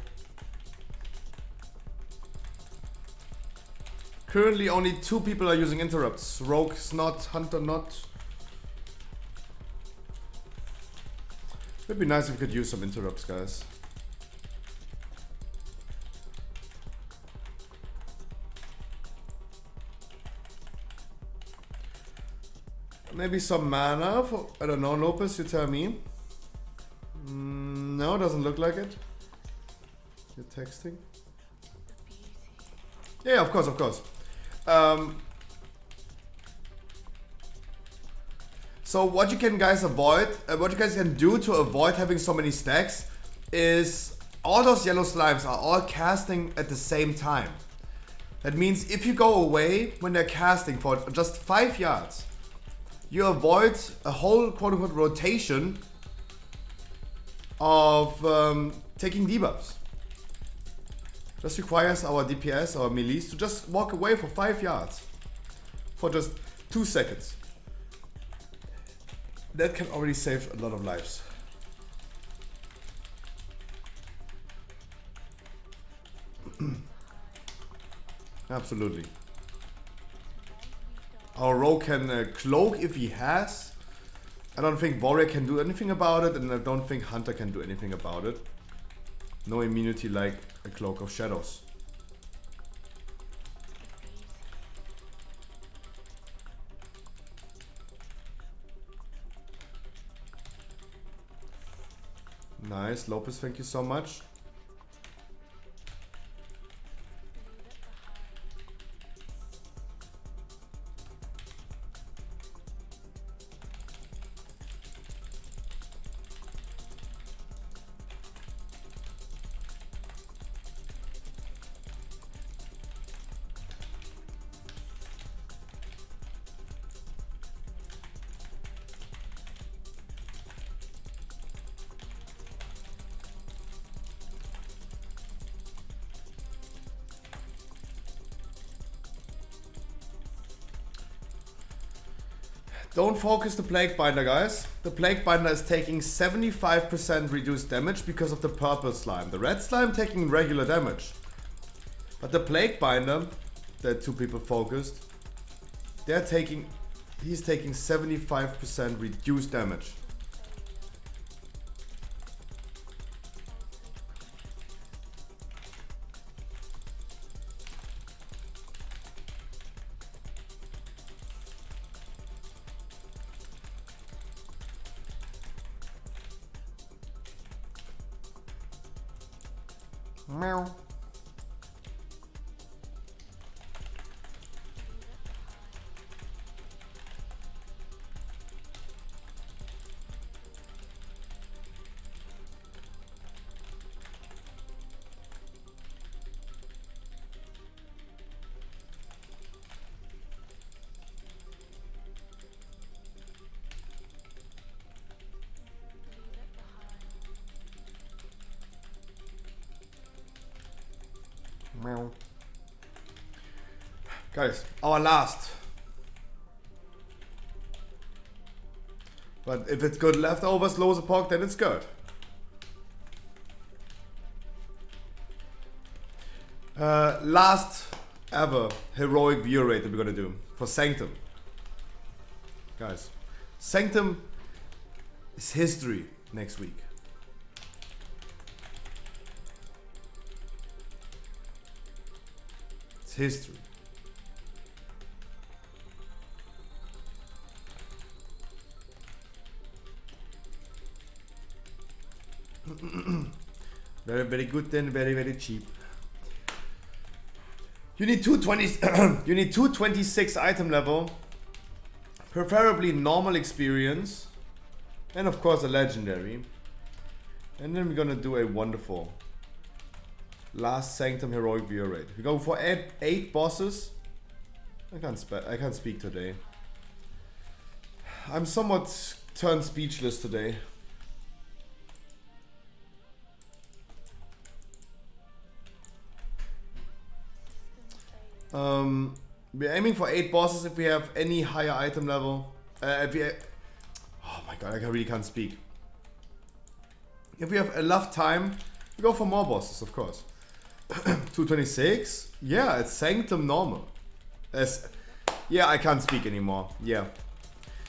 Currently only 2 people are using interrupts. Rogue, Snot, Hunter, Not. It'd be nice if we could use some interrupts, guys. Maybe some mana for, I don't know, Lopez, you tell me. No, doesn't look like it. You're texting? Yeah, of course, of course. So what you can guys avoid, what you guys can do to avoid having so many stacks is all those yellow slimes are all casting at the same time. That means if you go away when they're casting for just 5 yards, you avoid a whole quote-unquote rotation of taking debuffs. This requires our DPS, our melees, to just walk away for 5 yards for just 2 seconds. That can already save a lot of lives. Absolutely. Our rogue can cloak if he has. I don't think warrior can do anything about it, and I don't think hunter can do anything about it. No immunity like a cloak of shadows. Nice, Lopez, thank you so much. Don't focus the Plague Binder, guys. The Plague Binder is taking 75% reduced damage because of the purple slime. The red slime taking regular damage. But the Plague Binder, the 2 people focused, he's taking 75% reduced damage. Meow. Meow. Guys, our last. But if it's good leftovers, low as a pork, then it's good. Last ever heroic view rate that we're gonna do for Sanctum. Guys, Sanctum is history next week. It's history. Very, very good then, very, very cheap. You need 220. You need 226 item level, preferably normal experience, and of course a legendary. And then we're gonna do a wonderful last Sanctum heroic view rate. We go for eight bosses. I can't speak today. I'm somewhat turned speechless today. We're aiming for 8 bosses if we have any higher item level. Oh my god, I really can't speak. If we have enough time, we go for more bosses, of course. 226? Yeah, it's Sanctum normal. Yeah, I can't speak anymore. Yeah.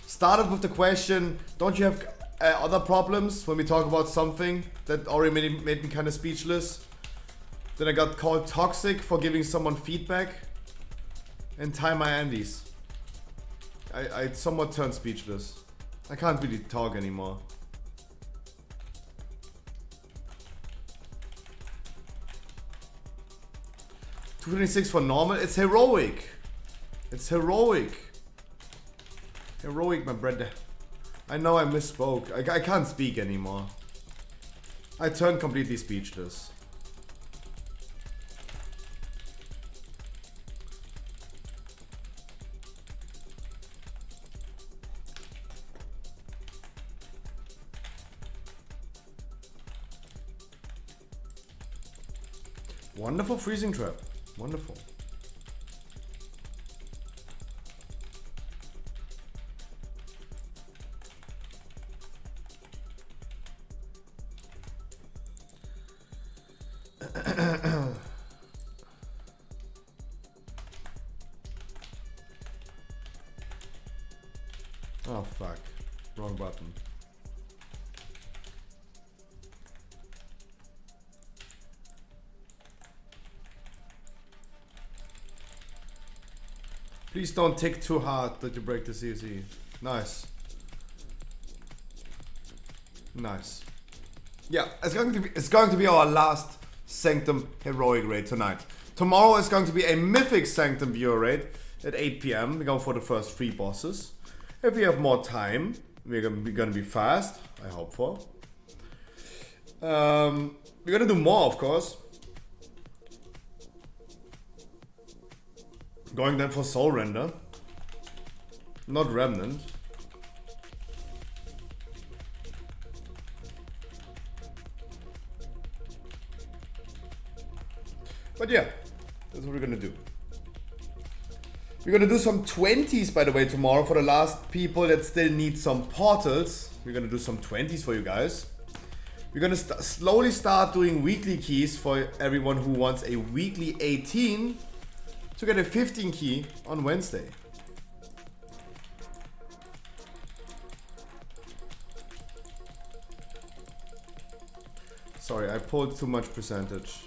Started with the question, don't you have other problems when we talk about something that already made me kind of speechless? Then I got called toxic for giving someone feedback. And tie my Andes. I somewhat turned speechless. I can't really talk anymore. $226 for normal. It's heroic. It's heroic. Heroic, my brother. I know I misspoke. I can't speak anymore. I turned completely speechless. Wonderful freezing trap. Wonderful. Oh fuck. Wrong button. Please don't tick too hard that you break the CC. Nice. Nice. Yeah, it's going to be our last Sanctum heroic raid tonight. Tomorrow is going to be a mythic Sanctum viewer raid at 8 PM. We go for the first 3 bosses. If we have more time, we're gonna be fast. I hope for. We're gonna do more, of course. Going then for Soul Render, not Remnant. But yeah, that's what we're gonna do. We're gonna do some 20s, by the way, tomorrow for the last people that still need some portals. We're gonna do some 20s for you guys. We're gonna slowly start doing weekly keys for everyone who wants a weekly 18 to get a 15 key on Wednesday. Sorry, I pulled too much percentage.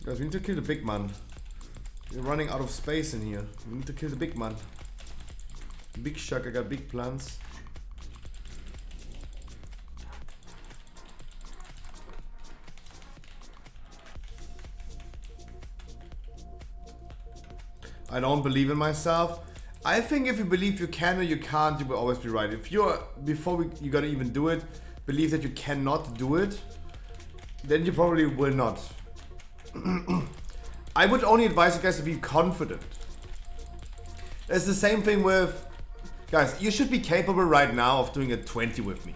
Guys, we need to kill the big man. We're running out of space in here. We need to kill the big man. Big Shark, I got big plans. I don't believe in myself. I think if you believe you can or you can't, you will always be right. If you're, you gotta even do it, believe that you cannot do it, then you probably will not. I would only advise you guys to be confident. It's the same thing with... Guys, you should be capable right now of doing a 20 with me.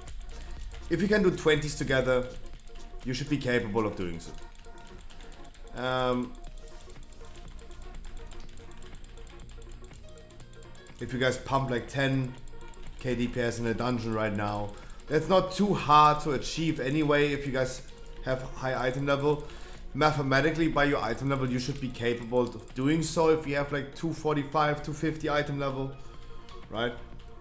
If you can do 20s together, you should be capable of doing so. If you guys pump like 10k DPS in a dungeon right now, that's not too hard to achieve anyway if you guys have high item level. Mathematically, by your item level, you should be capable of doing so if you have like 245, 250 item level. right?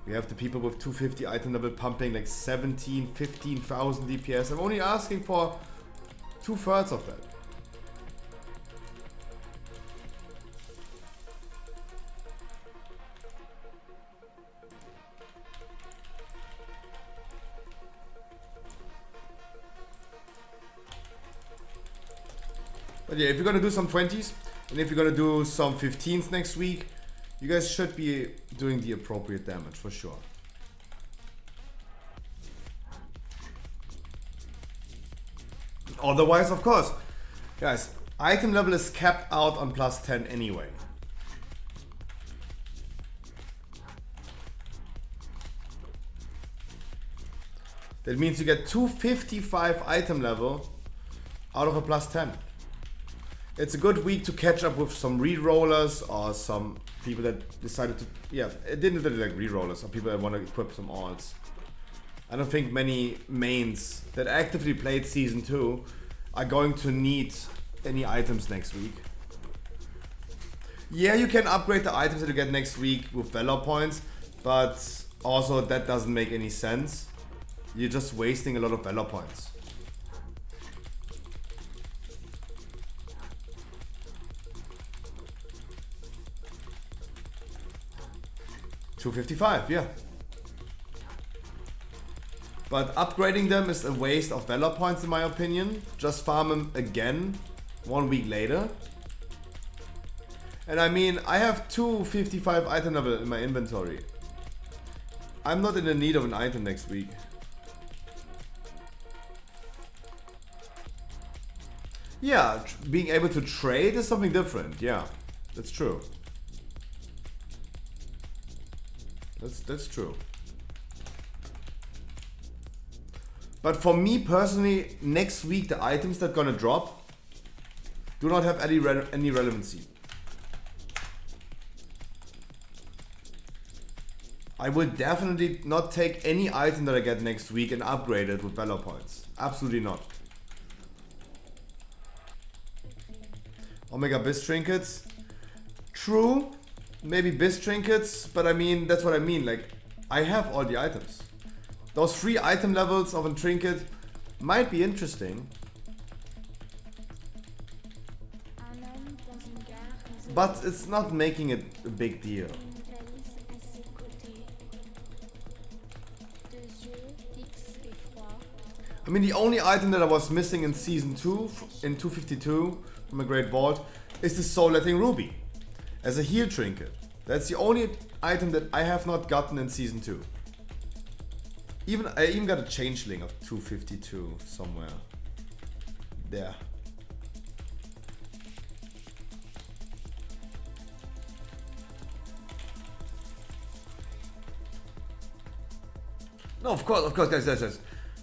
We have the people with 250 item level pumping like 17, 15,000 DPS. I'm only asking for 2/3 of that. But yeah, if you're gonna do some 20s, and if you're gonna do some 15s next week, you guys should be doing the appropriate damage for sure. Otherwise, of course, guys, item level is capped out on +10 anyway. That means you get 255 item level out of a +10. It's a good week to catch up with some re-rollers or some people that decided to, yeah, it didn't really like re-rollers or people that want to equip some alts. I don't think many mains that actively played Season 2 are going to need any items next week. Yeah, you can upgrade the items that you get next week with Valor points, but also that doesn't make any sense. You're just wasting a lot of Valor points. $255, yeah. But upgrading them is a waste of Valor points in my opinion. Just farm them again 1 week later. And I mean, I have 255 item level in my inventory. I'm not in the need of an item next week. Yeah, being able to trade is something different. Yeah, that's true. That's true. But for me personally, next week the items that are gonna drop do not have any relevancy. I will definitely not take any item that I get next week and upgrade it with Valor points. Absolutely not. Omega Biz trinkets. True. Maybe Biz trinkets, but I mean, that's what I mean. Like, I have all the items. Those 3 item levels of a trinket might be interesting. But it's not making it a big deal. I mean, the only item that I was missing in Season 2, in 252, from a Great Vault, is the Soul-Letting Ruby. As a heal trinket. That's the only item that I have not gotten in Season 2. I even got a changeling of 252 somewhere. There. No, of course, guys.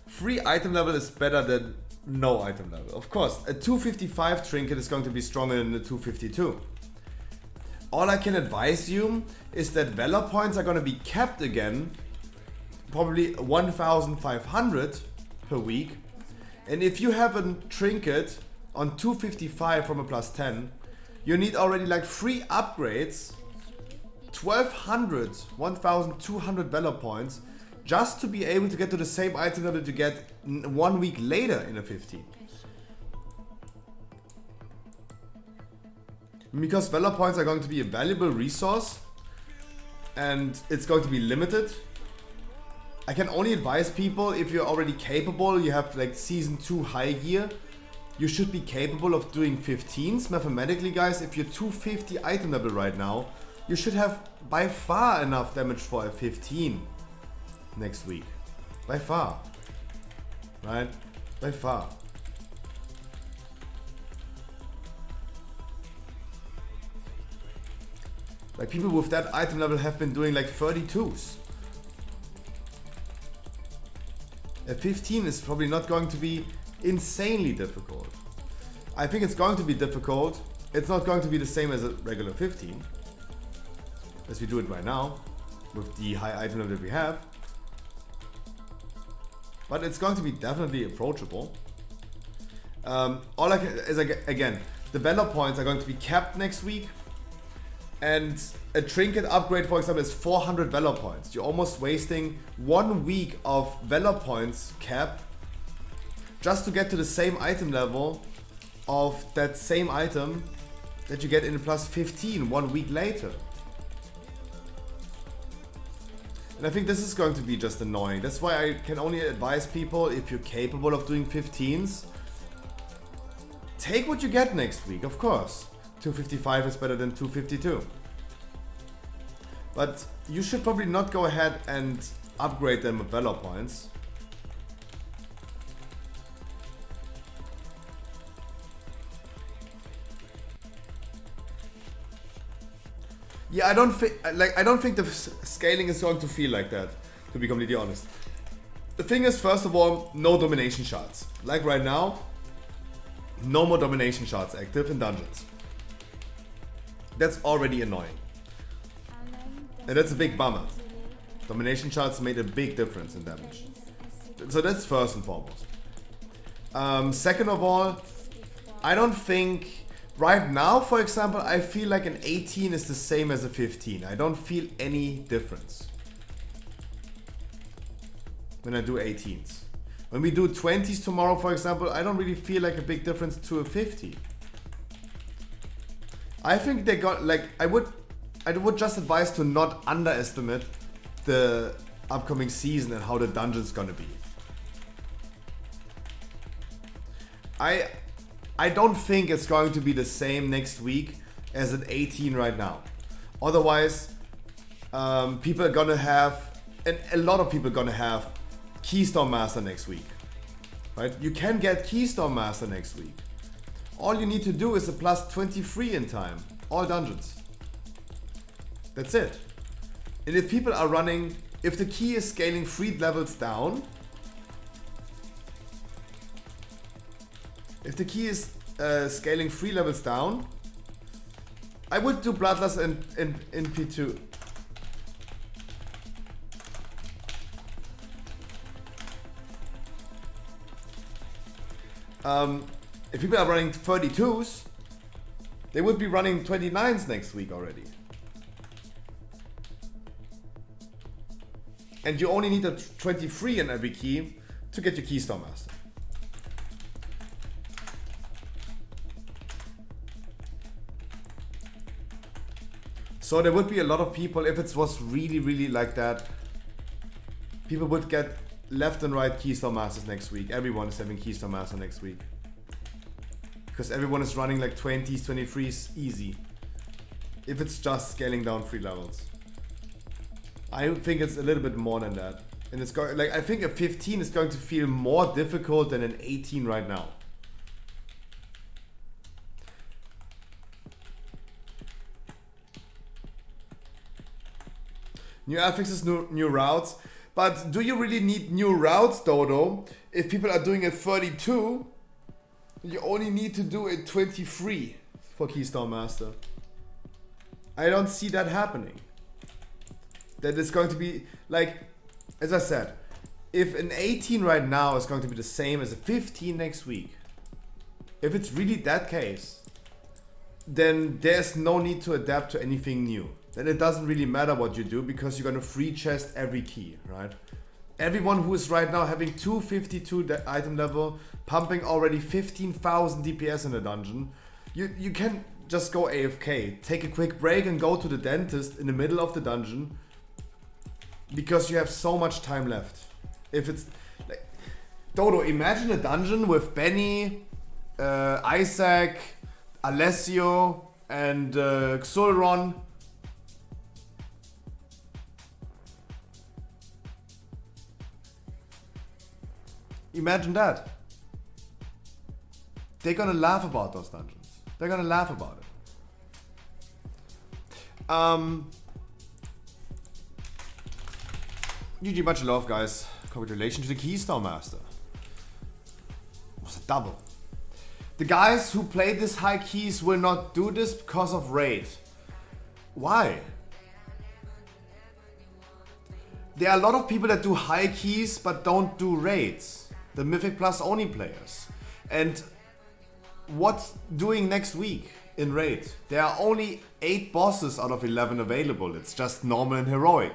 Free item level is better than no item level. Of course, a 255 trinket is going to be stronger than the 252. All I can advise you is that Valor points are going to be capped again, probably 1,500 per week. And if you have a trinket on 255 from a +10, you need already like 3 upgrades, 1,200, 1,200 Valor points, just to be able to get to the same item level that you get 1 week later in a 15. Because Valor points are going to be a valuable resource and it's going to be limited. I can only advise people, if you're already capable, you have like Season 2 high gear, you should be capable of doing 15s. Mathematically, guys, if you're 250 item level right now, you should have by far enough damage for a 15 next week. By far. Right? By far. Like, people with that item level have been doing like 32s. A 15 is probably not going to be insanely difficult. I think it's going to be difficult. It's not going to be the same as a regular 15, as we do it right now, with the high item level that we have. But it's going to be definitely approachable. All I can is, again, the Valor points are going to be capped next week. And a trinket upgrade, for example, is 400 Valor points. You're almost wasting 1 week of Valor points cap just to get to the same item level of that same item that you get in a plus 15 1 week later. And I think this is going to be just annoying. That's why I can only advise people, if you're capable of doing 15s, take what you get next week, of course. 255 is better than 252. But you should probably not go ahead and upgrade them with Valor points. Yeah, I don't think the scaling is going to feel like that, to be completely honest. The thing is, first of all, no domination shards. Like right now, no more domination shards active in dungeons. That's already annoying. And that's a big bummer. Domination shards made a big difference in damage. So that's first and foremost. Second of all, I don't think... Right now, for example, I feel like an 18 is the same as a 15. I don't feel any difference when I do 18s. When we do 20s tomorrow, for example, I don't really feel like a big difference to a 50. I think they got, like, I would just advise to not underestimate the upcoming season and how the dungeon's gonna be. I don't think it's going to be the same next week as an 18 right now. Otherwise, people are gonna have, and a lot of people are gonna have Keystone Master next week. Right? You can get Keystone Master next week. All you need to do is a plus 23 in time. All dungeons. That's it. And if people are running, if the key is scaling 3 levels down, if the key is scaling 3 levels down, I would do Bloodlust in P2. If people are running 32s, they would be running 29s next week already. And you only need a 23 in every key to get your Keystone Master. So there would be a lot of people, if it was really like that, people would get left and right Keystone Masters next week. Everyone is having Keystone Master next week. Because everyone is running like 20s, 23s easy. If it's just scaling down 3 levels. I think it's a little bit more than that. And it's going, like, I think a 15 is going to feel more difficult than an 18 right now. New affixes, new routes. But do you really need new routes, Dodo? If people are doing a 32, you only need to do a 23 for Keystone Master. I don't see that happening. That is going to be, like, as I said, if an 18 right now is going to be the same as a 15 next week, if it's really that case, then there's no need to adapt to anything new. Then it doesn't really matter what you do, because you're gonna free chest every key, right? Everyone who is right now having 252 item level, pumping already 15,000 DPS in a dungeon, you can just go AFK, take a quick break and go to the dentist in the middle of the dungeon, because you have so much time left. If it's like, Dodo, imagine a dungeon with Benny, Isaac, Alessio, and Xulron. Imagine that. They're gonna laugh about those dungeons. They're gonna laugh about it. GG, much love, guys. Congratulations to the Keystone Master. It was a double. The guys who play this high keys will not do this because of raid. Why? There are a lot of people that do high keys but don't do raids. The Mythic Plus only players. And what's doing next week? in Raid. There are only 8 bosses out of 11 available. It's just normal and heroic.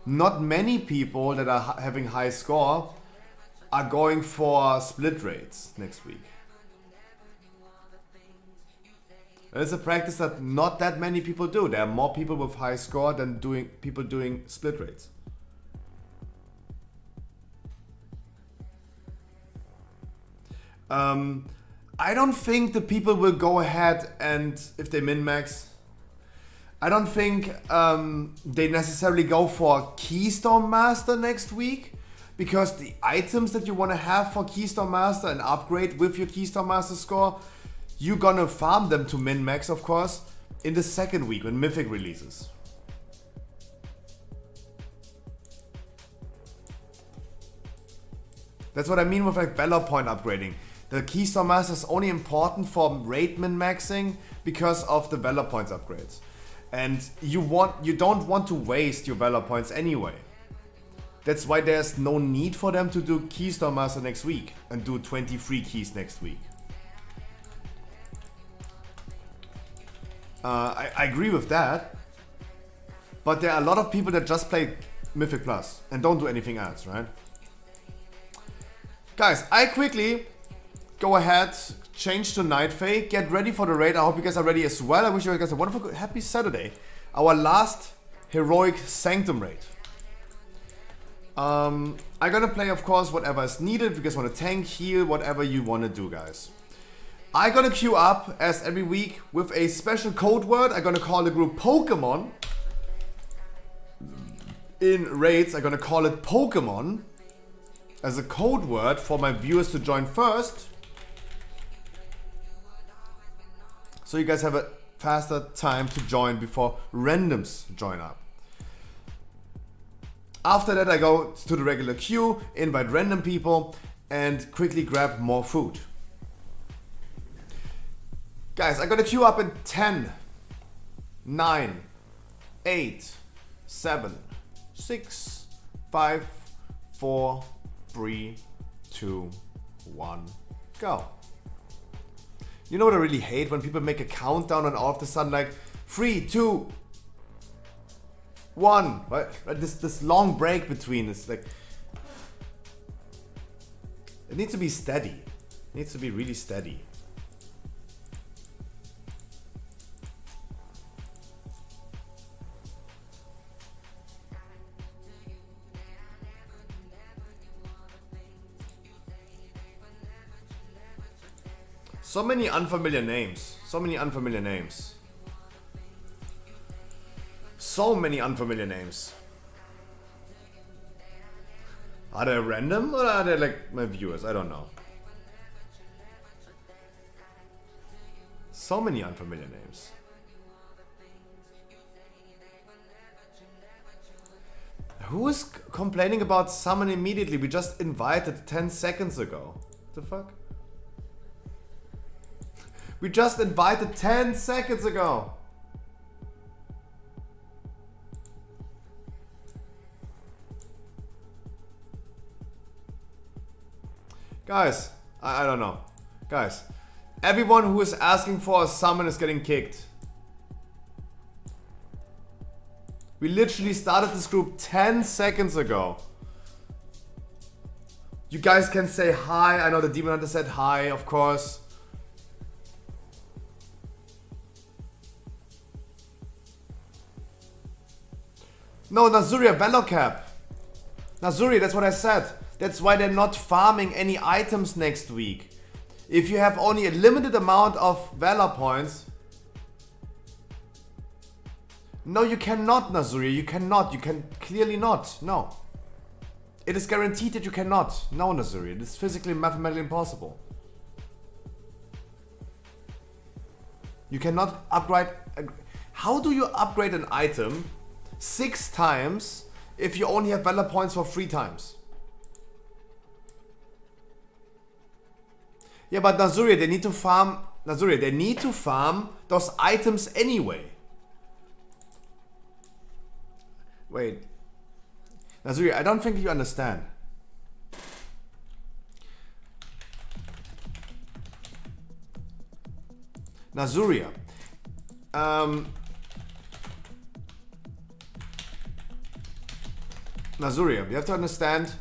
Not many people that are having high score are going for split raids next week. It's a practice that not that many people do. There are more people with high score than people doing split raids. I don't think the people will go ahead and, if they min-max, I don't think they necessarily go for Keystone Master next week, because the items that you want to have for Keystone Master and upgrade with your Keystone Master score, you're gonna farm them to min-max, of course, in the second week when Mythic releases. That's what I mean with like Valor Point upgrading. The Keystone Master is only important for raid min-maxing because of the Valor Points upgrades. And you don't want to waste your Valor Points anyway. That's why there's no need for them to do Keystone Master next week and do 23 keys next week. I agree with that. But there are a lot of people that just play Mythic Plus and don't do anything else, right? Guys, I quickly go ahead, change to Night Fae, get ready for the raid. I hope you guys are ready as well. I wish you guys a wonderful, happy Saturday. Our last heroic Sanctum raid. I'm gonna play, of course, whatever is needed. If you guys want to tank, heal, whatever you want to do, guys. I'm gonna queue up, as every week, with a special code word. I'm gonna call the group Pokemon. In raids, I'm gonna call it Pokemon as a code word for my viewers to join first. So you guys have a faster time to join before randoms join up. After that, I go to the regular queue, invite random people, and quickly grab more food. Guys, I'm gonna queue up in 10, 9, 8, 7, 6, 5, 4, 3, 2, 1, go. You know what I really hate? When people make a countdown and all of a sudden like 3, 2, 1. Right? This long break between, it's like, it needs to be steady. It needs to be really steady. So many unfamiliar names. So many unfamiliar names. So many unfamiliar names. Are they random or are they like my viewers? I don't know. So many unfamiliar names. Who is complaining about summon immediately? We just invited 10 seconds ago. What the fuck? We just invited 10 seconds ago. Guys, I don't know. Guys, everyone who is asking for a summon is getting kicked. We literally started this group 10 seconds ago. You guys can say hi. I know the Demon Hunter said hi, of course. No, Nazuria, Valor Cap. Nazuri, that's what I said. That's why they're not farming any items next week. If you have only a limited amount of Valor points... No, you cannot, Nazuria. You cannot. You can clearly not. No. It is guaranteed that you cannot. No, Nazuria. It is physically and mathematically impossible. You cannot upgrade... How do you upgrade an item 6 times if you only have Valor points for 3 times? Yeah, but Nazuria, they need to farm... Nazuria, they need to farm those items anyway. Wait. Nazuria, I don't think you understand. Nazuria, Nazuria, you have to understand,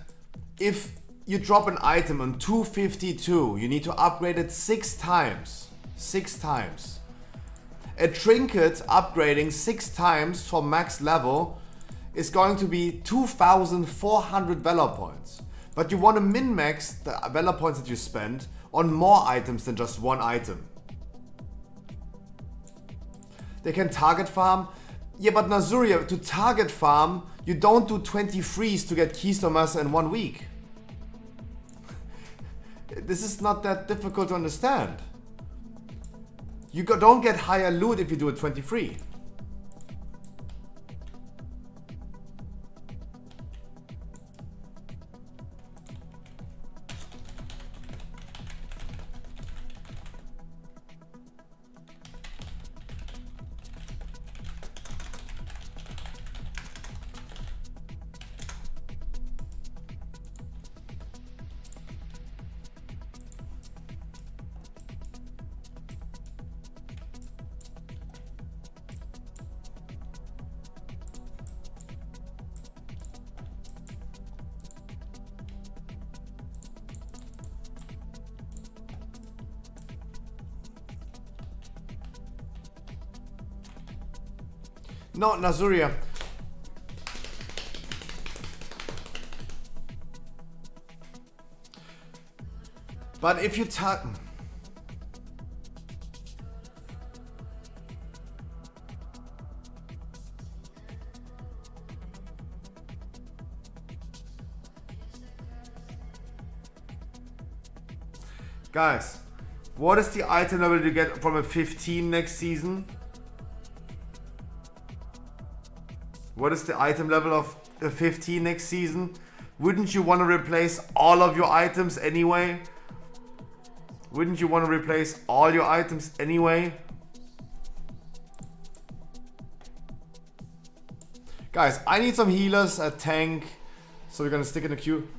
if you drop an item on 252, you need to upgrade it 6 times. 6 times. A trinket upgrading 6 times for max level is going to be 2,400 Valor points. But you want to min-max the Valor points that you spend on more items than just one item. They can target farm. Yeah, but Nazuria, to target farm, you don't do 20 frees to get Keystone Master in 1 week. This is not that difficult to understand. You don't get higher loot if you do a 20 free. No, Nazuria. But if you guys, what is the item level you get from a 15 next season? What is the item level of a 15 next season? Wouldn't you want to replace all of your items anyway? Wouldn't you want to replace all your items anyway? Guys, I need some healers, a tank. So we're gonna stick in the queue.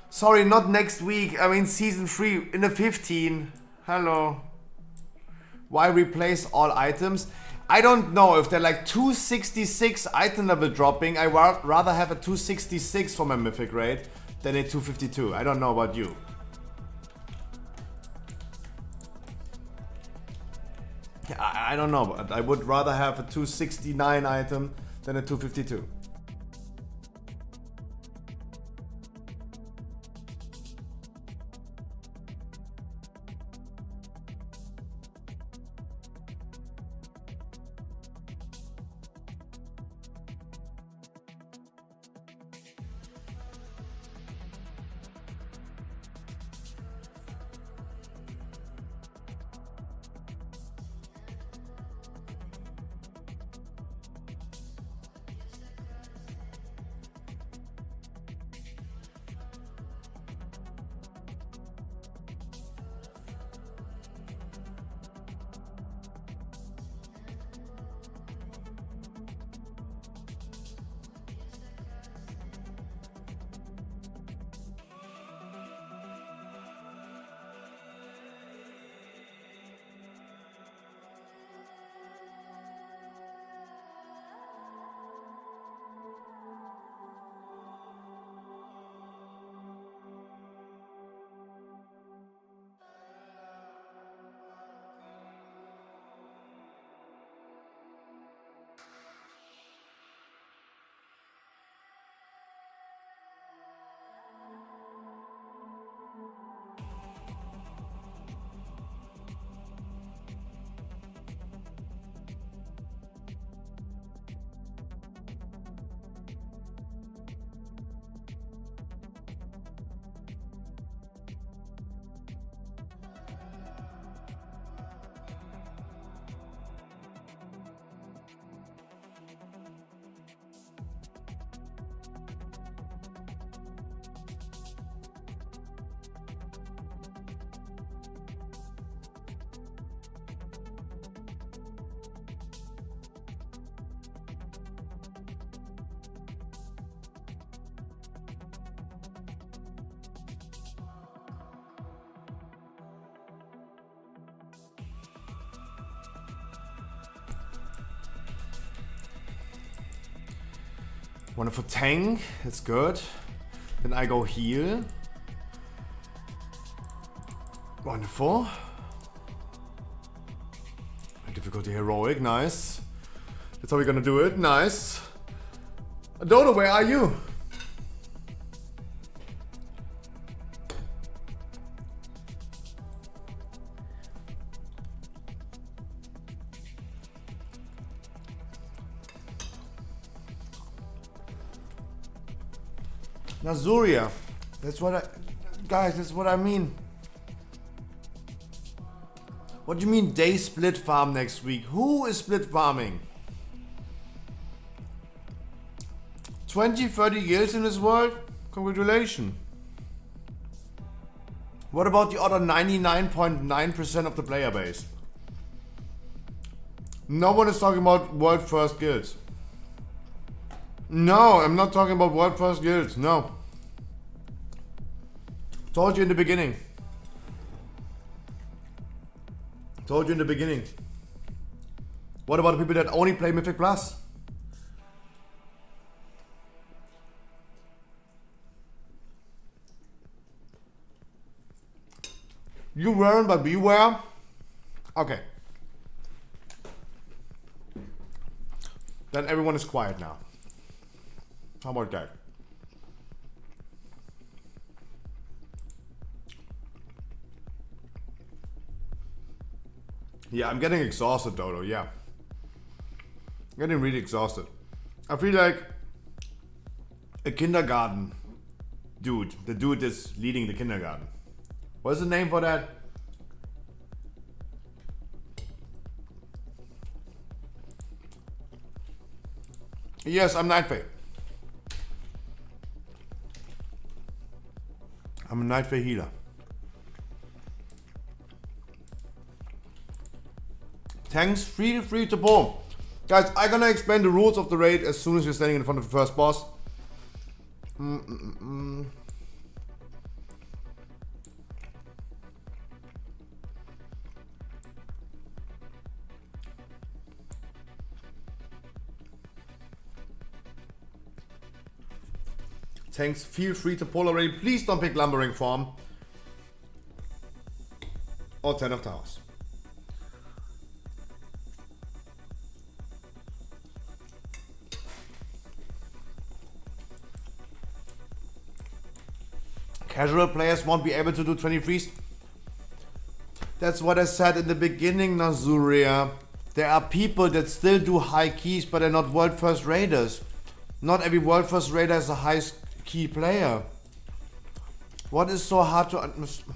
Sorry, not next week. I mean season 3 in the 15. Hello. Why replace all items? I don't know if they're like 266 item level dropping. I rather have a 266 for my mythic rate than a 252. I don't know about you. I don't know, but I would rather have a 269 item than a 252. Wonderful tank, that's good. Then I go heal. Wonderful. Difficulty heroic, nice. That's how we're gonna do it, nice. Dodo, where are you? Nazuria. That's what I... Guys, that's what I mean. What do you mean they split farm next week? Who is split farming? 20, 30 years in this world? Congratulations. What about the other 99.9% of the player base? No one is talking about world first guilds. No, I'm not talking about world first guilds, no. Told you in the beginning. Told you in the beginning. What about the people that only play Mythic Plus? You weren't, but beware. Okay. Then everyone is quiet now. How about that? Yeah, I'm getting exhausted, Dodo, yeah. I'm getting really exhausted. I feel like a kindergarten dude. The dude that's leading the kindergarten. What's the name for that? Yes, I'm Nightfay. I'm a Nightfay healer. Tanks free to pull. Guys, I'm gonna explain the rules of the raid as soon as you're standing in front of the first boss. Tanks, feel free to pull already. Please don't pick Lumbering Form. Or 10 of Towers. Casual players won't be able to do 23s. That's what I said in the beginning, Nazuria. There are people that still do high keys, but they're not world first raiders. Not every world first raider is a high key player. What is so hard to understand?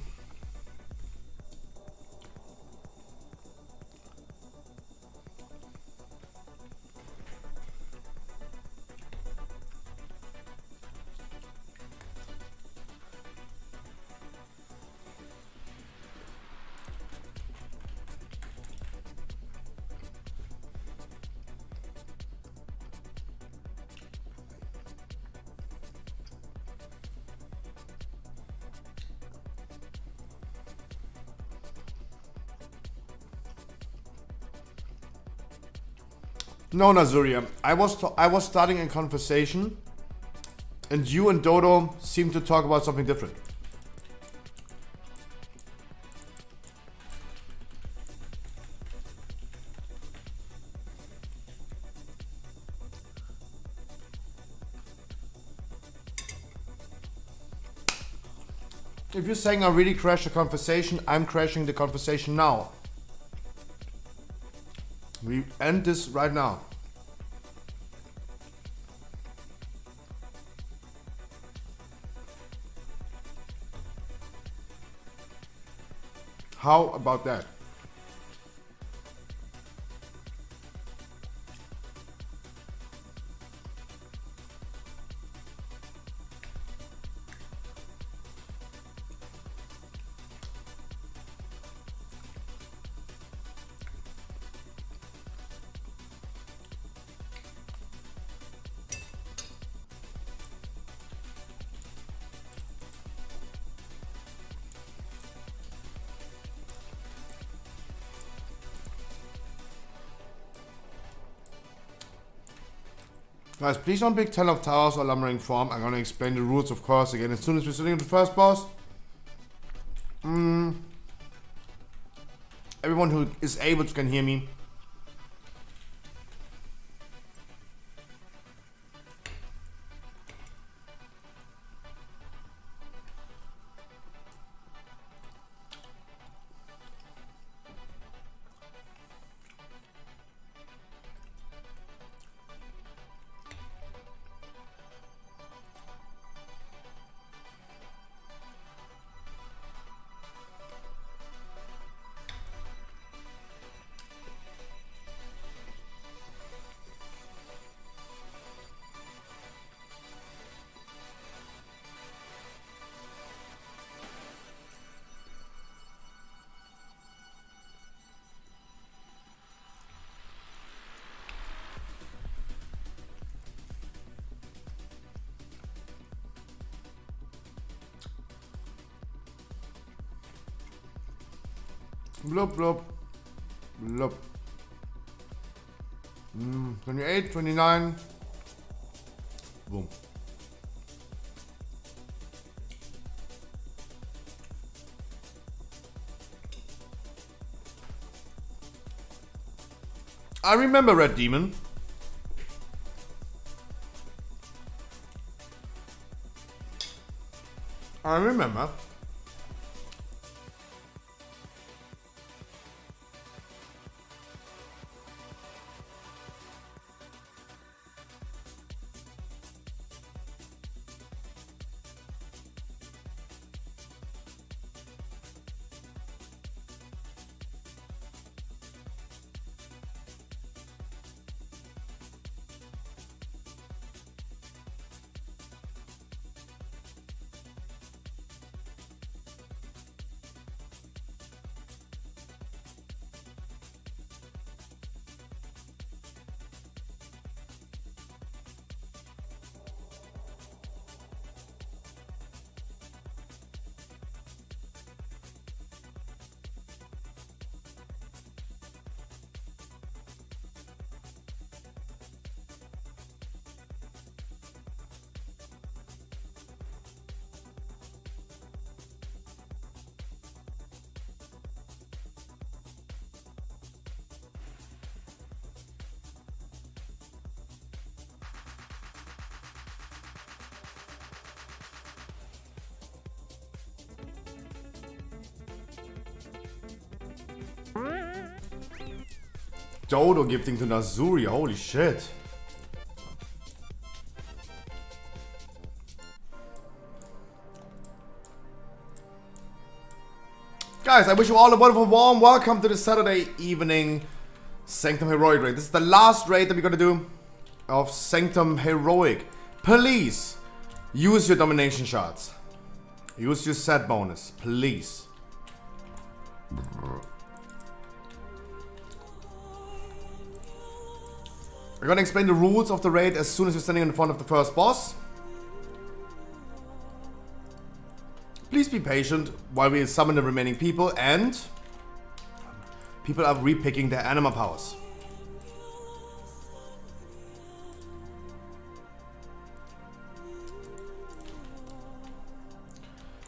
No, Nazuria. I was starting a conversation, and you and Dodo seem to talk about something different. If you're saying I really crashed the conversation, I'm crashing the conversation now. We end this right now. How about that? Guys, please don't pick 10 of Towers or Lumbering Farm. I'm gonna explain the rules, of course, again as soon as we're sitting in the first boss. Everyone who is able to can hear me. Blub, blub, blub. 28, 29. Boom. I remember Red Demon. I remember. Dodo gifting to Nazuri, holy shit. Guys, I wish you all a wonderful warm welcome to the Saturday evening Sanctum Heroic raid. This is the last raid that we're gonna do of Sanctum Heroic. Please use your domination shards. Use your set bonus, please. We're gonna explain the rules of the raid as soon as we're standing in front of the first boss. Please be patient while we summon the remaining people and people are repicking their anima powers.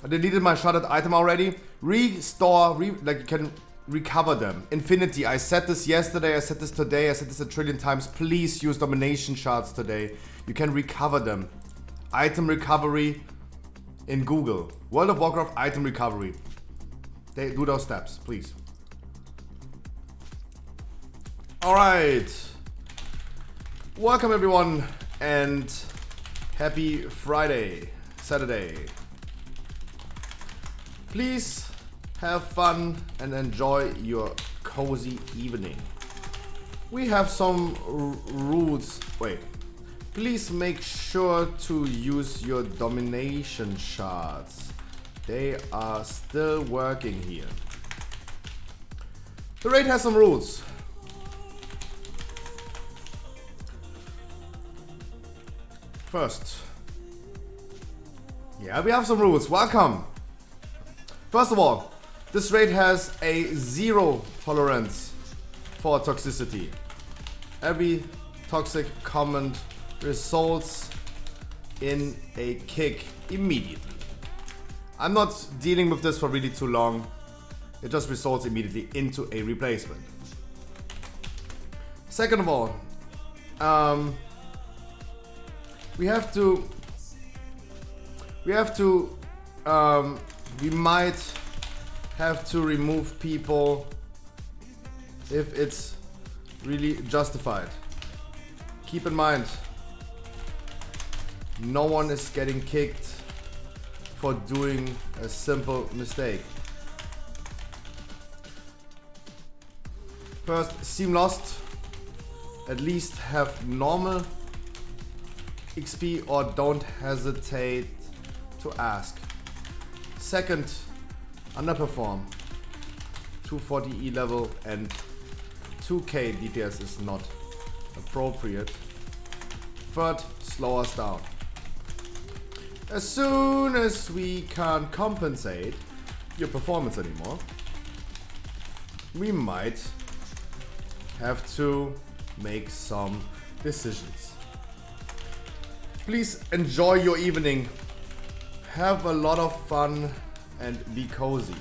I deleted my sharded item already. Restore, like you can recover them. Infinity, I said this yesterday, I said this today, I said this a trillion times. Please use domination shards today. You can recover them. Item recovery in Google. World of Warcraft item recovery. They do those steps, please. Alright. Welcome everyone and happy Friday, Saturday. Please have fun and enjoy your cozy evening. We have some rules. Wait. Please make sure to use your domination shards. They are still working here. The raid has some rules. First. Yeah, we have some rules. Welcome. First of all, this raid has a 0 tolerance for toxicity. Every toxic comment results in a kick immediately. I'm not dealing with this for really too long. It just results immediately into a replacement. Second of all, we might have to remove people if it's really justified. Keep in mind, no one is getting kicked for doing a simple mistake. First, seem lost. At least have normal XP or don't hesitate to ask. Second, underperform. 240 E level and 2k DPS is not appropriate. Third, slow us down. As soon as we can't compensate your performance anymore, we might have to make some decisions. Please enjoy your evening. Have a lot of fun and be cozy.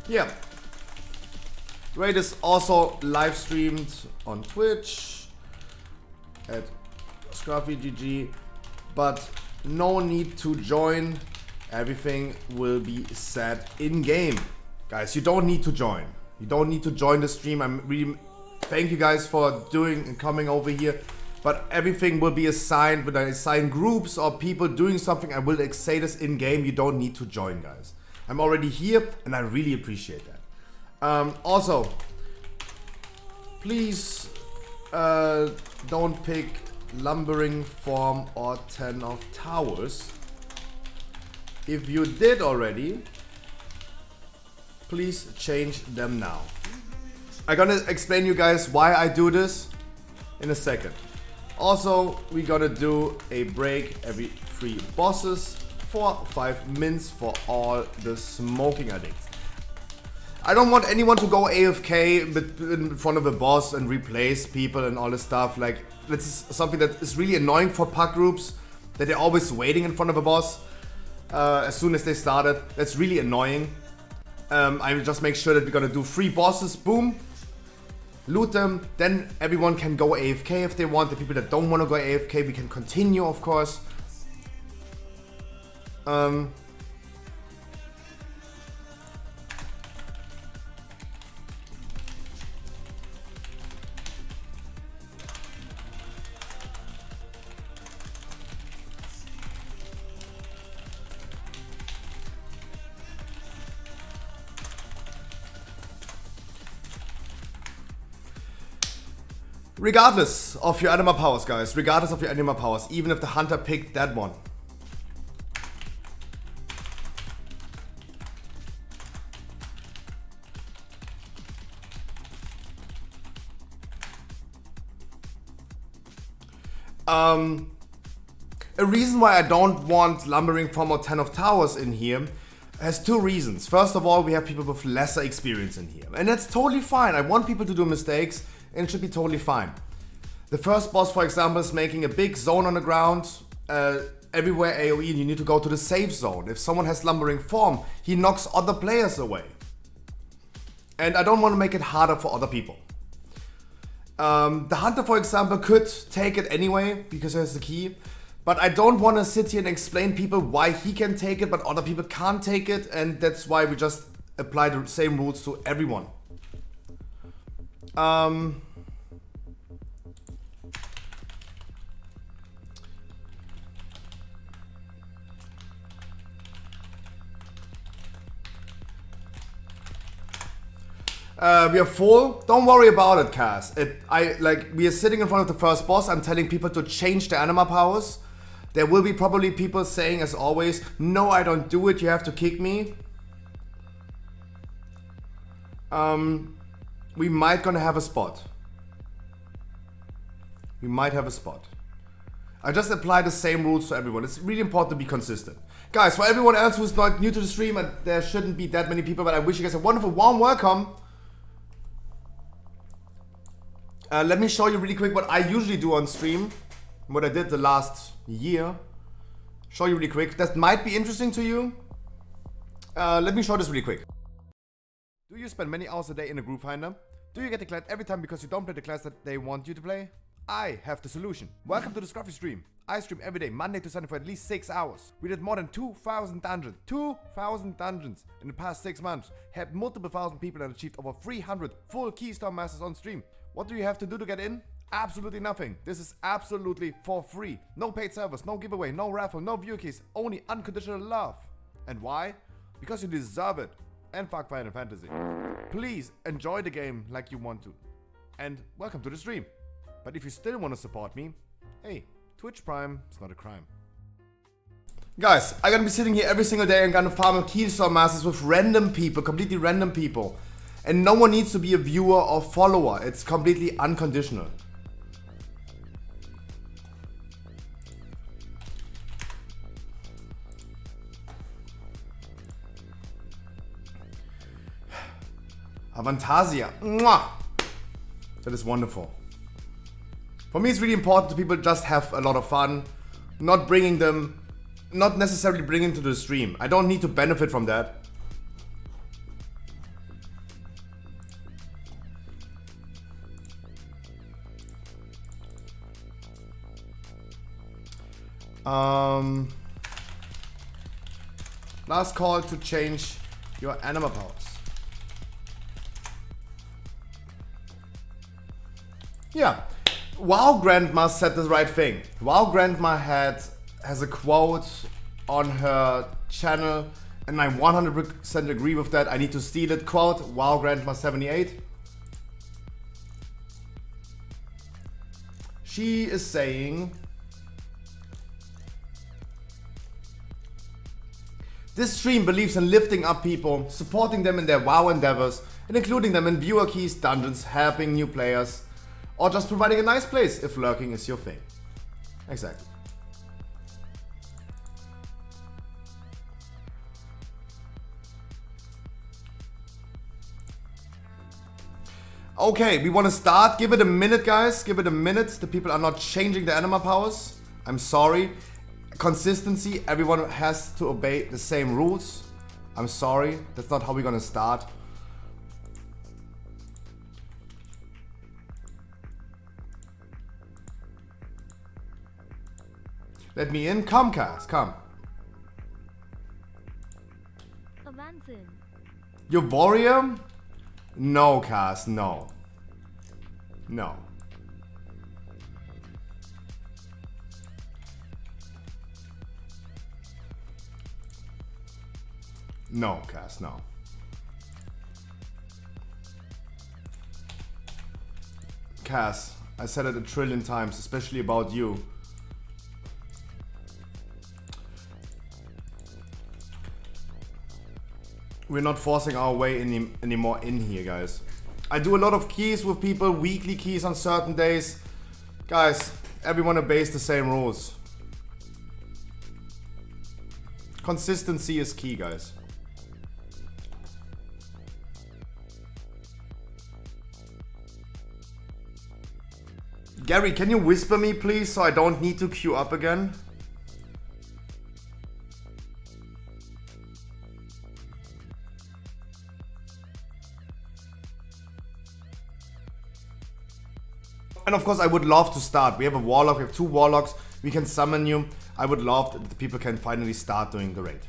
Yeah. Raid is also live streamed on Twitch at ScruffyGG, but no need to join. Everything will be set in game. Guys, you don't need to join. You don't need to join the stream. I'm really thank you guys for doing and coming over here. But everything will be assigned. When I assign groups or people doing something, I will say this in game. You don't need to join, guys. I'm already here and I really appreciate that. Also, please don't pick Lumbering Form or 10 of Towers. If you did already, please change them now. I'm gonna explain you guys why I do this in a second. Also, we're gonna do a break every 3 bosses for 5 minutes for all the smoking addicts. I don't want anyone to go AFK in front of a boss and replace people and all this stuff. Like, this is something that is really annoying for puck groups, that they're always waiting in front of a boss as soon as they started. That's really annoying. I will just make sure that we're gonna do 3 bosses, boom, loot them, then everyone can go AFK if they want. The people that don't want to go AFK, we can continue, of course. Regardless of your anima powers, guys, regardless of your anima powers, even if the hunter picked that one. A reason why I don't want Lumbering Form or 10 of Towers in here has 2 reasons. First of all, we have people with lesser experience in here, and that's totally fine. I want people to do mistakes, and it should be totally fine. The first boss, for example, is making a big zone on the ground, everywhere AoE, and you need to go to the safe zone. If someone has Lumbering Form, he knocks other players away. And I don't want to make it harder for other people. The hunter, for example, could take it anyway, because he has the key. But I don't want to sit here and explain people why he can take it, but other people can't take it, and that's why we just apply the same rules to everyone. We are full. Don't worry about it, Cass. We are sitting in front of the first boss. I'm telling people to change their anima powers. There will be probably people saying, as always, no, I don't do it. You have to kick me. We might gonna have a spot. We might have a spot. I just apply the same rules to everyone. It's really important to be consistent. Guys, for everyone else who's not new to the stream, and there shouldn't be that many people, but I wish you guys a wonderful, warm welcome. Let me show you really quick what I usually do on stream. What I did the last year. Show you really quick. That might be interesting to you. Let me show this really quick. Do you spend many hours a day in a group finder? Do you get declared every time because you don't play the class that they want you to play? I have the solution. Welcome to the Scruffy stream. I stream every day, Monday to Sunday for at least 6 hours. We did more than 2,000 dungeons. 2,000 dungeons in the past 6 months. Had multiple thousand people and achieved over 300 full Keystone Masters on stream. What do you have to do to get in? Absolutely nothing. This is absolutely for free. No paid servers, no giveaway, no raffle, no view keys, only unconditional love. And why? Because you deserve it. And fuck Final Fantasy. Please enjoy the game like you want to. And welcome to the stream. But if you still want to support me, hey, Twitch Prime is not a crime. Guys, I'm gonna be sitting here every single day and gonna farm Keystone Masters with random people, completely random people. And no one needs to be a viewer or follower. It's completely unconditional. Avantasia. Mwah! That is wonderful. For me, it's really important to people just have a lot of fun. Not necessarily bringing to the stream. I don't need to benefit from that. Last call to change your anima powers. Yeah, WoW Grandma said the right thing. WoW Grandma has a quote on her channel, and I 100% agree with that. I need to steal it. Quote, WoW Grandma 78. She is saying, this stream believes in lifting up people, supporting them in their WoW endeavors, and including them in viewer keys, dungeons, helping new players, or just providing a nice place if lurking is your thing. Exactly. Okay, we want to start. Give it a minute, guys. Give it a minute. The people are not changing their anima powers. I'm sorry. Consistency. Everyone has to obey the same rules. I'm sorry. That's not how we're gonna start. Let me in. Come, Cass. Come. Avanzin. Your warrior? No, Cass. No. No. No, Cass. No. Cass, I said it a trillion times, especially about you. We're not forcing our way anymore in here, guys. I do a lot of keys with people, weekly keys on certain days. Guys, everyone obeys the same rules. Consistency is key, guys. Gary, can you whisper me, please, so I don't need to queue up again? And of course, I would love to start. We have a warlock, we have 2 warlocks. We can summon you. I would love that the people can finally start doing the raid.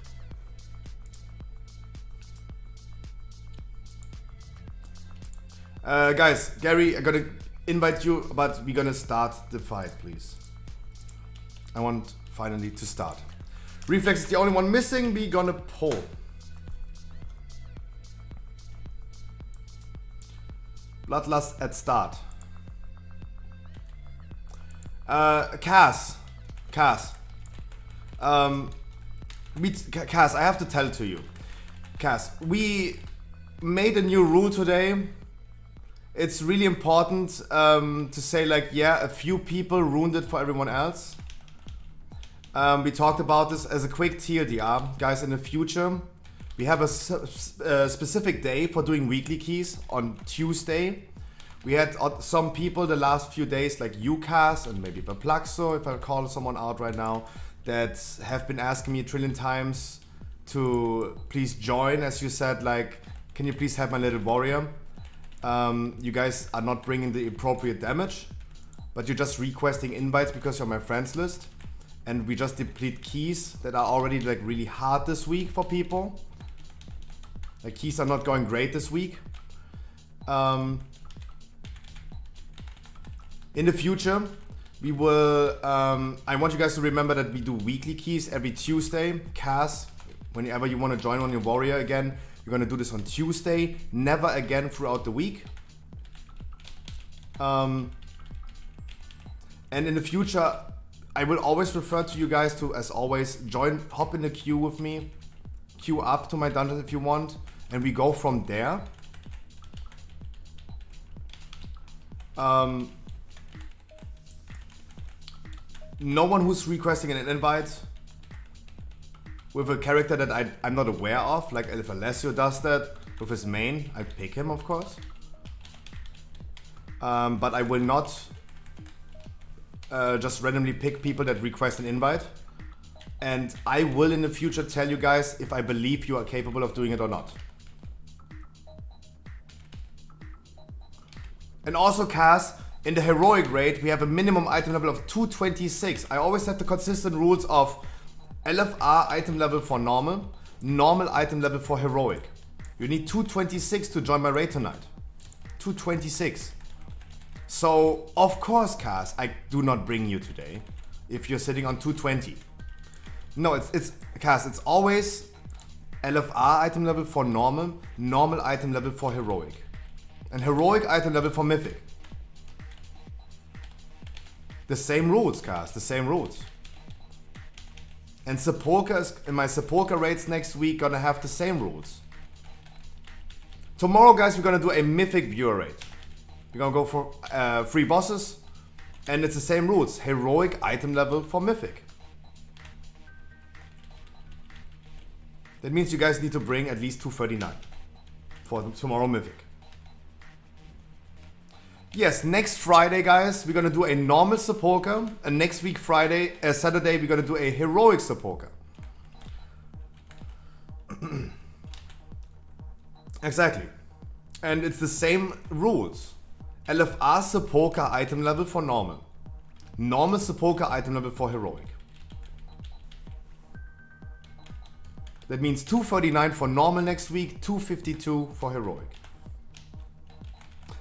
Guys, Gary, I'm gonna invite you, but we're gonna start the fight, please. I want finally to start. Reflex is the only one missing. We're gonna pull. Bloodlust at start. Cass, Cass, I have to tell to you, Cass, we made a new rule today. It's really important to say, like, yeah, a few people ruined it for everyone else. We talked about this as a quick TLDR. Guys, in the future, we have a specific day for doing weekly keys on Tuesday. We had some people the last few days, like UCAS and maybe Perpluxo, if I call someone out right now, that have been asking me a trillion times to please join. As you said, like, can you please have my little warrior? You guys are not bringing the appropriate damage, but you're just requesting invites because you're on my friends list. And we just deplete keys that are already like really hard this week for people. Like, keys are not going great this week. In the future, we will, I want you guys to remember that we do weekly keys every Tuesday. Cass, whenever you want to join on your warrior again, you're going to do this on Tuesday, never again throughout the week. And in the future, I will always refer to you guys to, as always, hop in the queue with me, queue up to my dungeon if you want, and we go from there. No one who's requesting an invite with a character that I'm not aware of, like if Alessio does that with his main, I pick him, of course. But I will not just randomly pick people that request an invite. And I will in the future tell you guys if I believe you are capable of doing it or not. And also, Cass, in the heroic raid, we have a minimum item level of 226. I always have the consistent rules of LFR item level for normal, normal item level for heroic. You need 226 to join my raid tonight. 226. So, of course, Cass, I do not bring you today if you're sitting on 220. No, it's Cass, it's always LFR item level for normal, normal item level for heroic, and heroic item level for mythic. The same rules, Cass, the same rules. And Sepulchre, in my Sepulchre raids next week, gonna have the same rules. Tomorrow, guys, we're gonna do a mythic viewer raid. We're gonna go for 3 bosses, and it's the same rules. Heroic item level for mythic. That means you guys need to bring at least 239 for tomorrow mythic. Yes, next Friday, guys, we're gonna do a normal Sepulchre, and next week Saturday, we're gonna do a heroic Sepulchre. Exactly. And it's the same rules. LFR Sepulchre item level for normal. Normal Sepulchre item level for heroic. That means 239 for normal next week, 252 for heroic.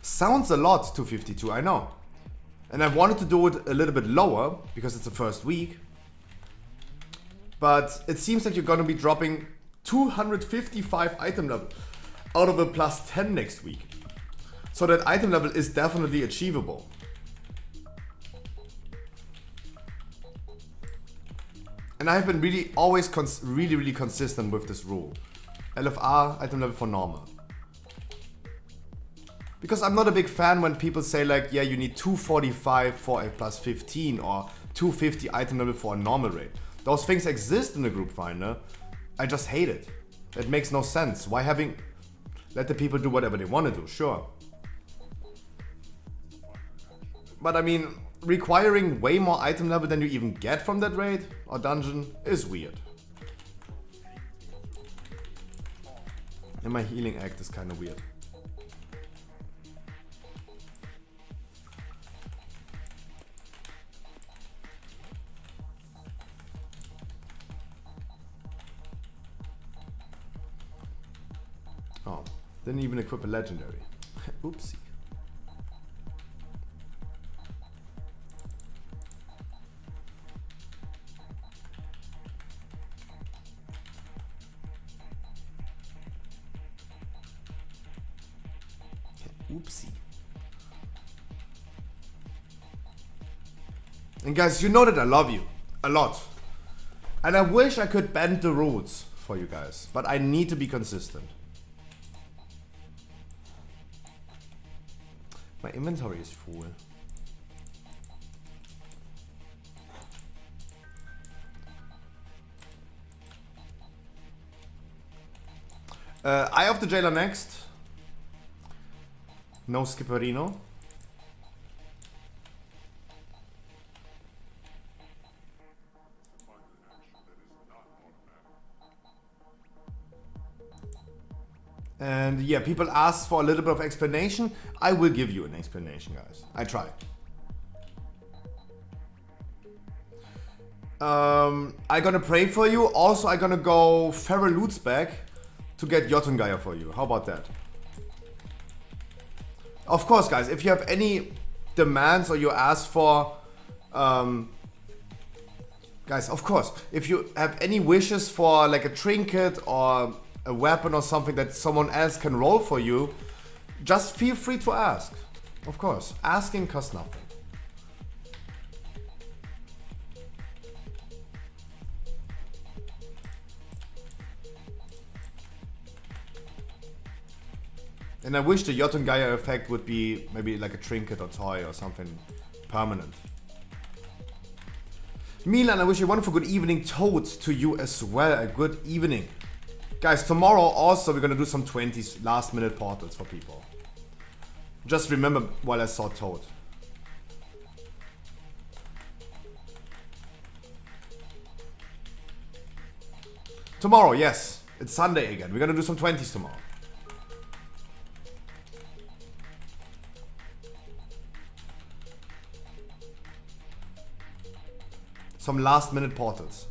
Sounds a lot, 252, I know. And I wanted to do it a little bit lower because it's the first week. But it seems like you're gonna be dropping 255 item level out of a plus 10 next week. So that item level is definitely achievable. And I've been always really consistent with this rule. LFR item level for normal. Because I'm not a big fan when people say like, yeah, you need 245 for a plus 15 or 250 item level for a normal raid. Those things exist in the group finder. I just hate it. It makes no sense. Why let the people do whatever they want to do, sure. But I mean, requiring way more item level than you even get from that raid or dungeon is weird. And my healing act is kind of weird. Oh, didn't even equip a legendary. Oopsie. Oopsie. And guys, you know that I love you a lot. And I wish I could bend the rules for you guys, but I need to be consistent. My inventory is full. Eye of the Jailer next. No Skipperino. And yeah, people ask for a little bit of explanation. I will give you an explanation, guys. I try. I gonna pray for you. Also, I gonna go Feral Loots back to get Jotungaia for you. How about that? Of course, guys, if you have any demands or you ask for... guys, of course, if you have any wishes for like a trinket or a weapon or something that someone else can roll for you, just feel free to ask. Of course, asking costs nothing. And I wish the Jotungaia effect would be maybe like a trinket or toy or something permanent. Milan, I wish you a wonderful good evening. Toad to you as well. A good evening. Guys, tomorrow also we're gonna do some 20s last minute portals for people. Just remember while I saw Toad. Tomorrow, yes. It's Sunday again. We're gonna do some 20s tomorrow. Some last minute portals.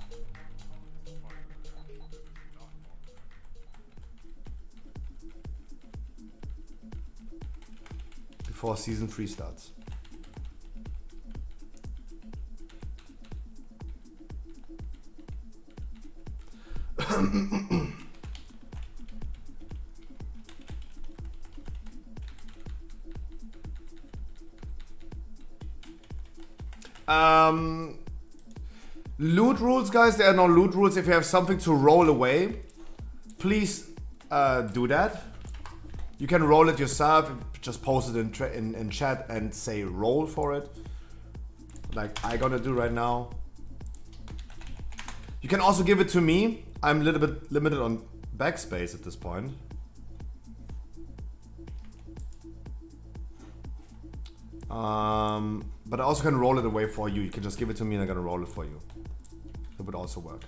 Before season 3 starts. Loot rules, guys. There are no loot rules. If you have something to roll away, please do that. You can roll it yourself. Just post it in chat and say roll for it, like I gonna do right now. You can also give it to me. I'm a little bit limited on backspace at this point. But I also can roll it away for you. You can just give it to me and I'm gonna roll it for you. That would also work.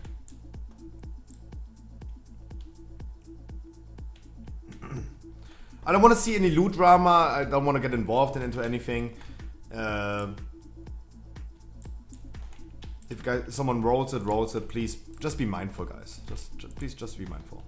I don't want to see any loot drama. I don't want to get involved into anything. If guys, someone rolls it, please just be mindful, guys. Please just be mindful.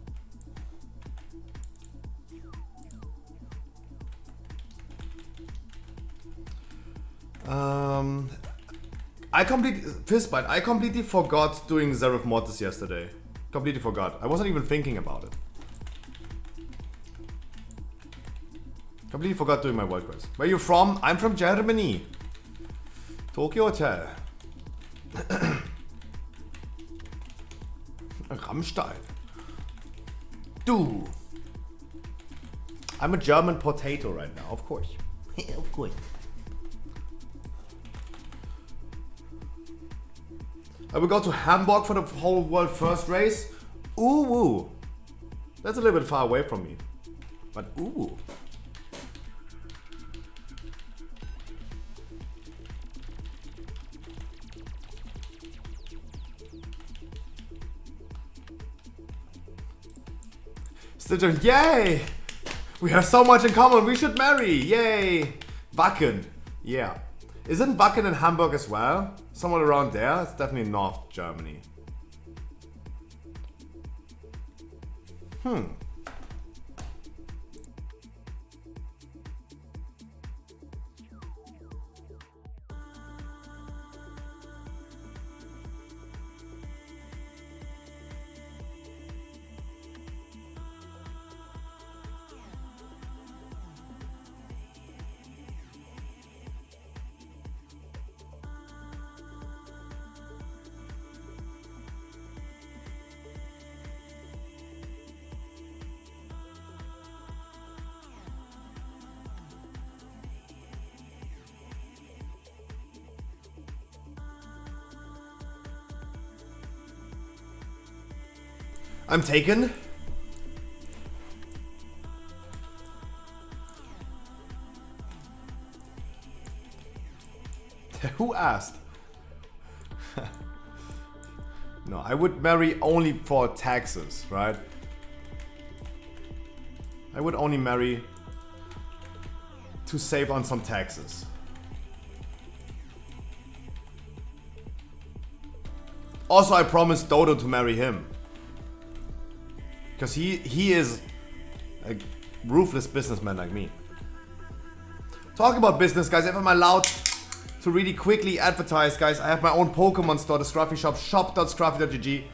I completely forgot doing Zeref Mortis yesterday. Completely forgot. I wasn't even thinking about it. Completely forgot doing my world quest. Where are you from? I'm from Germany. Tokyo Hotel. Rammstein. Du. I'm a German potato right now, of course. Of course. I will go to Hamburg for the whole world first race. Ooh, woo. That's a little bit far away from me. But ooh. Still, yay! We have so much in common. We should marry. Yay! Wacken. Yeah. Isn't Wacken in Hamburg as well? Somewhere around there? It's definitely North Germany. I'm taken. Who asked? No, I would marry only for taxes, right? I would only marry to save on some taxes. Also, I promised Dodo to marry him. Because he is a ruthless businessman like me. Talking about business, guys, if I'm allowed to really quickly advertise, guys, I have my own Pokemon store, the Scruffy Shop, shop.scruffy.gg.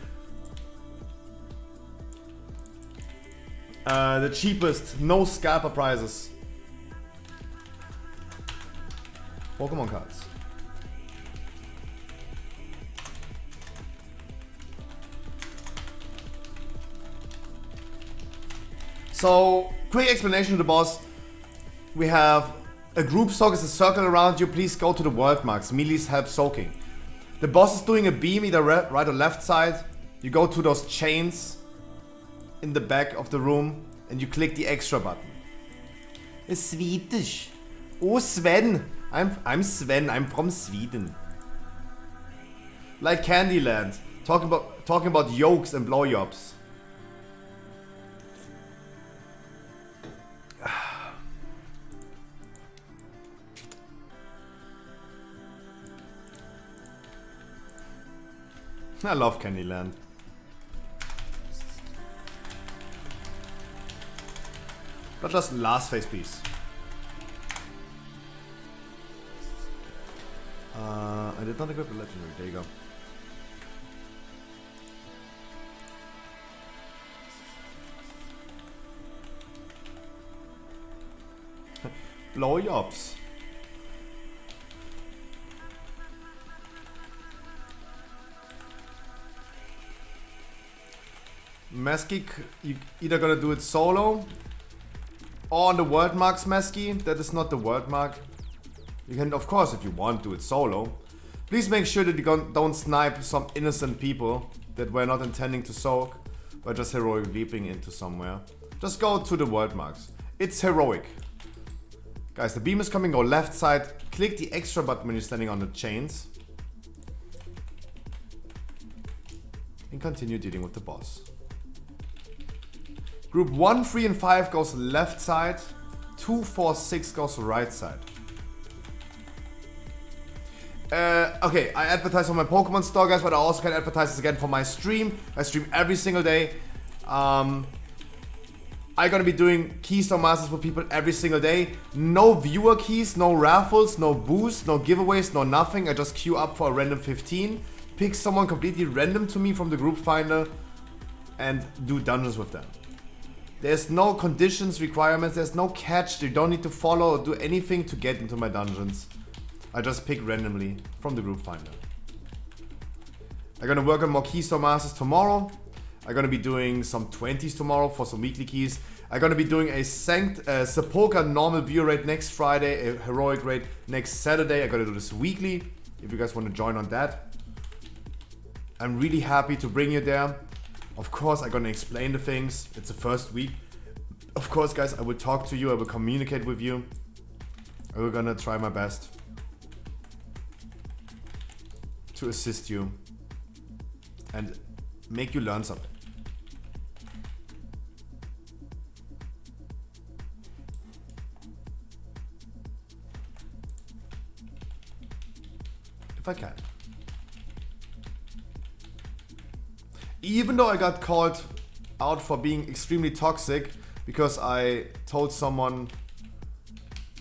The cheapest, no scalper prices. Pokemon cards. So, quick explanation to the boss. We have a group soak is a circle around you. Please go to the word marks. Melees help soaking. The boss is doing a beam either right or left side. You go to those chains in the back of the room and you click the extra button. It's Swedish. Oh, Sven. I'm Sven. I'm from Sweden. Like Candyland. Talking about yolks and blowjobs. I love Candyland. But just last phase, please. I did not equip the legendary. There you go. Blowjobs. Mesky, you either gonna do it solo or on the word marks, Mesky. That is not the word mark. You can, of course, if you want, do it solo. Please make sure that you don't snipe some innocent people that were not intending to soak by just heroic leaping into somewhere. Just go to the word marks. It's heroic. Guys, the beam is coming, go left side. Click the extra button when you're standing on the chains. And continue dealing with the boss. Group 1, 3, and 5 goes left side. 2, 4, 6 goes right side. Okay, I advertise on my Pokemon store, guys, but I also can advertise this again for my stream. I stream every single day. I'm gonna be doing Keystone Masters for people every single day. No viewer keys, no raffles, no boosts, no giveaways, no nothing. I just queue up for a random 15. Pick someone completely random to me from the group finder and do dungeons with them. There's no conditions, requirements, there's no catch. You don't need to follow or do anything to get into my dungeons. I just pick randomly from the group finder. I'm gonna work on more Keystone Masters tomorrow. I'm gonna be doing some 20s tomorrow for some weekly keys. I'm gonna be doing a Sepulka normal viewer rate next Friday, a heroic rate next Saturday. I'm gonna do this weekly, if you guys wanna join on that. I'm really happy to bring you there. Of course, I'm gonna explain the things. It's the first week. Of course, guys, I will talk to you. I will communicate with you. I will gonna try my best to assist you and make you learn something. If I can. Even though I got called out for being extremely toxic because I told someone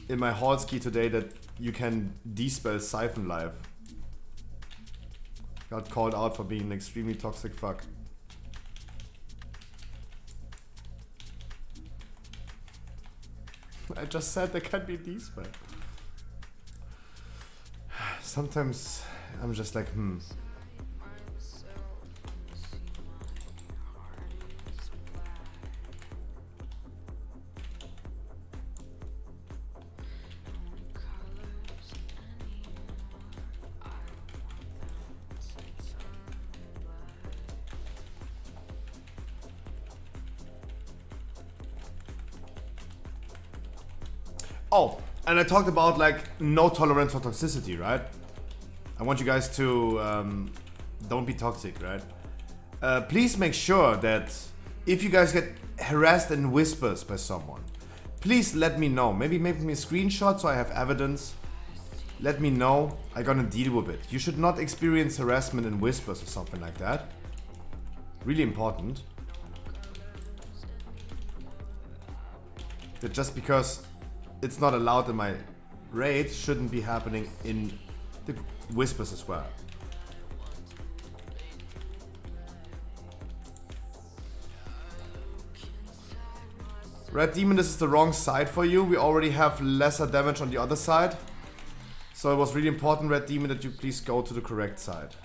in my Hallski today that you can despell Siphon Life. Got called out for being an extremely toxic fuck. I just said there can be despell. Sometimes I'm just like, Oh, and I talked about like no tolerance for toxicity, right? I want you guys to don't be toxic, right? Please make sure that if you guys get harassed in whispers by someone, please let me know. Maybe make me a screenshot so I have evidence. Let me know. I'm gonna deal with it. You should not experience harassment in whispers or something like that. Really important. That just because it's not allowed in my raid shouldn't be happening in the whispers as well. Red Demon, this is the wrong side for you. We already have lesser damage on the other side. So it was really important, Red Demon, that you please go to the correct side.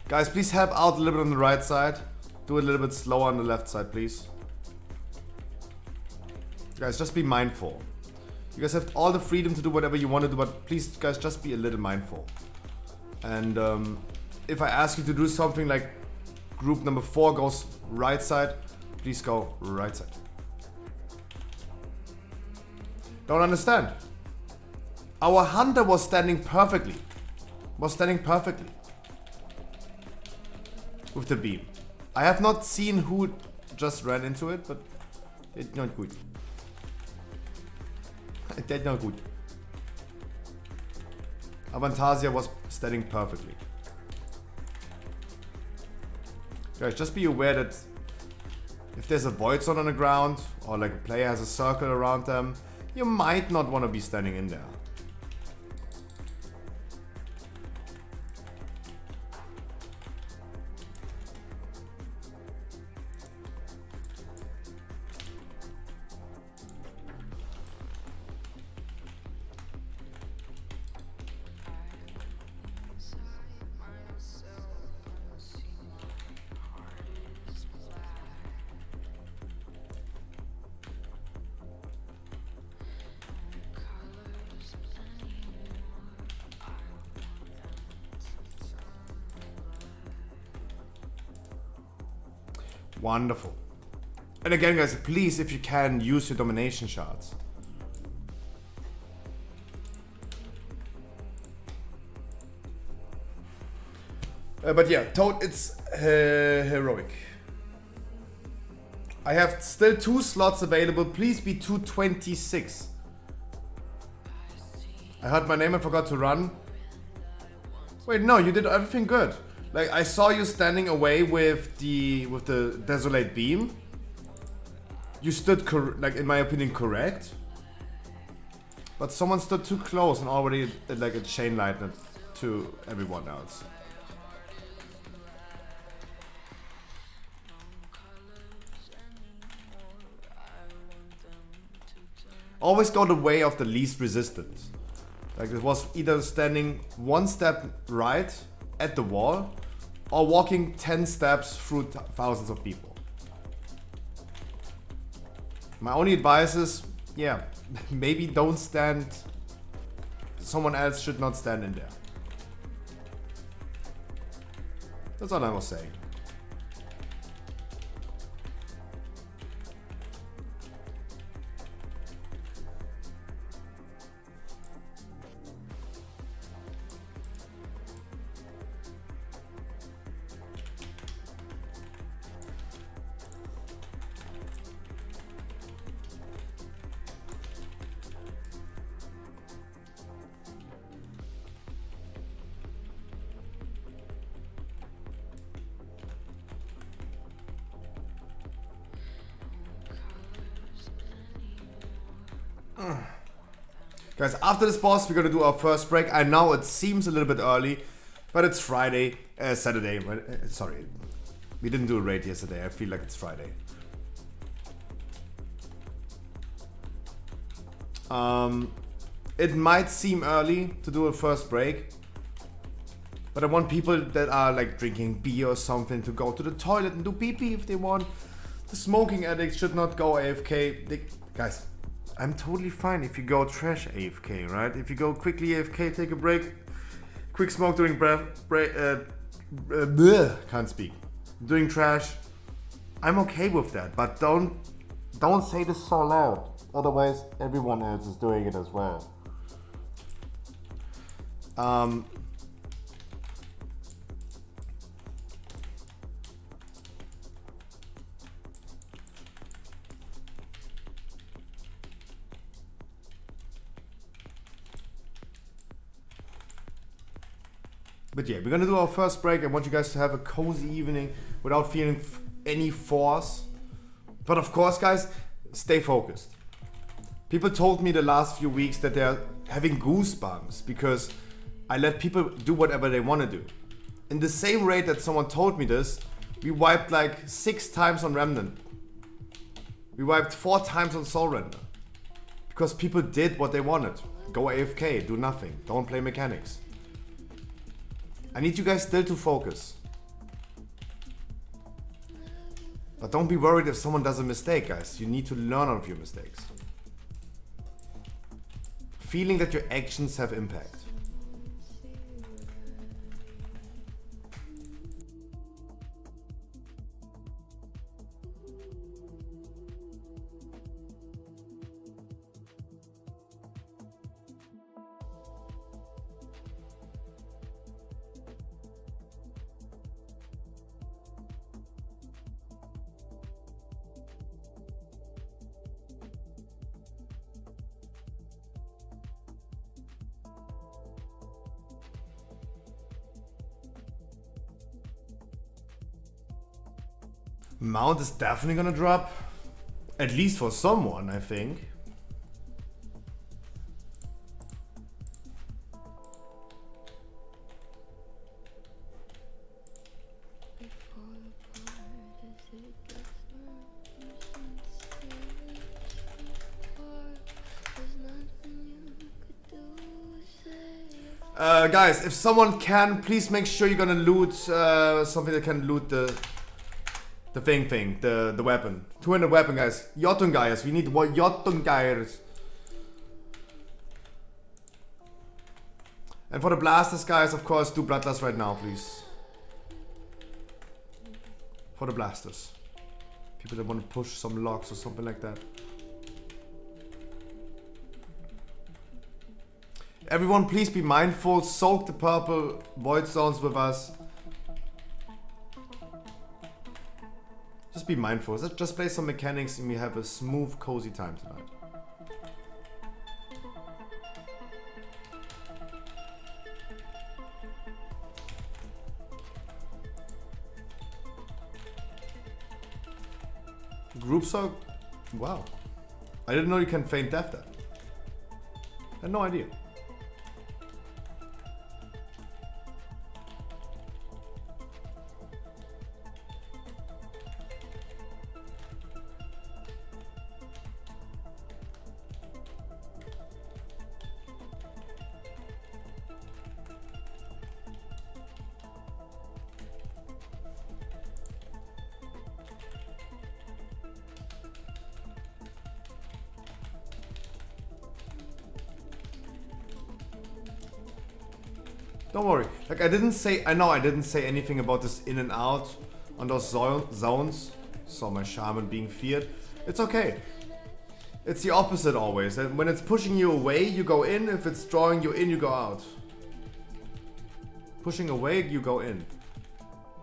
Guys, please help out a little bit on the right side. Do it a little bit slower on the left side, please. Guys, just be mindful. You guys have all the freedom to do whatever you want to do, but please, guys, just be a little mindful. And if I ask you to do something like group number 4 goes right side, please go right side. Don't understand. Our hunter was standing perfectly. With the beam. I have not seen who just ran into it, but it's not good. That's not good. Avantasia was standing perfectly. Guys, just be aware that if there's a void zone on the ground, or like a player has a circle around them, you might not want to be standing in there. Wonderful. And again, guys, please, if you can, use your domination shards. But yeah, Toad, it's heroic. I have still 2 slots available. Please be 226. I heard my name and forgot to run. Wait, no, you did everything good. Like, I saw you standing away with the Desolate Beam. You stood, like, in my opinion, correct. But someone stood too close and already did, like, a chain lightning to everyone else. Always go the way of the least resistance. Like, it was either standing 1 step right at the wall, or walking 10 steps through thousands of people. My only advice is, yeah, maybe don't stand. Someone else should not stand in there. That's all I was saying. Guys, after this boss, we're gonna do our first break. I know it seems a little bit early, but it's Friday, Saturday. Sorry, we didn't do a raid yesterday. I feel like it's Friday. It might seem early to do a first break, but I want people that are like drinking beer or something to go to the toilet and do pee-pee if they want. The smoking addicts should not go AFK. Guys, I'm totally fine if you go trash AFK, right? If you go quickly AFK, take a break, quick smoke during can't speak. Doing trash, I'm okay with that, but don't say this so loud. Otherwise, everyone else is doing it as well. But yeah, we're gonna do our first break. I want you guys to have a cozy evening without feeling any force. But of course, guys, stay focused. People told me the last few weeks that they're having goosebumps because I let people do whatever they want to do. In the same rate that someone told me this, we wiped like 6 times on Remnant. We wiped 4 times on Soul Render. Because people did what they wanted. Go AFK, do nothing, don't play mechanics. I need you guys still to focus. But don't be worried if someone does a mistake, guys. You need to learn out of your mistakes. Feeling that your actions have impact. Mount is definitely gonna drop. At least for someone, I think. Guys, if someone can, please make sure you're gonna loot something that can loot the thing, the weapon. 200 weapon, guys. Jotungeist, we need more Jotungeist. And for the blasters, guys, of course, do Bloodlust right now, please. For the blasters. People that want to push some logs or something like that. Everyone, please be mindful. Soak the purple void zones with us. Just be mindful. Just play some mechanics and we have a smooth, cozy time tonight. Group soak? Wow. I didn't know you can feign death there. I had no idea. Don't worry. Like I didn't say anything about this in and out on those zones. Saw my shaman being feared. It's okay. It's the opposite always. And when it's pushing you away, you go in. If it's drawing you in, you go out. Pushing away, you go in.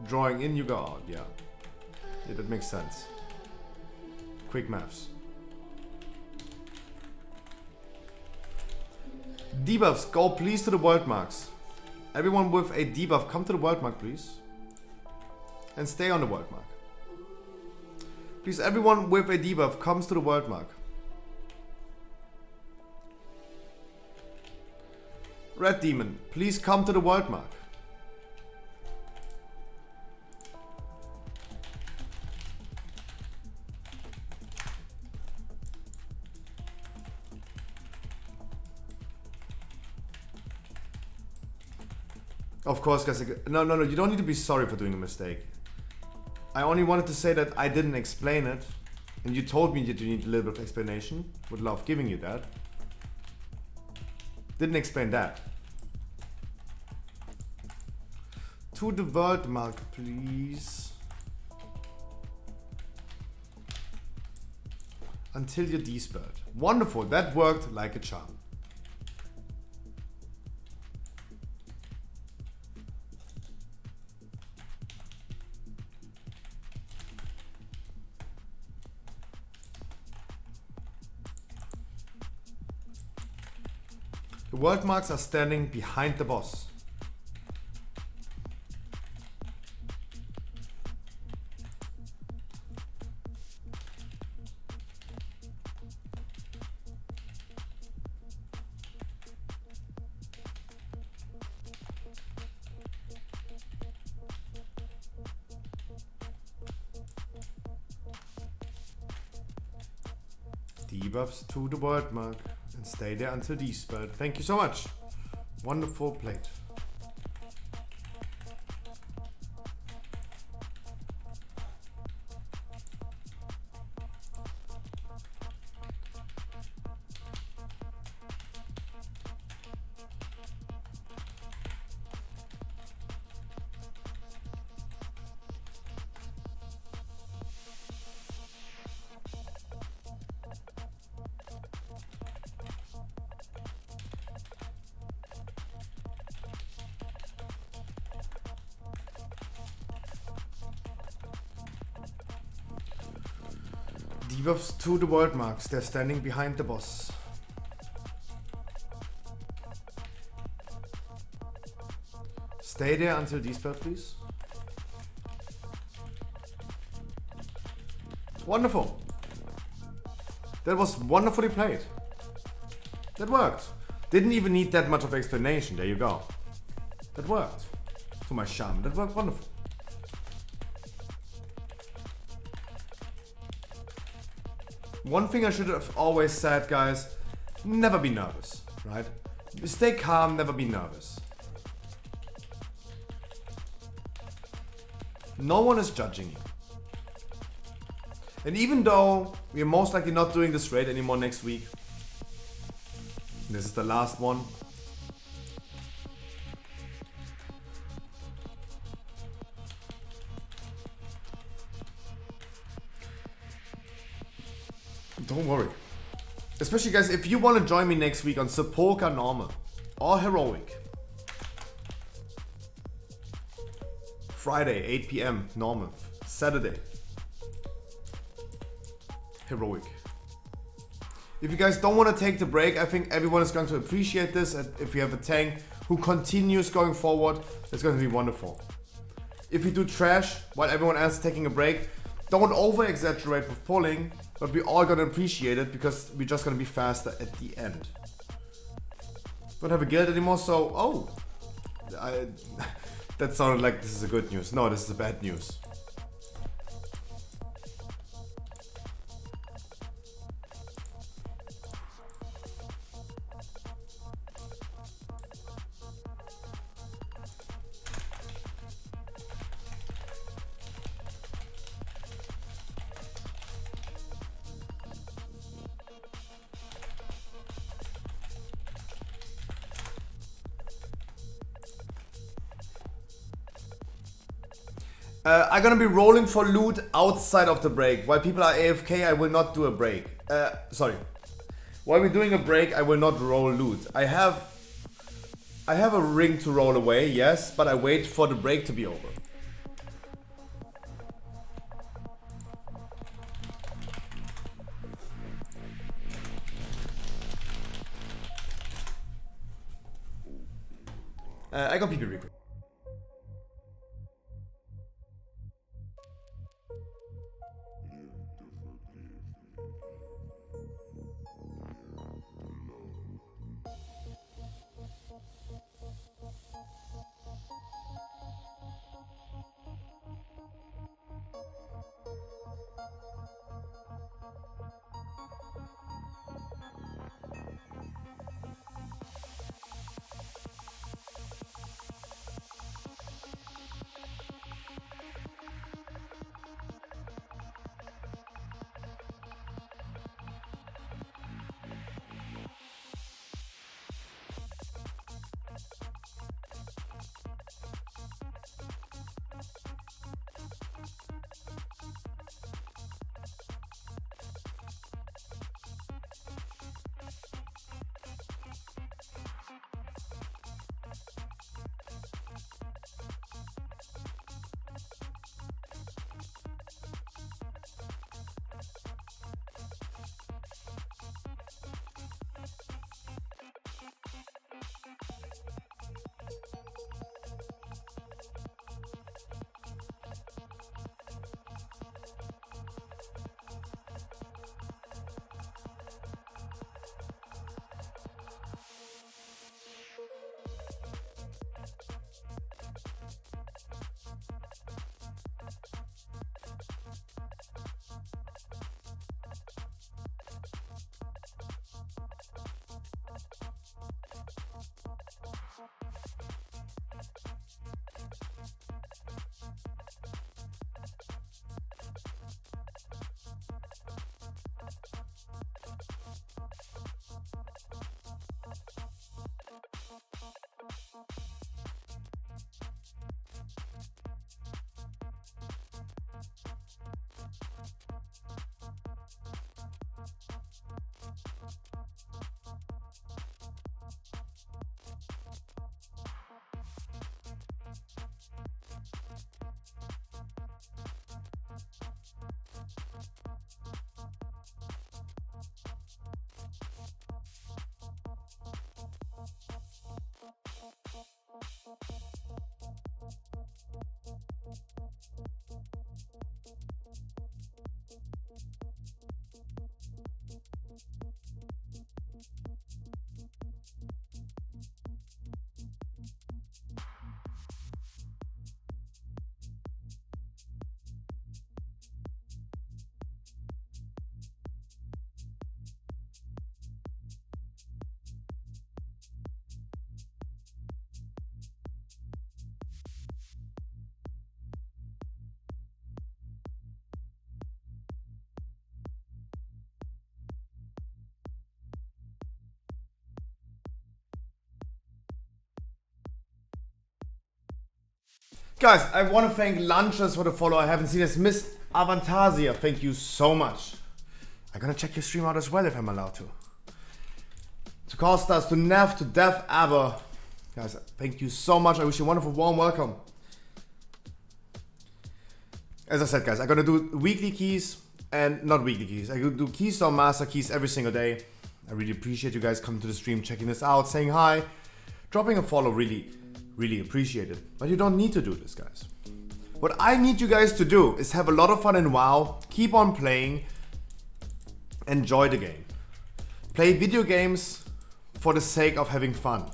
Drawing in, you go out. Yeah. Yeah, that makes sense. Quick maths. Debuffs, go please to the world marks. Everyone with a debuff, come to the world mark, please. And stay on the world mark. Please, everyone with a debuff comes to the world mark. Red Demon, please come to the world mark. Of course, guys. No, you don't need to be sorry for doing a mistake. I only wanted to say that I didn't explain it. And you told me that you need a little bit of explanation. Would love giving you that. Didn't explain that. To the world mark, please. Until you're despaired. Wonderful, that worked like a charm. The world marks are standing behind the boss. Debuffs to the word mark and stay there until dispelled. Thank you so much. Wonderful plate. Debuffs to the world marks. They're standing behind the boss. Stay there until dispelled, please. Wonderful. That was wonderfully played. That worked. Didn't even need that much of explanation. There you go. That worked. To my charm. That worked wonderful. One thing I should have always said, guys, never be nervous, right? Stay calm, never be nervous. No one is judging you. And even though we are most likely not doing this raid anymore next week, this is the last one. Don't worry. Especially guys, if you want to join me next week on Sepulchre Normal or Heroic. Friday, 8 PM, Normal. Saturday, Heroic. If you guys don't want to take the break, I think everyone is going to appreciate this. And if you have a tank who continues going forward, it's going to be wonderful. If you do trash while everyone else is taking a break, don't over exaggerate with pulling. But we're all gonna appreciate it because we're just gonna be faster at the end. Don't have a guild anymore, so that sounded like this is a good news. No, this is a bad news. I'm gonna be rolling for loot outside of the break. While people are AFK, I will not do a break. Sorry. While we're doing a break, I will not roll loot. I have a ring to roll away, yes, but I wait for the break to be over. I got people request. Guys, I want to thank Lunches for the follow. I haven't seen this. Miss Avantasia, thank you so much. I'm gonna check your stream out as well if I'm allowed to. To Costas, to Nev, to Dev Aber. Guys, thank you so much. I wish you a wonderful warm welcome. As I said, guys, I'm gonna do weekly keys and not weekly keys. I do Keystone Master keys every single day. I really appreciate you guys coming to the stream, checking this out, saying hi, dropping a follow. Really appreciate it. But you don't need to do this, guys. What I need you guys to do is have a lot of fun in WoW, keep on playing, enjoy the game. Play video games for the sake of having fun.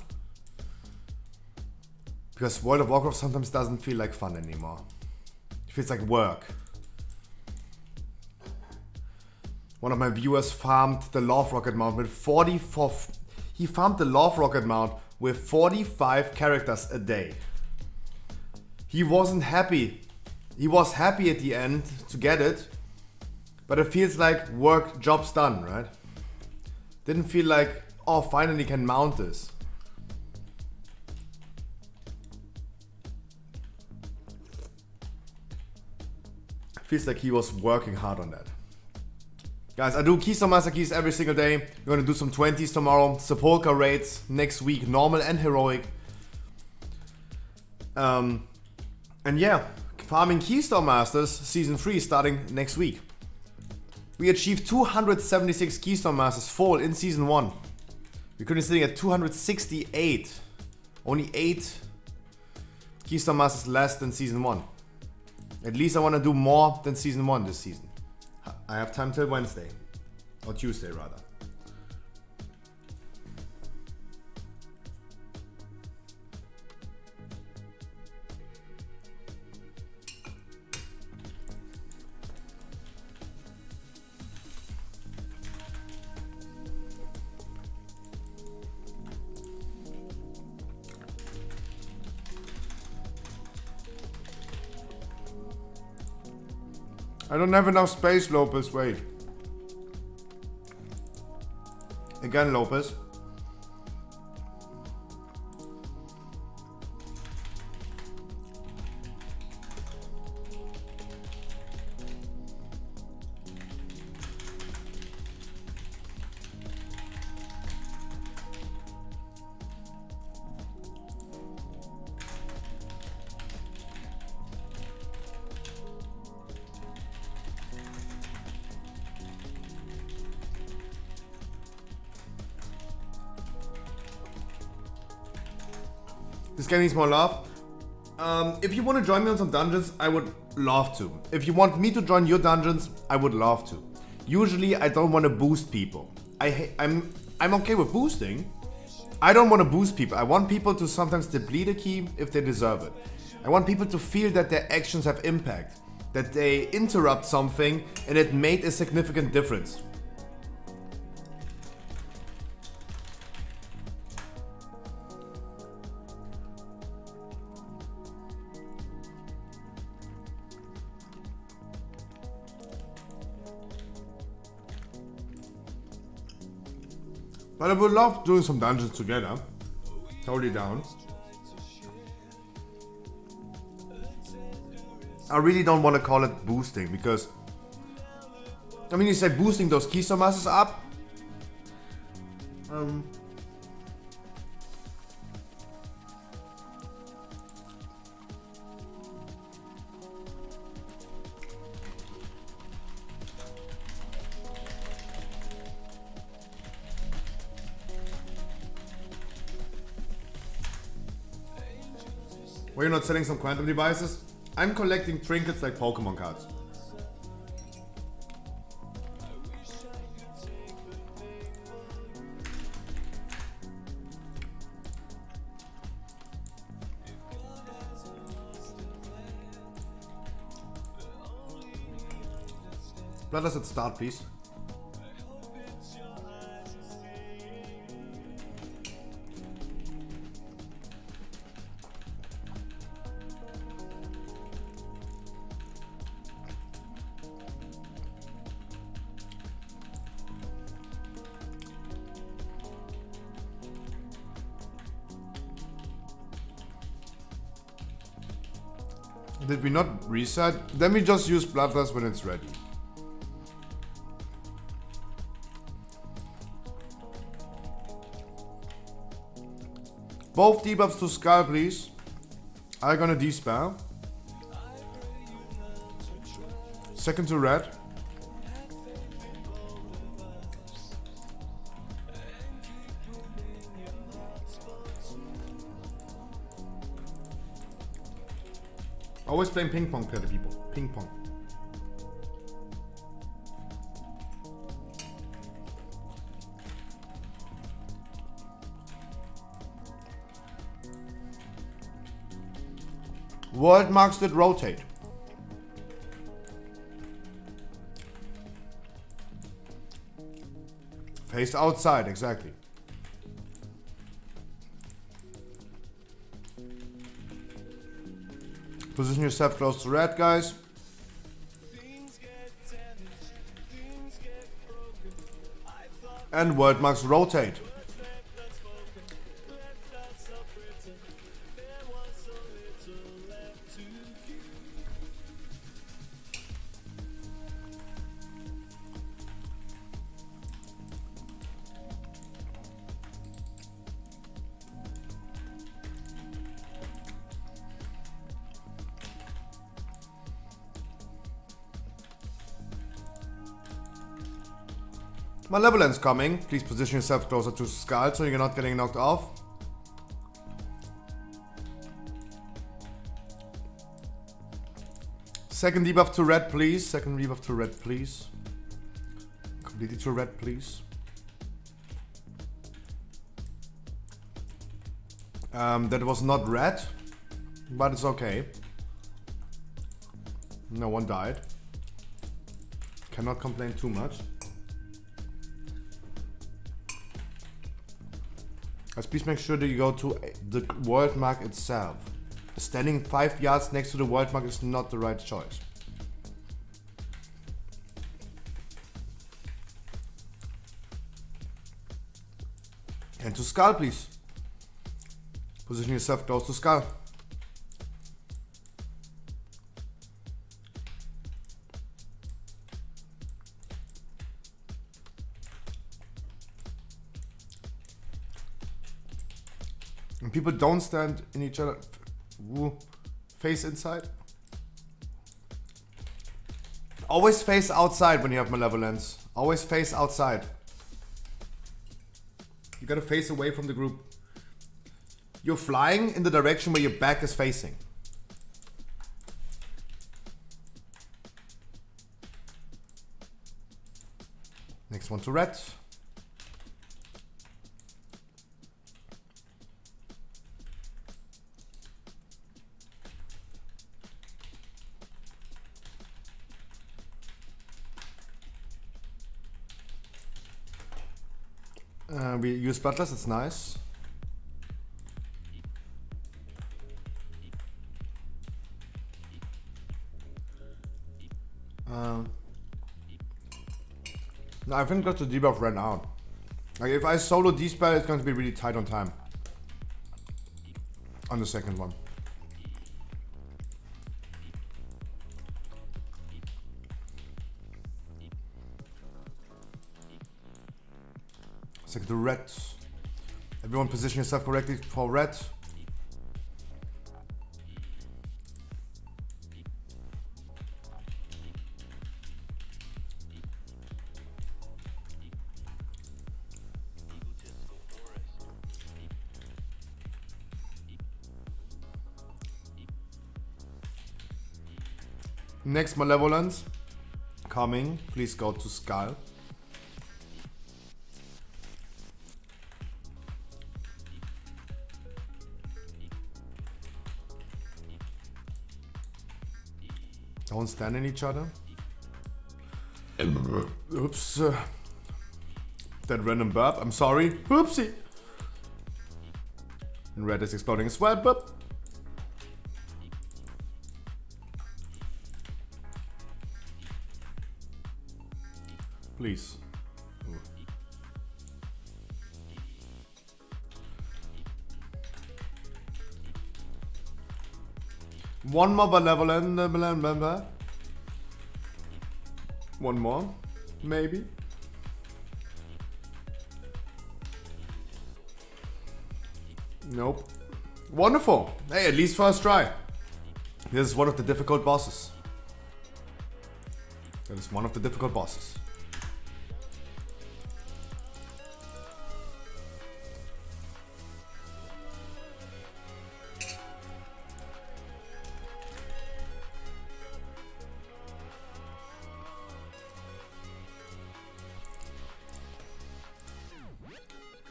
Because World of Warcraft sometimes doesn't feel like fun anymore. It feels like work. One of my viewers farmed the Love Rocket Mount with 44. He farmed the Love Rocket Mount with 45 characters a day. He wasn't happy. He was happy at the end to get it, but it feels like work, job's done, right? Didn't feel like, oh, finally can mount this. Feels like he was working hard on that. Guys, I do Keystone Master keys every single day. We're gonna do some 20s tomorrow. Sepulchre raids next week, normal and heroic. And yeah, farming Keystone Masters Season 3 starting next week. We achieved 276 Keystone Masters full in Season 1. We're currently sitting at 268. Only 8 Keystone Masters less than Season 1. At least I want to do more than Season 1 this season. I have time till Wednesday. Or Tuesday rather. I don't have enough space, Lopez. Wait. Again, Lopez. This game needs more love. If you want to join me on some dungeons, I would love to. If you want me to join your dungeons, I would love to. Usually, I don't want to boost people. I'm okay with boosting. I don't want to boost people. I want people to sometimes deplete a key if they deserve it. I want people to feel that their actions have impact, that they interrupt something and it made a significant difference. But I would love doing some dungeons together. Totally down. I really don't want to call it boosting because I mean, you say boosting those Keystone Masters up. Were you not selling some quantum devices? I'm collecting trinkets like Pokemon cards. Let us start, please. Did we not reset? Then we just use Bloodlust when it's ready. Both debuffs to Skull, please. I'm gonna dispel. Second to red. Always playing ping pong, play the people. Ping pong. World marks that rotate. Face outside, exactly. Position yourself close to red, guys. And word marks rotate. Malevolence coming. Please position yourself closer to Skull so you're not getting knocked off. Second debuff to red, please. Second debuff to red, please. Completely to red, please. That was not red, but it's okay. No one died. Cannot complain too much. Guys, please make sure that you go to the world mark itself. Standing 5 yards next to the world mark is not the right choice. And to Skull, please. Position yourself close to Skull. And people don't stand in each other. Face inside. Always face outside when you have Malevolence. Always face outside. You gotta face away from the group. You're flying in the direction where your back is facing. Next one to red. We use Bloodlust, it's nice. No, I think that the debuff ran out. Like if I solo D-spell, it's going to be really tight on time. On the second one. Second to red. Everyone position yourself correctly for red. Next Malevolence coming. Please go to Skull. Don't stand in each other. Oops. That random burp. I'm sorry. Oopsie. And red is exploding as well. Burp. Please. Ooh. One more benevolent member. One more, maybe. Nope. Wonderful. Hey, at least first try. This is one of the difficult bosses. That is one of the difficult bosses.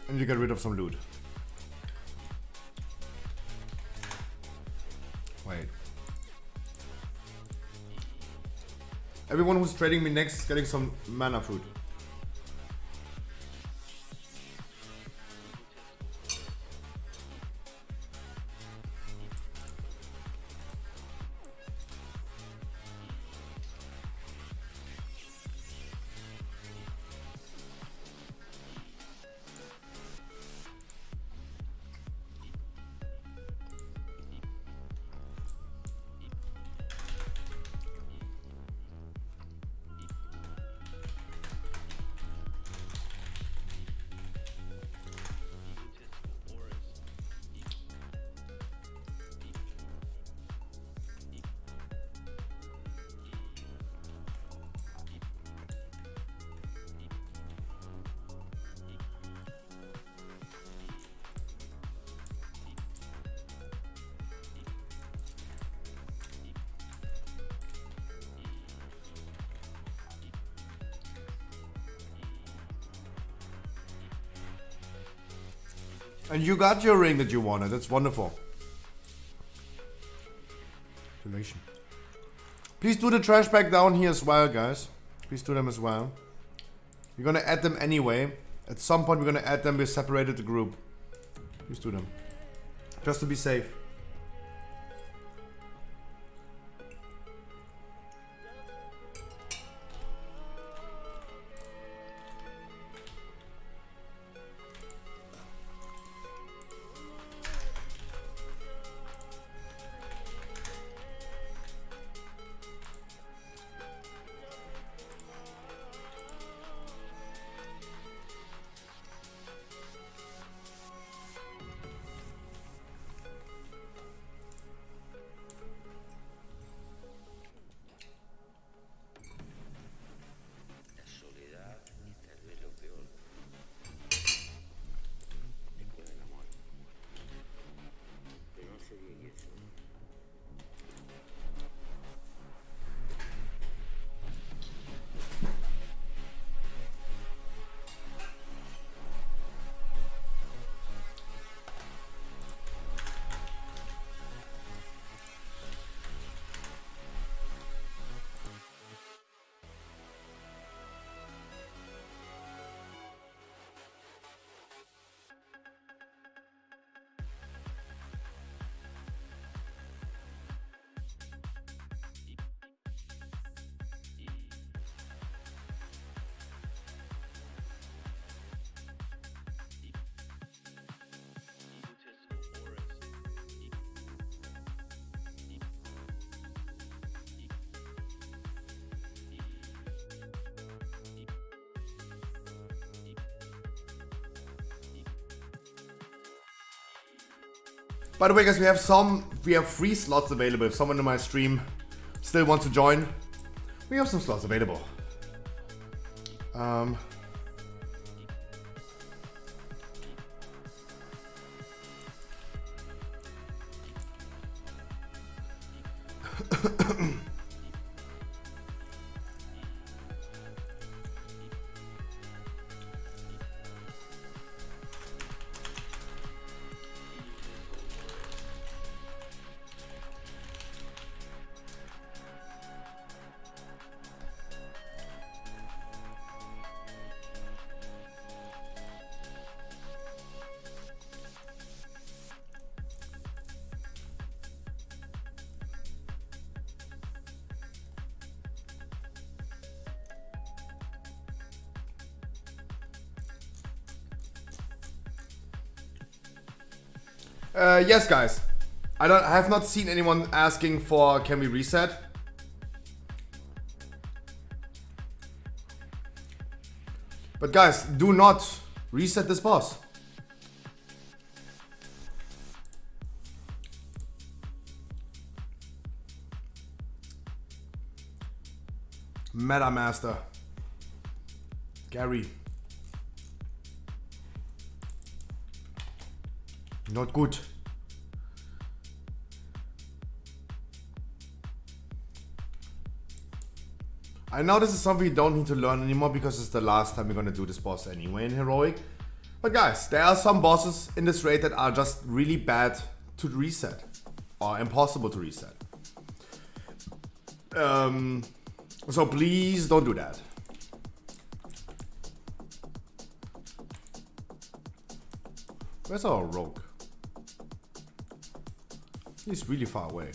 And you get rid of some loot. Wait. Everyone who's trading me next is getting some mana food. And you got your ring that you wanted. That's wonderful. Congratulations. Please do the trash bag down here as well, guys. Please do them as well. We're gonna add them anyway. At some point we're gonna add them. We separated the group. Please do them. Just to be safe. By the way, guys, we have 3 slots available. If someone in my stream still wants to join, we have some slots available. Yes, guys. I have not seen anyone asking for can we reset. But guys, do not reset this boss. Meta Master. Gary. Not good. I know this is something you don't need to learn anymore because it's the last time you're gonna do this boss anyway in Heroic. But guys, there are some bosses in this raid that are just really bad to reset. Or impossible to reset. So please don't do that. Where's our rogue? He's really far away.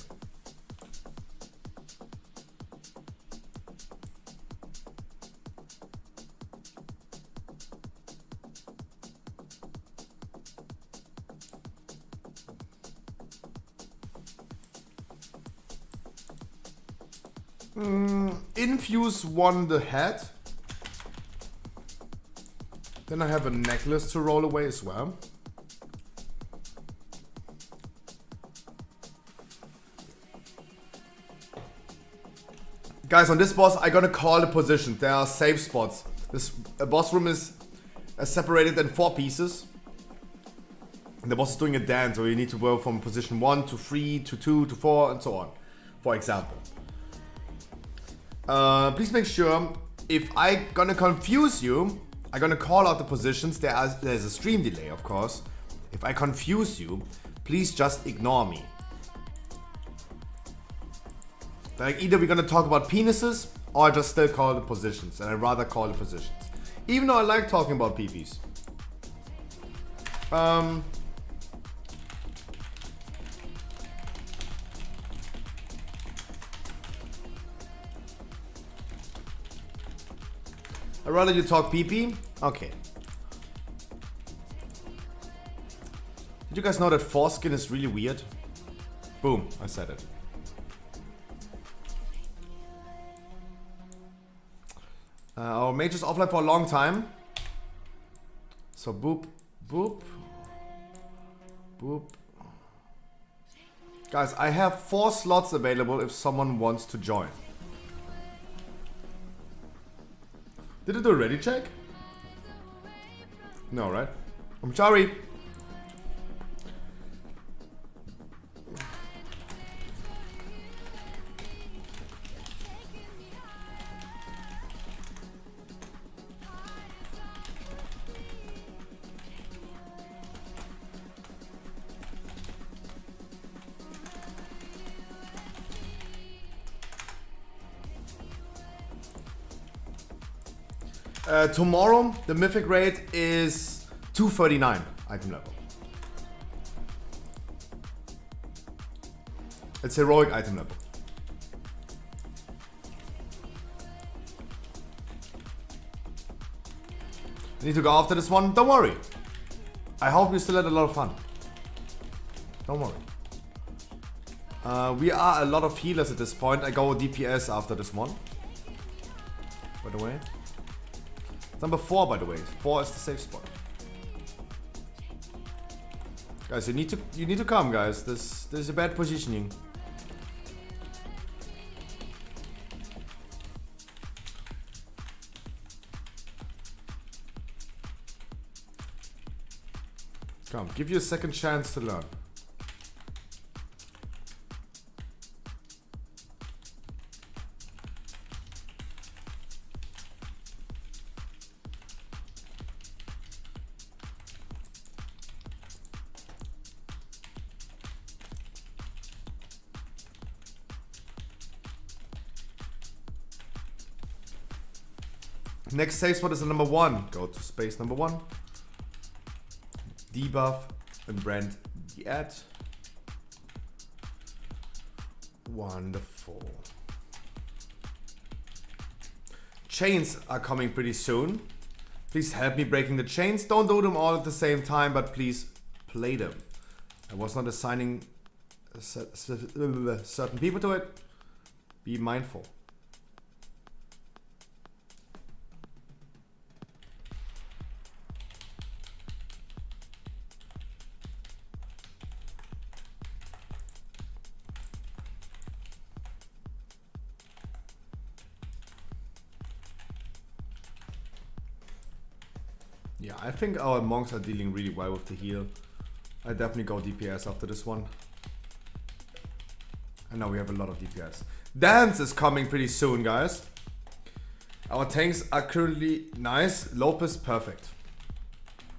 Infuse won the head. Then I have a necklace to roll away as well. Guys, on this boss, I'm gonna call the position. There are safe spots. This boss room is separated in 4 pieces. And the boss is doing a dance, so you need to go from position 1 to 3 to 2 to 4 and so on, for example. Please make sure, if I'm gonna confuse you, I'm gonna call out the positions. There's a stream delay, of course. If I confuse you, please just ignore me. Like, either we're gonna talk about penises, or I just still call the positions, and I'd rather call the positions. Even though I like talking about peepees. I'd rather you talk pee-pee? Okay. Did you guys know that foreskin is really weird? Boom, I said it. Our mage is offline for a long time. So boop, boop, boop. Guys, I have 4 slots available if someone wants to join. Did it do a ready check? No, right? I'm sorry. Tomorrow, the mythic rate is 239 item level. It's heroic item level. I need to go after this one. Don't worry. I hope you still had a lot of fun. Don't worry. We are a lot of healers at this point. I go DPS after this one. By the way. Number 4, by the way. 4 is the safe spot. Guys, you need to come, guys. This is a bad positioning. Come, give you a second chance to learn. Next safe spot is the number 1. Go to space number 1. Debuff and brand the ad. Wonderful. Chains are coming pretty soon. Please help me breaking the chains. Don't do them all at the same time, but please play them. I was not assigning certain people to it. Be mindful. Yeah, I think our monks are dealing really well with the heal. I definitely go DPS after this one. And now we have a lot of DPS. Dance is coming pretty soon, guys. Our tanks are currently nice. Lopez, perfect.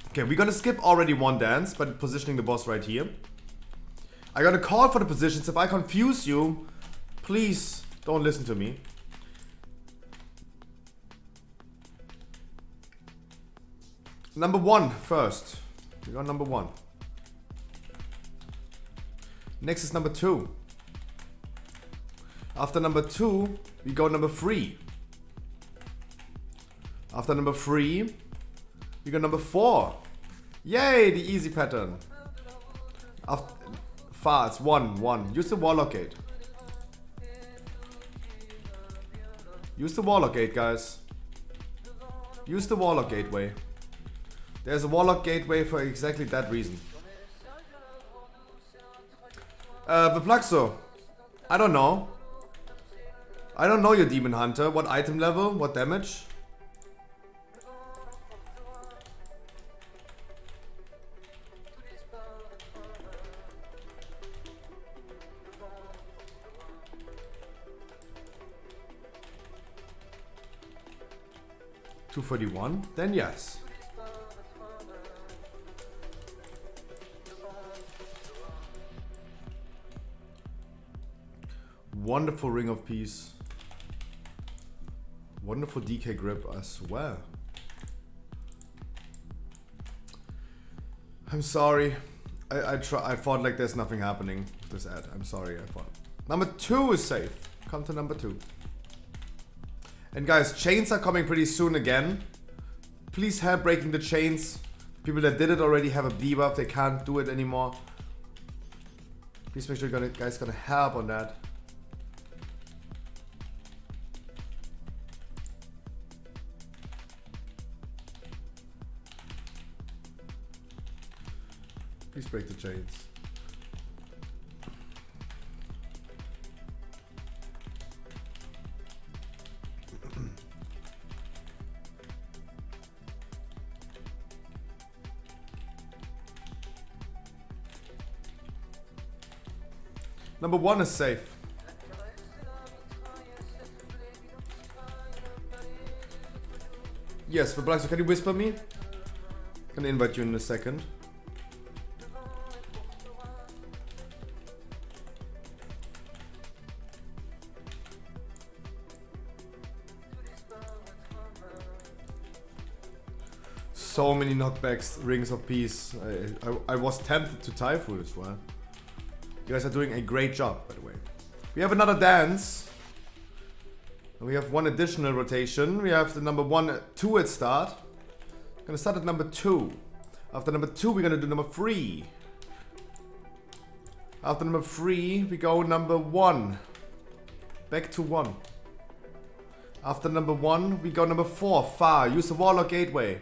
Okay, we're gonna skip already one dance, but positioning the boss right here. I got a call for the positions. If I confuse you, please don't listen to me. Number one first. We got number one. Next is number two. After number two, we go number three. After number three, we go number four. Yay, the easy pattern. After fast, one. Use the Warlock Gate. Use the Warlock Gate, guys. Use the Warlock Gateway. There's a Warlock Gateway for exactly that reason. The Plaxo. I don't know. I don't know your Demon Hunter. What item level? What damage? $241? Then yes. Wonderful Ring of Peace. Wonderful DK grip as well. I'm sorry. I thought like there's nothing happening with this ad. I'm sorry, I thought. Number two is safe. Come to number two. And guys, chains are coming pretty soon again. Please help breaking the chains. People that did it already have a debuff. They can't do it anymore. Please make sure you guys gonna help on that. Please break the chains. Number one is safe. Yes, for Black, so can you whisper me? Can I invite you in a second? So many knockbacks, Rings of Peace. I was tempted to Typhoon as well. You guys are doing a great job, by the way. We have another dance. And we have one additional rotation. We have the number 1, 2 at start. Gonna start at number 2. After number 2, we're gonna do number 3. After number 3, we go number 1. Back to 1. After number 1, we go number 4. Far. Use the Warlock Gateway.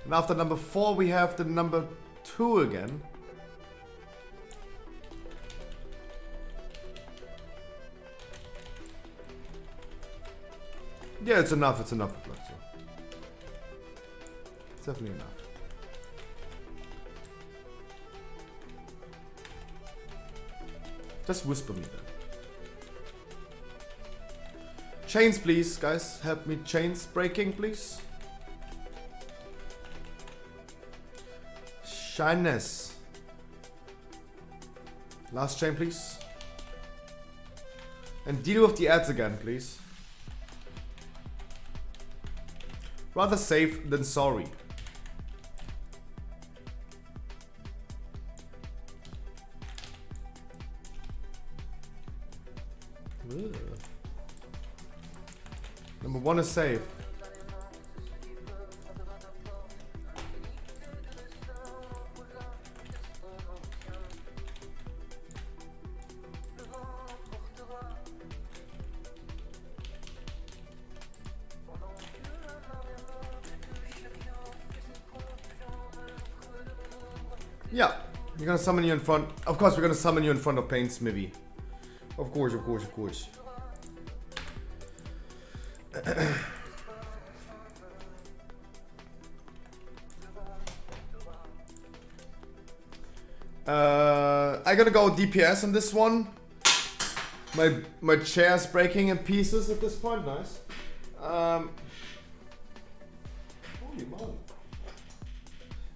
And after number 4, we have the number 2 again. Yeah, it's enough. It's enough. It's definitely enough. Just whisper me then. Chains, please, guys. Help me. Chains breaking, please. Shyness. Last chain, please. And deal with the ads again, please. Rather safe than sorry. Ugh. Number 1 is safe. Yeah, we're gonna summon you in front. Of course, we're gonna summon you in front of Pain Smithy. Of course, of course, of course. I gotta go DPS on this one. My chair's breaking in pieces at this point. Nice. Holy moly.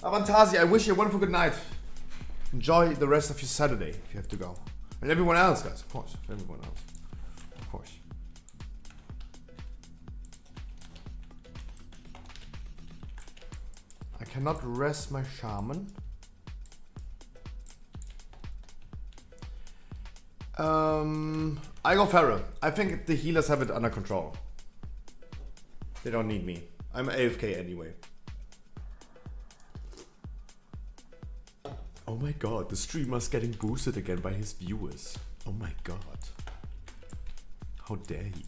Avantasi, I wish you a wonderful good night. Enjoy the rest of your Saturday if you have to go. And everyone else, guys, of course. Everyone else. Of course. I cannot rest my shaman. I go Pharaoh. I think the healers have it under control. They don't need me. I'm AFK anyway. Oh my god, the streamer's getting boosted again by his viewers. Oh my god. How dare he?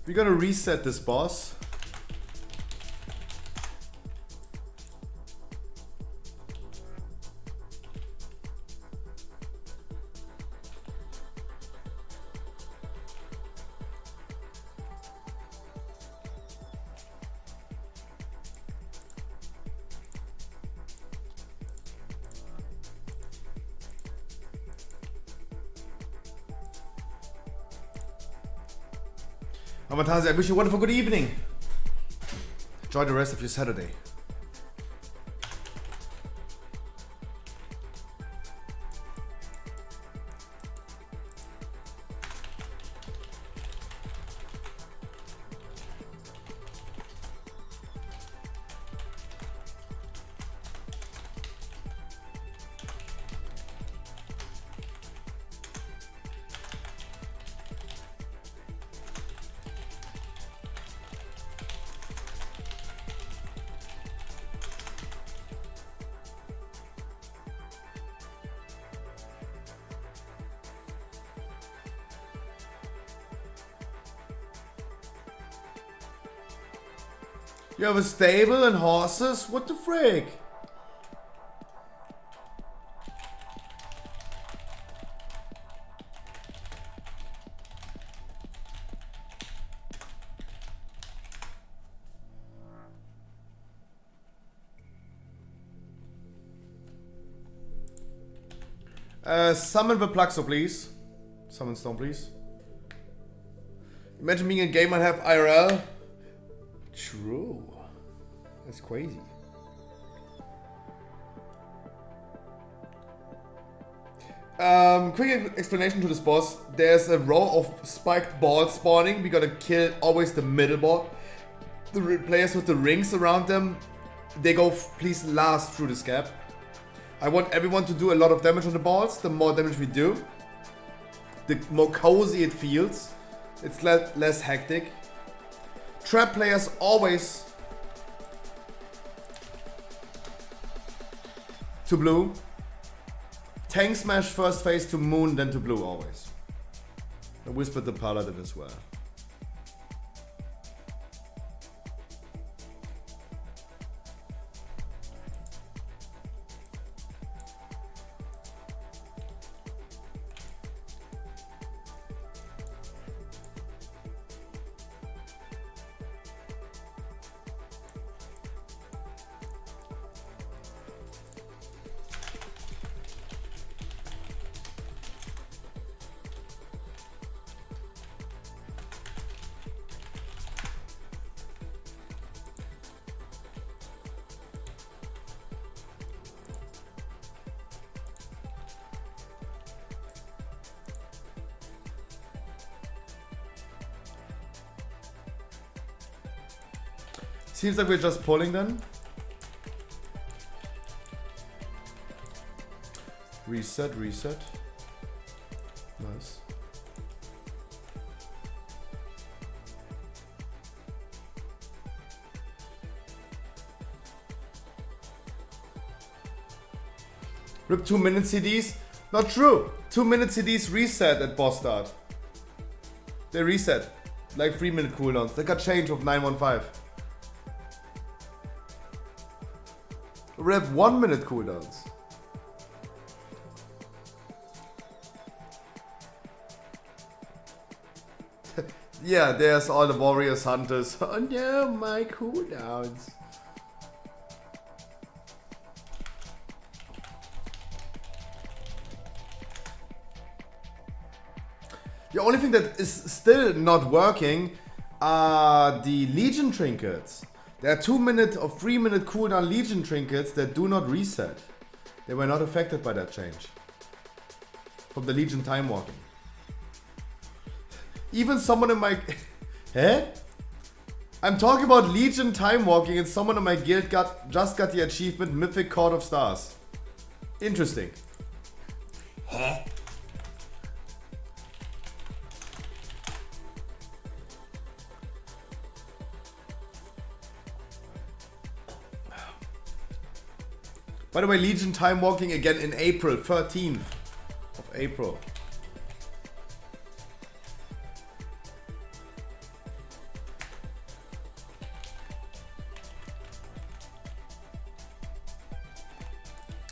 We're gonna reset this boss. Avantasi, I wish you a wonderful good evening. Enjoy the rest of your Saturday. You have a stable and horses? What the frick? Summon the Pluxo, please. Summon Stone, please. Imagine being a gamer and have IRL. True. That's crazy. Quick explanation to this boss. There's a row of spiked balls spawning. We gotta kill always the middle ball. The players with the rings around them, they go please last through this gap. I want everyone to do a lot of damage on the balls. The more damage we do, the more cozy it feels. It's less hectic. Trap players always to blue. Tank smash first phase to moon, then to blue always. I whispered the paladin as well. Seems like we're just pulling then. Reset, reset. Nice. Rip 2-minute CDs? Not true. 2-minute CDs reset at boss start. They reset. Like 3-minute cooldowns. They got changed of 915. Rip 1-minute cooldowns. Yeah, there's all the warriors hunters. Oh no, my cooldowns. The only thing that is still not working are the Legion trinkets. There are 2-minute or 3-minute cooldown Legion trinkets that do not reset. They were not affected by that change. From the Legion time walking. Even someone in my... Huh? I'm talking about Legion time walking and someone in my guild just got the achievement Mythic Court of Stars. Interesting. Huh? By the way, Legion time walking again in April, 13th of April.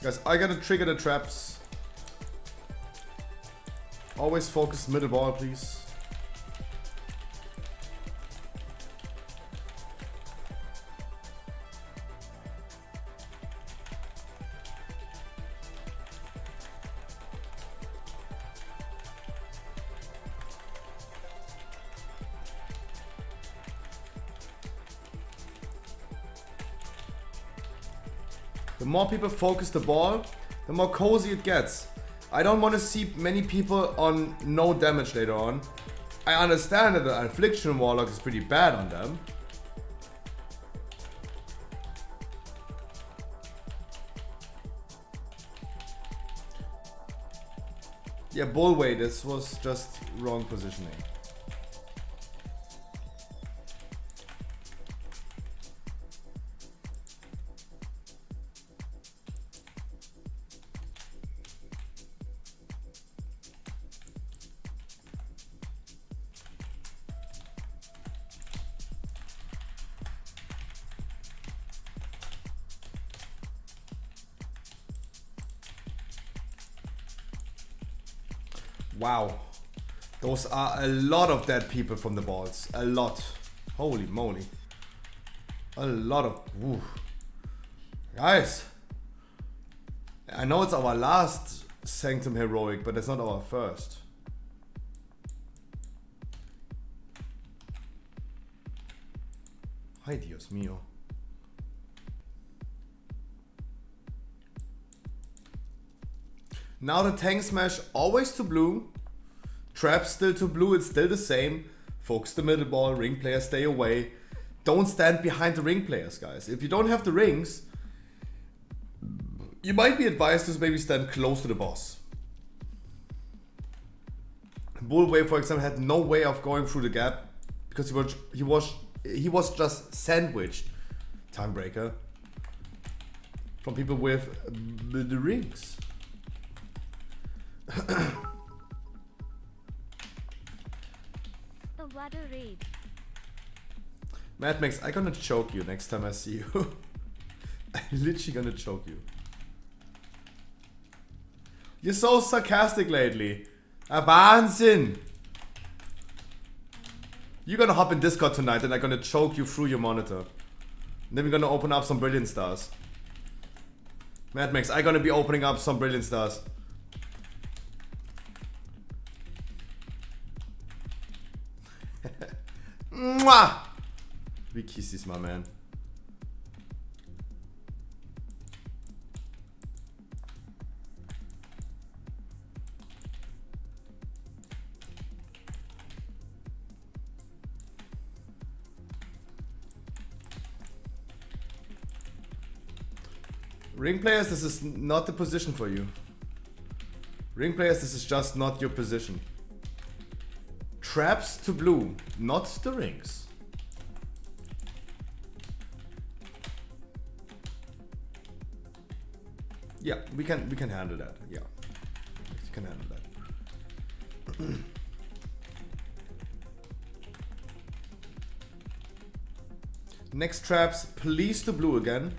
Guys, I gotta trigger the traps. Always focus middle ball, please. The more people focus the ball, the more cozy it gets. I don't want to see many people on no damage later on. I understand that the Affliction Warlock is pretty bad on them. Yeah, Bullway, this was just wrong positioning. Wow, those are a lot of dead people from the balls. A lot. Holy moly. A lot of... Ooh. Guys. I know it's our last Sanctum Heroic, but it's not our first. Ay, Dios mío. Now the tank smash always to blue. Trap still to blue, it's still the same. Focus the middle ball, ring players stay away. Don't stand behind the ring players, guys. If you don't have the rings, you might be advised to maybe stand close to the boss. Bullway, for example, had no way of going through the gap because he was just sandwiched, Tonguebreaker, from people with the rings. A water raid. Mad Max, I'm gonna choke you next time I see you. I'm literally gonna choke you. You're so sarcastic lately. Wahnsinn! You're gonna hop in Discord tonight and I'm gonna choke you through your monitor. And then we're gonna open up some Brilliant Stars. Mad Max, I'm gonna be opening up some Brilliant Stars. Mwah! We kisses, my man. Ring players, this is not the position for you. Ring players, this is just not your position. Traps to blue, not the rings. Yeah, we can handle that. Yeah, we can handle that. Next traps, please to blue again.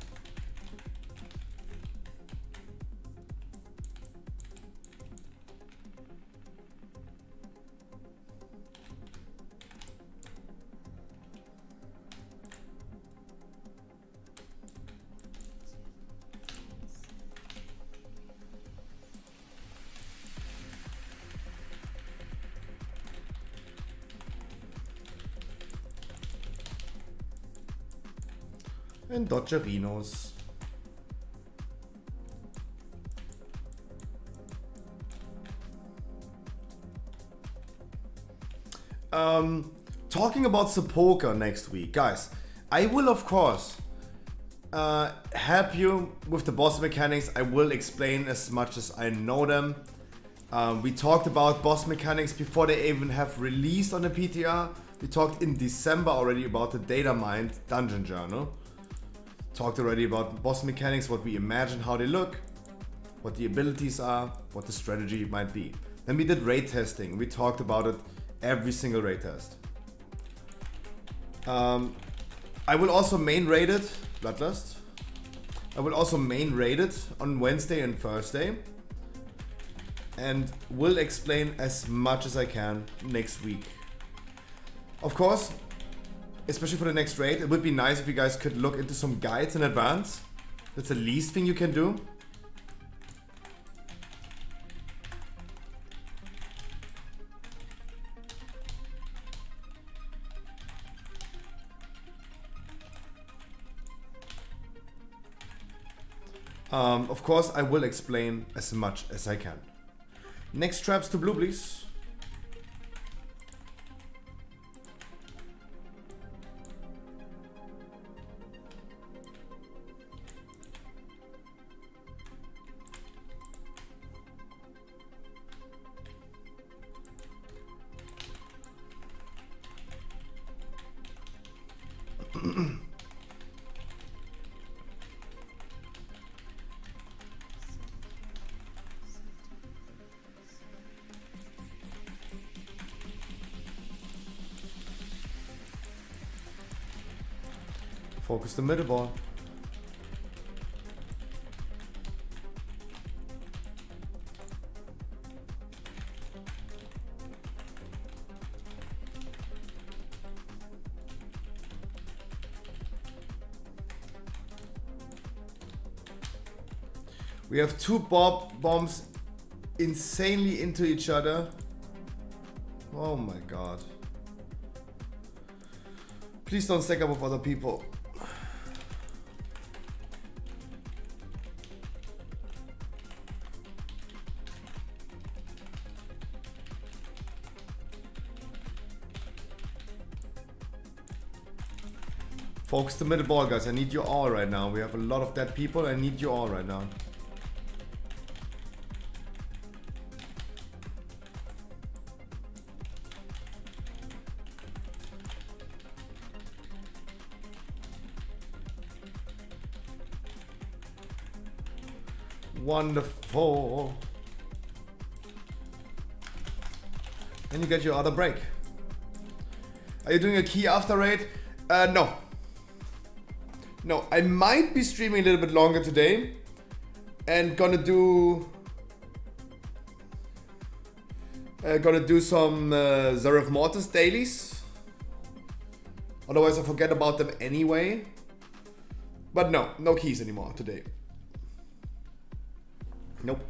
And Dodgerinos. Talking about Sepulka next week, guys. I will of course help you with the boss mechanics. I will explain as much as I know them. We talked about boss mechanics before they even have released on the PTR. We talked in December already about the Data Mind Dungeon Journal. Talked already about boss mechanics, what we imagine how they look, what the abilities are, what the strategy might be. Then we did raid testing. We talked about it every single raid test. I will also main raid it, Bloodlust. I will also main raid it on Wednesday and Thursday. And will explain as much as I can next week. Of course, especially for the next raid, it would be nice if you guys could look into some guides in advance. That's the least thing you can do. Of course, I will explain as much as I can. Next traps to blue, please. Focus the middle ball. We have two bombs insanely into each other. Oh my god. Please don't stack up with other people. Focus the middle ball, guys. I need you all right now. We have a lot of dead people. I need you all right now. Wonderful. And you get your other break. Are you doing a key after raid? No. No, I might be streaming a little bit longer today. And gonna do some Zareth Mortis dailies. Otherwise I forget about them anyway. But no, no keys anymore today. Nope.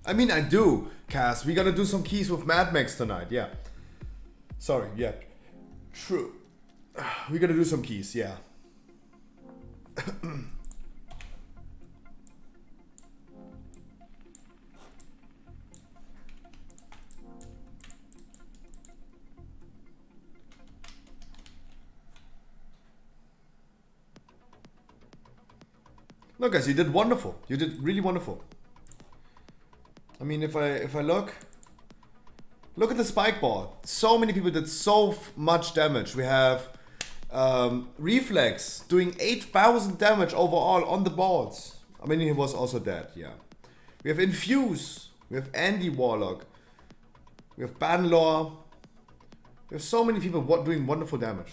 I mean, I do, Cass. We gotta do some keys with Mad Max tonight, yeah. Sorry, yeah. True. We gotta do some keys, yeah. No, guys, you did wonderful. You did really wonderful. I mean, if I look at the spike board. So many people did so much damage. We have Reflex doing 8,000 damage overall on the boards. I mean, he was also dead, yeah. We have Infuse. We have Andy Warlock. We have Banlore. We have so many people doing wonderful damage.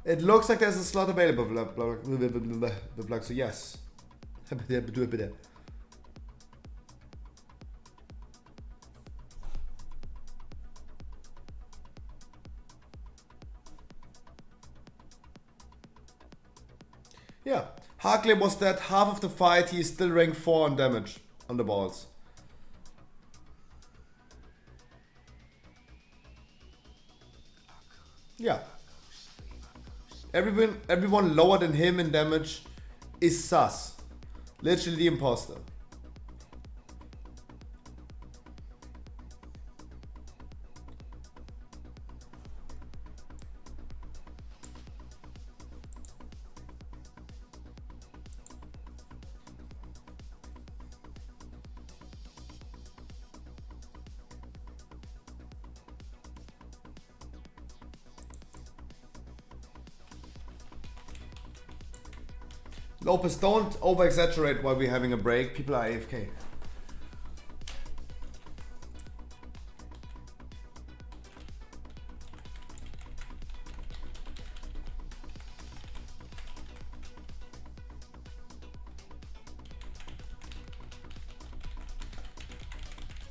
It looks like there's a slot available, so yes. Yeah, Harkley was dead half of the fight. He is still rank 4 on damage on the balls. Yeah. Everyone lower than him in damage is sus. Literally the imposter. Lopez, don't over exaggerate while we're having a break. People are AFK.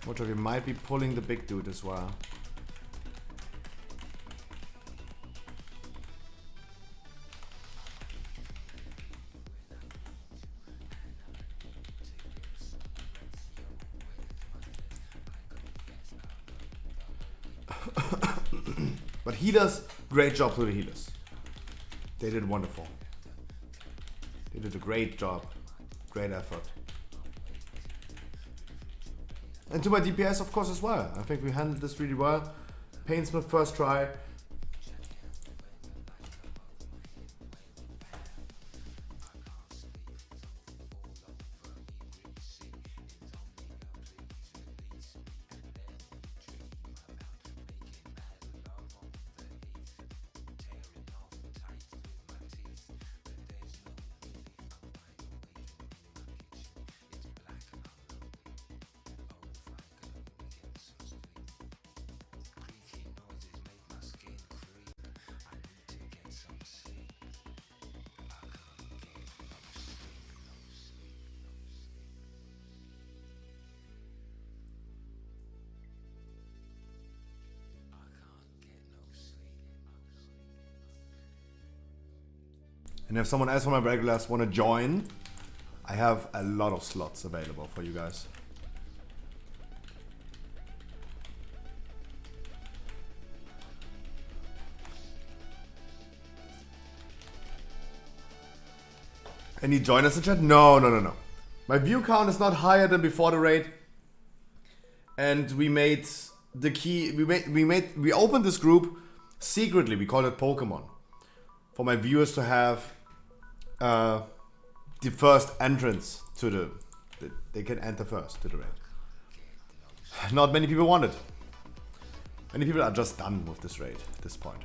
Watch out, we might be pulling the big dude as well. But healers, great job to the healers. They did wonderful. They did a great job. Great effort. And to my DPS, of course, as well. I think we handled this really well. Painsmith first try. And if someone else from my regulars want to join, I have a lot of slots available for you guys. Any joiners in chat? No. My view count is not higher than before the raid. And we made the key, we opened this group secretly, we call it Pokemon. For my viewers to have the first entrance to they can enter first to the raid. Not many people want it. Many people are just done with this raid at this point.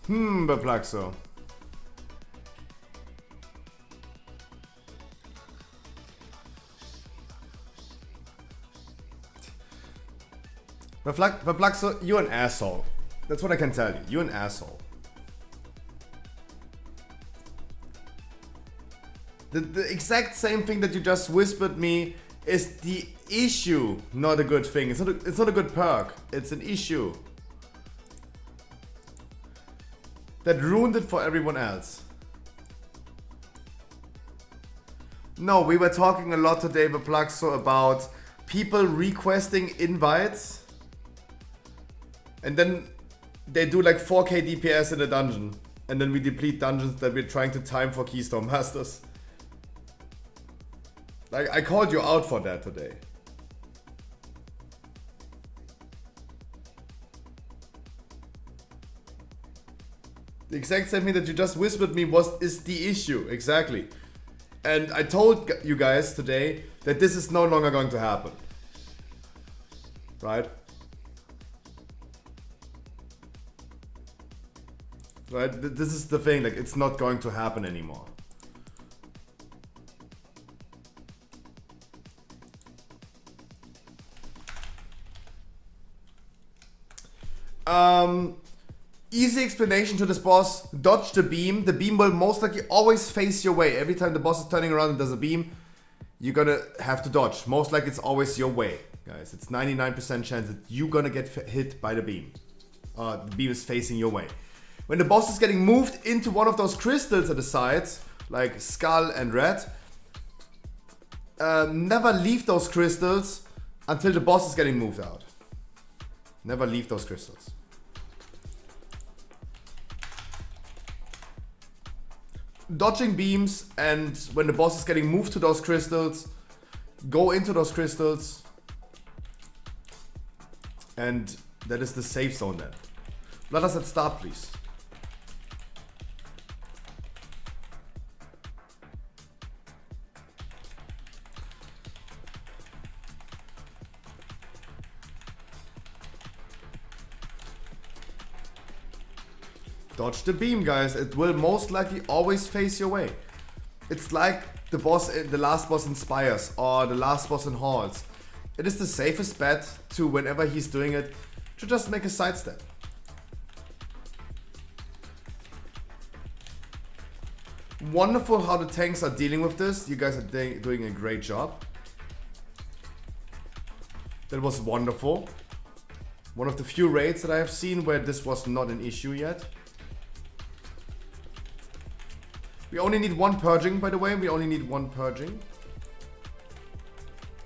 Beplaxo. Beplaxo, you're an asshole. That's what I can tell you. You're an asshole. The exact same thing that you just whispered me is the issue, not a good thing. It's not a good perk. It's an issue. That ruined it for everyone else. No, we were talking a lot today, Beplaxo, about people requesting invites. And then they do like 4k DPS in a dungeon. And then we deplete dungeons that we're trying to time for Keystone Masters. Like, I called you out for that today. The exact same thing that you just whispered me is the issue, exactly. And I told you guys today that this is no longer going to happen. Right? Right? This is the thing, like, it's not going to happen anymore. Easy explanation to this boss. Dodge the beam. The beam will most likely always face your way. Every time the boss is turning around and there's a beam, you're gonna have to dodge. Most likely it's always your way, guys. It's 99% chance that you're gonna get hit by the beam. The beam is facing your way. When the boss is getting moved into one of those crystals at the sides, like Skull and Red, never leave those crystals until the boss is getting moved out. Never leave those crystals. Dodging beams, and when the boss is getting moved to those crystals, go into those crystals, and that is the safe zone then. Let us at start, please. Dodge the beam, guys. It will most likely always face your way. It's like the last boss in Spires or the last boss in Halls. It is the safest bet to, whenever he's doing it, to just make a sidestep. Wonderful how the tanks are dealing with this. You guys are doing a great job. That was wonderful. One of the few raids that I have seen where this was not an issue yet. We only need one purging, by the way. We only need one purging.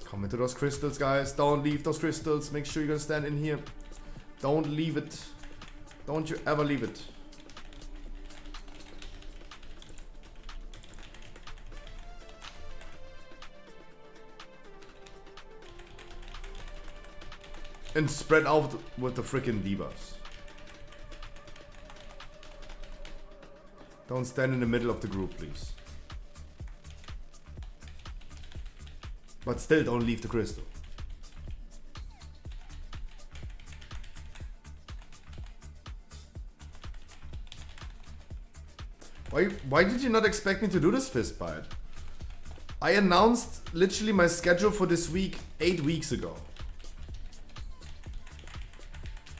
Come into those crystals, guys. Don't leave those crystals. Make sure you're gonna stand in here. Don't leave it. Don't you ever leave it. And spread out with the freaking debuffs. Don't stand in the middle of the group, please. But still, don't leave the crystal. Why did you not expect me to do this fist bite? I announced literally my schedule for this week 8 weeks ago.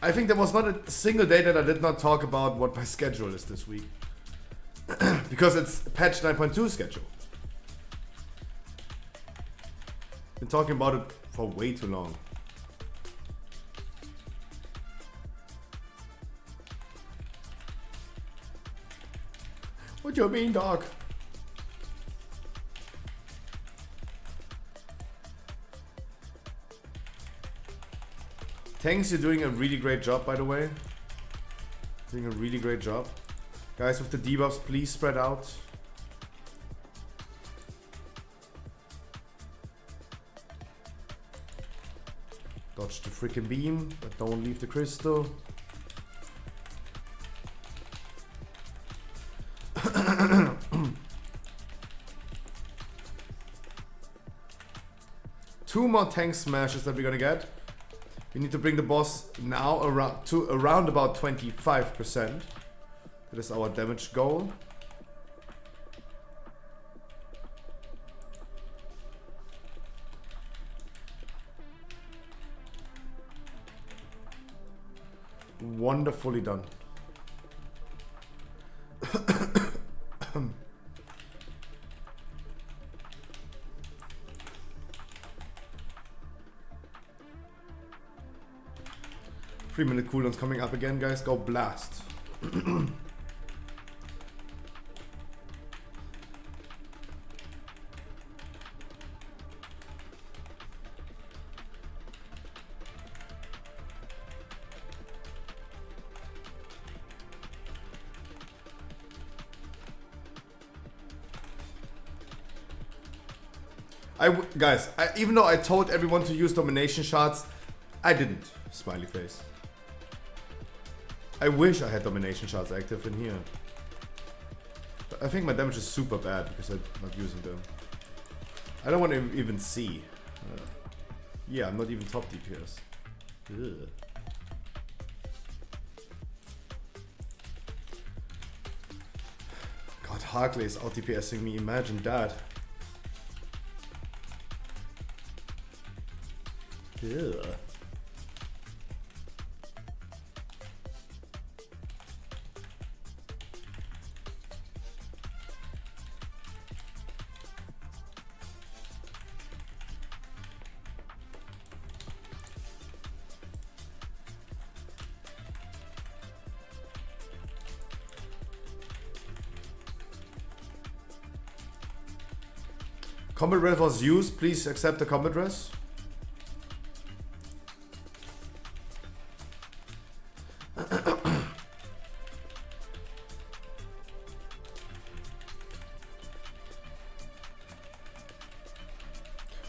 I think there was not a single day that I did not talk about what my schedule is this week. Because it's patch 9.2 schedule. Been talking about it for way too long. What you mean, dog? Thanks, you're doing a really great job, by the way. Doing a really great job. Guys, with the debuffs, please spread out. Dodge the freaking beam, but don't leave the crystal. Two more tank smashes that we're gonna get. We need to bring the boss now around about 25%. That is our damage goal. Wonderfully done. 3-minute cooldowns coming up again, guys. Go blast. Guys, even though I told everyone to use domination shots, I didn't. Smiley face. I wish I had domination shots active in here. But I think my damage is super bad because I'm not using them. I don't want to even see. Yeah, I'm not even top DPS. Ugh. God, Harkley is out DPSing me. Imagine that. Ugh. Combat res was used. Please accept the combat res.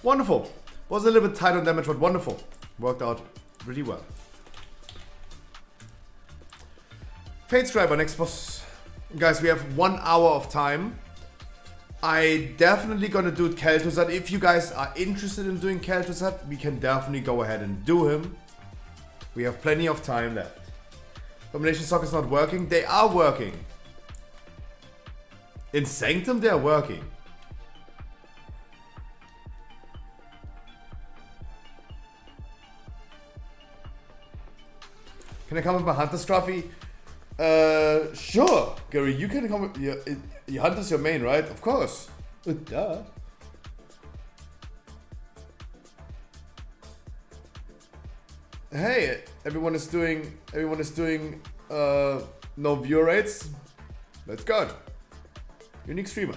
Wonderful. Was a little bit tight on damage, but wonderful. Worked out really well. Fate Scriber, next boss. Guys, we have 1 hour of time. I definitely gonna do Kel'Thuzad. If you guys are interested in doing Kel'Thuzad, we can definitely go ahead and do him. We have plenty of time left. Combination Sock is not working. They are working. In Sanctum, they are working. Can I come with my Hunter's Trophy? Sure, Gary, you can come with... Your Hunter's your main, right? Of course. Duh. Hey, everyone is doing no viewer rates. That's good. Unique streamer.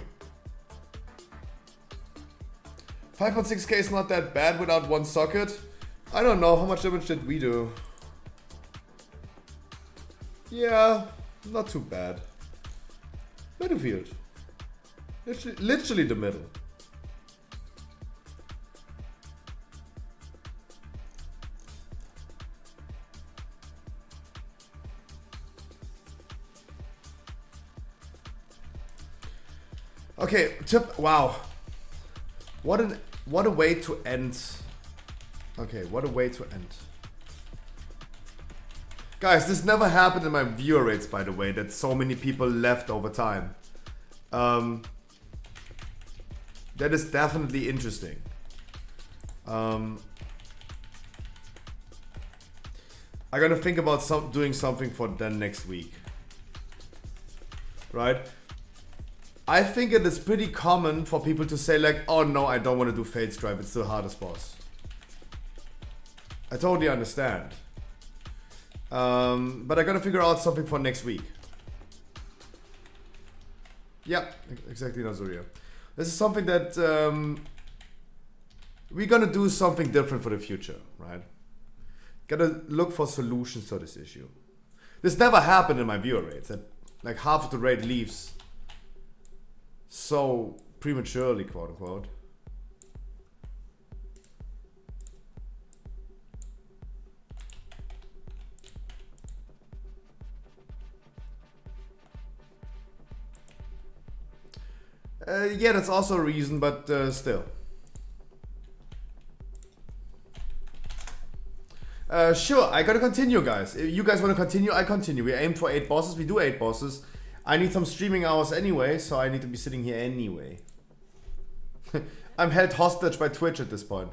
5.6k is not that bad without one socket. I don't know, how much damage did we do? Yeah, not too bad. Battlefield. Literally the middle. Okay, tip. Wow. What a way to end. Okay, what a way to end. Guys, this never happened in my viewer rates, by the way, that so many people left over time. That is definitely interesting. I'm gonna think about doing something for then next week. Right? I think it is pretty common for people to say like, oh no, I don't want to do Fate Scribe, it's the hardest boss. I totally understand. But I gotta figure out something for next week. Yep, exactly, Nazuria. This is something that we're gonna do something different for the future, right? Gotta look for solutions to this issue. This never happened in my viewer rates, that like half of the raid leaves so prematurely, quote unquote. Yeah, that's also a reason, but still. Sure, I gotta continue, guys. If you guys want to continue, I continue. We aim for 8 bosses. We do 8 bosses. I need some streaming hours anyway, so I need to be sitting here anyway. I'm held hostage by Twitch at this point.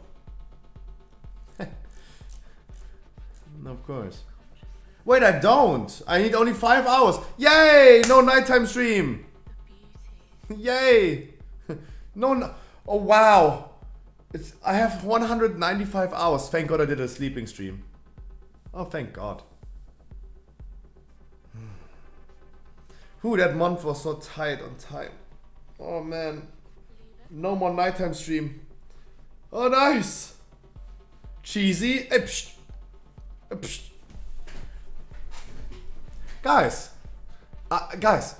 Of course. Wait, I don't. I need only 5 hours. Yay! No nighttime stream. Yay! No. Oh wow. I have 195 hours. Thank God I did a sleeping stream. Oh, thank God. That month was so tight on time. Oh man. No more nighttime stream. Oh, nice. Cheesy. Guys. Guys.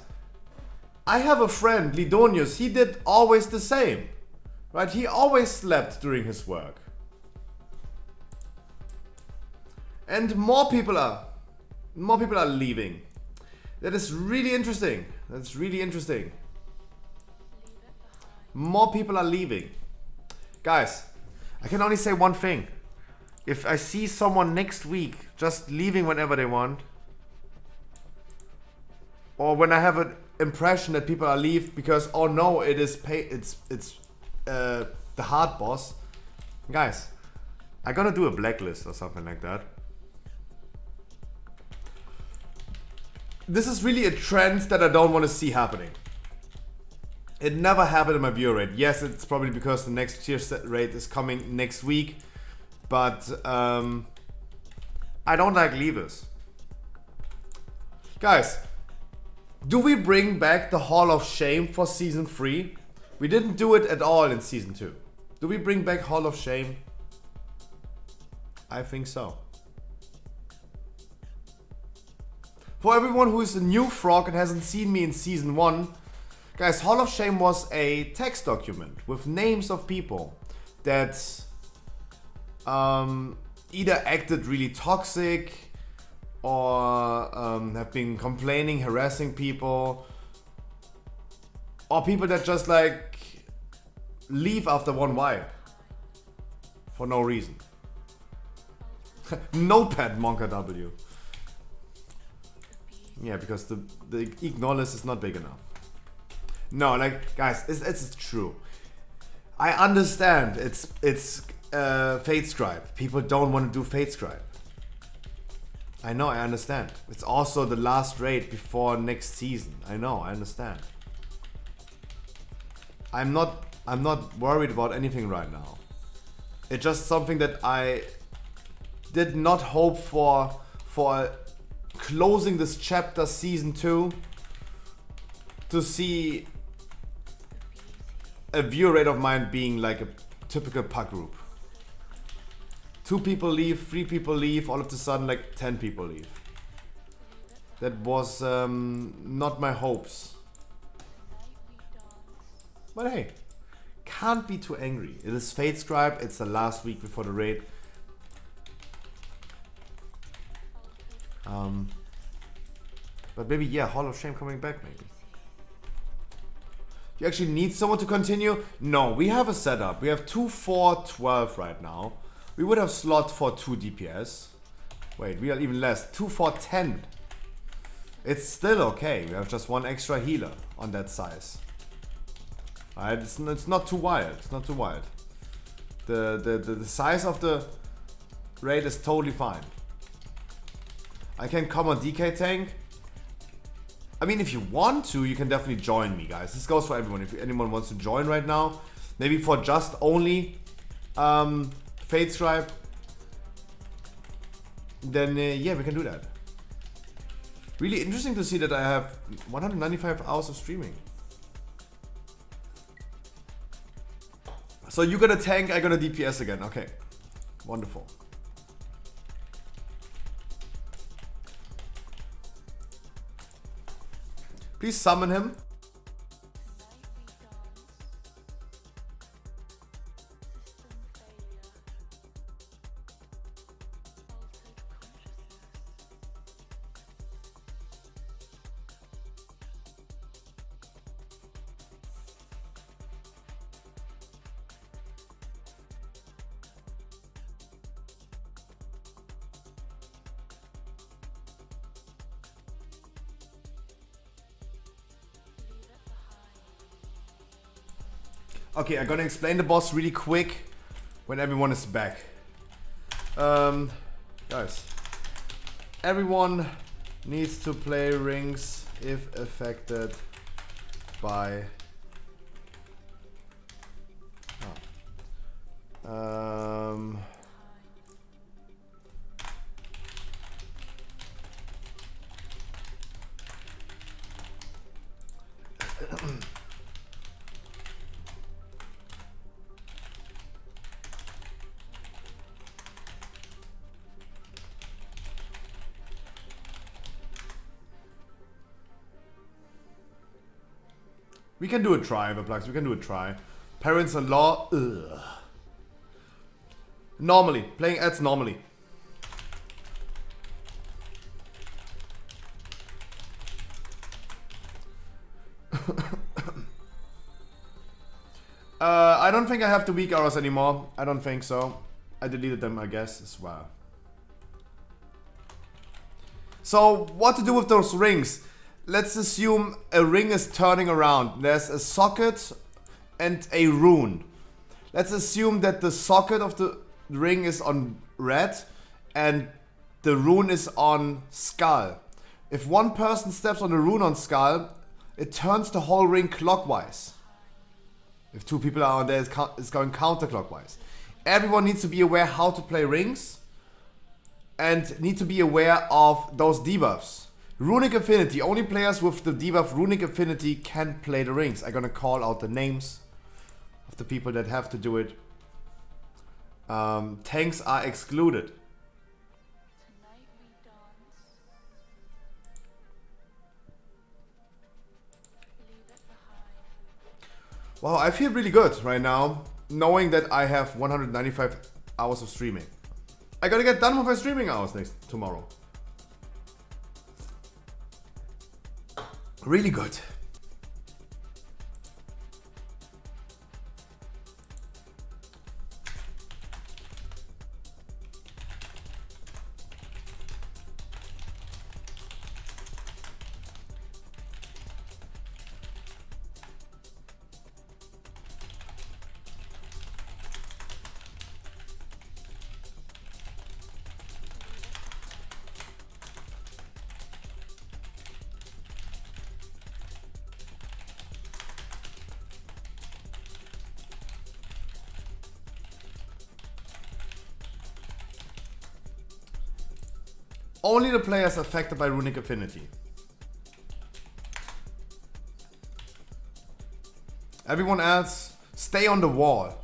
I have a friend, Lidonius. He did always the same. Right, he always slept during his work. And more people are leaving. That is really interesting. That's really interesting. More people are leaving. Guys, I can only say one thing. If I see someone next week just leaving whenever they want, or when I have an impression that people are leave because oh no, it is the hard boss, guys, I'm gonna do a blacklist or something like that. This is really a trend that I don't want to see happening. It never happened in my viewer rate. Yes, it's probably because the next tier rate is coming next week, but I don't like leavers. Guys, do we bring back the Hall of Shame for Season 3? We didn't do it at all in Season 2. Do we bring back Hall of Shame? I think so. For everyone who is a new frog and hasn't seen me in Season 1, guys, Hall of Shame was a text document with names of people that either acted really toxic or have been complaining, harassing people, or people that just like leave after one wipe for no reason. Notepad Monka W. Yeah, because the Ignolis is not big enough. No, like guys, it's true. I understand it's Fate Scribe. People don't want to do Fate Scribe. I know, I understand. It's also the last raid before next season. I know, I understand. I'm not worried about anything right now. It's just something that I did not hope for closing this chapter Season 2 to see a view rate of mine being like a typical pack group. 2 people leave, 3 people leave, all of a sudden like 10 people leave. That was not my hopes. But hey, can't be too angry. It is Fate Scribe, it's the last week before the raid. But maybe, yeah, Hall of Shame coming back, maybe. You actually need someone to continue? No, we have a setup. We have 2, 4, 12 right now. We would have slot for 2 DPS. Wait, we are even less. 2, 4, 10. It's still okay. We have just 1 extra healer on that size. Alright, it's not too wild. It's not too wild. The size of the raid is totally fine. I can come on DK tank. I mean, if you want to, you can definitely join me, guys. This goes for everyone. If anyone wants to join right now, maybe for just only Fate Stripe, then yeah, we can do that. Really interesting to see that I have 195 hours of streaming. So you got a tank, I got a DPS again. Okay, wonderful. Please summon him. Okay, I'm gonna explain the boss really quick when everyone is back. Guys, everyone needs to play rings if affected by we can do a try, Everplugs. We can do a try. Parents-in-law. Ugh. Normally. Playing ads normally. I don't think I have the weak arrows anymore. I don't think so. I deleted them, I guess, as well. So, what to do with those rings? Let's assume a ring is turning around. There's a socket and a rune. Let's assume that the socket of the ring is on red and the rune is on skull. If one person steps on the rune on skull, it turns the whole ring clockwise. If two people are on there, it's going counterclockwise. Everyone needs to be aware how to play rings and need to be aware of those debuffs. Runic Affinity, only players with the debuff Runic Affinity can play the rings. I'm gonna call out the names of the people that have to do it. Tanks are excluded. Wow, I feel really good right now, knowing that I have 195 hours of streaming. I gotta get done with my streaming hours tomorrow. Really good. Only the players affected by Runic Affinity. Everyone else, stay on the wall.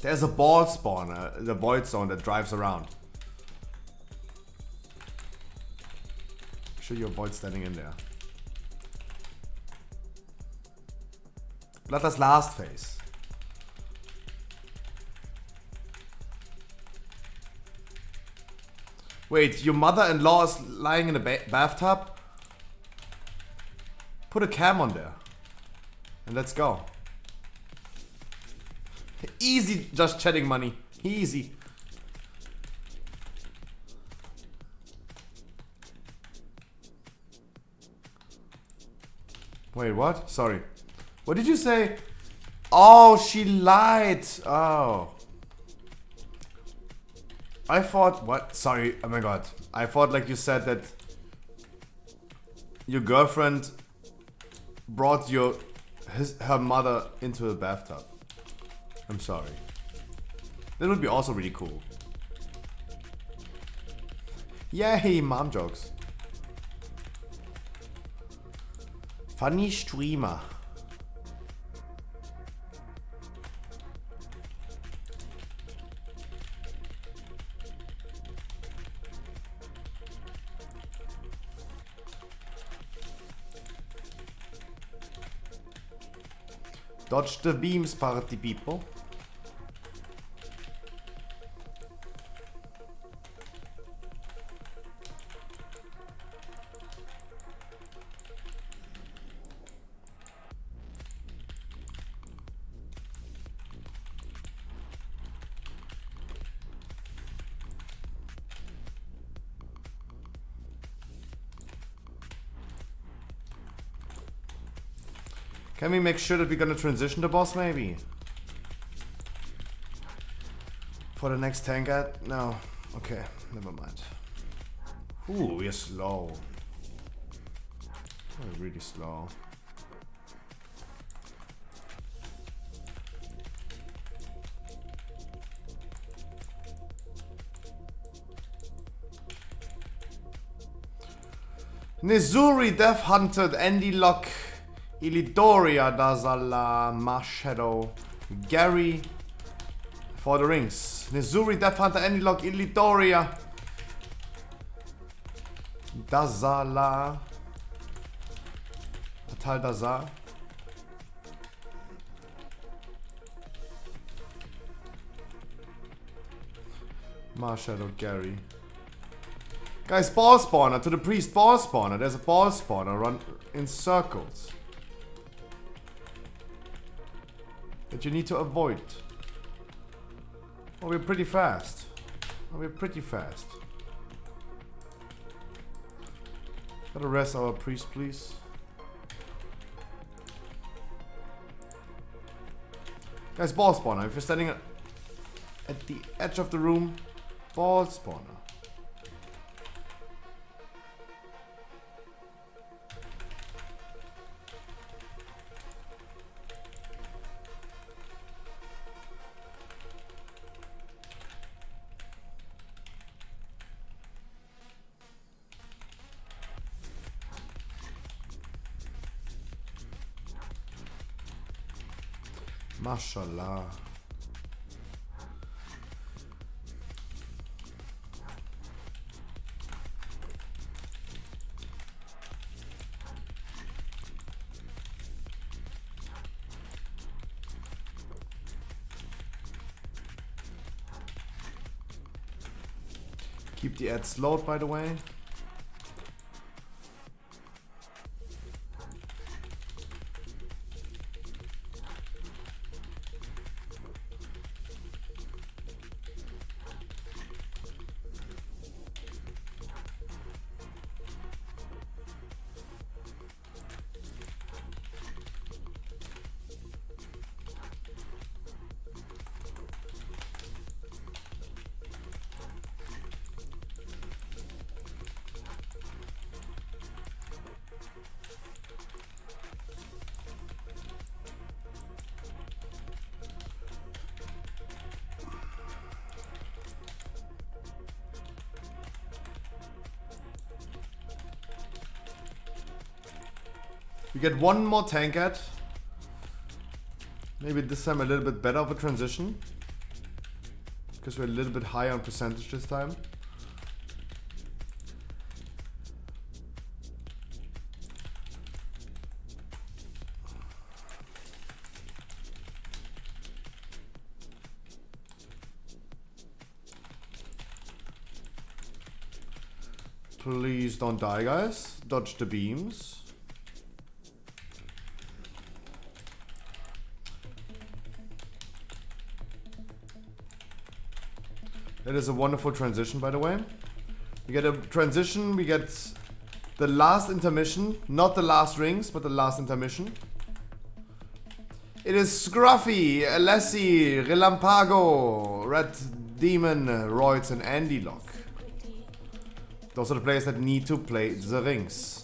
There's a ball spawner, the void zone that drives around. Make sure you avoid standing in there. Bloodlust last phase. Wait, your mother-in-law is lying in a bathtub? Put a cam on there. And let's go. Easy, just chatting money. Easy. Wait, what? Sorry. What did you say? Oh, she lied. Oh. I thought, what? Sorry, oh my god. I thought like you said that your girlfriend brought her mother into the bathtub. I'm sorry. That would be also really cool. Yay, mom jokes. Funny Streamer. Dodge the beams, party people. Can we make sure that we're gonna transition the boss maybe? For the next tank ad? No. Okay, never mind. Ooh, we're slow. We're really slow. Nizuri Death Hunted, Andy Luck, Ilidoria, Dazala, Marshadow, Gary for the rings. Nizuri, Death Hunter, Andy Lock, Ilidoria, Dazala, Atal Dazar. Marshadow, Gary. Guys, ball spawner to the priest, ball spawner. There's a ball spawner run in circles that you need to avoid. Oh, we're pretty fast. Oh, we're pretty fast. Gotta rest our priest, please. Guys, ball spawner. If you're standing at the edge of the room, ball spawner. Mashallah. Keep the ads slowed, by the way. We get one more tank ad. Maybe this time a little bit better of a transition. Because we're a little bit higher on percentage this time. Please don't die, guys. Dodge the beams. That is a wonderful transition, by the way. We get a transition, we get the last intermission, not the last rings, but the last intermission. It is Scruffy, Alessi, Relampago, Red Demon, Royds, and Andy Lock. Those are the players that need to play the rings.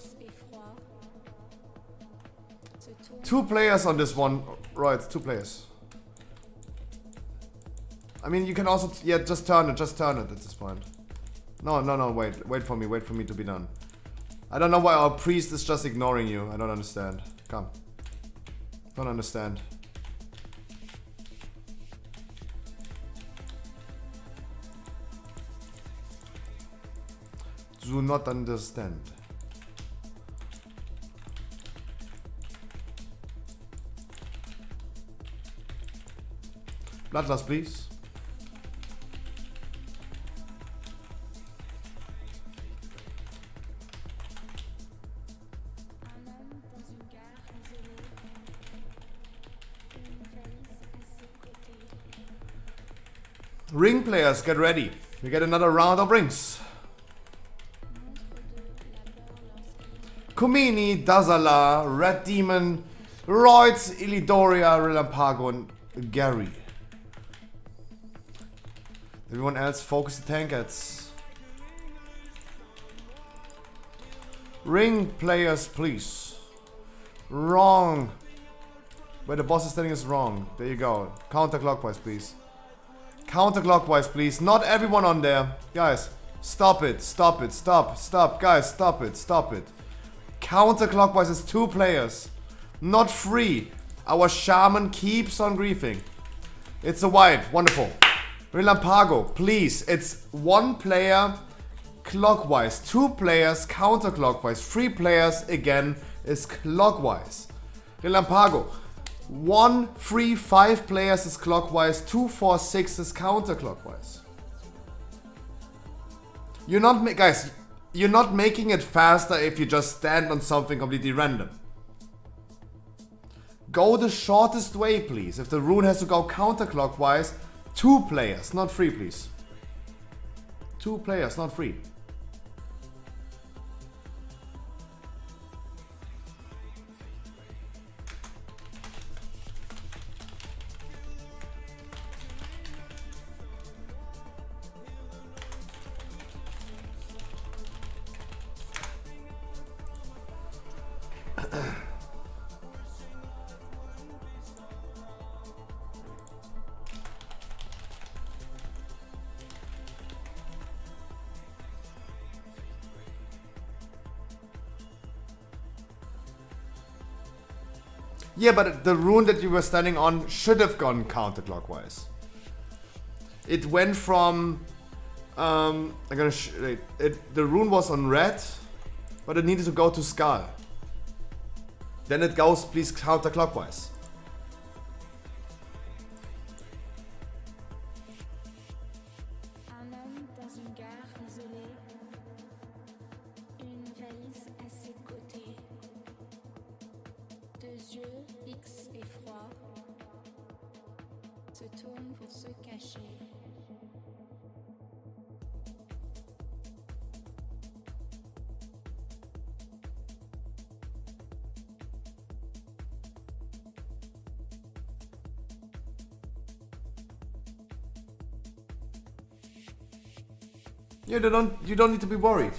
2 players on this one. Right, 2 players. I mean, you can also, yeah, just turn it at this point. No, wait for me to be done. I don't know why our priest is just ignoring you. I don't understand. Come. Don't understand. Do not understand. Bloodlust, please. Ring players, get ready. We get another round of rings. Kumini, Dazala, Red Demon, Royds, Illidoria, Relampago, and Gary. Everyone else focus the tankettes. Ring players, please. Wrong. Where the boss is standing is wrong. There you go. Counterclockwise, please. Counterclockwise, please. Not everyone on there. Guys, stop it. Stop. Guys, stop it. Counterclockwise is 2 players. Not 3. Our shaman keeps on griefing. It's a wipe. Wonderful. Relampago, please. It's 1 player clockwise. 2 players counterclockwise. 3 players again is clockwise. Relampago. 1, 3, 5 players is clockwise, 2, 4, 6 is counterclockwise. Guys, you're not making it faster if you just stand on something completely random. Go the shortest way, please. If the rune has to go counterclockwise, 2 players, not 3, please. 2 players, not 3. Yeah, but the rune that you were standing on should have gone counterclockwise. It went from... the rune was on red, but it needed to go to skull. Then it goes, please, counterclockwise. Un homme dans une gare isolée, une valise à ses côtés, 2 yeux fixes et froids, se tourne pour se cacher. Yeah, you don't need to be worried.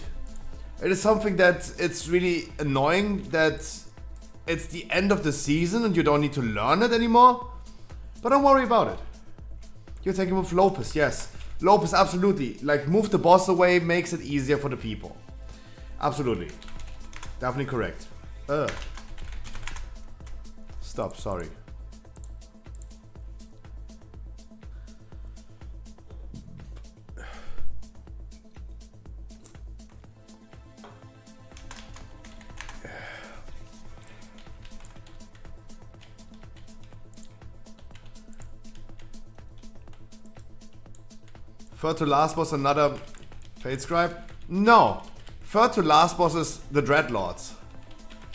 It is something that it's really annoying that it's the end of the season and you don't need to learn it anymore. But don't worry about it. You're taking with Lopez, yes. Lopez, absolutely. Like, move the boss away makes it easier for the people. Absolutely. Definitely correct. Stop, sorry. Third to last boss, another Fate Scribe? No. Third to last boss is the Dreadlords.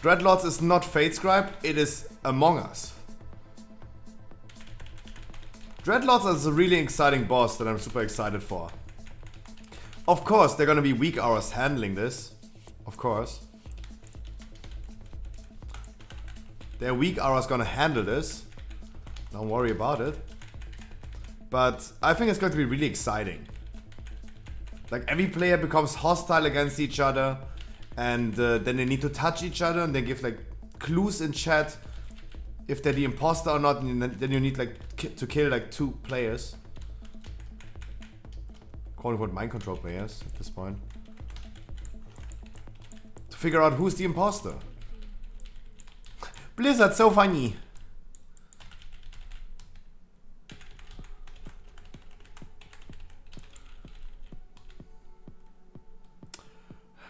Dreadlords is not Fate Scribe, it is Among Us. Dreadlords is a really exciting boss that I'm super excited for. Of course, they're gonna be weak hours handling this. Of course. Their weak hours gonna handle this. Don't worry about it. But I think it's going to be really exciting. Like, every player becomes hostile against each other, and then they need to touch each other, and they give like clues in chat. if they're the imposter or not, and then you need like to kill like 2 players. Quote unquote mind control players at this point. To figure out who's the imposter. Blizzard's so funny.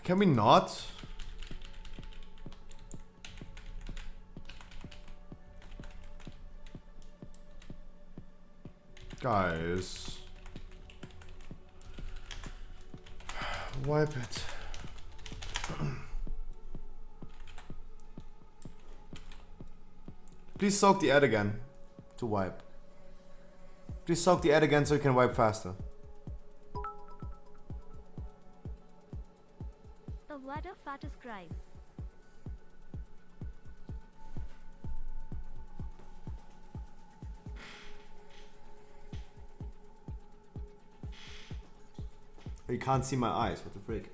Can we not? Guys. Wipe it. Please soak the ad again to wipe. Please soak the ad again so you can wipe faster. What a fattest cry. You can't see my eyes, what the freak?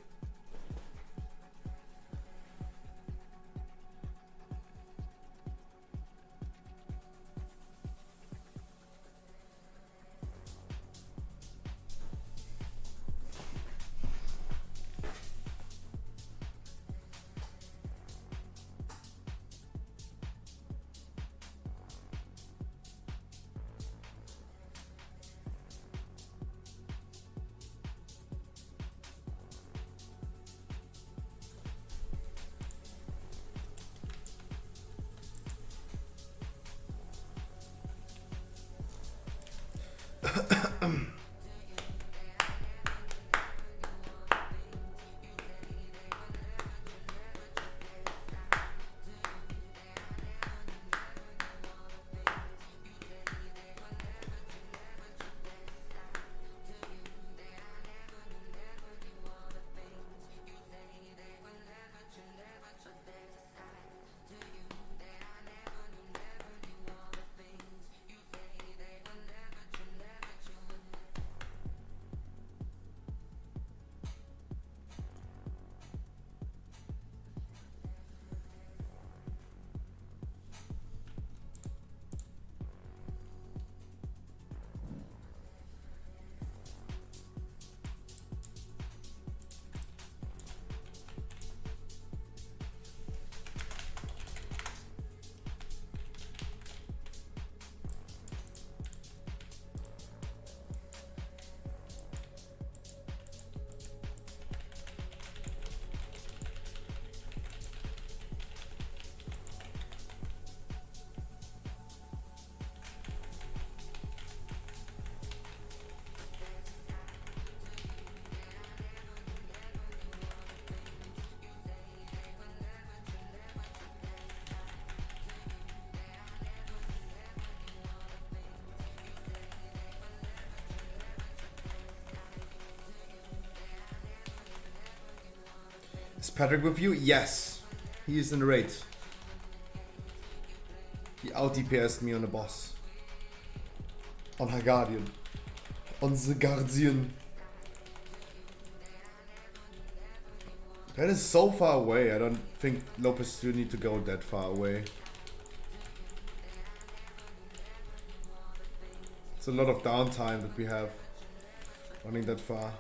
Is Patrick with you? Yes. He is in the raid. He out DPS'd me on the boss. On her Guardian. On the Guardian. That is so far away. I don't think Lopez, you need to go that far away. It's a lot of downtime that we have running that far.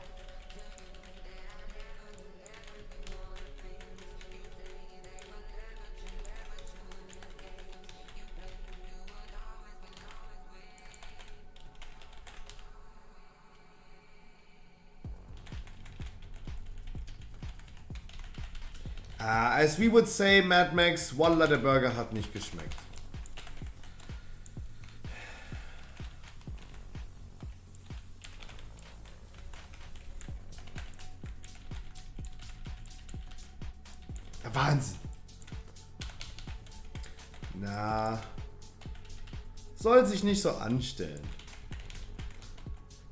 As we would say, Mad Max, Wallah, der Burger hat nicht geschmeckt. Wahnsinn. Na. Soll sich nicht so anstellen.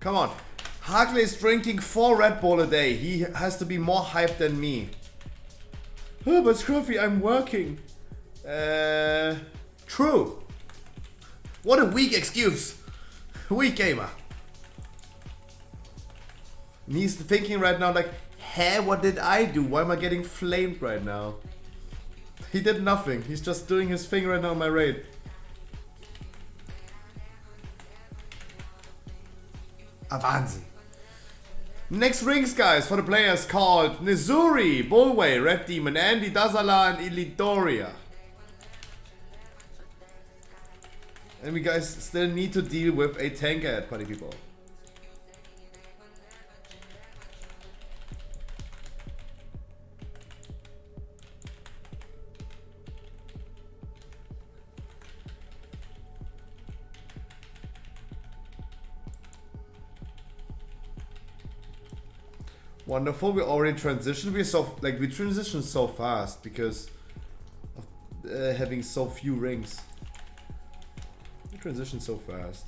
Come on. Harkley is drinking 4 Red Bull a day. He has to be more hyped than me. Oh, but Scruffy, I'm working. True. What a weak excuse. Weak gamer. And he's thinking right now like, hey, what did I do? Why am I getting flamed right now? He did nothing. He's just doing his thing right now on my raid. Avanzi. Next rings, guys, for the players called Nizuri, Bullway, Red Demon, Andy, Dazala, and Ilidoria. And we guys still need to deal with a tanker at party people. Wonderful, we already transitioned. We transitioned so fast because of having so few rings. We transitioned so fast.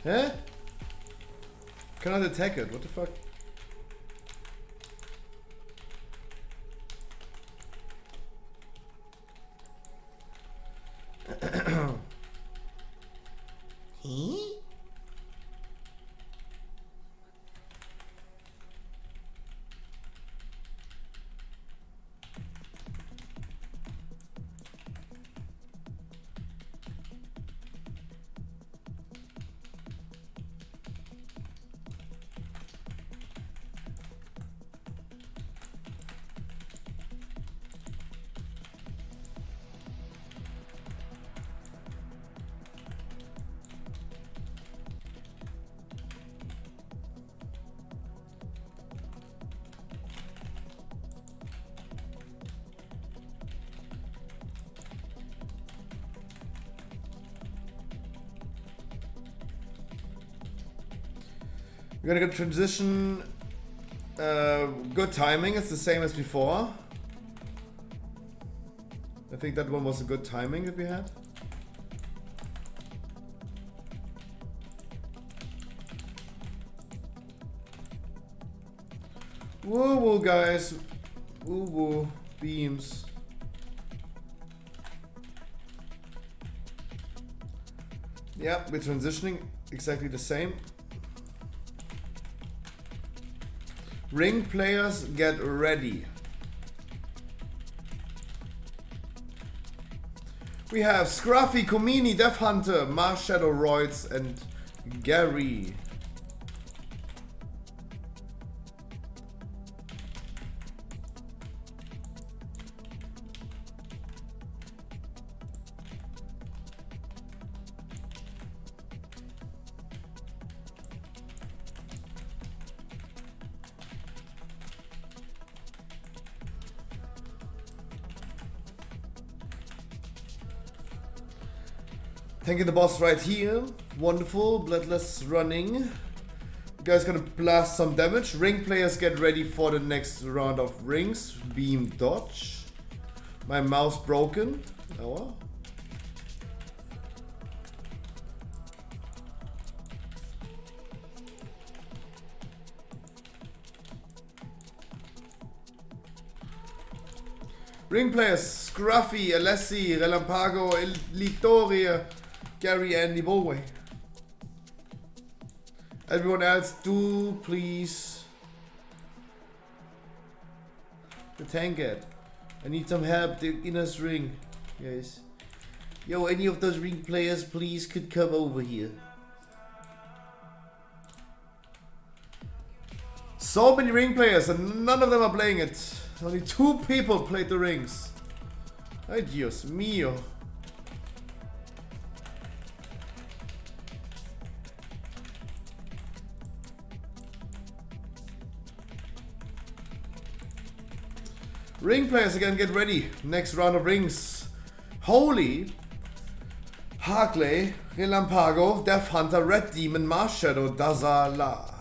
Huh? Cannot attack it, what the fuck? We're gonna go transition. Good timing. It's the same as before. I think that one was a good timing that we had. Woo woo, guys. Woo woo. Beams. Yeah, we're transitioning exactly the same. Ring players, get ready. We have Scruffy, Komini, Death Hunter, Mars Shadow Roids, and Gary. Tanking the boss right here. Wonderful. Bloodless running. You guys gonna blast some damage. Ring players, get ready for the next round of rings. Beam dodge. My mouse broken. Oh well. Ring players, Scruffy, Alessi, Relampago, Litoria, Gary, Andy, Bowway. Everyone else, do please. The tank it. I need some help in this ring, guys. Yo, any of those ring players, please, could come over here. So many ring players, and none of them are playing it. Only 2 people played the rings. Ay, Dios mío. Ring players again, get ready. Next round of rings. Holy. Harkley, Relampago, Death Hunter, Red Demon, Mars Shadow, Dazala.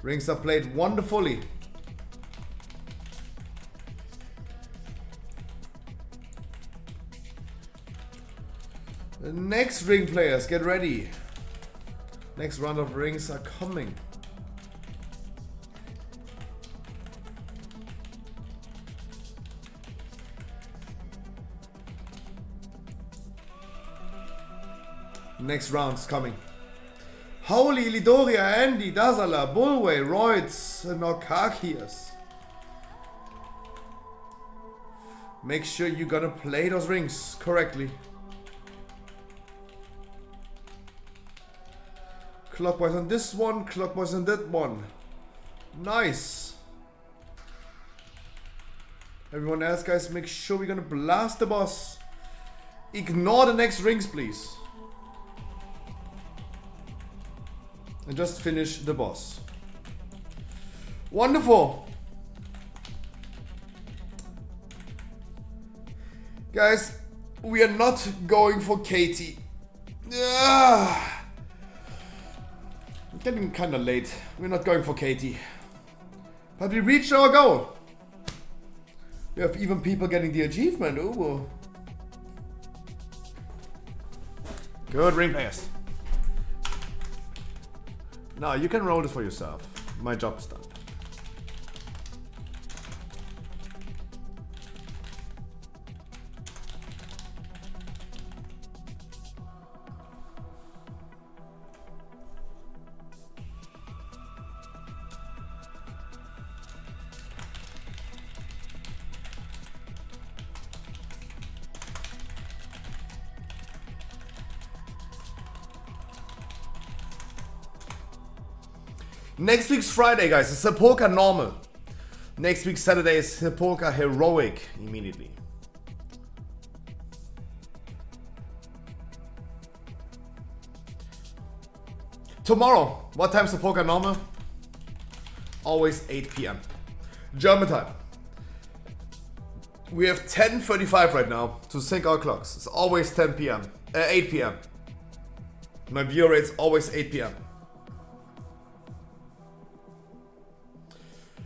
Rings are played wonderfully. The next ring players, get ready. Next round of rings are coming. Next round's coming. Holy Lidoria, Andy, Dazala, Bulway, Royds, and Orkakias. Make sure you're gonna play those rings correctly. Clockwise on this one, clockwise on that one. Nice. Everyone else, guys, make sure we're gonna blast the boss. Ignore the next rings, please. And just finish the boss. Wonderful. Guys, we are not going for Katie. Getting kind of late. We're not going for Katie. But we reached our goal. We have even people getting the achievement. Ooh. Good ring players. Now you can roll this for yourself. My job's done. Next week's Friday, guys, is Sepulka normal. Next week's Saturday is Sepulka heroic immediately. Tomorrow, what time Sepulka normal? Always 8 p.m. German time. We have 10:35 right now to sync our clocks. It's always 10 p.m. 8 p.m. My view rate's always 8 p.m.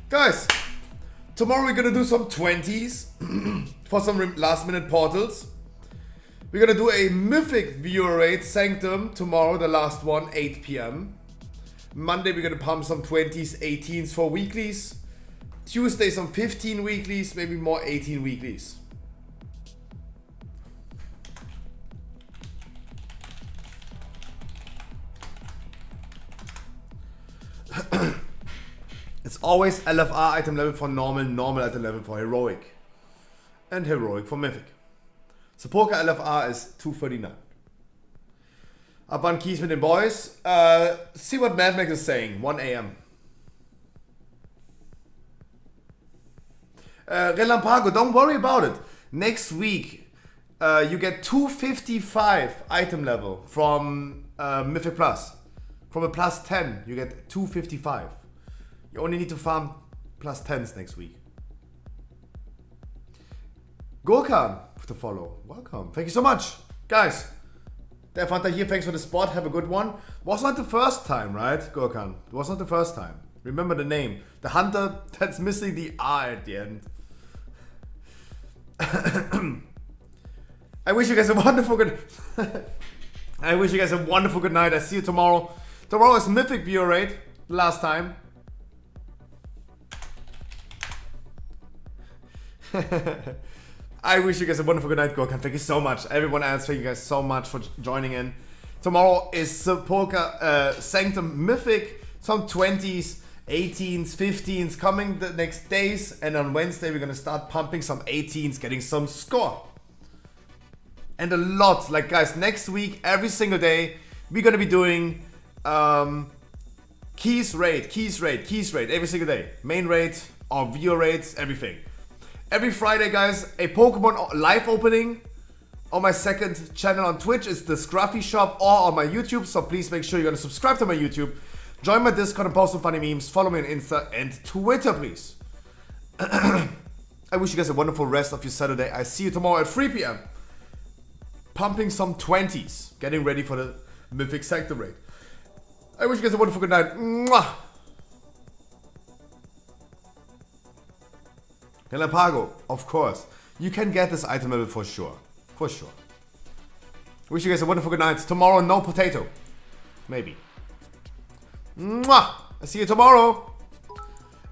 Guys, tomorrow we're gonna do some 20s for some last minute portals. We're gonna do a mythic viewer rate Sanctum tomorrow, the last one, 8 p.m. Monday we're gonna pump some 20s, 18s for weeklies. Tuesday some 15 weeklies, maybe more 18 weeklies. It's always LFR item level for normal, normal item level for heroic, and heroic for mythic. Sepulka LFR is 239. Up on keys with the boys. See what Mad Max is saying. 1 a.m. Relampago, don't worry about it. Next week, you get 255 item level from Mythic Plus. From a plus 10, you get 255. You only need to farm plus 10s next week. Gurkhan to follow. Welcome. Thank you so much. Guys, Der Fanta here. Thanks for the spot. Have a good one. Was not the first time, right, Gurkhan? It was not the first time. Remember the name. The hunter that's missing the R at the end. I wish you guys a wonderful good... I wish you guys a wonderful good night. I see you tomorrow. Tomorrow is Mythic viewer rate. Last time. I wish you guys a wonderful good night, Gorkan. Thank you so much. Everyone else, thank you guys so much for joining in. Tomorrow is Sepulka Sanctum Mythic. Some 20s, 18s, 15s coming the next days. And on Wednesday, we're going to start pumping some 18s, getting some score. And a lot. Like, guys, next week, every single day, we're going to be doing keys raid, every single day. Main raid, or viewer raids, everything. Every Friday, guys, a Pokemon live opening on my second channel on Twitch. It's the Scruffy Shop, or on my YouTube. So please make sure you're gonna subscribe to my YouTube. Join my Discord and post some funny memes. Follow me on Insta and Twitter, please. I wish you guys a wonderful rest of your Saturday. I see you tomorrow at 3 p.m. Pumping some 20s. Getting ready for the Mythic Sector raid. I wish you guys a wonderful good night. Mwah! Galapago, of course. You can get this item level for sure. For sure. Wish you guys a wonderful good night. Tomorrow, no potato. Maybe. Mwah! I see you tomorrow.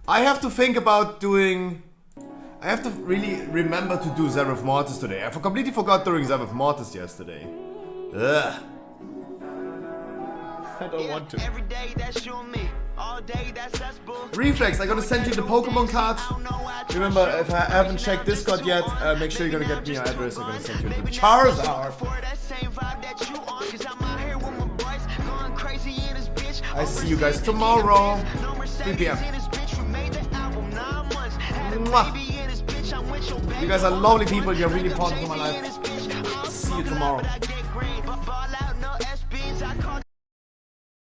I have to think about doing... I have to really remember to do Zereth Mortis today. I completely forgot doing Zereth Mortis yesterday. Ugh. I don't want to. Every day that's you and me. All day that's us, boo. Reflex, I'm gonna send you the Pokemon cards. Remember, if I haven't checked Discord yet, make sure you're gonna get me your address. I'm gonna send you the Charizard. I see you guys tomorrow, 3 p.m. Mwah. You guys are lovely people. You're really important for my life. See you tomorrow.